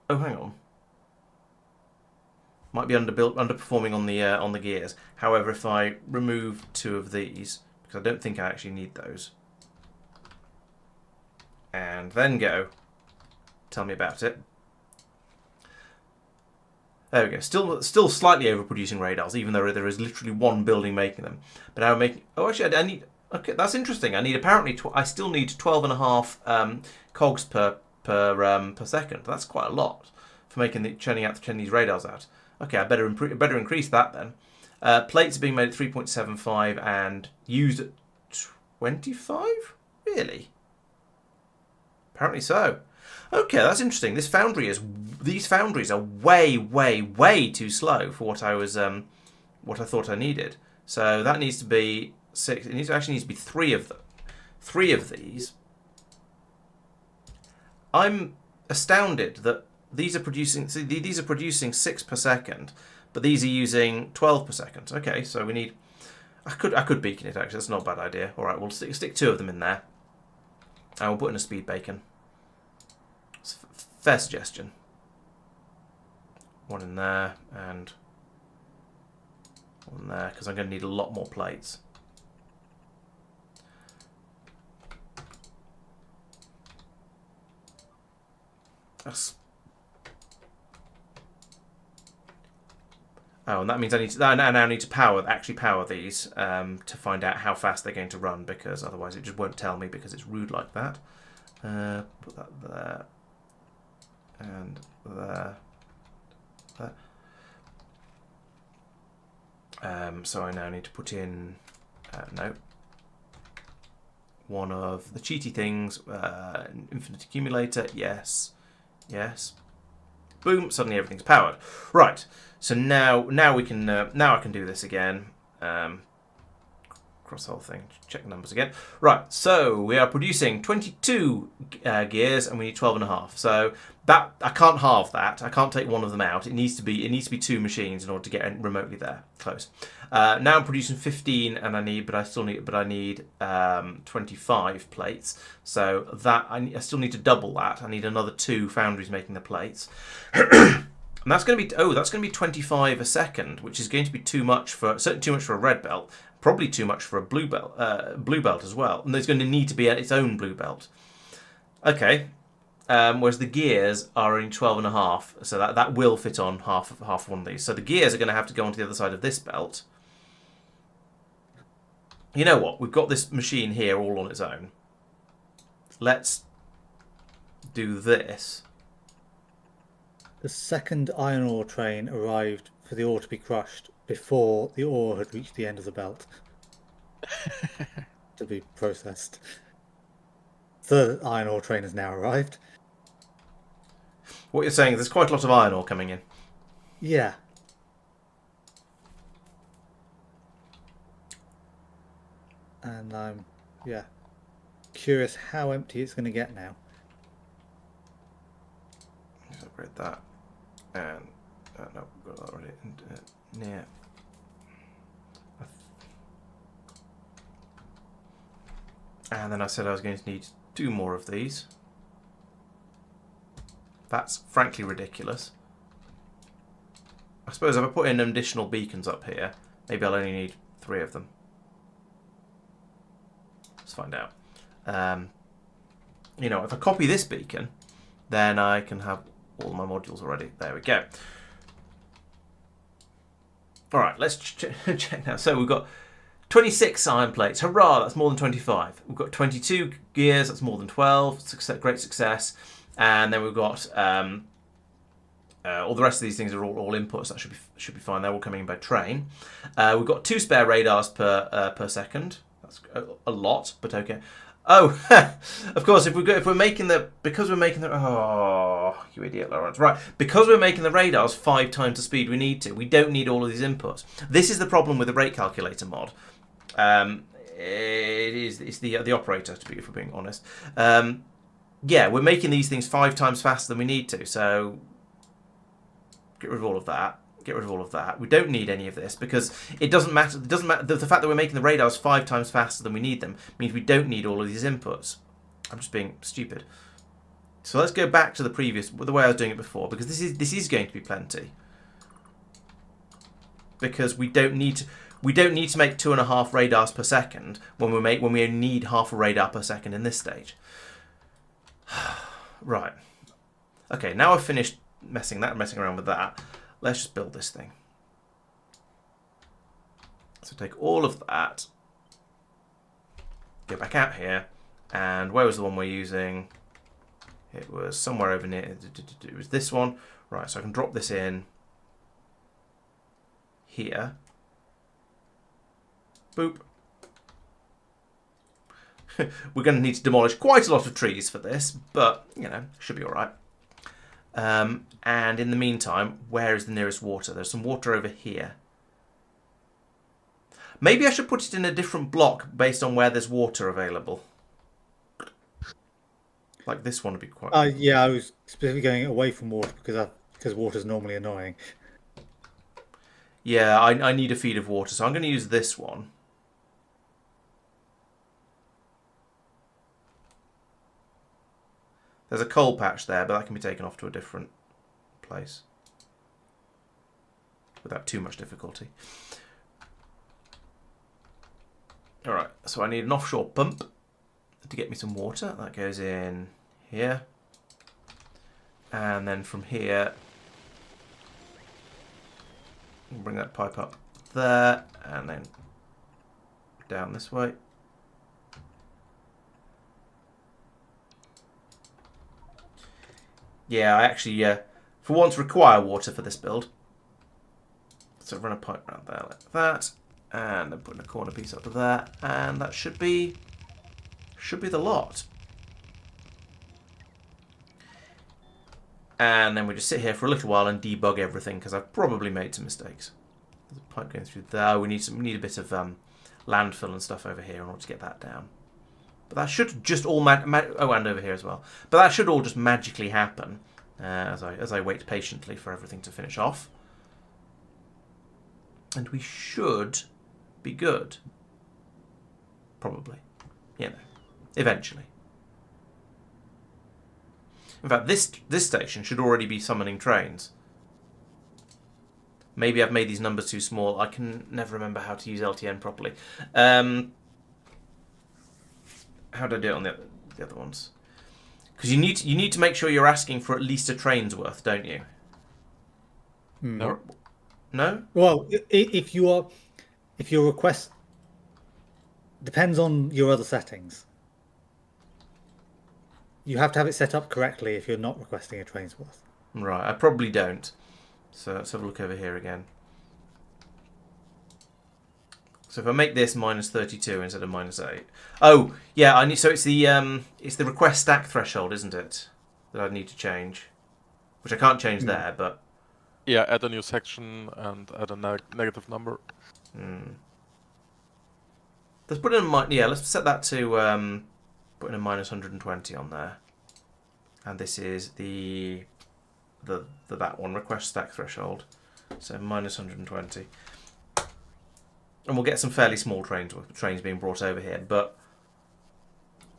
Oh, hang on. Might be underperforming on the gears. However, if I remove 2 of these, because I don't think I actually need those, and then go, tell me about it. There we go. Still slightly overproducing radars, even though there is literally one building making them. But now I'm making. Oh, actually, I need. Okay, that's interesting. I need apparently. I still need 12.5 cogs per second. That's quite a lot for churning these radars out. Okay, I better increase that then. Plates are being made at 3.75 and used at 25. Really? Apparently so. Okay, that's interesting. These foundries are way, way, way too slow for what I thought I needed. So that needs to be 6. It actually needs to be 3 of them. 3 of these. I'm astounded that these are producing. See, these are producing 6 per second, but these are using 12 per second. Okay, so we need. I could beacon it actually. That's not a bad idea. All right, we'll stick 2 of them in there, and we'll put in a speed beacon. Fair suggestion. 1 in there and 1 there, because I'm going to need a lot more plates. Oh, and that means I now need to actually power these to find out how fast they're going to run, because otherwise it just won't tell me, because it's rude like that. Put that there. And there. So I now need to put in no, one of the cheaty things, an infinite accumulator. Yes, boom, suddenly everything's powered. Right, so now we can now I can do this again. Across the whole thing, check the numbers again. Right, so we are producing 22 gears and we need 12.5. So that I can't halve that. I can't take one of them out. It needs to be 2 machines in order to get remotely there close. Now I'm producing 15 and I need 25 plates. So that I still need to double that. I need another 2 foundries making the plates. And that's going to be 25 a second, which is going to be too much certainly too much for a red belt, probably too much for a blue belt as well. And there's going to need to be its own blue belt. Okay, whereas the gears are only 12.5, so that will fit on half of one of these. So the gears are going to have to go onto the other side of this belt. You know what? We've got this machine here all on its own. Let's do this. The second iron ore train arrived for the ore to be crushed before the ore had reached the end of the belt to be processed. The iron ore train has now arrived. What you're saying is there's quite a lot of iron ore coming in. Yeah. And I'm, curious how empty it's going to get now. Let's upgrade that. And no, we've got that already. Yeah. And then I said I was going to need 2 more of these. That's frankly ridiculous. I suppose if I put in additional beacons up here, maybe I'll only need 3 of them. Let's find out. If I copy this beacon, then I can have all my modules already. There we go. All right, let's check now. So we've got 26 iron plates. Hurrah, that's more than 25. We've got 22 gears. That's more than 12. Great success. And then we've got all the rest of these things are all inputs. That should be fine. They're all coming in by train. We've got 2 spare radars per second. That's a lot, but okay. Oh, of course, because we're making the oh, you idiot, Laurence. Right, because we're making the radars 5 times the speed we need to, we don't need all of these inputs. This is the problem with the rate calculator mod. It's the operator, if we're being honest. Yeah, we're making these things 5 times faster than we need to, so get rid of all of that. Get rid of all of that. We don't need any of this because it doesn't matter. It doesn't matter. The fact that we're making the radars 5 times faster than we need them means we don't need all of these inputs. I'm just being stupid. So let's go back to the way I was doing it before, because this is going to be plenty. Because we don't need to make 2.5 radars per second when we only need half a radar per second in this stage. Right. Okay, now I've finished messing around with that. Let's just build this thing. So take all of that, go back out here, and where was the one we're using? It was somewhere over near. It was this one. Right, so I can drop this in here. Boop. We're going to need to demolish quite a lot of trees for this, but, you know, should be all right. And in the meantime, where is the nearest water? There's some water over here. Maybe I should put it in a different block based on where there's water available. Like this one would be quite... yeah, I was specifically going away from water because water's normally annoying. Yeah, I need a feed of water, so I'm going to use this one. There's a coal patch there, but that can be taken off to a different place without too much difficulty. Alright, so I need an offshore pump to get me some water. That goes in here. And then from here, bring that pipe up there, and then down this way. Yeah, I actually, for once, require water for this build. So run a pipe around there like that. And then putting a corner piece up to there, and that should be the lot. And then we just sit here for a little while and debug everything, because I've probably made some mistakes. There's a pipe going through there. We need a bit of landfill and stuff over here in order to get that down. But that should just all and over here as well. But that should all just magically happen as I wait patiently for everything to finish off. And we should be good. Probably. You know. Eventually. In fact, this station should already be summoning trains. Maybe I've made these numbers too small. I can never remember how to use LTN properly. How do I do it on the other ones? Because you need to make sure you're asking for at least a train's worth, don't you? No. No? Well, if your request depends on your other settings. You have to have it set up correctly if you're not requesting a train's worth. Right, I probably don't. So let's have a look over here again. So if I make this minus 32 instead of minus 8. Oh, yeah, I need. So it's the request stack threshold, isn't it? That I need to change. Which I can't change there, but... Yeah, add a new section and add a negative number. Let's put in let's set that to put in a minus 120 on there. And this is that one, request stack threshold. So minus 120. And we'll get some fairly small trains being brought over here, and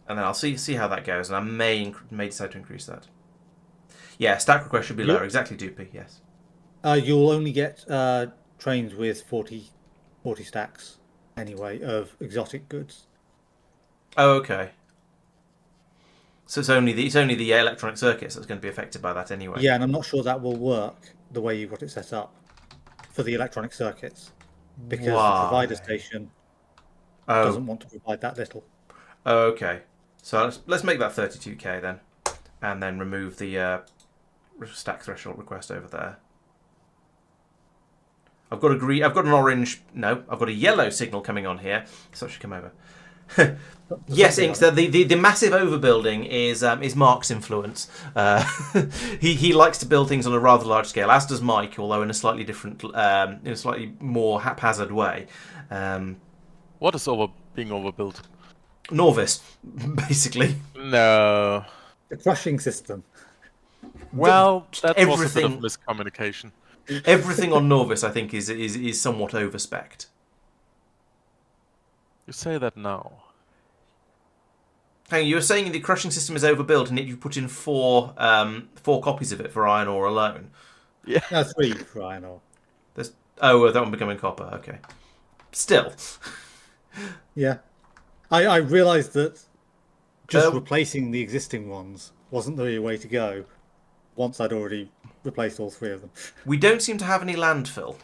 then I'll see how that goes, and I may decide to increase that. Yeah, stack request should be lower. Exactly, Doopy. Yes. You'll only get trains with 40 stacks anyway of exotic goods. Oh, okay. So it's only the electronic circuits that's going to be affected by that anyway. Yeah, and I'm not sure that will work the way you've got it set up for the electronic circuits, because the provider station doesn't want to provide that little. Oh, okay. So let's make that 32k then, and then remove the stack threshold request over there. I've got a yellow signal coming on here, so I should come over. Yes, Inks. The massive overbuilding is Mark's influence. He likes to build things on a rather large scale, as does Mike, although in a slightly different, in a slightly more haphazard way. What is being overbuilt? Nauvis, basically. No. The crushing system. Well, that was a bit Everything- of miscommunication. Everything on Nauvis, I think, is somewhat overspec'd. You say that now. Hang on, you were saying the crushing system is overbuilt, and yet you've put in four copies of it for iron ore alone. No, 3 for iron ore. There's that one becoming copper. Okay, still. Yeah. I realised that just Uh, replacing the existing ones wasn't the way to go once I'd already replaced all 3 of them. We don't seem to have any landfill.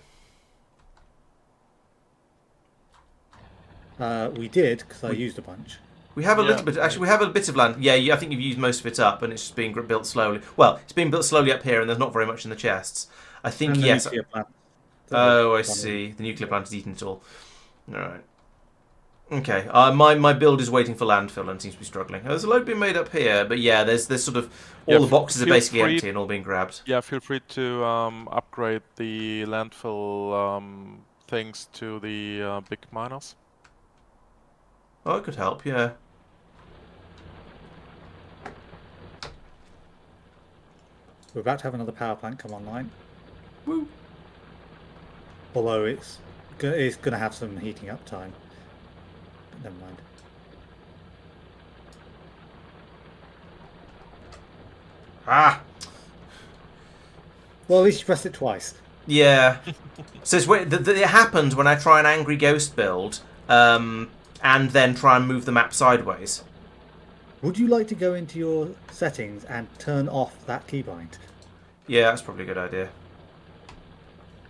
We did, because I used a bunch. We have a Yeah. little bit. Actually, we have a bit of land. Yeah, I think you've used most of it up, and it's just being built slowly. Well, it's being built slowly up here, and there's not very much in the chests. I think And the yes. nuclear plant. Oh, I see. The nuclear plant has eaten it all. All right. Okay. My build is waiting for landfill and seems to be struggling. There's a load being made up here, but yeah, there's sort of all Yeah, the boxes are feel basically free- empty and all being grabbed. Yeah, feel free to upgrade the landfill things to the big miners. Oh, it could help. Yeah. We're about to have another power plant come online. Woo. Although it's going to have some heating up time. But never mind. Ah. Well, at least you pressed it twice. Yeah. So it happens when I try an angry ghost build, and then try and move the map sideways. Would you like to go into your settings and turn off that keybind? Yeah, that's probably a good idea.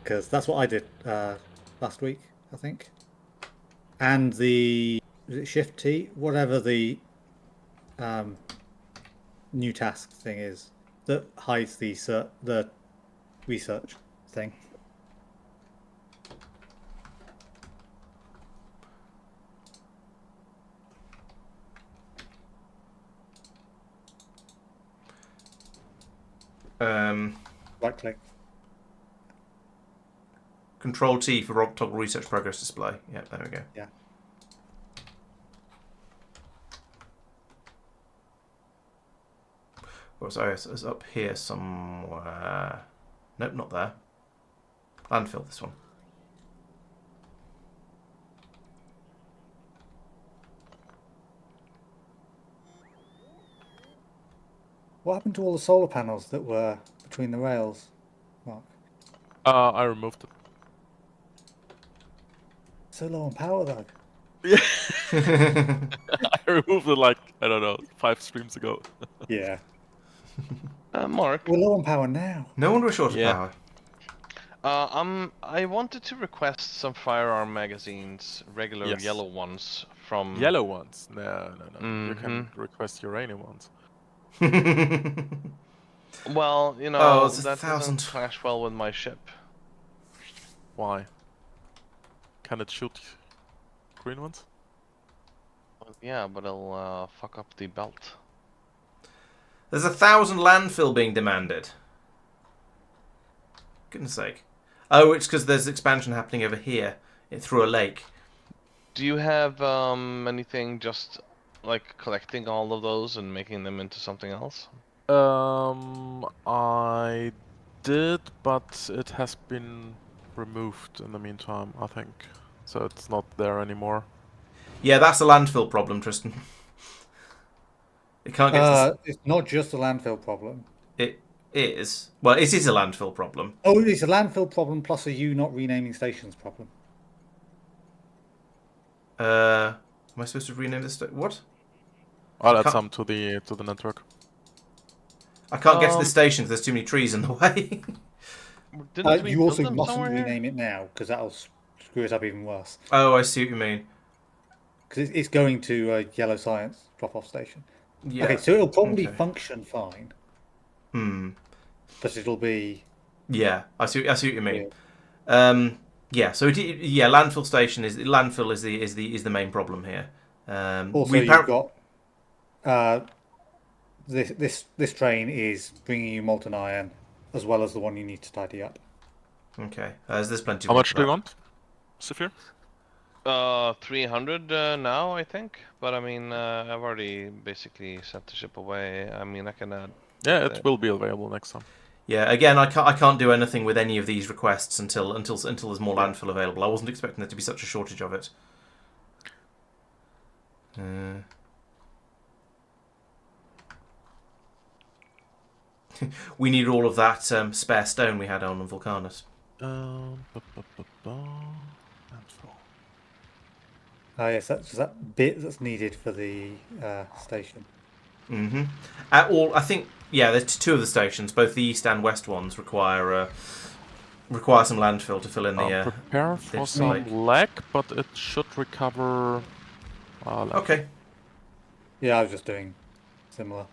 Because that's what I did last week, I think. And the was it Shift T, whatever the new task thing is that hides the research thing. Right click. Control T for toggle research progress display. Yeah, there we go. Yeah. Oh, sorry, it's up here somewhere. Nope, not there. Landfill, this one. What happened to all the solar panels that were between the rails, Mark? I removed it. So low on power though. Yeah. I removed it like, I don't know, 5 streams ago. Yeah. Mark, We're low on power now. No wonder we're short of Yeah. power. I wanted to request some firearm magazines, regular Yes. yellow ones from. Yellow ones? No. You can Mhm. request uranium ones. Well, you know, Oh, it's that 1,000. doesn't clash well with my ship. Why? Can it shoot green ones? Yeah, but it'll fuck up the belt. There's 1,000 landfill being demanded. Goodness sake. Oh, it's because there's expansion happening over here through a lake. Do you have anything just like collecting all of those and making them into something else? I did, but it has been removed in the meantime, I think. So it's not there anymore. Yeah, that's a landfill problem, Tristan. It can't get to It's not just a landfill problem. It is. Well, it is a landfill problem. Oh, it's a landfill problem plus a you not renaming stations problem. Am I supposed to rename this? What? I'll add can't- some to the network. I can't get to the station because there's too many trees in the way. Didn't we You build also them mustn't somewhere here? rename it now because that'll screw it up even worse. Oh, I see what you mean. Because it's going to a yellow science drop-off station. Yeah. Okay, so it'll probably Okay. function fine, Hmm. but it'll be Yeah, I see what you mean. weird. Yeah. So landfill station is the main problem here. Also, we you've got this train is bringing you molten iron as well as the one you need to tidy up. Okay. There's plenty. How of much do you that. want, Saphir? 300 now, I think. But I mean, I've already basically sent the ship away. I mean, I can add. Yeah, it will be available next time. Yeah. Again, I can't do anything with any of these requests until there's more landfill available. I wasn't expecting there to be such a shortage of it. We need all of that spare stone we had on Vulcanus. Landfill. Oh yes, that's that bit that's needed for the station. Mm-hmm. I think, yeah, there's 2 of the stations, both the east and west ones require some landfill to fill in the. Prepare for this some like- lag, but it should recover. Okay. Yeah, I was just doing similar.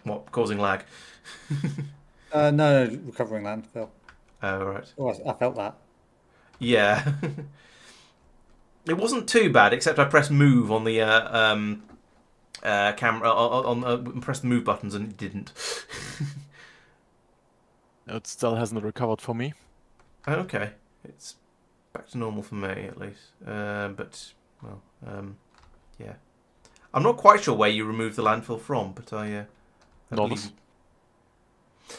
What, causing lag? No, recovering landfill. Oh, right. Oh, I felt that. Yeah. It wasn't too bad, except I pressed move on the camera on pressed the move buttons and it didn't. It still hasn't recovered for me. Okay, it's back to normal for me at least. But well, yeah, I'm not quite sure where you removed the landfill from, but I Nauvis. believe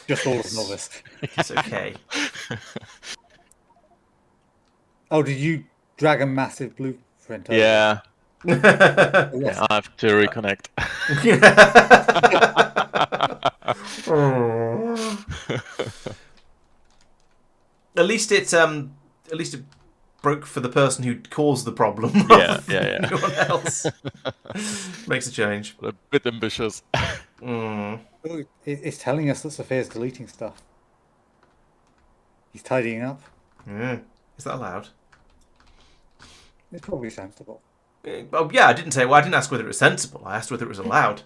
Just all of novice. it's okay. Oh, did you drag a massive blueprint over? Yeah, Yes. I have to reconnect. At least it broke for the person who caused the problem. Yeah, rather than yeah. anyone else. Makes a change. A bit ambitious. Mm. Oh, it's telling us that Sophia's deleting stuff. He's tidying up. Yeah. Is that allowed? It's probably sensible. Oh yeah, I didn't say. Well, I didn't ask whether it was sensible. I asked whether it was allowed.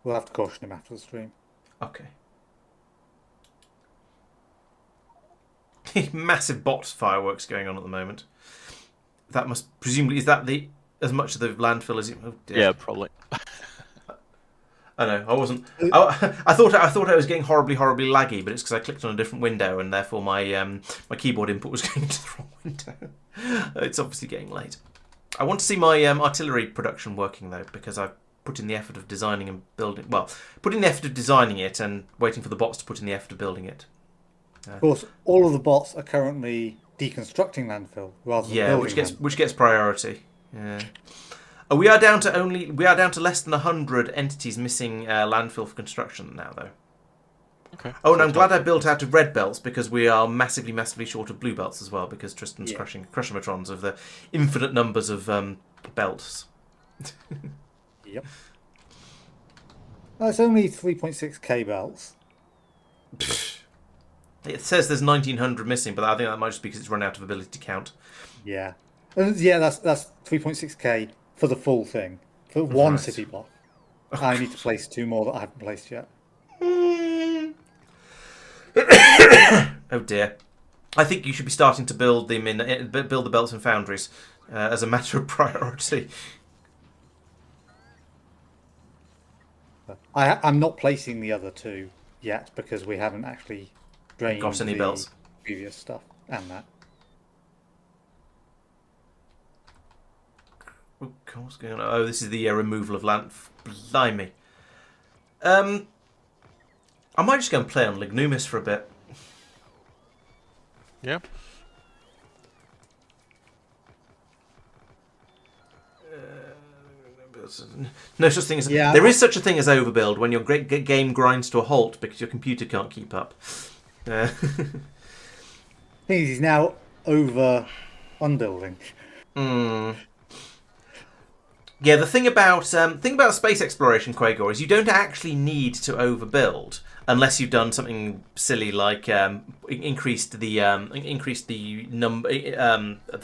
We'll have to caution him after the stream. Okay. Massive bot fireworks going on at the moment. That must presumably is that the as much of the landfill as it. Oh dear. Yeah, probably. I know. I wasn't. I thought I was getting horribly laggy, but it's because I clicked on a different window and therefore my my keyboard input was going to the wrong window. It's obviously getting late. I want to see my artillery production working though, because I've put in the effort of designing and building. Well, put in the effort of designing it and waiting for the bots to put in the effort of building it. Of course, all of the bots are currently deconstructing landfill rather than building which gets priority. Yeah. We are down to less than 100 entities missing landfill for construction now, though. Okay. Oh, and I'm glad I built out of red belts because we are massively short of blue belts as well because Tristan's crushing crushomatrons of the infinite numbers of belts. Yep. It's only 3.6k belts. It says there's 1,900 missing, but I think that might just be because it's run out of ability to count. Yeah. Yeah, that's 3.6k for the full thing. For one Right. city block. I need to place 2 more that I haven't placed yet. Oh dear. I think you should be starting to build them build the belts in foundries as a matter of priority. I'm not placing the other 2 yet because we haven't actually drained Got any the belts? previous stuff and that. Oh, God, what's going on? Oh, this is the removal of land. Blimey. I might just go and play on Lignumis for a bit. Yeah. No such thing as there is such a thing as overbuild when your game grinds to a halt because your computer can't keep up. Thing is, he's now over unbuilding. Yeah, the thing about space exploration, Quagor, is you don't actually need to overbuild unless you've done something silly like increased the number what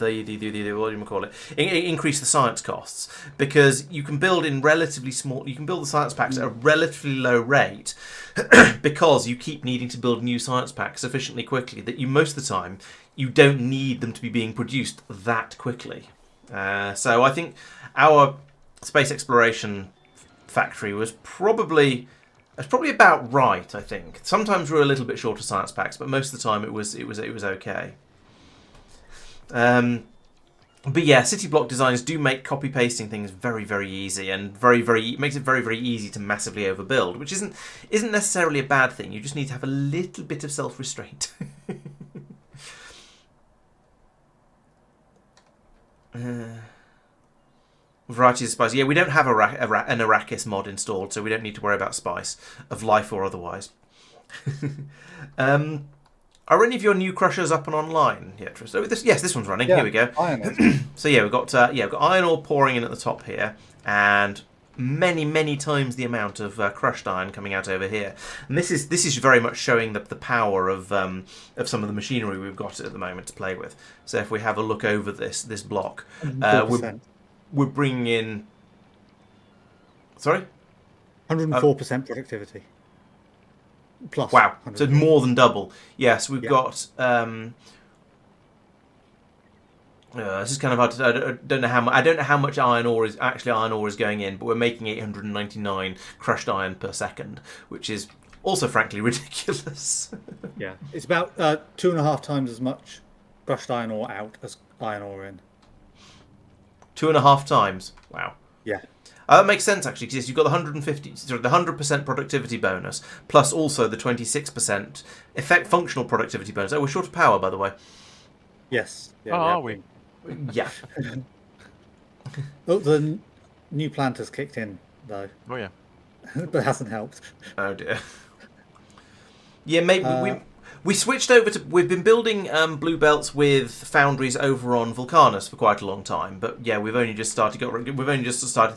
do you call it? Increase the science costs, because you can build in relatively small. You can build the science packs at a relatively low rate because you keep needing to build new science packs sufficiently quickly that most of the time you don't need them to be being produced that quickly. So I think our space exploration factory was probably about right. I think sometimes we're a little bit short of science packs, but most of the time it was okay. But yeah, city block designs do make copy pasting things very easy, and makes it very easy to massively overbuild, which isn't necessarily a bad thing. You just need to have a little bit of self restraint. Varieties of spice. Yeah, we don't have an Arrakis mod installed, so we don't need to worry about spice of life or otherwise. Are any of your new crushers up and online yet, Tristan? Yes, this one's running. Yeah, Here we go. iron ore. So yeah, we've got iron ore pouring in at the top here, and many times the amount of crushed iron coming out over here. And this is very much showing the power of some of the machinery we've got at the moment to play with. So if we have a look over this block, 104%. we're bringing in. Sorry. 104% productivity. Plus. Wow, so 100%. more than double. Yes, we've Yeah. got. This is kind of hard to. I don't know how much. I don't know how much iron ore is going in, but we're making 899 crushed iron per second, which is also frankly ridiculous. Yeah, it's about 2.5 times as much crushed iron ore out as iron ore in. 2.5 times. Wow. Yeah. That makes sense actually, because you've got the 100% productivity bonus, plus also the 26% functional productivity bonus. Oh, we're short of power, by the way. Yes. Yeah, Oh, have are we? been. Yeah. Oh, the new plant has kicked in though, Oh yeah. but it hasn't helped. Oh dear. Yeah, maybe we switched over to. We've been building blue belts with foundries over on Vulcanus for quite a long time, but yeah, we've only just started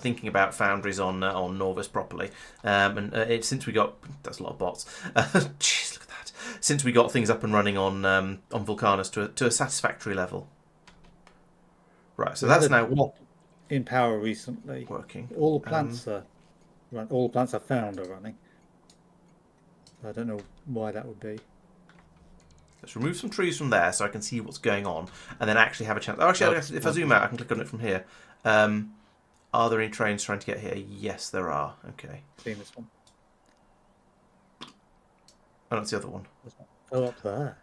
thinking about foundries on Nauvis properly. Since we got that's a lot of bots. Jeez, look at that. Since we got things up and running on Vulcanus to a satisfactory level. Right, so that's now drop in power recently. working. All the plants are all the plants I found are running. I don't know why that would be. Let's remove some trees from there so I can see what's going on, and then actually have a chance. Oh, actually, if I zoom out, I can click on it from here. Are there any trains trying to get here? Yes, there are. Okay. Seen this one. Oh, that's the other one. Oh, up there.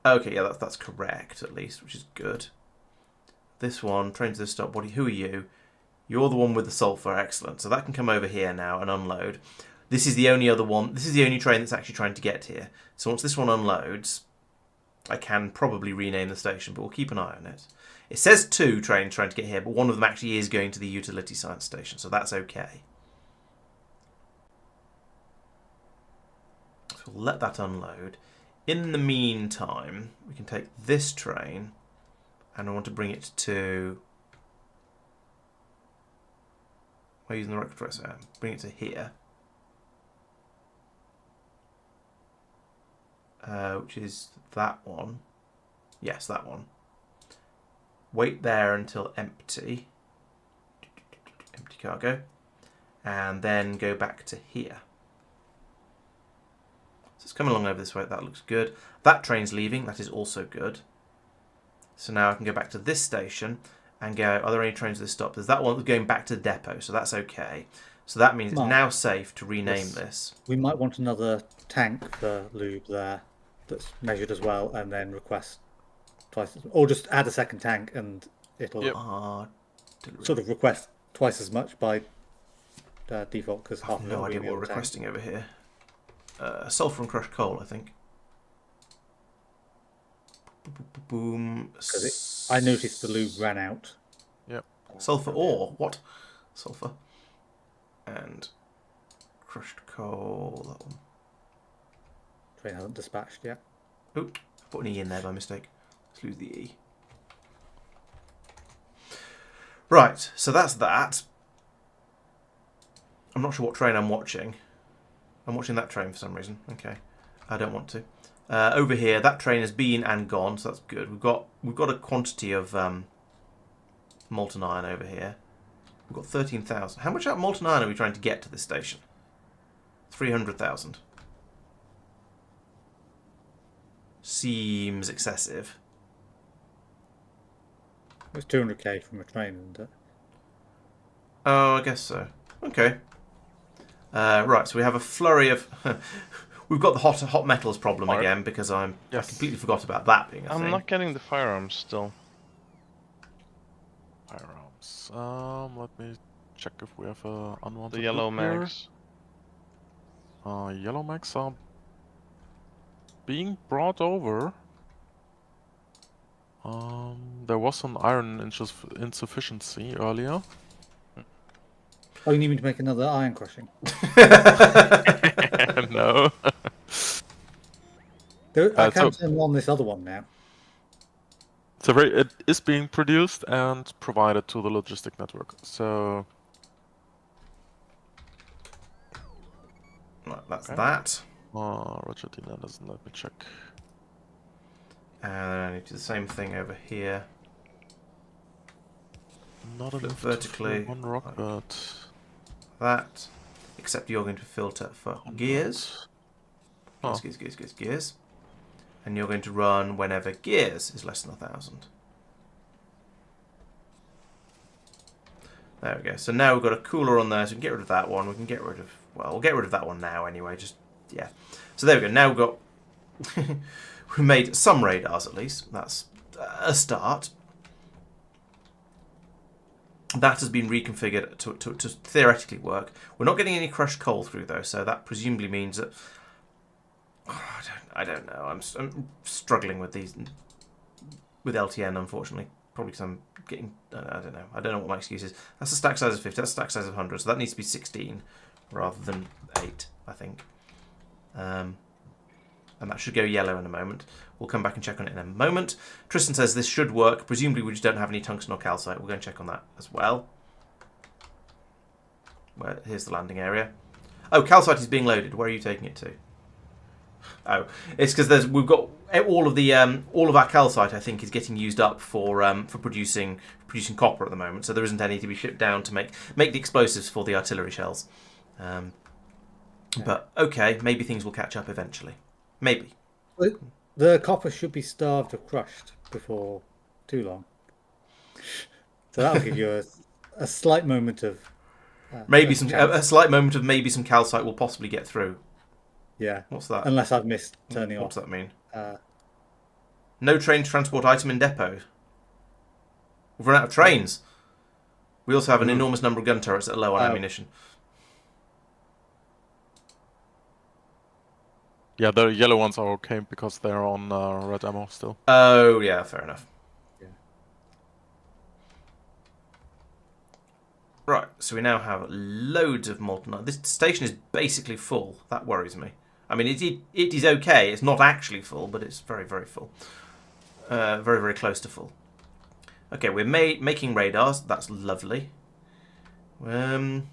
Okay, yeah, that's correct at least, which is good. This one, train to the stop body. Who are you? You're the one with the sulfur. Excellent. So that can come over here now and unload. This is the only other one. This is the only train that's actually trying to get here. So once this one unloads, I can probably rename the station, but we'll keep an eye on it. It says 2 trains trying to get here, but one of them actually is going to the utility science station, so that's okay. So we'll let that unload. In the meantime, we can take this train, and I want to bring it to... Am I using the right address? Bring it to here. Which is that one. Yes, that one. Wait there until empty. Empty cargo. And then go back to here. So it's coming along over this way. That looks good. That train's leaving. That is also good. So now I can go back to this station and go, are there any trains at this stop? There's that one that's going back to the depot, so that's okay. So that means it's now safe to rename this. We might want another tank for lube there that's measured as well, and then request twice, or just add a second tank and it'll sort of request twice as much by default, because half of it No will be idea in what the we're other tank. requesting over here. Sulfur and crushed coal, I think. Boom. Because I noticed the lube ran out. Yep. Sulfur ore. What? Sulfur. And crushed coal. That one. Train hasn't dispatched yet. Oop. Put an E in there by mistake. Let's lose the E. Right. So that's that. I'm not sure what train I'm watching. I'm watching that train for some reason. Okay. I don't want to. Over here, that train has been and gone, so that's good. We've got a quantity of molten iron over here. We've got 13,000. How much molten iron are we trying to get to this station? 300,000. Seems excessive. It's 200k from a train, isn't it? Oh, I guess so. Okay. Right, so we have a flurry of... We've got the hot metals problem again, because I completely forgot about that being a thing. I'm not getting the firearms still. Firearms. Let me check if we have unwanted. The yellow loot here. mags. Yellow mags are being brought over. There was some iron insufficiency earlier. Oh, you need me to make another iron crushing? No. I can So turn on this other one now. it is being produced and provided to the logistic network. So Right, that's Okay. that. Roger Tina doesn't let me check. And I need to do the same thing over here. Not Flip enough vertically, to fuel one rock, like but that. Except you're going to filter for gears. Oh. Gears. And you're going to run whenever gears is less than 1,000. There we go. So now we've got a cooler on there, so we can get rid of that one. We can get rid of, well, we'll get rid of that one now anyway. Just, yeah. So there we go. Now we've got, we made some radars at least. That's a start. That has been reconfigured to theoretically work. We're not getting any crushed coal through though, so that presumably means that, I don't know. I'm struggling with these, with LTN, unfortunately. Probably because I'm getting, I don't know. I don't know what my excuse is. That's a stack size of 50. That's a stack size of 100. So that needs to be 16 rather than 8, I think. And that should go yellow in a moment. We'll come back and check on it in a moment. Tristan says this should work. Presumably we just don't have any tungsten or calcite. We'll go and check on that as well. Here's the landing area. Oh, calcite is being loaded. Where are you taking it to? Oh, it's because we've got all of our calcite. I think is getting used up for producing copper at the moment. So there isn't any to be shipped down to make the explosives for the artillery shells. But okay, maybe things will catch up eventually. Maybe. The copper should be starved or crushed before too long. So that'll give you a slight moment of Maybe chance. a slight moment of maybe some calcite will possibly get through. Yeah. What's that? Unless I've missed turning What does off. that mean? Uh, No train to transport item in depot. We've run out of trains. We also have an enormous number of gun turrets that are low on ammunition. Yeah, the yellow ones are okay because they're on red ammo still. Oh, yeah, fair enough. Yeah. Right, so we now have loads of molten iron. This station is basically full. That worries me. I mean, it is okay. It's not actually full, but it's very, very full. Very, very close to full. Okay, we're making radars. That's lovely. I'm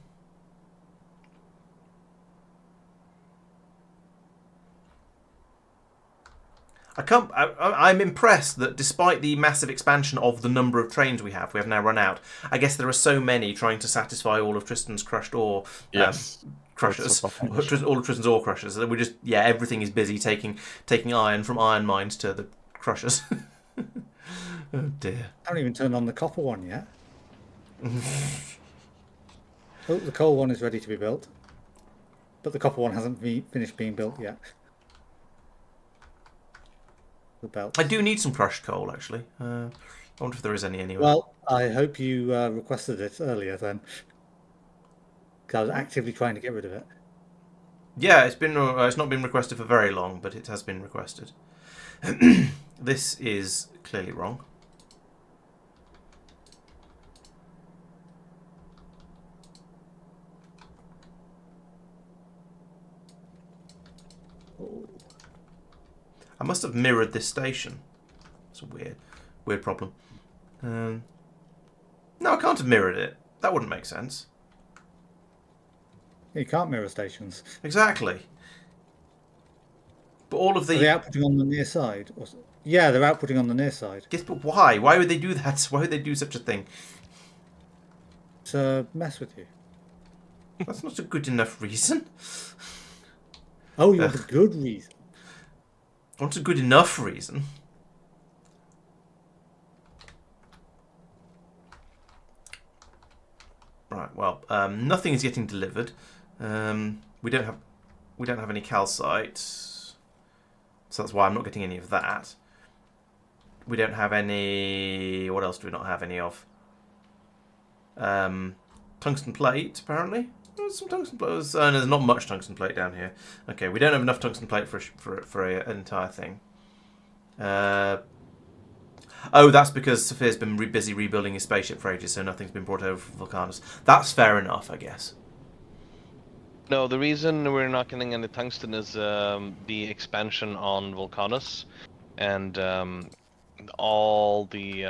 impressed that despite the massive expansion of the number of trains we have now run out. I guess there are so many trying to satisfy all of Tristan's crushed ore crushers, all of Tristan's ore crushers. That we just everything is busy taking iron from iron mines to the crushers. Oh dear! I haven't even turned on the copper one yet. Oh, the coal one is ready to be built, but the copper one hasn't finished being built yet. The belt. I do need some crushed coal, actually. I wonder if there is any anywhere. Well, I hope you requested it earlier then. Because I was actively trying to get rid of it. Yeah, it's not been requested for very long, but it has been requested. This is clearly wrong. I must have mirrored this station. It's a weird problem. No, I can't have mirrored it. That wouldn't make sense. You can't mirror stations. Exactly. But all of the... Are they outputting on the near side? Yeah, they're outputting on the near side. Yes, but why? Why would they do that? Why would they do such a thing? To mess with you. That's not a good enough reason. Oh, you want a good reason. What's a good enough reason? Right. Well, nothing is getting delivered. We don't have any calcite, so that's why I'm not getting any of that. We don't have any. What else do we not have any of? Tungsten plate, apparently. There's some tungsten plate. There's not much tungsten plate down here. Okay, we don't have enough tungsten plate for an entire thing. Oh, that's because Sophia's been busy rebuilding his spaceship for ages, so nothing's been brought over from Vulcanus. That's fair enough, I guess. No, the reason we're not getting any tungsten is the expansion on Volcanus and all the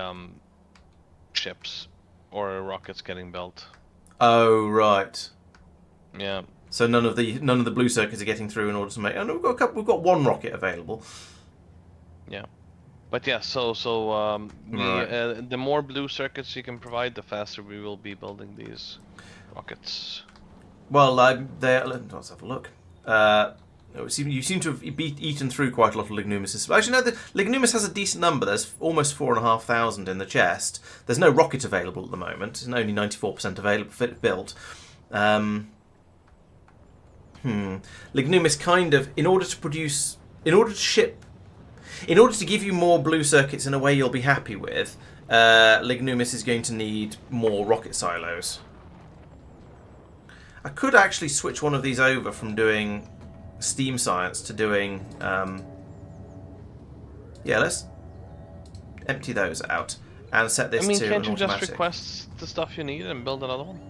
ships or rockets getting built. Oh, right. Yeah. So none of the blue circuits are getting through in order to make. And we've got one rocket available. Yeah. But yeah, Right. the more blue circuits you can provide, the faster we will be building these rockets. Well, let's have a look. You seem to have eaten through quite a lot of Lignumis. Actually, no, the Lignumis has a decent number. There's almost 4,500 in the chest. There's no rocket available at the moment. There's only 94% available built. Lignumis kind of, in order to give you more blue circuits in a way you'll be happy with, Lignumis is going to need more rocket silos. I could actually switch one of these over from doing steam science to doing... let's empty those out and set this to an can't you automatic. just request the stuff you need and build another one?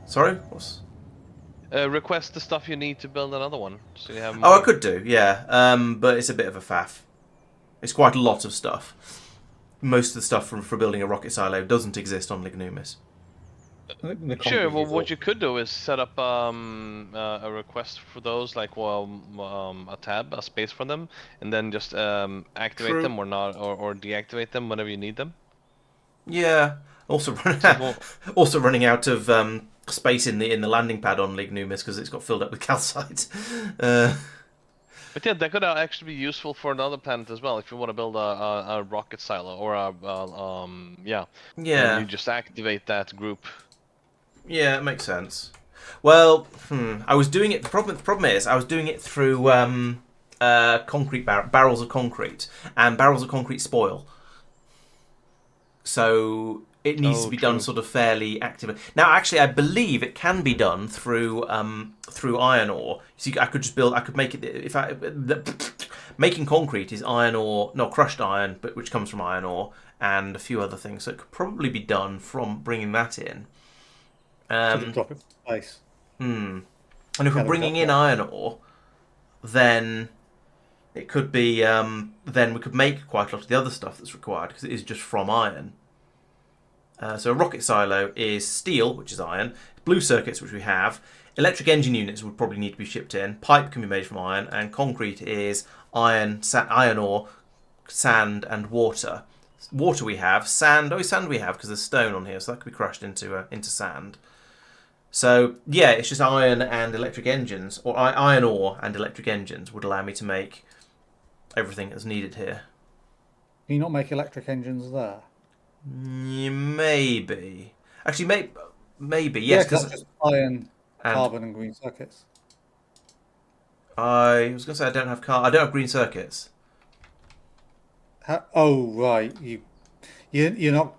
Sorry? What's... Request the stuff you need to build another one, so you have more. Oh, I could do, yeah. But it's a bit of a faff. It's quite a lot of stuff. Most of the stuff for building a rocket silo doesn't exist on Lignumis. Sure, well, what you could do is set up a request for those, like a tab, a space for them, and then just activate True. them or not, or deactivate them whenever you need them. Yeah. Also running out of space in the landing pad on Lignumis because it's got filled up with calcite. But yeah, that could actually be useful for another planet as well. If you want to build a rocket silo or Yeah. then you just activate that group. Yeah, it makes sense. Well, I was doing it. The problem is I was doing it through concrete barrels of concrete, and barrels of concrete spoil. So it needs to be done sort of fairly actively. Now, actually, I believe it can be done through iron ore. So I could make it making concrete is iron ore, no crushed iron, but which comes from iron ore and a few other things. So it could probably be done from bringing that in. To drop it from space. And if we're bringing in iron ore, then it could be. Then we could make quite a lot of the other stuff that's required because it is just from iron. So a rocket silo is steel, which is iron. Blue circuits, which we have. Electric engine units would probably need to be shipped in. Pipe can be made from iron, and concrete is iron ore, sand, and water. Water we have. Sand. Oh, sand we have because there's stone on here, so that could be crushed into sand. So, yeah, it's just iron and electric engines, or iron ore and electric engines would allow me to make everything that's needed here. Can you not make electric engines there? Maybe. Actually, maybe, yes. Yeah, 'cause that's just iron, and carbon, and green circuits. I was going to say I don't have green circuits. Oh, right. You're not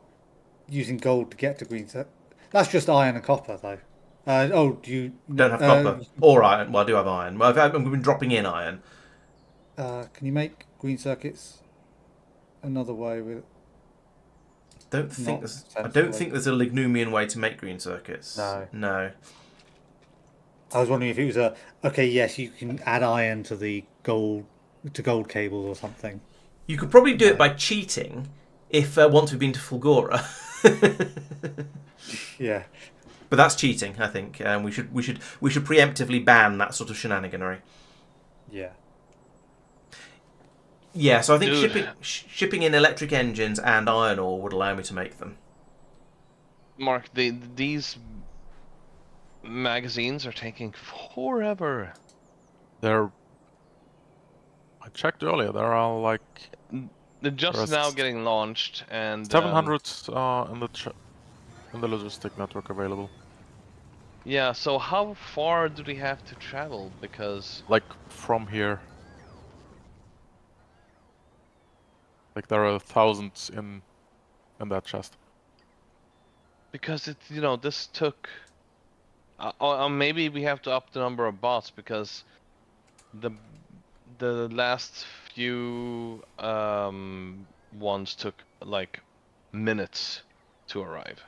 using gold to get to green circuits. That's just iron and copper, though. Do you Don't have copper or iron? Well, I do have iron. Well, I've been dropping in iron. Can you make green circuits another way with? I don't think there's a Lignumian way to make green circuits. No. I was wondering if it was okay. Yes, you can add iron to the gold cables or something. You could probably do it by cheating if once we've been to Fulgora. Yeah. But that's cheating, I think. We should preemptively ban that sort of shenaniganery. Yeah. Yeah, so I think shipping in electric engines and iron ore would allow me to make them. Mark, these magazines are taking forever. I checked earlier. There are like They're just now getting launched, and 700 in the logistic network available. Yeah, so how far do they have to travel? Because like from here, like there are thousands in that chest. Because this took. Maybe we have to up the number of bots because the last few ones took like minutes to arrive.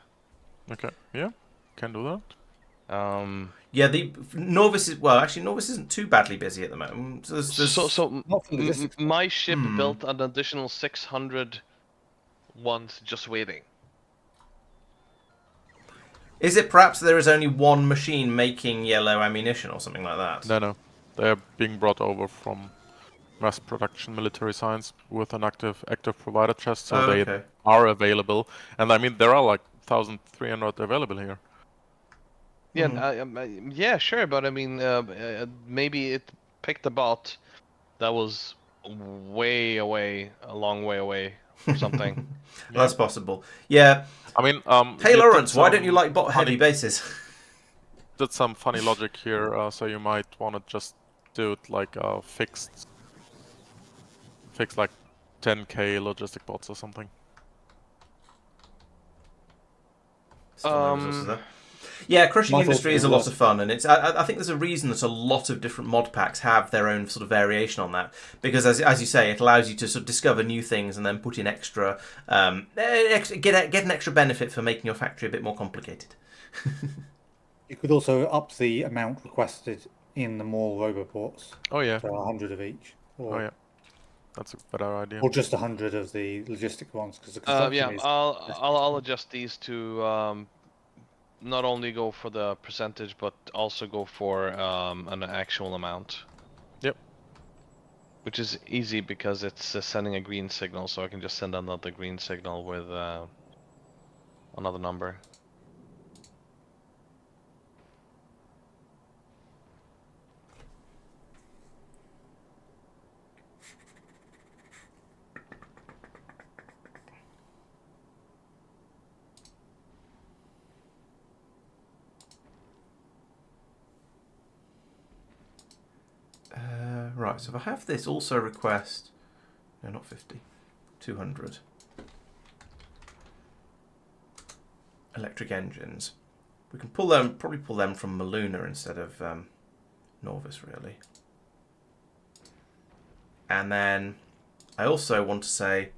Okay, yeah, can do that. Yeah, the Nauvis is actually Nauvis isn't too badly busy at the moment. So, Not for logistics. my ship built an additional 600 ones just waiting. is it perhaps there is only one machine making yellow ammunition or something like that? No, they are being brought over from mass production military science with an active provider chest, so Oh, they okay. are available. And I mean, there are like 1,300 available here. Yeah, yeah, sure, but I mean, maybe it picked a bot that was way away, a long way away, or something. That's possible. Yeah. I mean, Hey, you did Laurence, why don't you some like bot heavy funny- bases? Did some funny logic here, so you might want to just do it like fixed like 10k logistic bots or something. Still no resources there. Yeah, crushing My industry thoughts is a were lot of fun, and I think there's a reason that a lot of different mod packs have their own sort of variation on that, because as you say, it allows you to sort of discover new things and then put in extra, get an extra benefit for making your factory a bit more complicated. You could also up the amount requested in the more roboports. Oh yeah, So 100 of each. Or, oh yeah, that's a better idea. or just 100 of the logistic ones, because the construction Yeah, is... I'll adjust these to not only go for the percentage, but also go for an actual amount. Yep. Which is easy because it's sending a green signal, so I can just send another green signal with another number. Right, so if I have this also request... No, not 50. 200. Electric engines. We can probably pull them from Maluna instead of Nauvis, really. And then I also want to say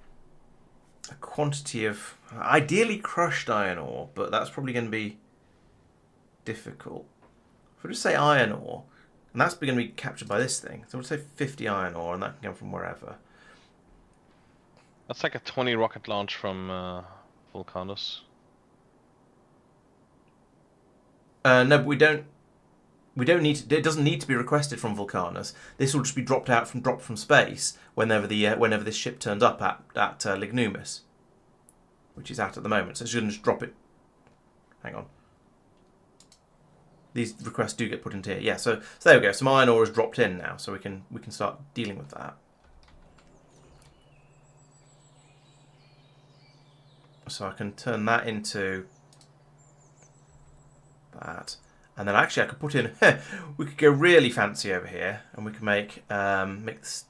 a quantity of... Ideally crushed iron ore, but that's probably going to be difficult. If I just say iron ore... And that's going to be captured by this thing. So we'll say 50 iron ore, and that can come from wherever. That's like a 20 rocket launch from Vulcanus. No, but we don't need to, it doesn't need to be requested from Volcanus. This will just be dropped from space whenever this ship turns up at Lignumis, which is at the moment. So it's going to just drop it. Hang on. These requests do get put into here. Yeah, so there we go. Some iron ore is dropped in now, so we can start dealing with that. So I can turn that into that, and then actually I could put in. We could go really fancy over here, and we can make this.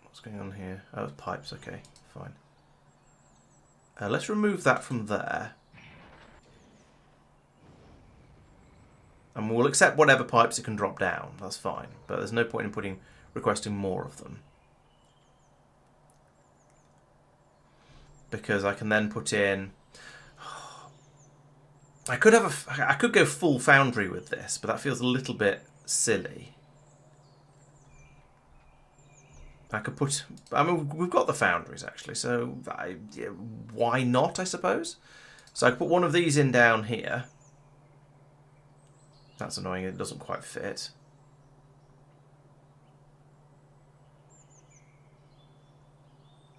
What's going on here? Oh, it's pipes. Okay, fine. Let's remove that from there. And we'll accept whatever pipes it can drop down. That's fine. But there's no point in requesting more of them. Because I can then put in... I could go full foundry with this, but that feels a little bit silly. I could put... I mean, we've got the foundries, actually, so why not, I suppose? So I could put one of these in down here. That's annoying, it doesn't quite fit.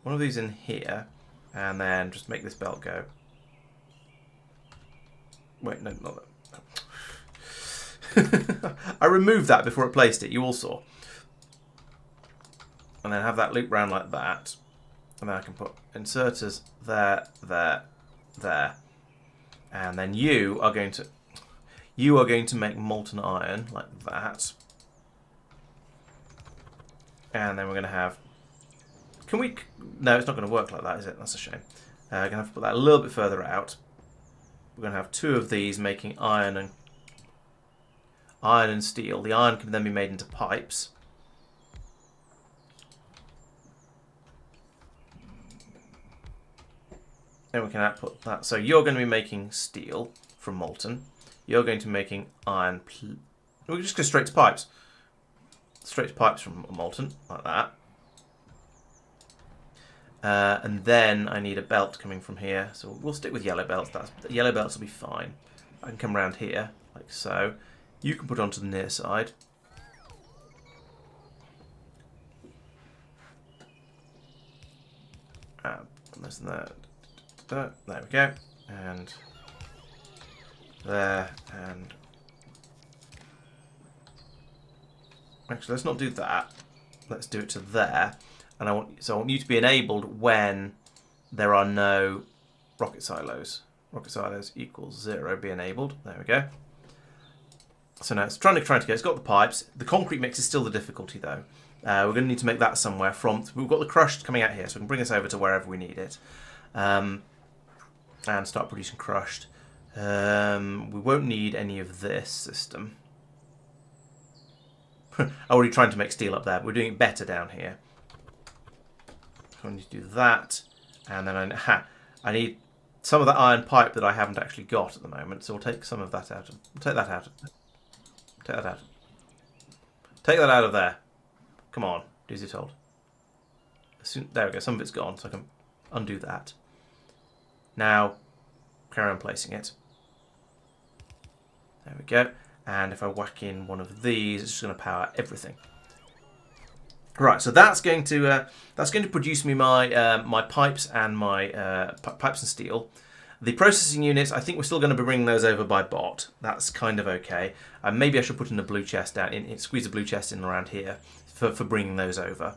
One of these in here, and then just make this belt go. Wait, no, not that. I removed that before it placed it, you all saw. And then have that loop round like that. And then I can put inserters there, there, there. And then you are going to make molten iron like that. And then we're going to have... Can we... No, it's not going to work like that, is it? That's a shame. We're going to have to put that a little bit further out. We're going to have two of these making iron and... iron and steel. The iron can then be made into pipes. Then we can output that. So you're going to be making steel from molten. You're going to be making iron. We can just go straight to pipes. Straight to pipes from molten, like that. And then I need a belt coming from here. So we'll stick with yellow belts. Yellow belts will be fine. I can come around here, like so. You can put it onto the near side. Less than that. There we go. And there, and actually let's not do that. Let's do it to there. And I want you to be enabled when there are no rocket silos. Rocket silos equals 0. Be enabled. There we go. So now it's trying to get. It's got the pipes. The concrete mix is still the difficulty though. We're going to need to make that somewhere from. We've got the crushed coming out here, so we can bring this over to wherever we need it, and start producing crushed. We won't need any of this system. I'm already trying to make steel up there, but we're doing it better down here. So I need to do that, and then I need some of that iron pipe that I haven't actually got at the moment. So we'll take some of that out. Take that out. Take that out. Take that out of there. Come on, do as you're told. There we go. Some of it's gone, so I can undo that. Now, carry on placing it. There we go. And if I whack in one of these, it's just going to power everything. Right, so that's going to produce me my my pipes and my pipes and steel. The processing units, I think we're still going to be bringing those over by bot. That's kind of okay. Maybe I should put in a blue chest down, squeeze a blue chest in around here for bringing those over.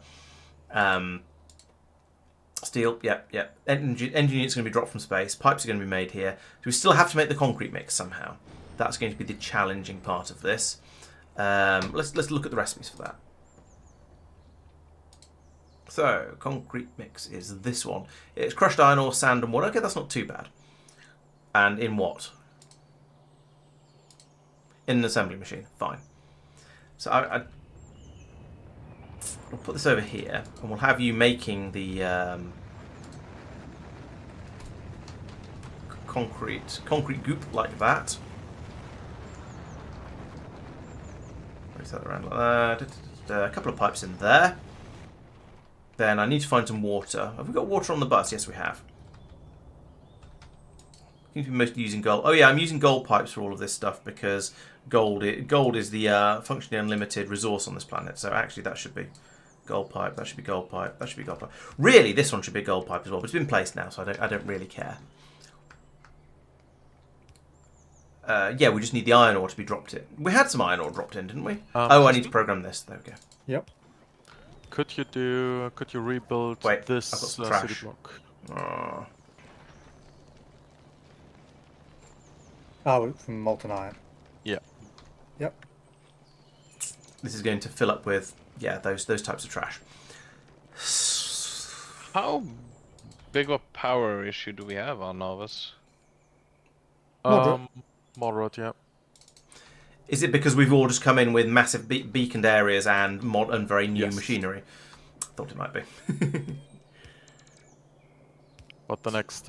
Steel, yep. Engine units are going to be dropped from space. Pipes are going to be made here. So we still have to make the concrete mix somehow. That's going to be the challenging part of this. Let's look at the recipes for that. So, concrete mix is this one. It's crushed iron ore, sand and wood. Okay, that's not too bad. And in what? In an assembly machine. Fine. So I'll put this over here, and we'll have you making the concrete goop like that. Raise that around like that. A couple of pipes in there. Then I need to find some water. Have we got water on the bus? Yes, we have. I seem to be mostly using gold. Oh yeah, I'm using gold pipes for all of this stuff because gold is the functionally unlimited resource on this planet. So actually that should be gold pipe. That should be gold pipe. That should be gold pipe. Really, this one should be a gold pipe as well. But it's been placed now, so I don't really care. Yeah, we just need the iron ore to be dropped in. We had some iron ore dropped in, didn't we? I need to program this. There we go. Yep. Could you rebuild this I've got some city trash. block? Oh, from molten iron. Yeah. Yep. This is going to fill up with those types of trash. How big of a power issue do we have on Nauvis? Moderate, yeah. Is it because we've all just come in with massive beaconed areas and very new Yes. machinery? Thought it might be. But the next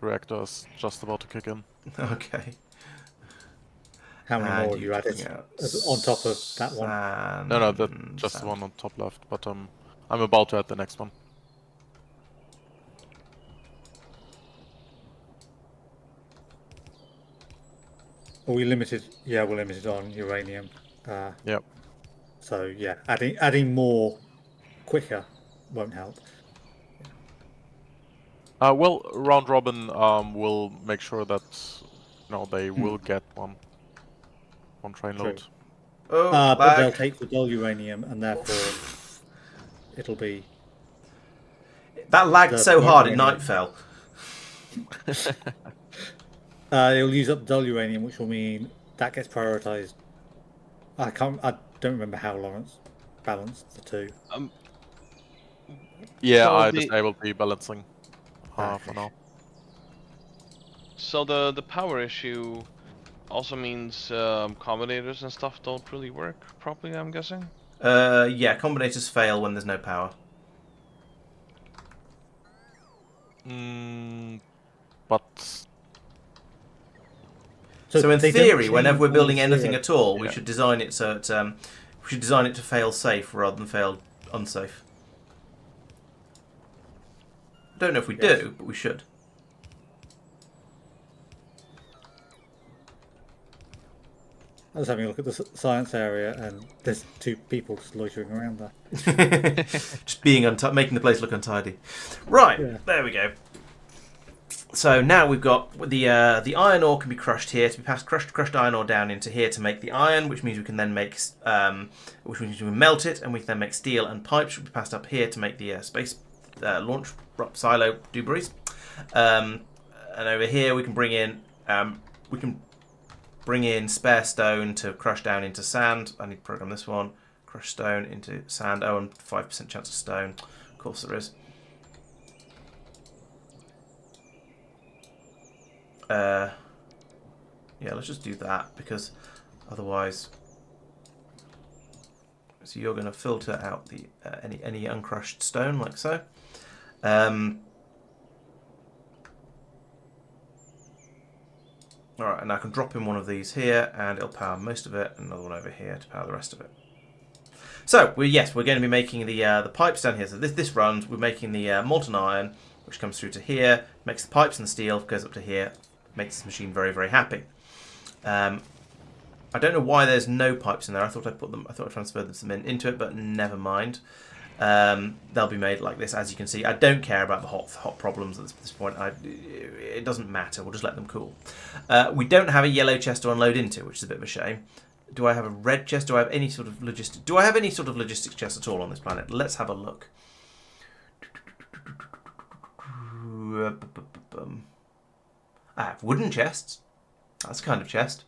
reactor is just about to kick in. Okay. How many And more have you added yeah, on top of that one? sand, No, that's just the sand. one on top left. But I'm about to add the next one. Are we limited? Yeah, we're limited on uranium. Yep. So yeah, adding more quicker won't help. Well, round robin will make sure that they will get one train True. load. Oh, But they'll lag. take the dull uranium, and therefore it'll be. That lagged the so hard it uranium. night fell. It'll use up dull uranium, which will mean that gets prioritized. I don't remember how Laurence balanced the two. Yeah, So I the- disabled the balancing for Okay. now. So the power issue also means combinators and stuff don't really work properly, I'm guessing. Yeah, combinators fail when there's no power. But So in they don't theory, whenever change we're when building it's anything zero. at all, we Yeah. should design it so it, we should design it to fail safe rather than fail unsafe. Don't know if we Yes. do, but we should. I was having a look at the science area, and there's 2 people just loitering around there. Just being making the place look untidy. Right, Yeah. there we go. So now we've got the iron ore can be crushed here to be passed crushed iron ore down into here to make the iron, which means we can then make which means we can melt it, and we can then make steel and pipes, which will be passed up here to make the space launch silo debris. And over here we can bring in spare stone to crush down into sand. I need to program this one. Crush stone into sand. Oh, and 5% chance of stone. Of course there is. Yeah, let's just do that, because otherwise... So you're going to filter out the any uncrushed stone, like so. Alright, and I can drop in one of these here, and it'll power most of it, and another one over here to power the rest of it. So, we're going to be making the pipes down here. So this runs, we're making the molten iron, which comes through to here, makes the pipes and the steel, goes up to here, makes this machine very, very happy. I don't know why there's no pipes in there. I thought I transferred them into it, but never mind. They'll be made like this, as you can see. I don't care about the hot problems at this point. It doesn't matter. We'll just let them cool. We don't have a yellow chest to unload into, which is a bit of a shame. Do I have a red chest? Do I have any sort of logistics chest at all on this planet? Let's have a look. I have wooden chests. That's a kind of chest.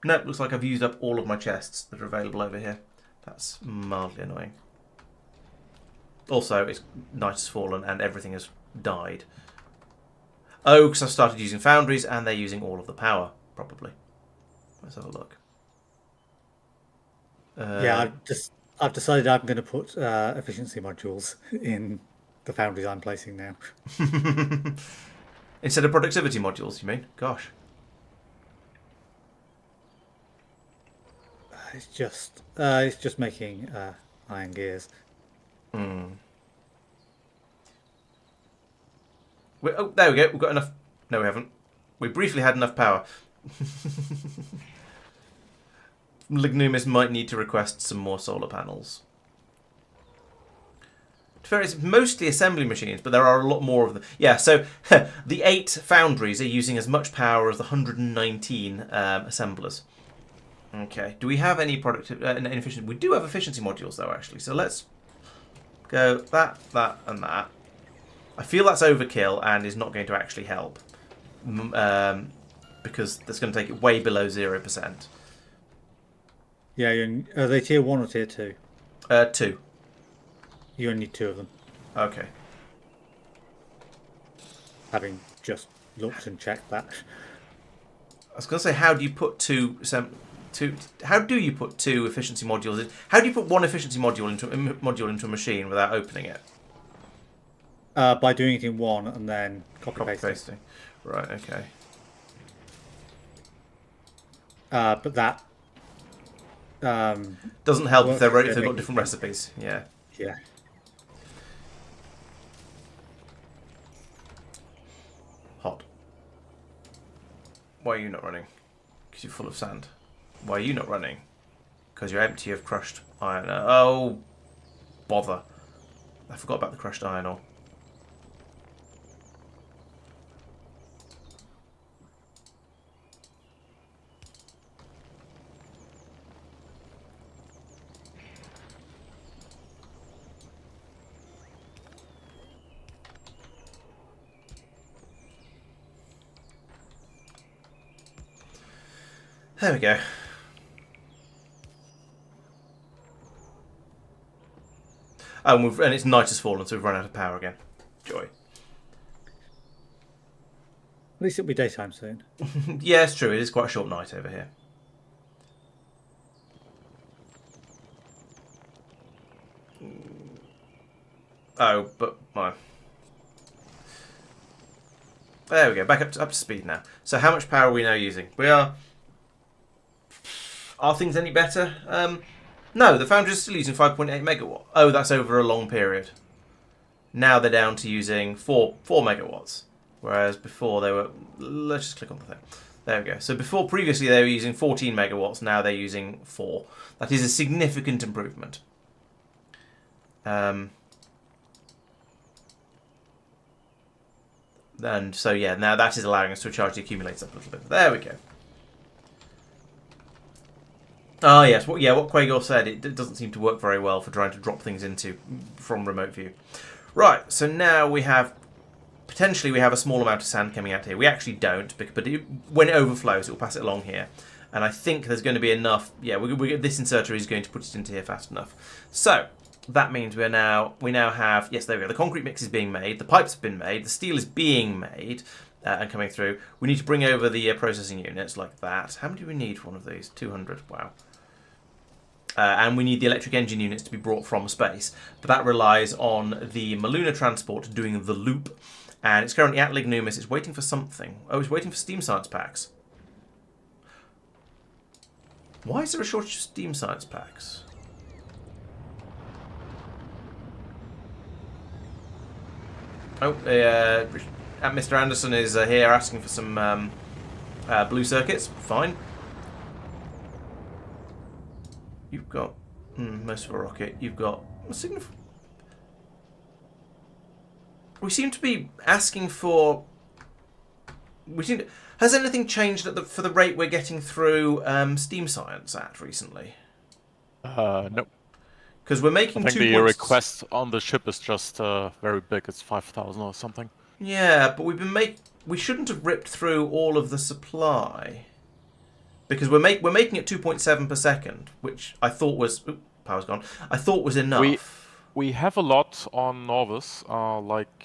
No, looks like I've used up all of my chests that are available over here. That's mildly annoying. Also, night has fallen and everything has died. Oh, because I've started using foundries and they're using all of the power, probably. Let's have a look. Yeah, I've decided I'm going to put efficiency modules in the foundries I'm placing now. Instead of productivity modules, you mean? Gosh. It's just making iron gears. Oh, there we go. We've got enough. No, we haven't. We briefly had enough power. Lignumis might need to request some more solar panels. To be fair, it's mostly assembly machines, but there are a lot more of them. Yeah, so the 8 foundries are using as much power as the 119 assemblers. Okay, do we have any efficiency? We do have efficiency modules, though, actually. So let's go that, and that. I feel that's overkill and is not going to actually help. Because that's going to take it way below 0%. Yeah, are they tier 1 or tier 2? 2. You only need 2 of them. Okay. Having just looked and checked that. I was going to say, how do you put two efficiency modules in? How do you put one efficiency module into a machine without opening it? By doing it in one and then copy pasting. Pasting. Right, okay. But that doesn't help if they've got making different recipes. Yeah. Yeah. Hot. Why are you not running? Because you're full of sand. Why are you not running? Because you're empty of crushed iron. Oh, bother. I forgot about the crushed iron ore. There we go. And it's night has fallen, so we've run out of power again. Joy. At least it'll be daytime soon. Yeah, it's true. It is quite a short night over here. Oh, but my. There we go. Back up to speed now. So how much power are we now using? We are. Are things any better? No, the Foundry is still using 5.8 megawatt. Oh, that's over a long period. Now they're down to using 4 megawatts, whereas before they were. Let's just click on the thing. There we go. So previously they were using 14 megawatts. Now they're using 4. That is a significant improvement. And so yeah, now that is allowing us to charge the accumulators up a little bit. There we go. Ah yes, what Quagor said, it doesn't seem to work very well for trying to drop things into from remote view. Right, so now we have potentially we have a small amount of sand coming out here. We actually don't, but when it overflows, it will pass it along here. And I think there's going to be enough. Yeah, this inserter is going to put it into here fast enough. So that means we now have, yes, there we go. The concrete mix is being made. The pipes have been made. The steel is being made and coming through. We need to bring over the processing units like that. How many do we need for one of these? 200. Wow. And we need the electric engine units to be brought from space. But that relies on the Maluna transport doing the loop. And it's currently at Lignumis. It's waiting for something. Oh, it's waiting for steam science packs. Why is there a shortage of steam science packs? Oh, Mr. Anderson is here asking for some blue circuits. Fine. You've got most of a rocket. You've got a we seem to be asking for. Has anything changed for the rate we're getting through steam science at recently? Nope. Because we're making I think the request on the ship is just very big. It's 5,000 or something. Yeah, but we shouldn't have ripped through all of the supply. Because we're making it 2.7 per second, which I thought was power's gone. I thought was enough. We have a lot on Nauvis, like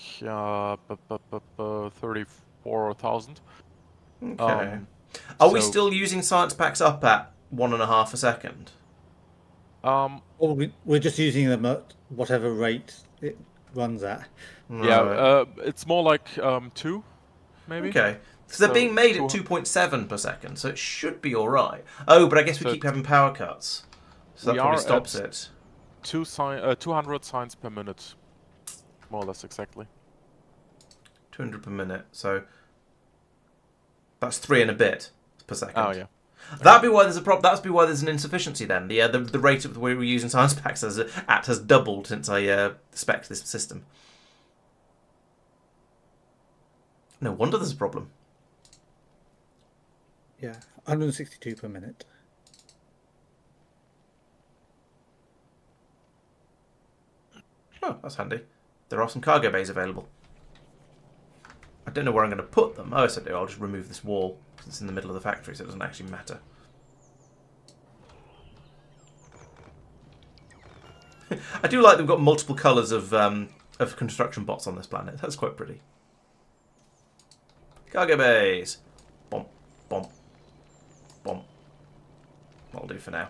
34,000. Okay. Are we still using science packs up at 1.5 a second? Or we're just using them at whatever rate it runs at. Right. Yeah, it's more like 2, maybe. Okay. So they're being made at 2.7 per second, so it should be all right. Oh, but I guess we keep having power cuts, so that probably stops it. 200 signs per minute, more or less exactly. 200 per minute, so that's 3 and a bit per second. Oh yeah. That'd be why there's a problem. That'd be why there's an insufficiency then. The rate of the way we're using science packs has doubled since I spec'd this system. No wonder there's a problem. Yeah, 162 per minute. Oh, that's handy. There are some cargo bays available. I don't know where I'm going to put them. Oh, yes, I do. I'll just remove this wall because it's in the middle of the factory, so it doesn't actually matter. I do like they've got multiple colours of construction bots on this planet. That's quite pretty. Cargo bays. Bomb, bomb, bomb. That'll do for now.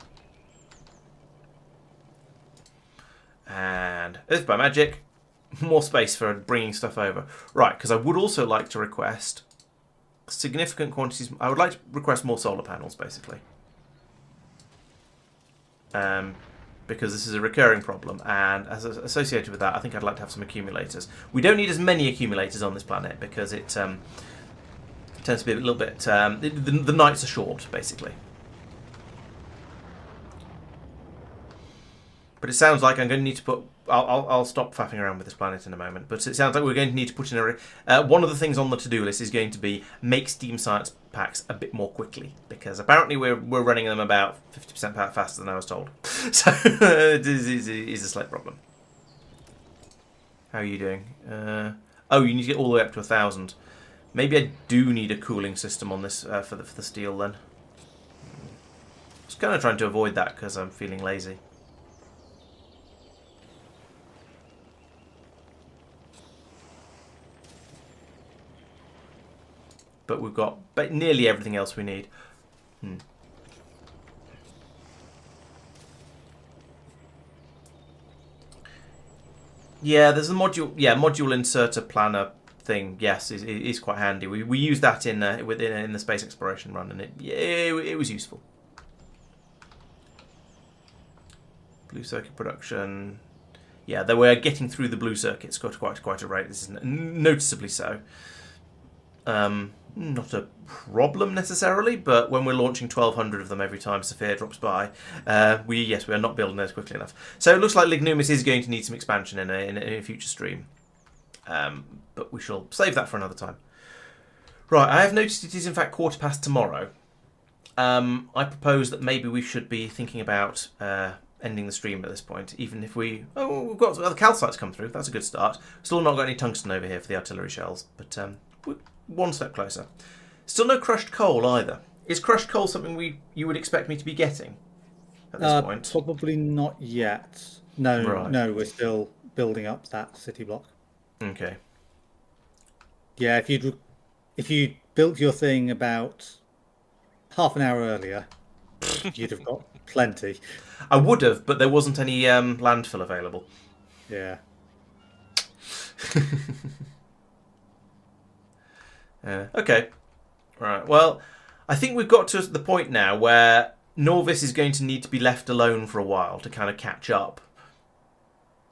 And this by magic, more space for bringing stuff over. Right, because I would also like to request significant quantities. I would like to request more solar panels, basically. Because this is a recurring problem, and as associated with that, I think I'd like to have some accumulators. We don't need as many accumulators on this planet because it tends to be a little bit. The nights are short, basically. But it sounds like I'm going to need to put. I'll stop faffing around with this planet in a moment. But it sounds like we're going to need to put in one of the things on the to-do list is going to be make steam science packs a bit more quickly, because apparently we're running them about 50% faster than I was told. So it is a slight problem. How are you doing? Oh, you need to get all the way up to 1,000. Maybe I do need a cooling system on this for the steel then. I was kind of trying to avoid that because I'm feeling lazy. but we've got nearly everything else we need. Yeah, there's a module. Yeah, module inserter planner thing. Yes, is quite handy. We use that in the space exploration run, and it was useful. Blue circuit production. Yeah, they were getting through the blue circuits quite a rate. This is noticeably so. Not a problem necessarily, but when we're launching 1,200 of them every time Sophia drops by, we are not building those quickly enough. So it looks like Lignumis is going to need some expansion in a future stream, but we shall save that for another time. Right, I have noticed it is in fact past tomorrow. I propose that maybe we should be thinking about ending the stream at this point, even if we've got other calcites come through. That's a good start. Still not got any tungsten over here for the artillery shells, but one step closer. Still no crushed coal either. Is crushed coal something you would expect me to be getting at this point? Probably not yet. No, Right. no, we're still building up that city block. Okay. Yeah, if you built your thing about half an hour earlier, you'd have got plenty. I would have, but there wasn't any landfill available. Yeah. Okay. Right. Well, I think we've got to the point now where Nauvis is going to need to be left alone for a while to kind of catch up.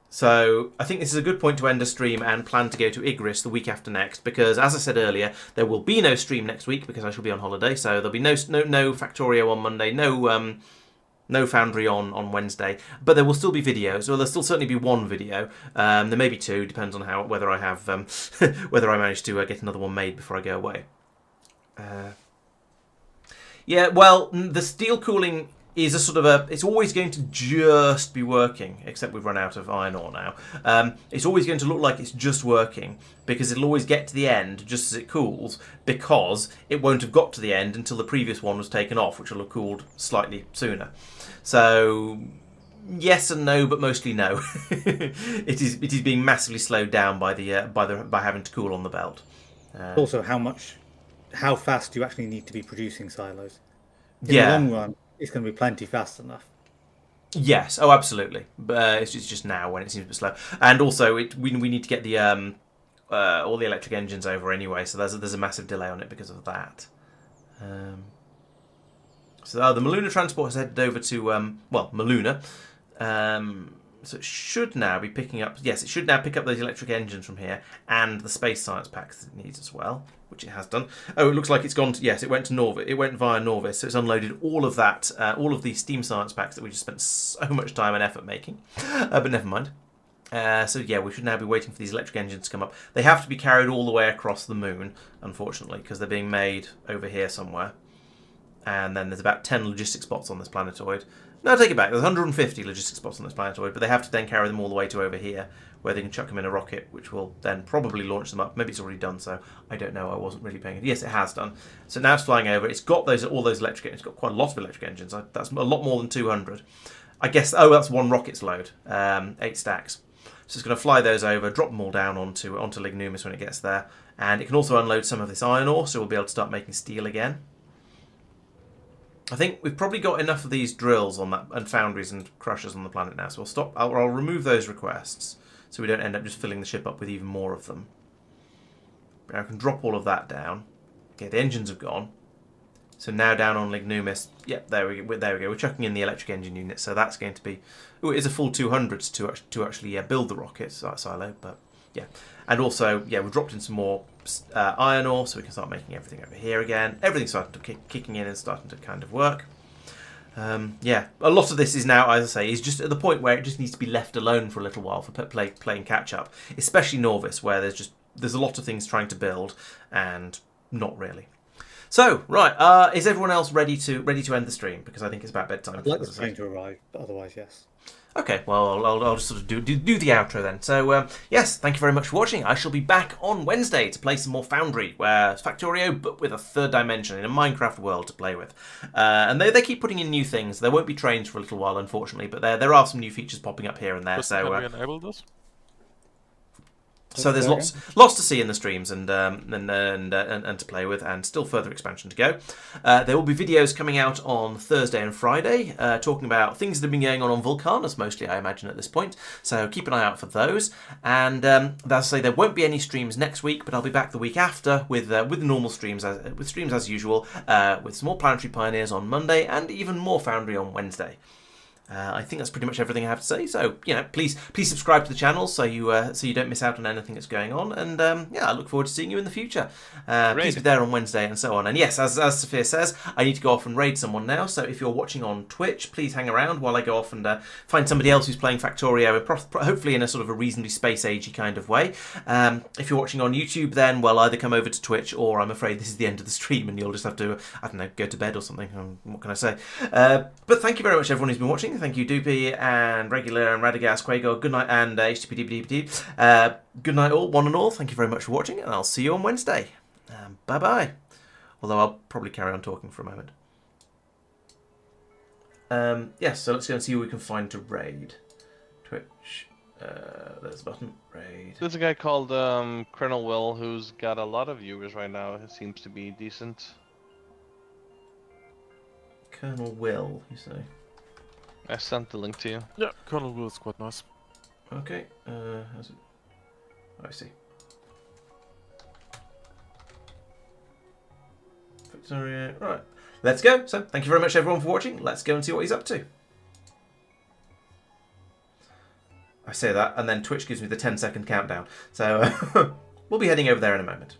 So I think this is a good point to end a stream and plan to go to Igris the week after next, because as I said earlier, there will be no stream next week because I shall be on holiday. So there'll be no Factorio on Monday, no Foundry on Wednesday, but there will still be videos. Well, there'll still certainly be one video. There may be two, depends on whether I have whether I manage to get another one made before I go away. Yeah, well, the steel cooling is a sort of it's always going to just be working, except we've run out of iron ore now. It's always going to look like it's just working, because it'll always get to the end just as it cools, because it won't have got to the end until the previous one was taken off, which will have cooled slightly sooner. So yes and no, but mostly no. It is being massively slowed down by having to cool on the belt. Also, how fast do you actually need to be producing silos? In Yeah. the long run, it's going to be plenty fast enough. Yes, oh, absolutely. But it's just now when it seems a bit slow, and also we need to get the all the electric engines over anyway. So there's a massive delay on it because of that. So the Maluna transport has headed over to Maluna. So it should now be picking up. Yes, it should now pick up those electric engines from here and the space science packs it needs as well, which it has done. Oh, it looks like it's gone. Yes, it went to Nauvis. It went via Nauvis, so it's unloaded all of that, all of the steam science packs that we just spent so much time and effort making. But never mind. So yeah, we should now be waiting for these electric engines to come up. They have to be carried all the way across the moon, unfortunately, because they're being made over here somewhere. And then there's about 10 logistic spots on this planetoid. No, take it back. There's 150 logistic spots on this planetoid, but they have to then carry them all the way to over here, where they can chuck them in a rocket, which will then probably launch them up. Maybe it's already done, so I don't know. I wasn't really paying attention. Yes, it has done. So now it's flying over. It's got all those electric engines. It's got quite a lot of electric engines. That's a lot more than 200. I guess, that's one rocket's load. 8 stacks. So it's going to fly those over, drop them all down onto Lignumis when it gets there. And it can also unload some of this iron ore, so we'll be able to start making steel again. I think we've probably got enough of these drills on that and foundries and crushers on the planet now, so we'll stop. I'll remove those requests so we don't end up just filling the ship up with even more of them. But I can drop all of that down. Okay, the engines have gone. So now down on Lignumis, yep, there we go. We're chucking in the electric engine unit, so that's going to be. Oh, it is a full 200 to actually build the rocket silo, but yeah. And also, yeah, we've dropped in some more iron ore, so we can start making everything over here again. Everything's starting to kicking in and starting to kind of work. Yeah, a lot of this is now, as I say, is just at the point where it just needs to be left alone for a little while for playing catch up, especially Nauvis, where there's a lot of things trying to build and not really. So right, is everyone else ready to end the stream? Because I think it's about bedtime. I'd like the train to arrive, but otherwise, yes. Okay, well, I'll just sort of do the outro then. So, yes, thank you very much for watching. I shall be back on Wednesday to play some more Foundry, where it's Factorio, but with a third dimension in a Minecraft world to play with. And they keep putting in new things. There won't be trains for a little while, unfortunately, but there are some new features popping up here and there. Can we enable this? So there's There lots to see in the streams and to play with, and still further expansion to go. There will be videos coming out on Thursday and Friday talking about things that have been going on Vulcanus mostly, I imagine, at this point. So keep an eye out for those. And as I say, there won't be any streams next week, but I'll be back the week after with the normal streams, as usual, with some more Planetary Pioneers on Monday and even more Foundry on Wednesday. I think that's pretty much everything I have to say. So, please subscribe to the channel so you don't miss out on anything that's going on. And I look forward to seeing you in the future. Please be there on Wednesday and so on. And yes, as Sophia says, I need to go off and raid someone now. So if you're watching on Twitch, please hang around while I go off and find somebody else who's playing Factorio, hopefully in a sort of a reasonably space-agey kind of way. If you're watching on YouTube, then, well, either come over to Twitch, or I'm afraid this is the end of the stream and you'll just have to, I don't know, go to bed or something. What can I say? But thank you very much, everyone who's been watching. Thank you, Doopy and Regular and Radagast, Quago. Good night, and HTPDPDPD. Good night, all, one and all. Thank you very much for watching, and I'll see you on Wednesday. Bye bye. Although I'll probably carry on talking for a moment. Yes, so let's go and see who we can find to raid. Twitch. There's a button. Raid. There's a guy called Colonel Will who's got a lot of viewers right now. It seems to be decent. Colonel Will, you say? I sent the link to you. Yeah, Colonel Will is quite nice. Okay. How's it? Oh, I see. Factorio. Right. Let's go. So, thank you very much, everyone, for watching. Let's go and see what he's up to. I say that, and then Twitch gives me the 10-second countdown. So, we'll be heading over there in a moment.